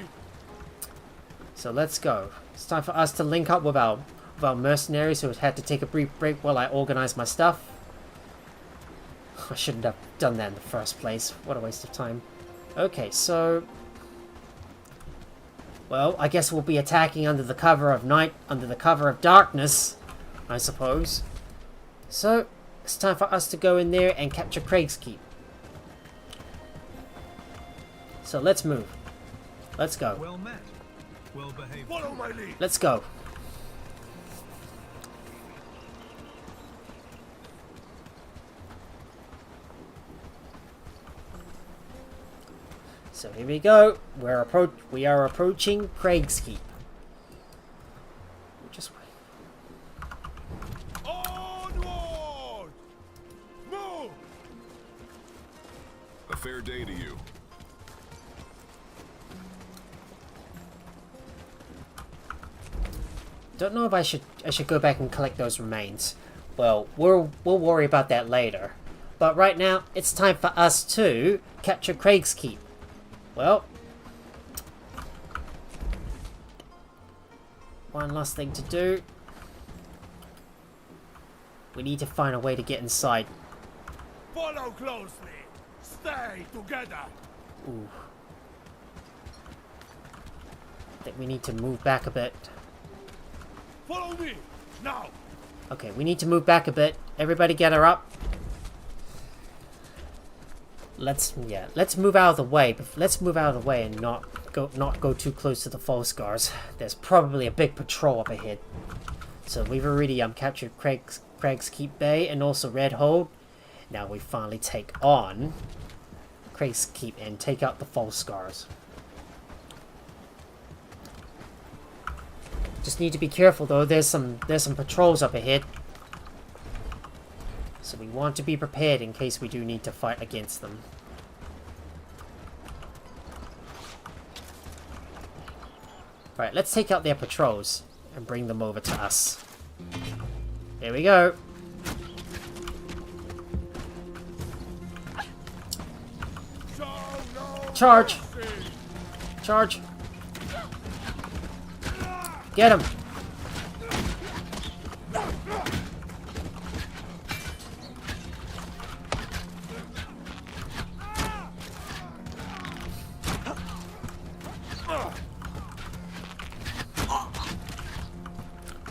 It's time for us to link up with our mercenaries who had to take a brief break while I organize my stuff. I shouldn't have done that in the first place. What a waste of time. Okay, so... well, I guess we'll be attacking under the cover of night, under the cover of darkness, I suppose. So, it's time for us to go in there and capture Craig's Keep. So let's move. Let's go. Well met. Well behaved. Follow my lead. Let's go. So here we go. We are approaching Craig's Keep. Just wait. Onward! Move! A fair day to you. Don't know if I should go back and collect those remains. Well, we'll worry about that later. But right now, it's time for us to capture Craig's Keep. Well, one last thing to do. We need to find a way to get inside. Follow closely. Stay together. Ooh. I think we need to move back a bit. Follow me now. Okay, we need to move back a bit. Everybody gather up. Let's move out of the way. But let's move out of the way and not go too close to the false guards. There's probably a big patrol up ahead. So we've already captured Craig's Keep Bay and also Red Hold. Now we finally take on Craig's Keep and take out the false guards. Just need to be careful though. There's some patrols up ahead. So we want to be prepared in case we do need to fight against them. Right, let's take out their patrols and bring them over to us. There we go. Charge! Charge! Get him!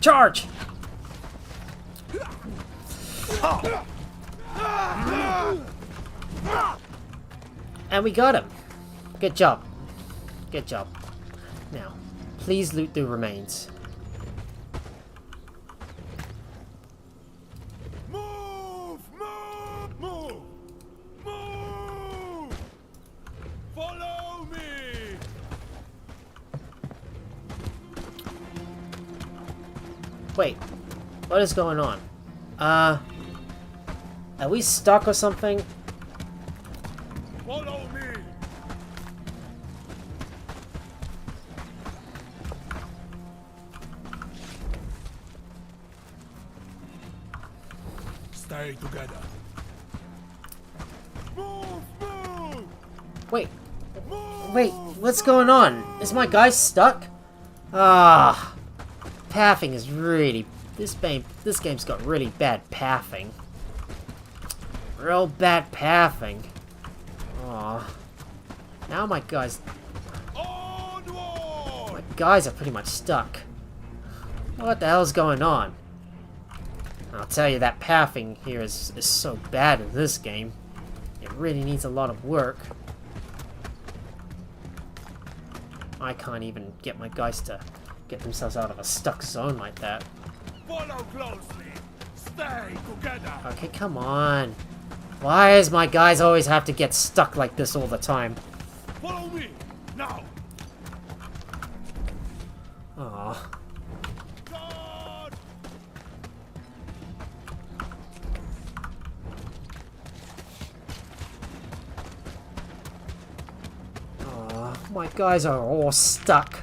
Charge! And we got him. Good job. Good job. Now, please loot the remains. Wait. What is going on? Are we stuck or something? Follow me. Stay together. Wait. Wait, what's going on? Is my guy stuck? Ah. Pathing is really... This game's got really bad pathing. Real bad pathing. Aw. Now my guys... My guys are pretty much stuck. What the hell's going on? I'll tell you, that pathing here is so bad in this game. It really needs a lot of work. I can't even get my guys to get themselves out of a stuck zone like that. Follow closely. Stay together. Okay, come on. Why does my guys always have to get stuck like this all the time? Follow me now. Aw. My guys are all stuck.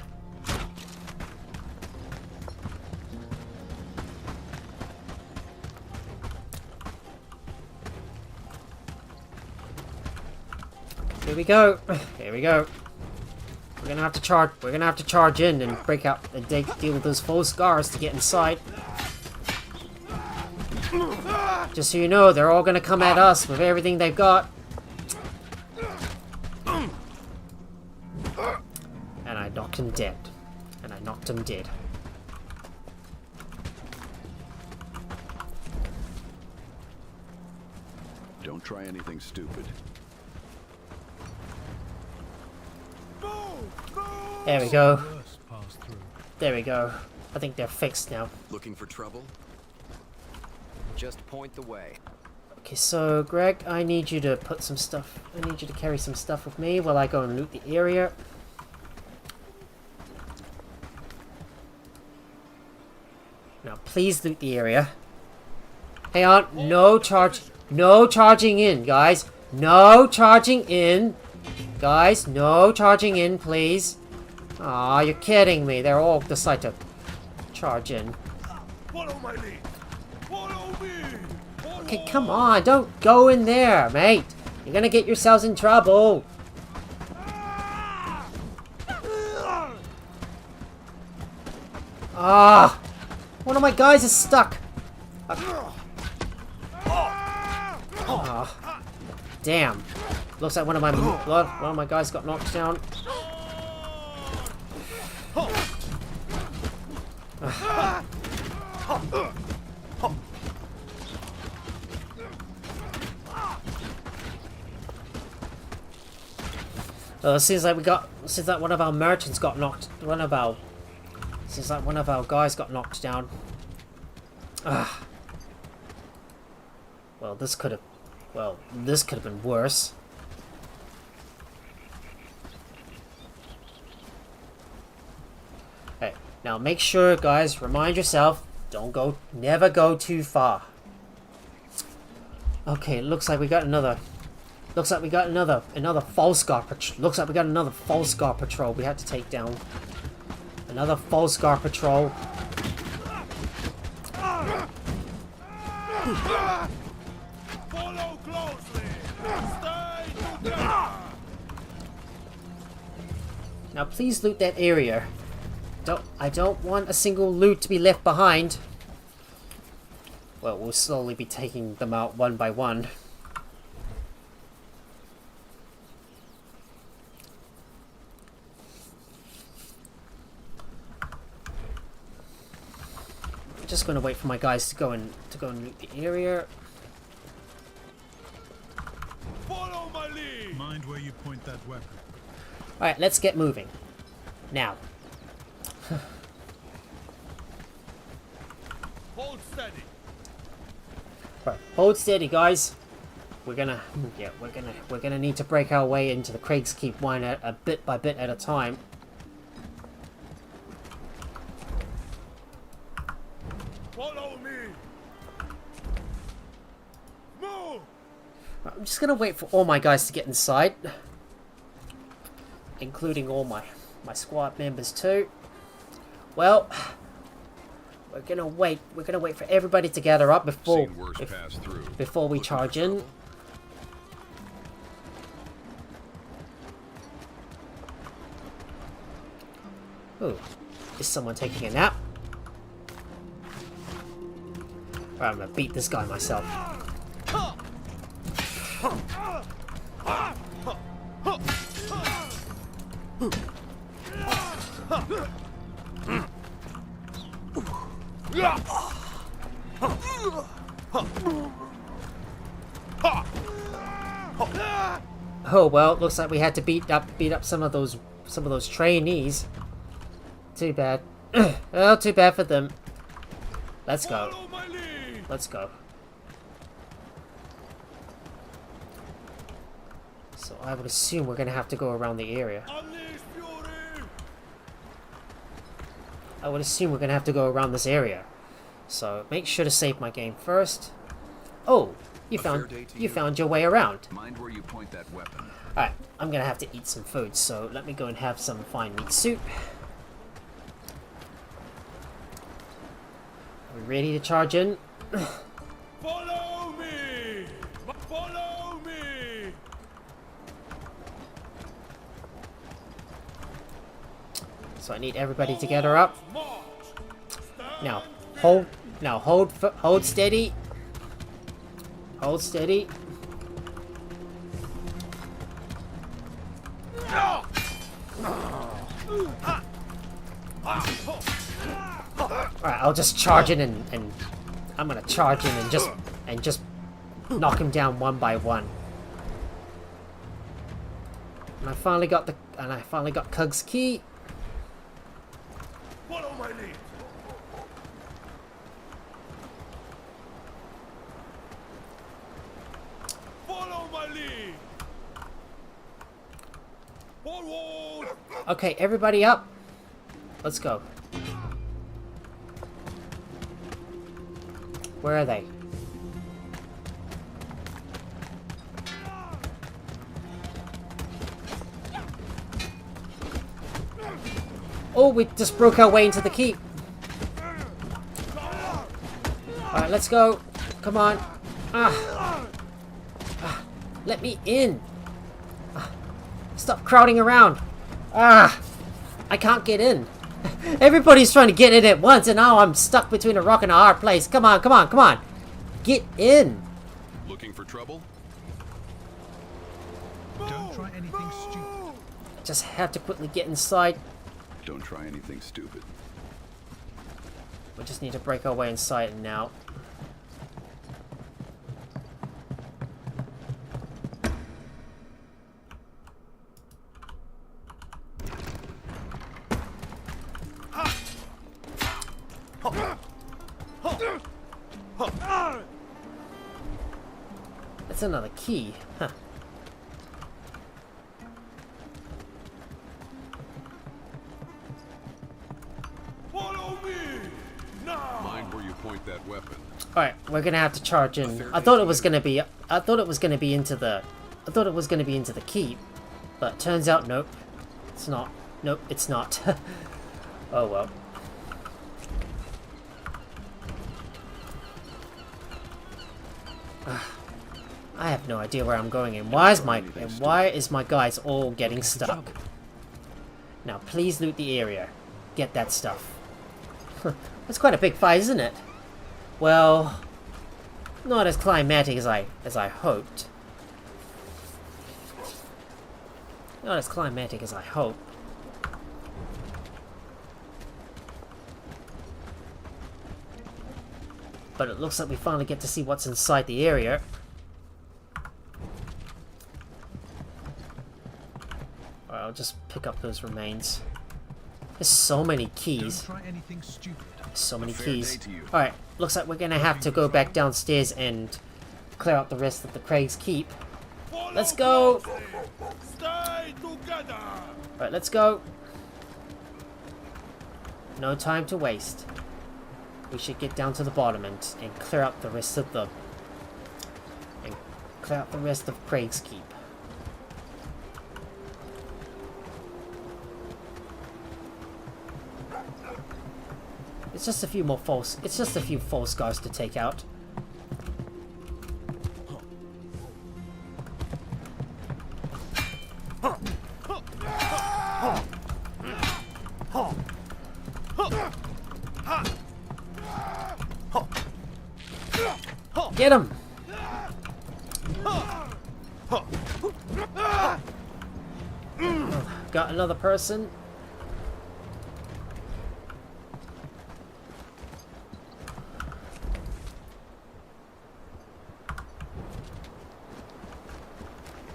Here we go. Here we go. We're gonna have to charge. We're gonna have to charge in and break out and deal with those full scars to get inside. Just so you know, they're all gonna come at us with everything they've got. And I knocked him dead. And I knocked him dead. Don't try anything stupid. There we go. There we go. I think they're fixed now. Looking for trouble? Just point the way. Okay, so Greg, I need you to put some stuff. I need you to carry some stuff with me while I go and loot the area. Now, please loot the area. Hang on, no charging in, guys. No charging in. Guys, no charging in, please. Aw, you're kidding me. They're all decide to charge in. Follow my lead. Follow me. Okay, come on. Don't go in there, mate. You're gonna get yourselves in trouble. Ah! One of my guys is stuck. Oh, damn. Looks like one of my guys got knocked down. Seems like one of our merchants got knocked. Seems like one of our guys got knocked down. Well, this could have been worse. Hey, now make sure, guys, remind yourself, never go too far. Okay, it looks like we got another false guard patrol. Looks like we got another false guard patrol we had to take down. Another false guard patrol. Follow closely. Stay together. Now please loot that area. I don't want a single loot to be left behind. Well, we'll slowly be taking them out one by one. Just gonna wait for my guys to go and loot the area. Follow my lead. Mind where you point that weapon. All right, let's get moving. Now. Hold steady. Right, hold steady, guys. We're gonna need to break our way into the Craig's Keep one a bit by bit at a time. Follow me. Move. I'm just gonna wait for all my guys to get inside, including all my squad members too. Well, we're gonna wait. We're gonna wait for everybody to gather up before we charge in. Ooh, is someone taking a nap? Right, I'm gonna beat this guy myself. Oh well, looks like we had to beat up some of those trainees. Too bad. Well, too bad for them. Let's go. Let's go. So I would assume we're gonna have to go around the area. I would assume we're gonna have to go around this area. So make sure to save my game first. Oh, you found your way around. Mind where you point that weapon. Alright, I'm gonna have to eat some food, so let me go and have some fine meat soup. Are we ready to charge in? Follow me! Follow me! So I need everybody to gather up. Now, hold steady. Hold steady. Alright, I'll just charge in and I'm gonna charge in and just knock him down one by one. And I finally got Cug's key. Follow my lead. Follow my lead. Forward. Okay, everybody up. Let's go. Where are they? Oh, we just broke our way into the keep. Alright, let's go. Come on. Let me in. Stop crowding around. I can't get in. Everybody's trying to get in at once, and now I'm stuck between a rock and a hard place. Come on, come on, come on. Get in. Looking for trouble? Don't try anything stupid. Just have to quickly get inside. Don't try anything stupid. We just need to break our way inside now. That's another key. Huh. Follow me now. Mind where you point that weapon. Alright, we're gonna have to charge in. I thought it was gonna be into the keep, but turns out nope. It's not. Nope, it's not. Oh well. I have no idea where I'm going, and why is my guys all getting stuck? Now please loot the area. Get that stuff. That's quite a big fight, isn't it? Well, not as climatic as I hoped. Not as climatic as I hoped. But it looks like we finally get to see what's inside the area. Alright, I'll just pick up those remains. There's so many keys. Don't try anything stupid. So many keys. Alright, looks like we're gonna have to go back downstairs and clear out the rest of the Craig's Keep. Let's go! Stay together. Alright, let's go. No time to waste. we should get down to the bottom and clear out the rest of the Craig's Keep. It's just a few false guards to take out. Get him! Got another person.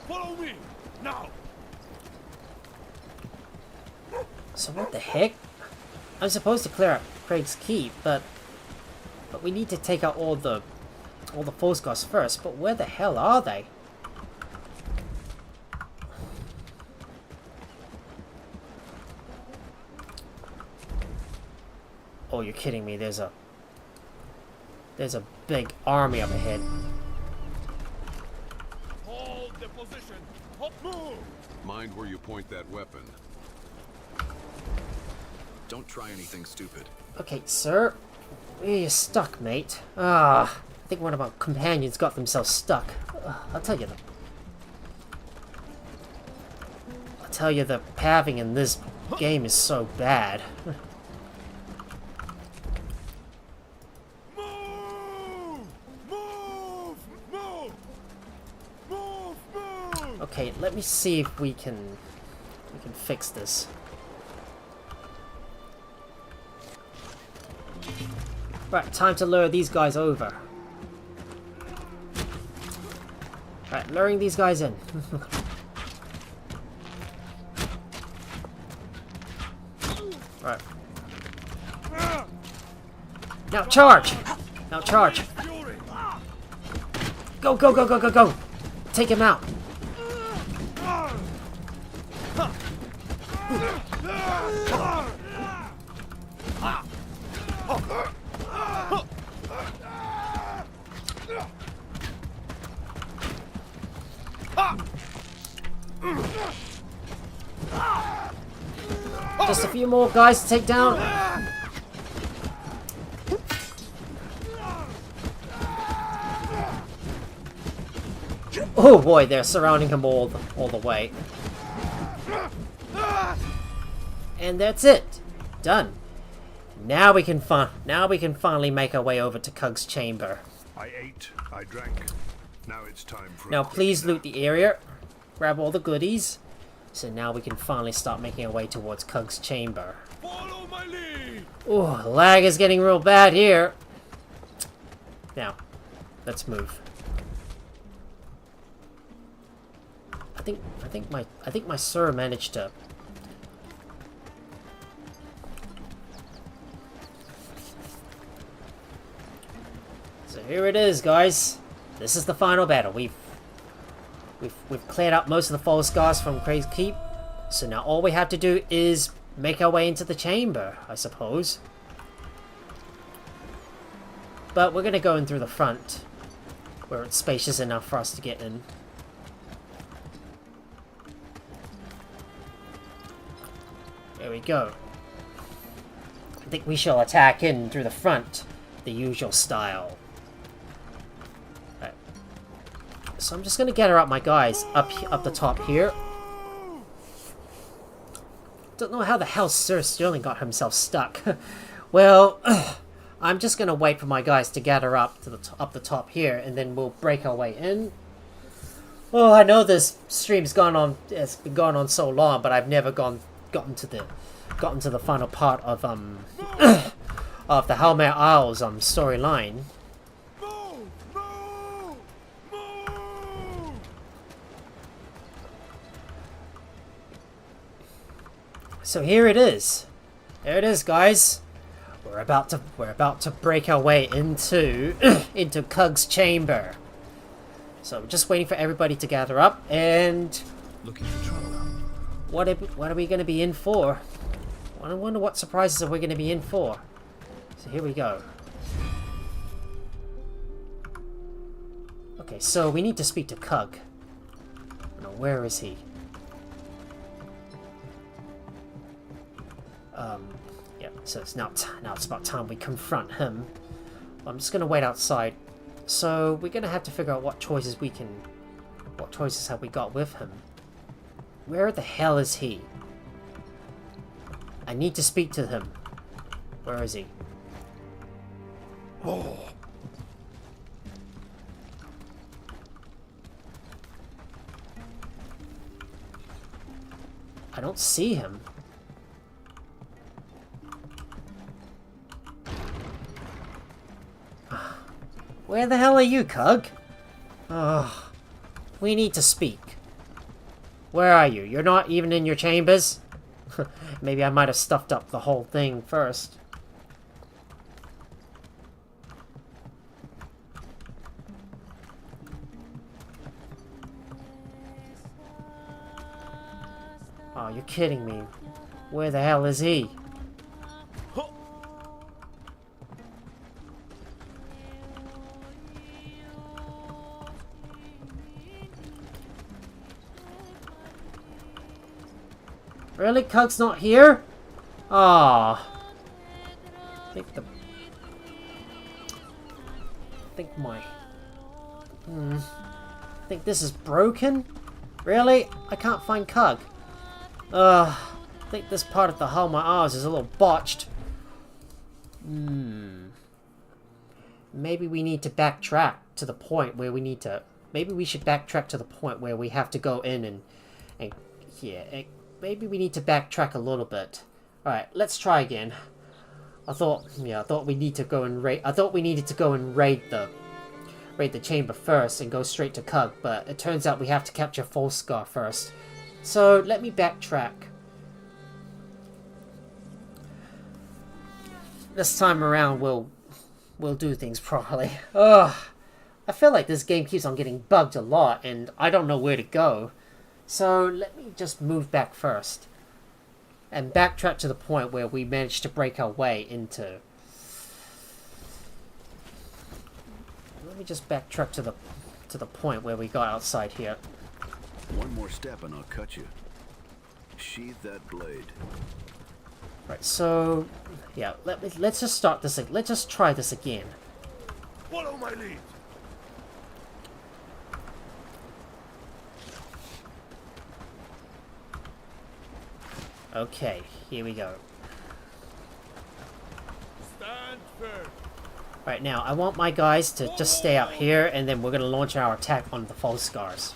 Follow me now. So what the heck? I'm supposed to clear out Craig's Keep, but we need to take out all the false guards first. But where the hell are they? Oh, you're kidding me. There's a big army up ahead. Hold the position. Move. Mind where you point that weapon. Don't try anything stupid. Okay, sir. Where are you stuck, mate? I think one of our companions got themselves stuck. I'll tell you the pathing in this game is so bad. Okay, let me see if we can fix this. Right, time to lure these guys over. Right, luring these guys in. Right. Now charge! Now charge! Go, go, go, go, go, go! Take him out! Just a few more guys to take down. Oh boy, they're surrounding him all the way. And that's it. Done. Now we can finally make our way over to Cug's chamber. I ate, I drank. Now it's time for Now please loot the area. Grab all the goodies. So now we can finally start making our way towards Cug's chamber. Follow my lead. Oh, lag is getting real bad here. Now, let's move. I think my sir managed to. So here it is, guys. This is the final battle. We've cleared out most of the false guards from Craig's Keep. So now all we have to do is make our way into the chamber, I suppose. But we're gonna go in through the front, where it's spacious enough for us to get in. There we go. I think we shall attack in through the front, the usual style. Right. So I'm just gonna gather up my guys up the top here. Don't know how the hell Sir Sterling got himself stuck. Well, I'm just gonna wait for my guys to gather up to the top here, and then we'll break our way in. Oh, I know this stream's it's been going on so long, but I've never gotten to the final part of of the Halmare Isles storyline. So here it is. There it is, guys. We're about to break our way into into Cug's chamber. So we're just waiting for everybody to gather up, and looking for trouble. What are we going to be in for? I wonder what surprises are we going to be in for. So here we go. Okay, so we need to speak to Cug. No, where is he? Yeah, so it's now it's about time we confront him. I'm just gonna wait outside. So we're gonna have to figure out what choices have we got with him. Where the hell is he? I need to speak to him. Where is he? Oh. I don't see him. Where the hell are you, Cug? Oh, we need to speak. Where are you? You're not even in your chambers? Maybe I might have stuffed up the whole thing first. Oh, you're kidding me. Where the hell is he? Really? Cug's not here? Ah. I think this is broken? Really? I can't find Cug. I think this part of the Halmare Isles is a little botched. Maybe we need to backtrack to the point where we need to... Maybe we should backtrack to the point where we have to go in and maybe we need to backtrack a little bit. Alright, let's try again. I thought we need to go and raid... I thought we needed to go and raid the chamber first and go straight to Cug, but it turns out we have to capture Folscar first. So, let me backtrack. This time around, we'll do things properly. Ugh. I feel like this game keeps on getting bugged a lot, and I don't know where to go. So, let me just move back first. And backtrack to the point where we managed to break our way into... Let me just backtrack to the point where we got outside here. One more step and I'll cut you. Sheathe that blade. Right, so... Yeah, let's just start this... Let's just try this again. Follow my lead. Okay, here we go. Stand firm. Right, now, I want my guys to just stay out here, and then we're going to launch our attack on the Folscars.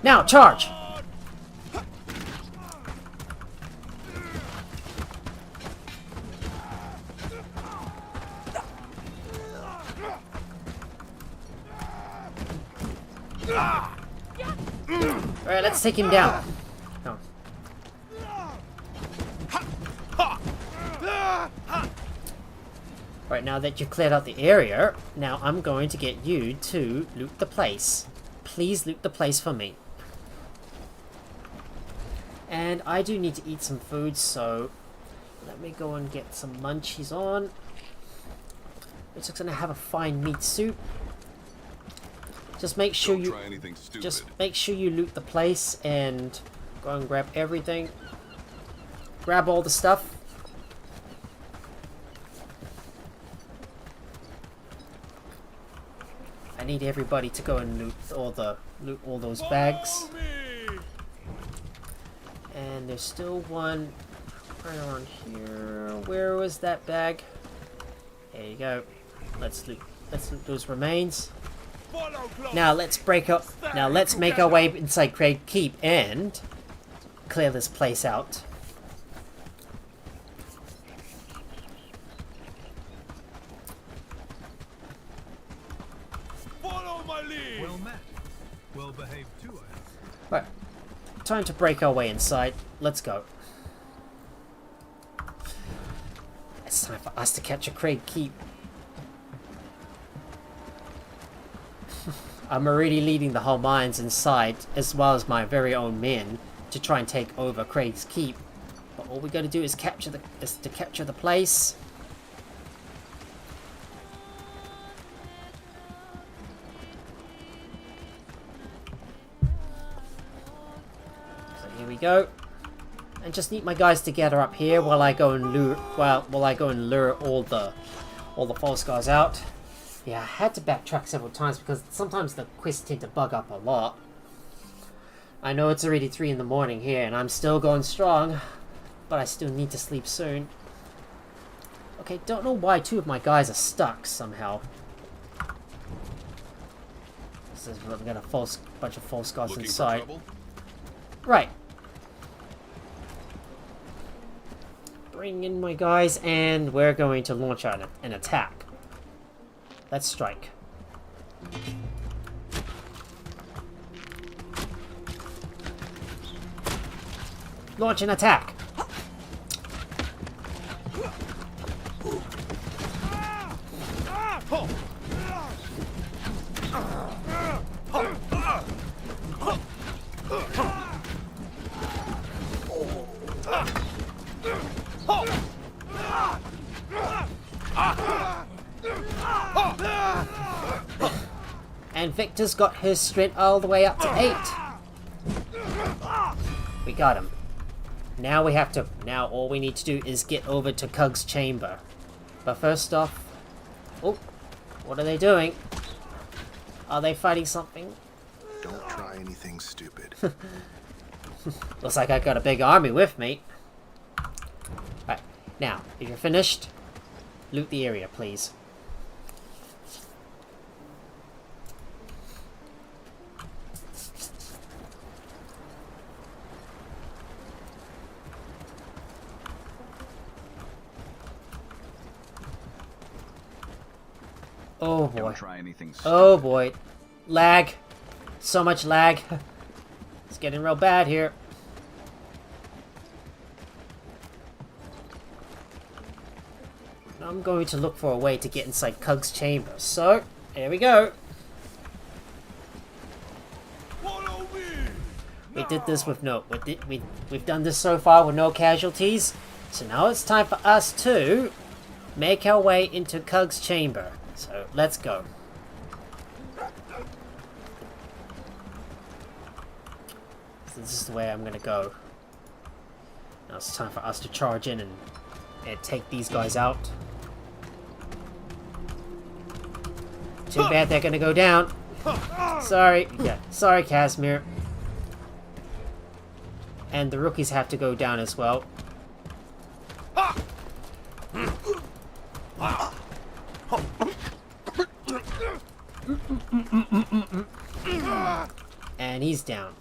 Now, charge! Alright, let's take him down. No. Right, now that you've cleared out the area, now I'm going to get you to loot the place. Please loot the place for me. And I do need to eat some food, so let me go and get some munchies on. We're just gonna have a fine meat soup. Just make sure you loot the place and go and grab everything. Grab all the stuff. I need everybody to go and loot all those bags. And there's still one right around here. Where was that bag? There you go. Let's loot those remains. Now let's break up. Now let's make our way inside Craig Keep and clear this place out. Follow my lead. Well met. Well behaved too, I hope. Right. Time to break our way inside. Let's go. It's time for us to capture Craig Keep. I'm already leading the Halmayans inside, as well as my very own men, to try and take over Craig's Keep. But all we got to do is capture the place. So here we go. And just need my guys to gather up here while I go and lure all the false guys out. Yeah, I had to backtrack several times because sometimes the quests tend to bug up a lot. I know it's already 3 in the morning here and I'm still going strong, but I still need to sleep soon. Okay, don't know why 2 of my guys are stuck somehow. This is we've got a bunch of false guys inside. Right. Bring in my guys and we're going to launch out an attack. Let's strike. Launch an attack. And Victor's got his strength all the way up to 8. We got him. Now all we need to do is get over to Cug's chamber. But first off... Oh, what are they doing? Are they fighting something? Don't try anything stupid. Looks like I got a big army with me. Alright, now, if you're finished, loot the area, please. Oh boy. Don't try anything stupid. Oh boy. Lag. So much lag. It's getting real bad here. I'm going to look for a way to get inside Cug's chamber. So, here we go. Follow me. We did this with we've done this so far with no casualties. So now it's time for us to make our way into Cug's chamber. So, let's go. So this is the way I'm gonna go. Now it's time for us to charge in and take these guys out. Too bad they're gonna go down. Sorry. Yeah, sorry, Casimir. And the rookies have to go down as well. And he's down.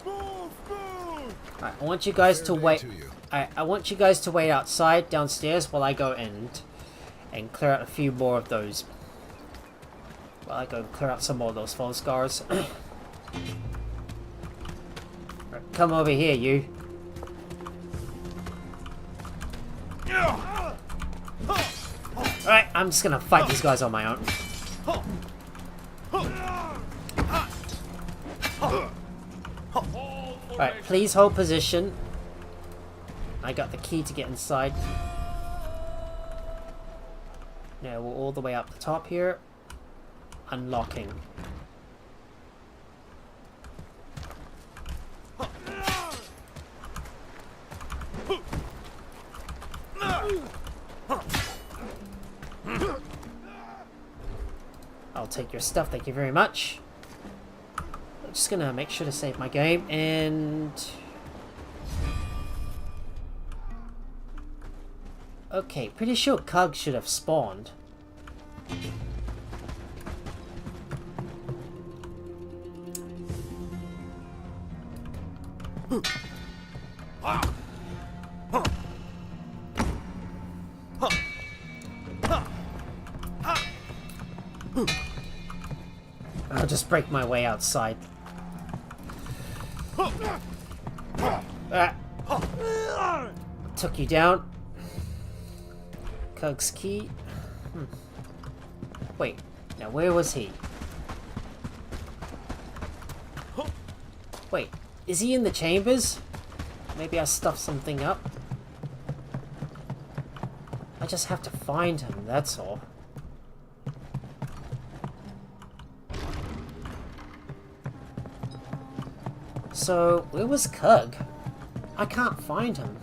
Alright, I want you guys to wait. I want you guys to wait outside downstairs while I go and clear out a few more of those. While I go clear out some more of those false scars. Right, come over here, you. Alright, I'm just gonna fight these guys on my own. Alright, please hold position. I got the key to get inside. Now we're all the way up the top here. Unlocking. I'll take your stuff, thank you very much. I'm just gonna make sure to save my game and... Okay, pretty sure Cug should have spawned. I'll just break my way outside. Took you down. Cug's key. Wait, now where was he? Wait, is he in the chambers? Maybe I stuffed something up? I just have to find him, that's all. So, where was Cug? I can't find him.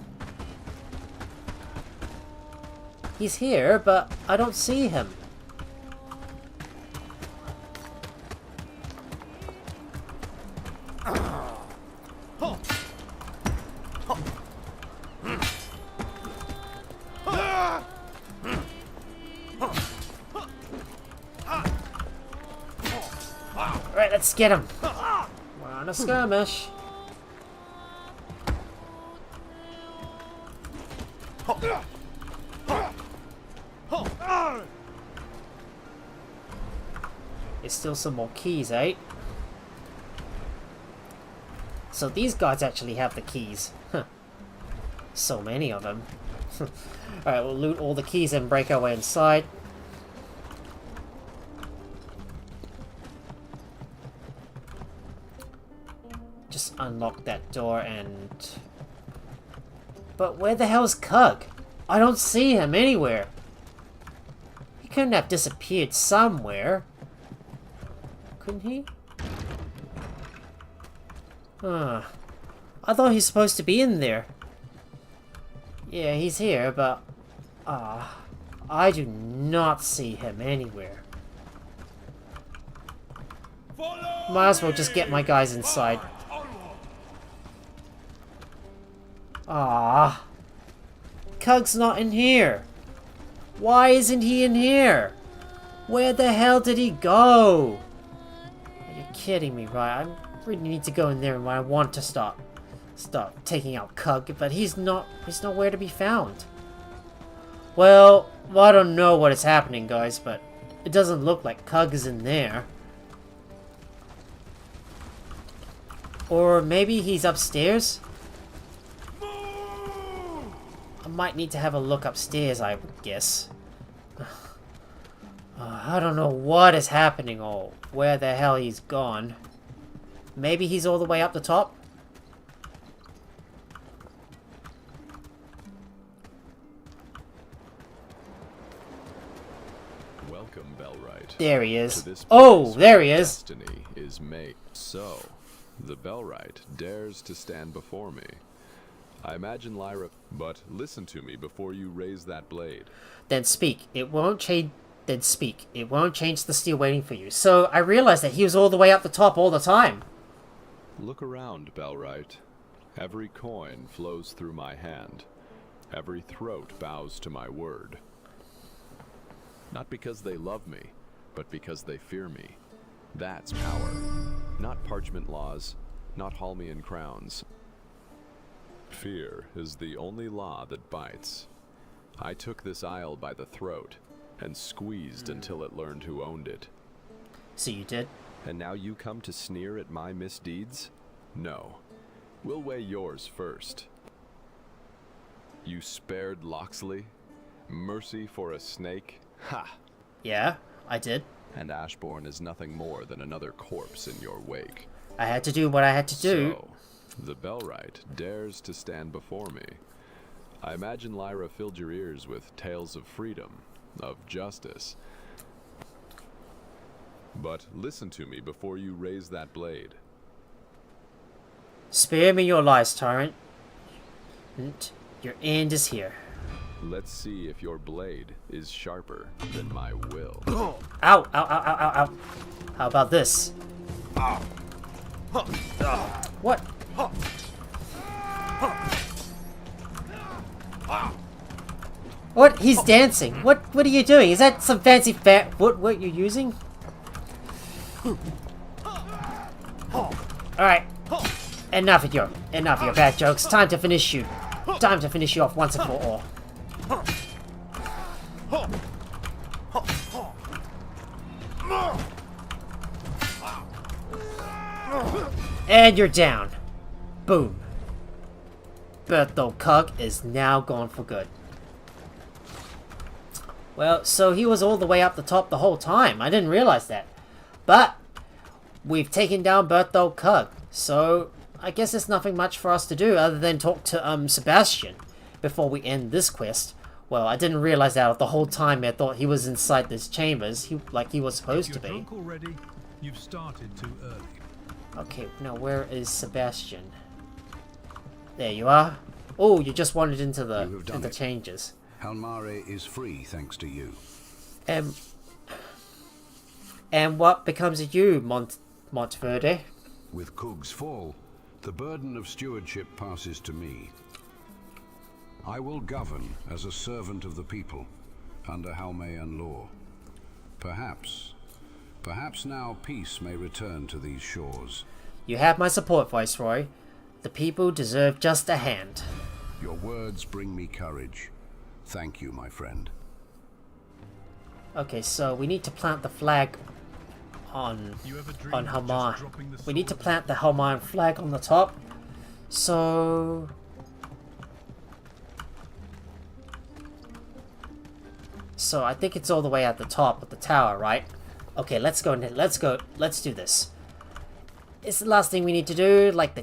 He's here, but I don't see him. Alright, let's get him. We're on a skirmish. There's still some more keys, eh? So these guys actually have the keys. Huh. So many of them. Alright, we'll loot all the keys and break our way inside. Just unlock that door and... But where the hell's Cug? I don't see him anywhere. He couldn't have disappeared somewhere. Couldn't he? I thought he's supposed to be in there. Yeah, he's here, but... I do not see him anywhere. Might as well just get my guys inside. Cug's not in here. Why isn't he in here? Where the hell did he go? Are you kidding me, right? I really need to go in there when I want to stop taking out Cug, but he's nowhere to be found. Well, I don't know what is happening, guys, but it doesn't look like Cug is in there. Or maybe he's upstairs? I might need to have a look upstairs, I would guess. I don't know what is happening or where the hell he's gone. Maybe he's all the way up the top? Welcome, Bellwright. There he is. Oh, there he is. Destiny is made. So, the Bellwright dares to stand before me. I imagine Lyra, but listen to me before you raise that blade. Then speak. It won't change. Then speak. It won't change the steel waiting for you. So I realized that he was all the way up the top all the time. Look around, Bellwright. Every coin flows through my hand. Every throat bows to my word. Not because they love me, but because they fear me. That's power. Not parchment laws, not Halmayan crowns. Fear is the only law that bites. I took this isle by the throat and squeezed until it learned who owned it. So you did? And now you come to sneer at my misdeeds? No. We'll weigh yours first. You spared Loxley? Mercy for a snake? Ha! Yeah, I did. And Ashbourne is nothing more than another corpse in your wake. I had to do what I had to do. So, the Bellwright dares to stand before me. I imagine Lyra filled your ears with tales of freedom, of justice. But listen to me before you raise that blade. Spare me your lies, tyrant. Your end is here. Let's see if your blade is sharper than my will. Ow, ow, ow, ow, ow, ow. How about this? What? What? He's dancing. What are you doing? Is that some fancy what you're using? Alright. Enough of your bad jokes. Time to finish you. Time to finish you off once and for all. And you're down. Boom. Berthold Cug is now gone for good. Well, so he was all the way up the top the whole time. I didn't realize that. But we've taken down Berthold Cug. So I guess there's nothing much for us to do other than talk to Sebastian before we end this quest. Well, I didn't realize that the whole time. I thought he was inside this chambers, like he was supposed to be. If you're drunk already, you've started too early. Okay, now where is Sebastian? There you are. Oh, you just wandered into the changes. Halmare is free thanks to you. And what becomes of you, Monteverde? With Coog's fall, the burden of stewardship passes to me. I will govern as a servant of the people, under Halmayan law. Perhaps now peace may return to these shores. You have my support, Viceroy. The people deserve just a hand. Your words bring me courage. Thank you, my friend. Okay, so we need to plant the flag on Halmare. We need to plant the Halmare flag on the top. So I think it's all the way at the top of the tower, right? Okay, let's go. Let's do this. It's the last thing we need to do. Like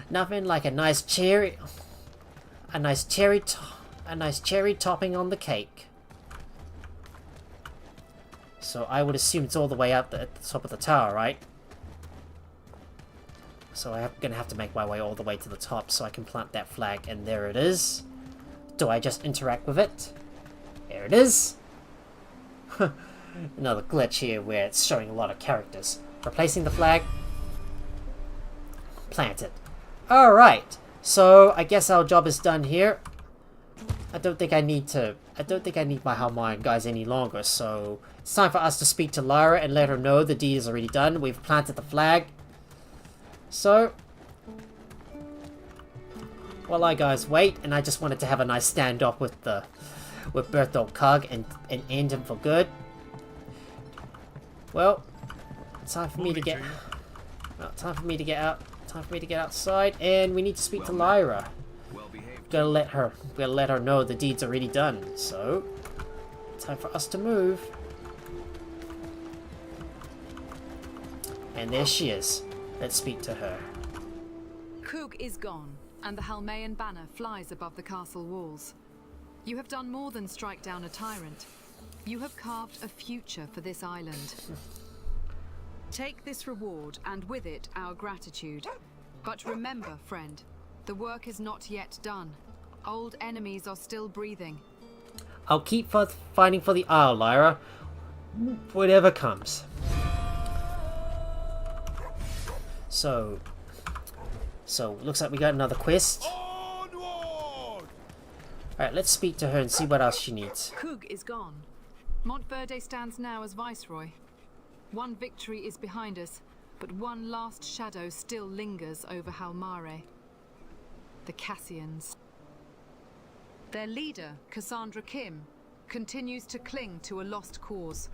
nothing like a nice cherry topping on the cake. So I would assume it's all the way up at the top of the tower, right? So I'm gonna have to make my way all the way to the top so I can plant that flag, and there it is. Do I just interact with it? There it is. Another glitch here where it's showing a lot of characters. Replacing the flag. Plant it. Alright. So I guess our job is done here. I don't think I need my Halmayan guys any longer, so it's time for us to speak to Lyra and let her know the deed is already done. We've planted the flag. So while I guys wait, and I just wanted to have a nice standoff with Berthold Kug and end him for good. Well, it's time for me to get time for me to get outside, and we need to speak to Lyra. Gotta let her know the deed's already done. So time for us to move. And there she is. Let's speak to her. Coog is gone, and the Halmayan banner flies above the castle walls. You have done more than strike down a tyrant. You have carved a future for this island. Take this reward, and with it our gratitude. But remember, friend, the work is not yet done. Old enemies are still breathing. I'll keep fighting for the Isle, Lyra. Whatever comes. So looks like we got another quest. Alright, let's speak to her and see what else she needs. Coog is gone. Monteverde stands now as Viceroy. One victory is behind us, but one last shadow still lingers over Halmare. The Cassians. Their leader, Cassandra Kim, continues to cling to a lost cause.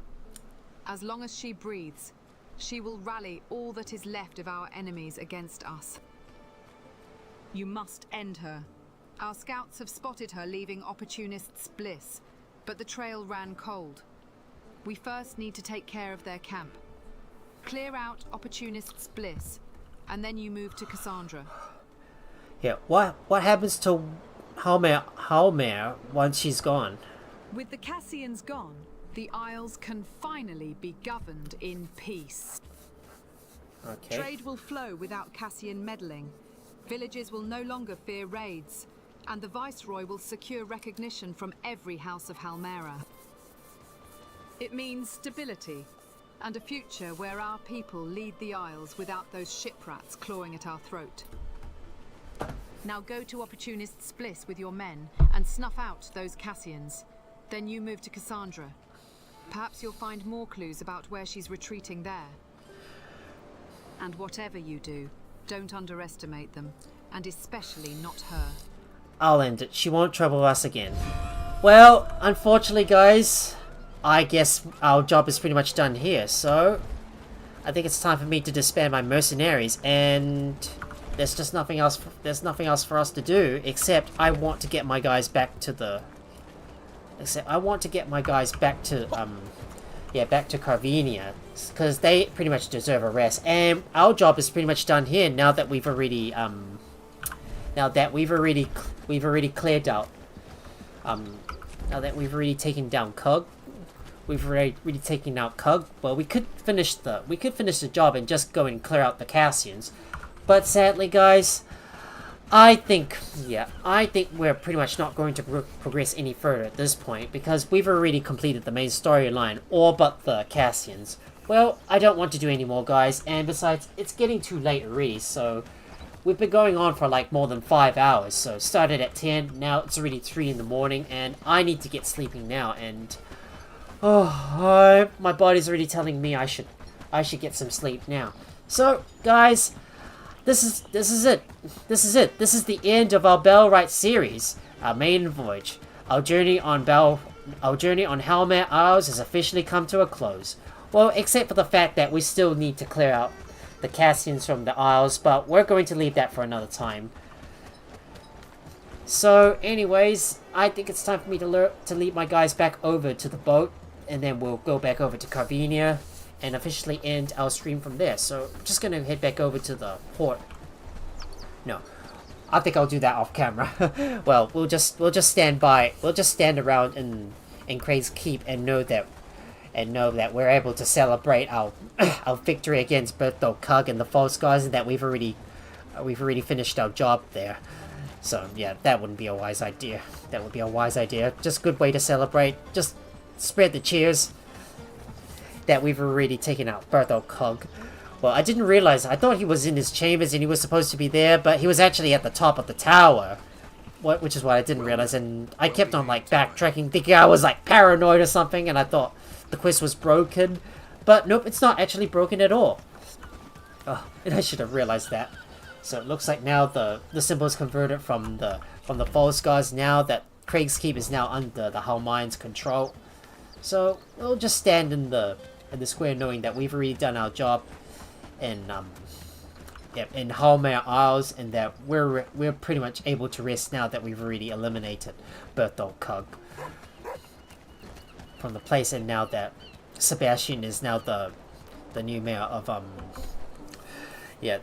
As long as she breathes, she will rally all that is left of our enemies against us. You must end her. Our scouts have spotted her leaving Opportunist's Bliss, but the trail ran cold. We first need to take care of their camp. Clear out Opportunist's Bliss, and then you move to Cassandra. Yeah, what happens to Halmare once she's gone? With the Cassians gone, the Isles can finally be governed in peace. Okay. Trade will flow without Cassian meddling. Villages will no longer fear raids, and the Viceroy will secure recognition from every house of Halmare. It means stability, and a future where our people lead the Isles without those shiprats clawing at our throat. Now go to Opportunist's Bliss with your men and snuff out those Cassians. Then you move to Cassandra. Perhaps you'll find more clues about where she's retreating there. And whatever you do, don't underestimate them, and especially not her. I'll end it. She won't trouble us again. Well, unfortunately, guys, I guess our job is pretty much done here, so I think it's time for me to disband my mercenaries, and there's just nothing else. There's nothing else for us to do except I want to get my guys back to yeah, back to Carvenia, because they pretty much deserve a rest. And our job is pretty much done here now that we've already cleared out. Now that we've already taken down Cug, we've already taken out Cug. Well, we could finish the job and just go and clear out the Cassians, but sadly, guys, I think we're pretty much not going to progress any further at this point because we've already completed the main storyline, all but the Cassians. Well, I don't want to do any more, guys, and besides, it's getting too late already, so we've been going on for like more than 5 hours. So started at 10, now it's already 3 in the morning, and I need to get sleeping now, and my body's already telling me I should get some sleep now. So, guys, This is it. This is the end of our Bellwright series, our Maiden Voyage. Our journey on Halmare Isles has officially come to a close. Well, except for the fact that we still need to clear out the Cassians from the Isles, but we're going to leave that for another time. So, anyways, I think it's time for me to lead my guys back over to the boat, and then we'll go back over to Carvenia and officially end our stream from there. So I'm just gonna head back over to the port. No, I think I'll do that off camera. Well, we'll just stand by. We'll just stand around in Craig's Keep and know that we're able to celebrate our our victory against Bertho Cug and the False Guys, and that we've already finished our job there. So yeah, that wouldn't be a wise idea. That would be a wise idea. Just a good way to celebrate. Just spread the cheers that we've already taken out Bertho Cug. Well, I didn't realize. I thought he was in his chambers and he was supposed to be there, but he was actually at the top of the tower. Which is what I didn't realize, and I kept on like backtracking, thinking I was like paranoid or something, and I thought the quest was broken. But nope, it's not actually broken at all. Oh, and I should have realized that. So it looks like now the symbol is converted from the false gods. Now that Craig's Keep is now under the Halmayans' control. So we'll just stand in the square, knowing that we've already done our job in Halmare Isles, and that we're pretty much able to rest now that we've already eliminated Bertho Cug from the place, and now that Sebastian is now the new mayor of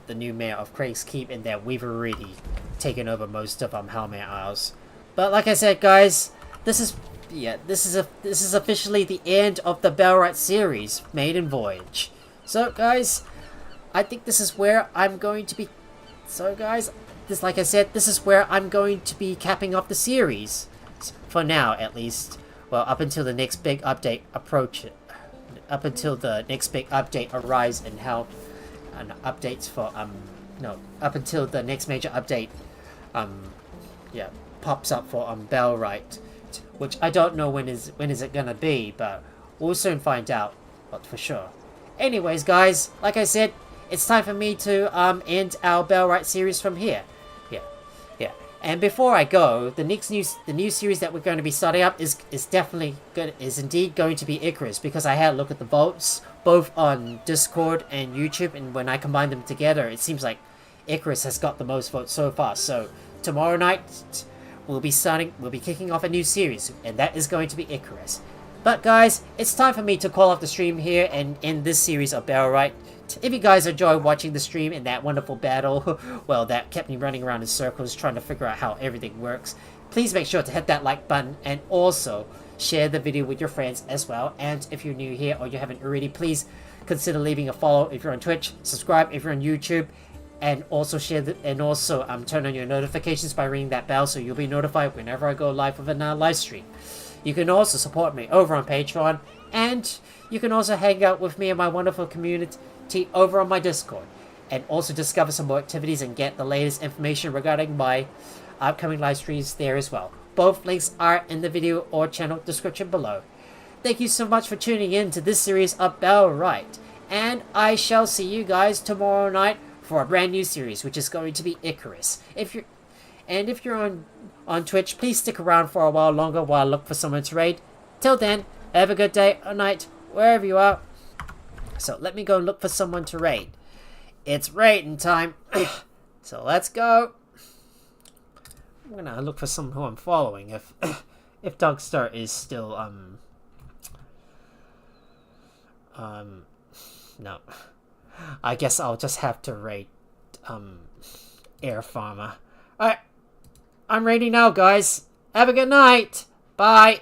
the new mayor of Craig's Keep, and that we've already taken over most of Halmare Isles. But like I said, guys, this is officially the end of the Bellwright series, Maiden Voyage. So guys, I think this is where I'm going to be. So guys, like I said, this is where I'm going to be capping off the series for now, at least. Well, up until the next big update up until the next big update arrives, and updates for up until the next major update pops up for Bellwright, which I don't know when is it gonna be, but we'll soon find out, but for sure. Anyways, guys, like I said, it's time for me to end our Bellwright series from here. Yeah. And before I go, the new series that we're going to be starting up is indeed going to be Icarus, because I had a look at the votes both on Discord and YouTube, and when I combine them together, it seems like Icarus has got the most votes so far. So tomorrow night we'll be kicking off a new series, and that is going to be Icarus. But guys, it's time for me to call off the stream here and end this series of Bellwright. If you guys enjoyed watching the stream and that wonderful battle, well, that kept me running around in circles trying to figure out how everything works, please make sure to hit that like button, and also share the video with your friends as well. And if you're new here or you haven't already, please consider leaving a follow if you're on Twitch, subscribe if you're on YouTube, and also turn on your notifications by ringing that bell so you'll be notified whenever I go live with a live stream. You can also support me over on Patreon, and you can also hang out with me and my wonderful community over on my Discord, and also discover some more activities and get the latest information regarding my upcoming live streams there as well. Both links are in the video or channel description below. Thank you so much for tuning in to this series of Bellwright, and I shall see you guys tomorrow night for a brand new series, which is going to be Icarus. If you're on Twitch, please stick around for a while longer while I look for someone to raid. Till then, have a good day or night, wherever you are. So let me go look for someone to raid. It's raiding time. So let's go. I'm gonna look for someone who I'm following if Dogstar is still No. I guess I'll just have to rate, Air Farmer. Alright. I'm rating now, guys. Have a good night. Bye.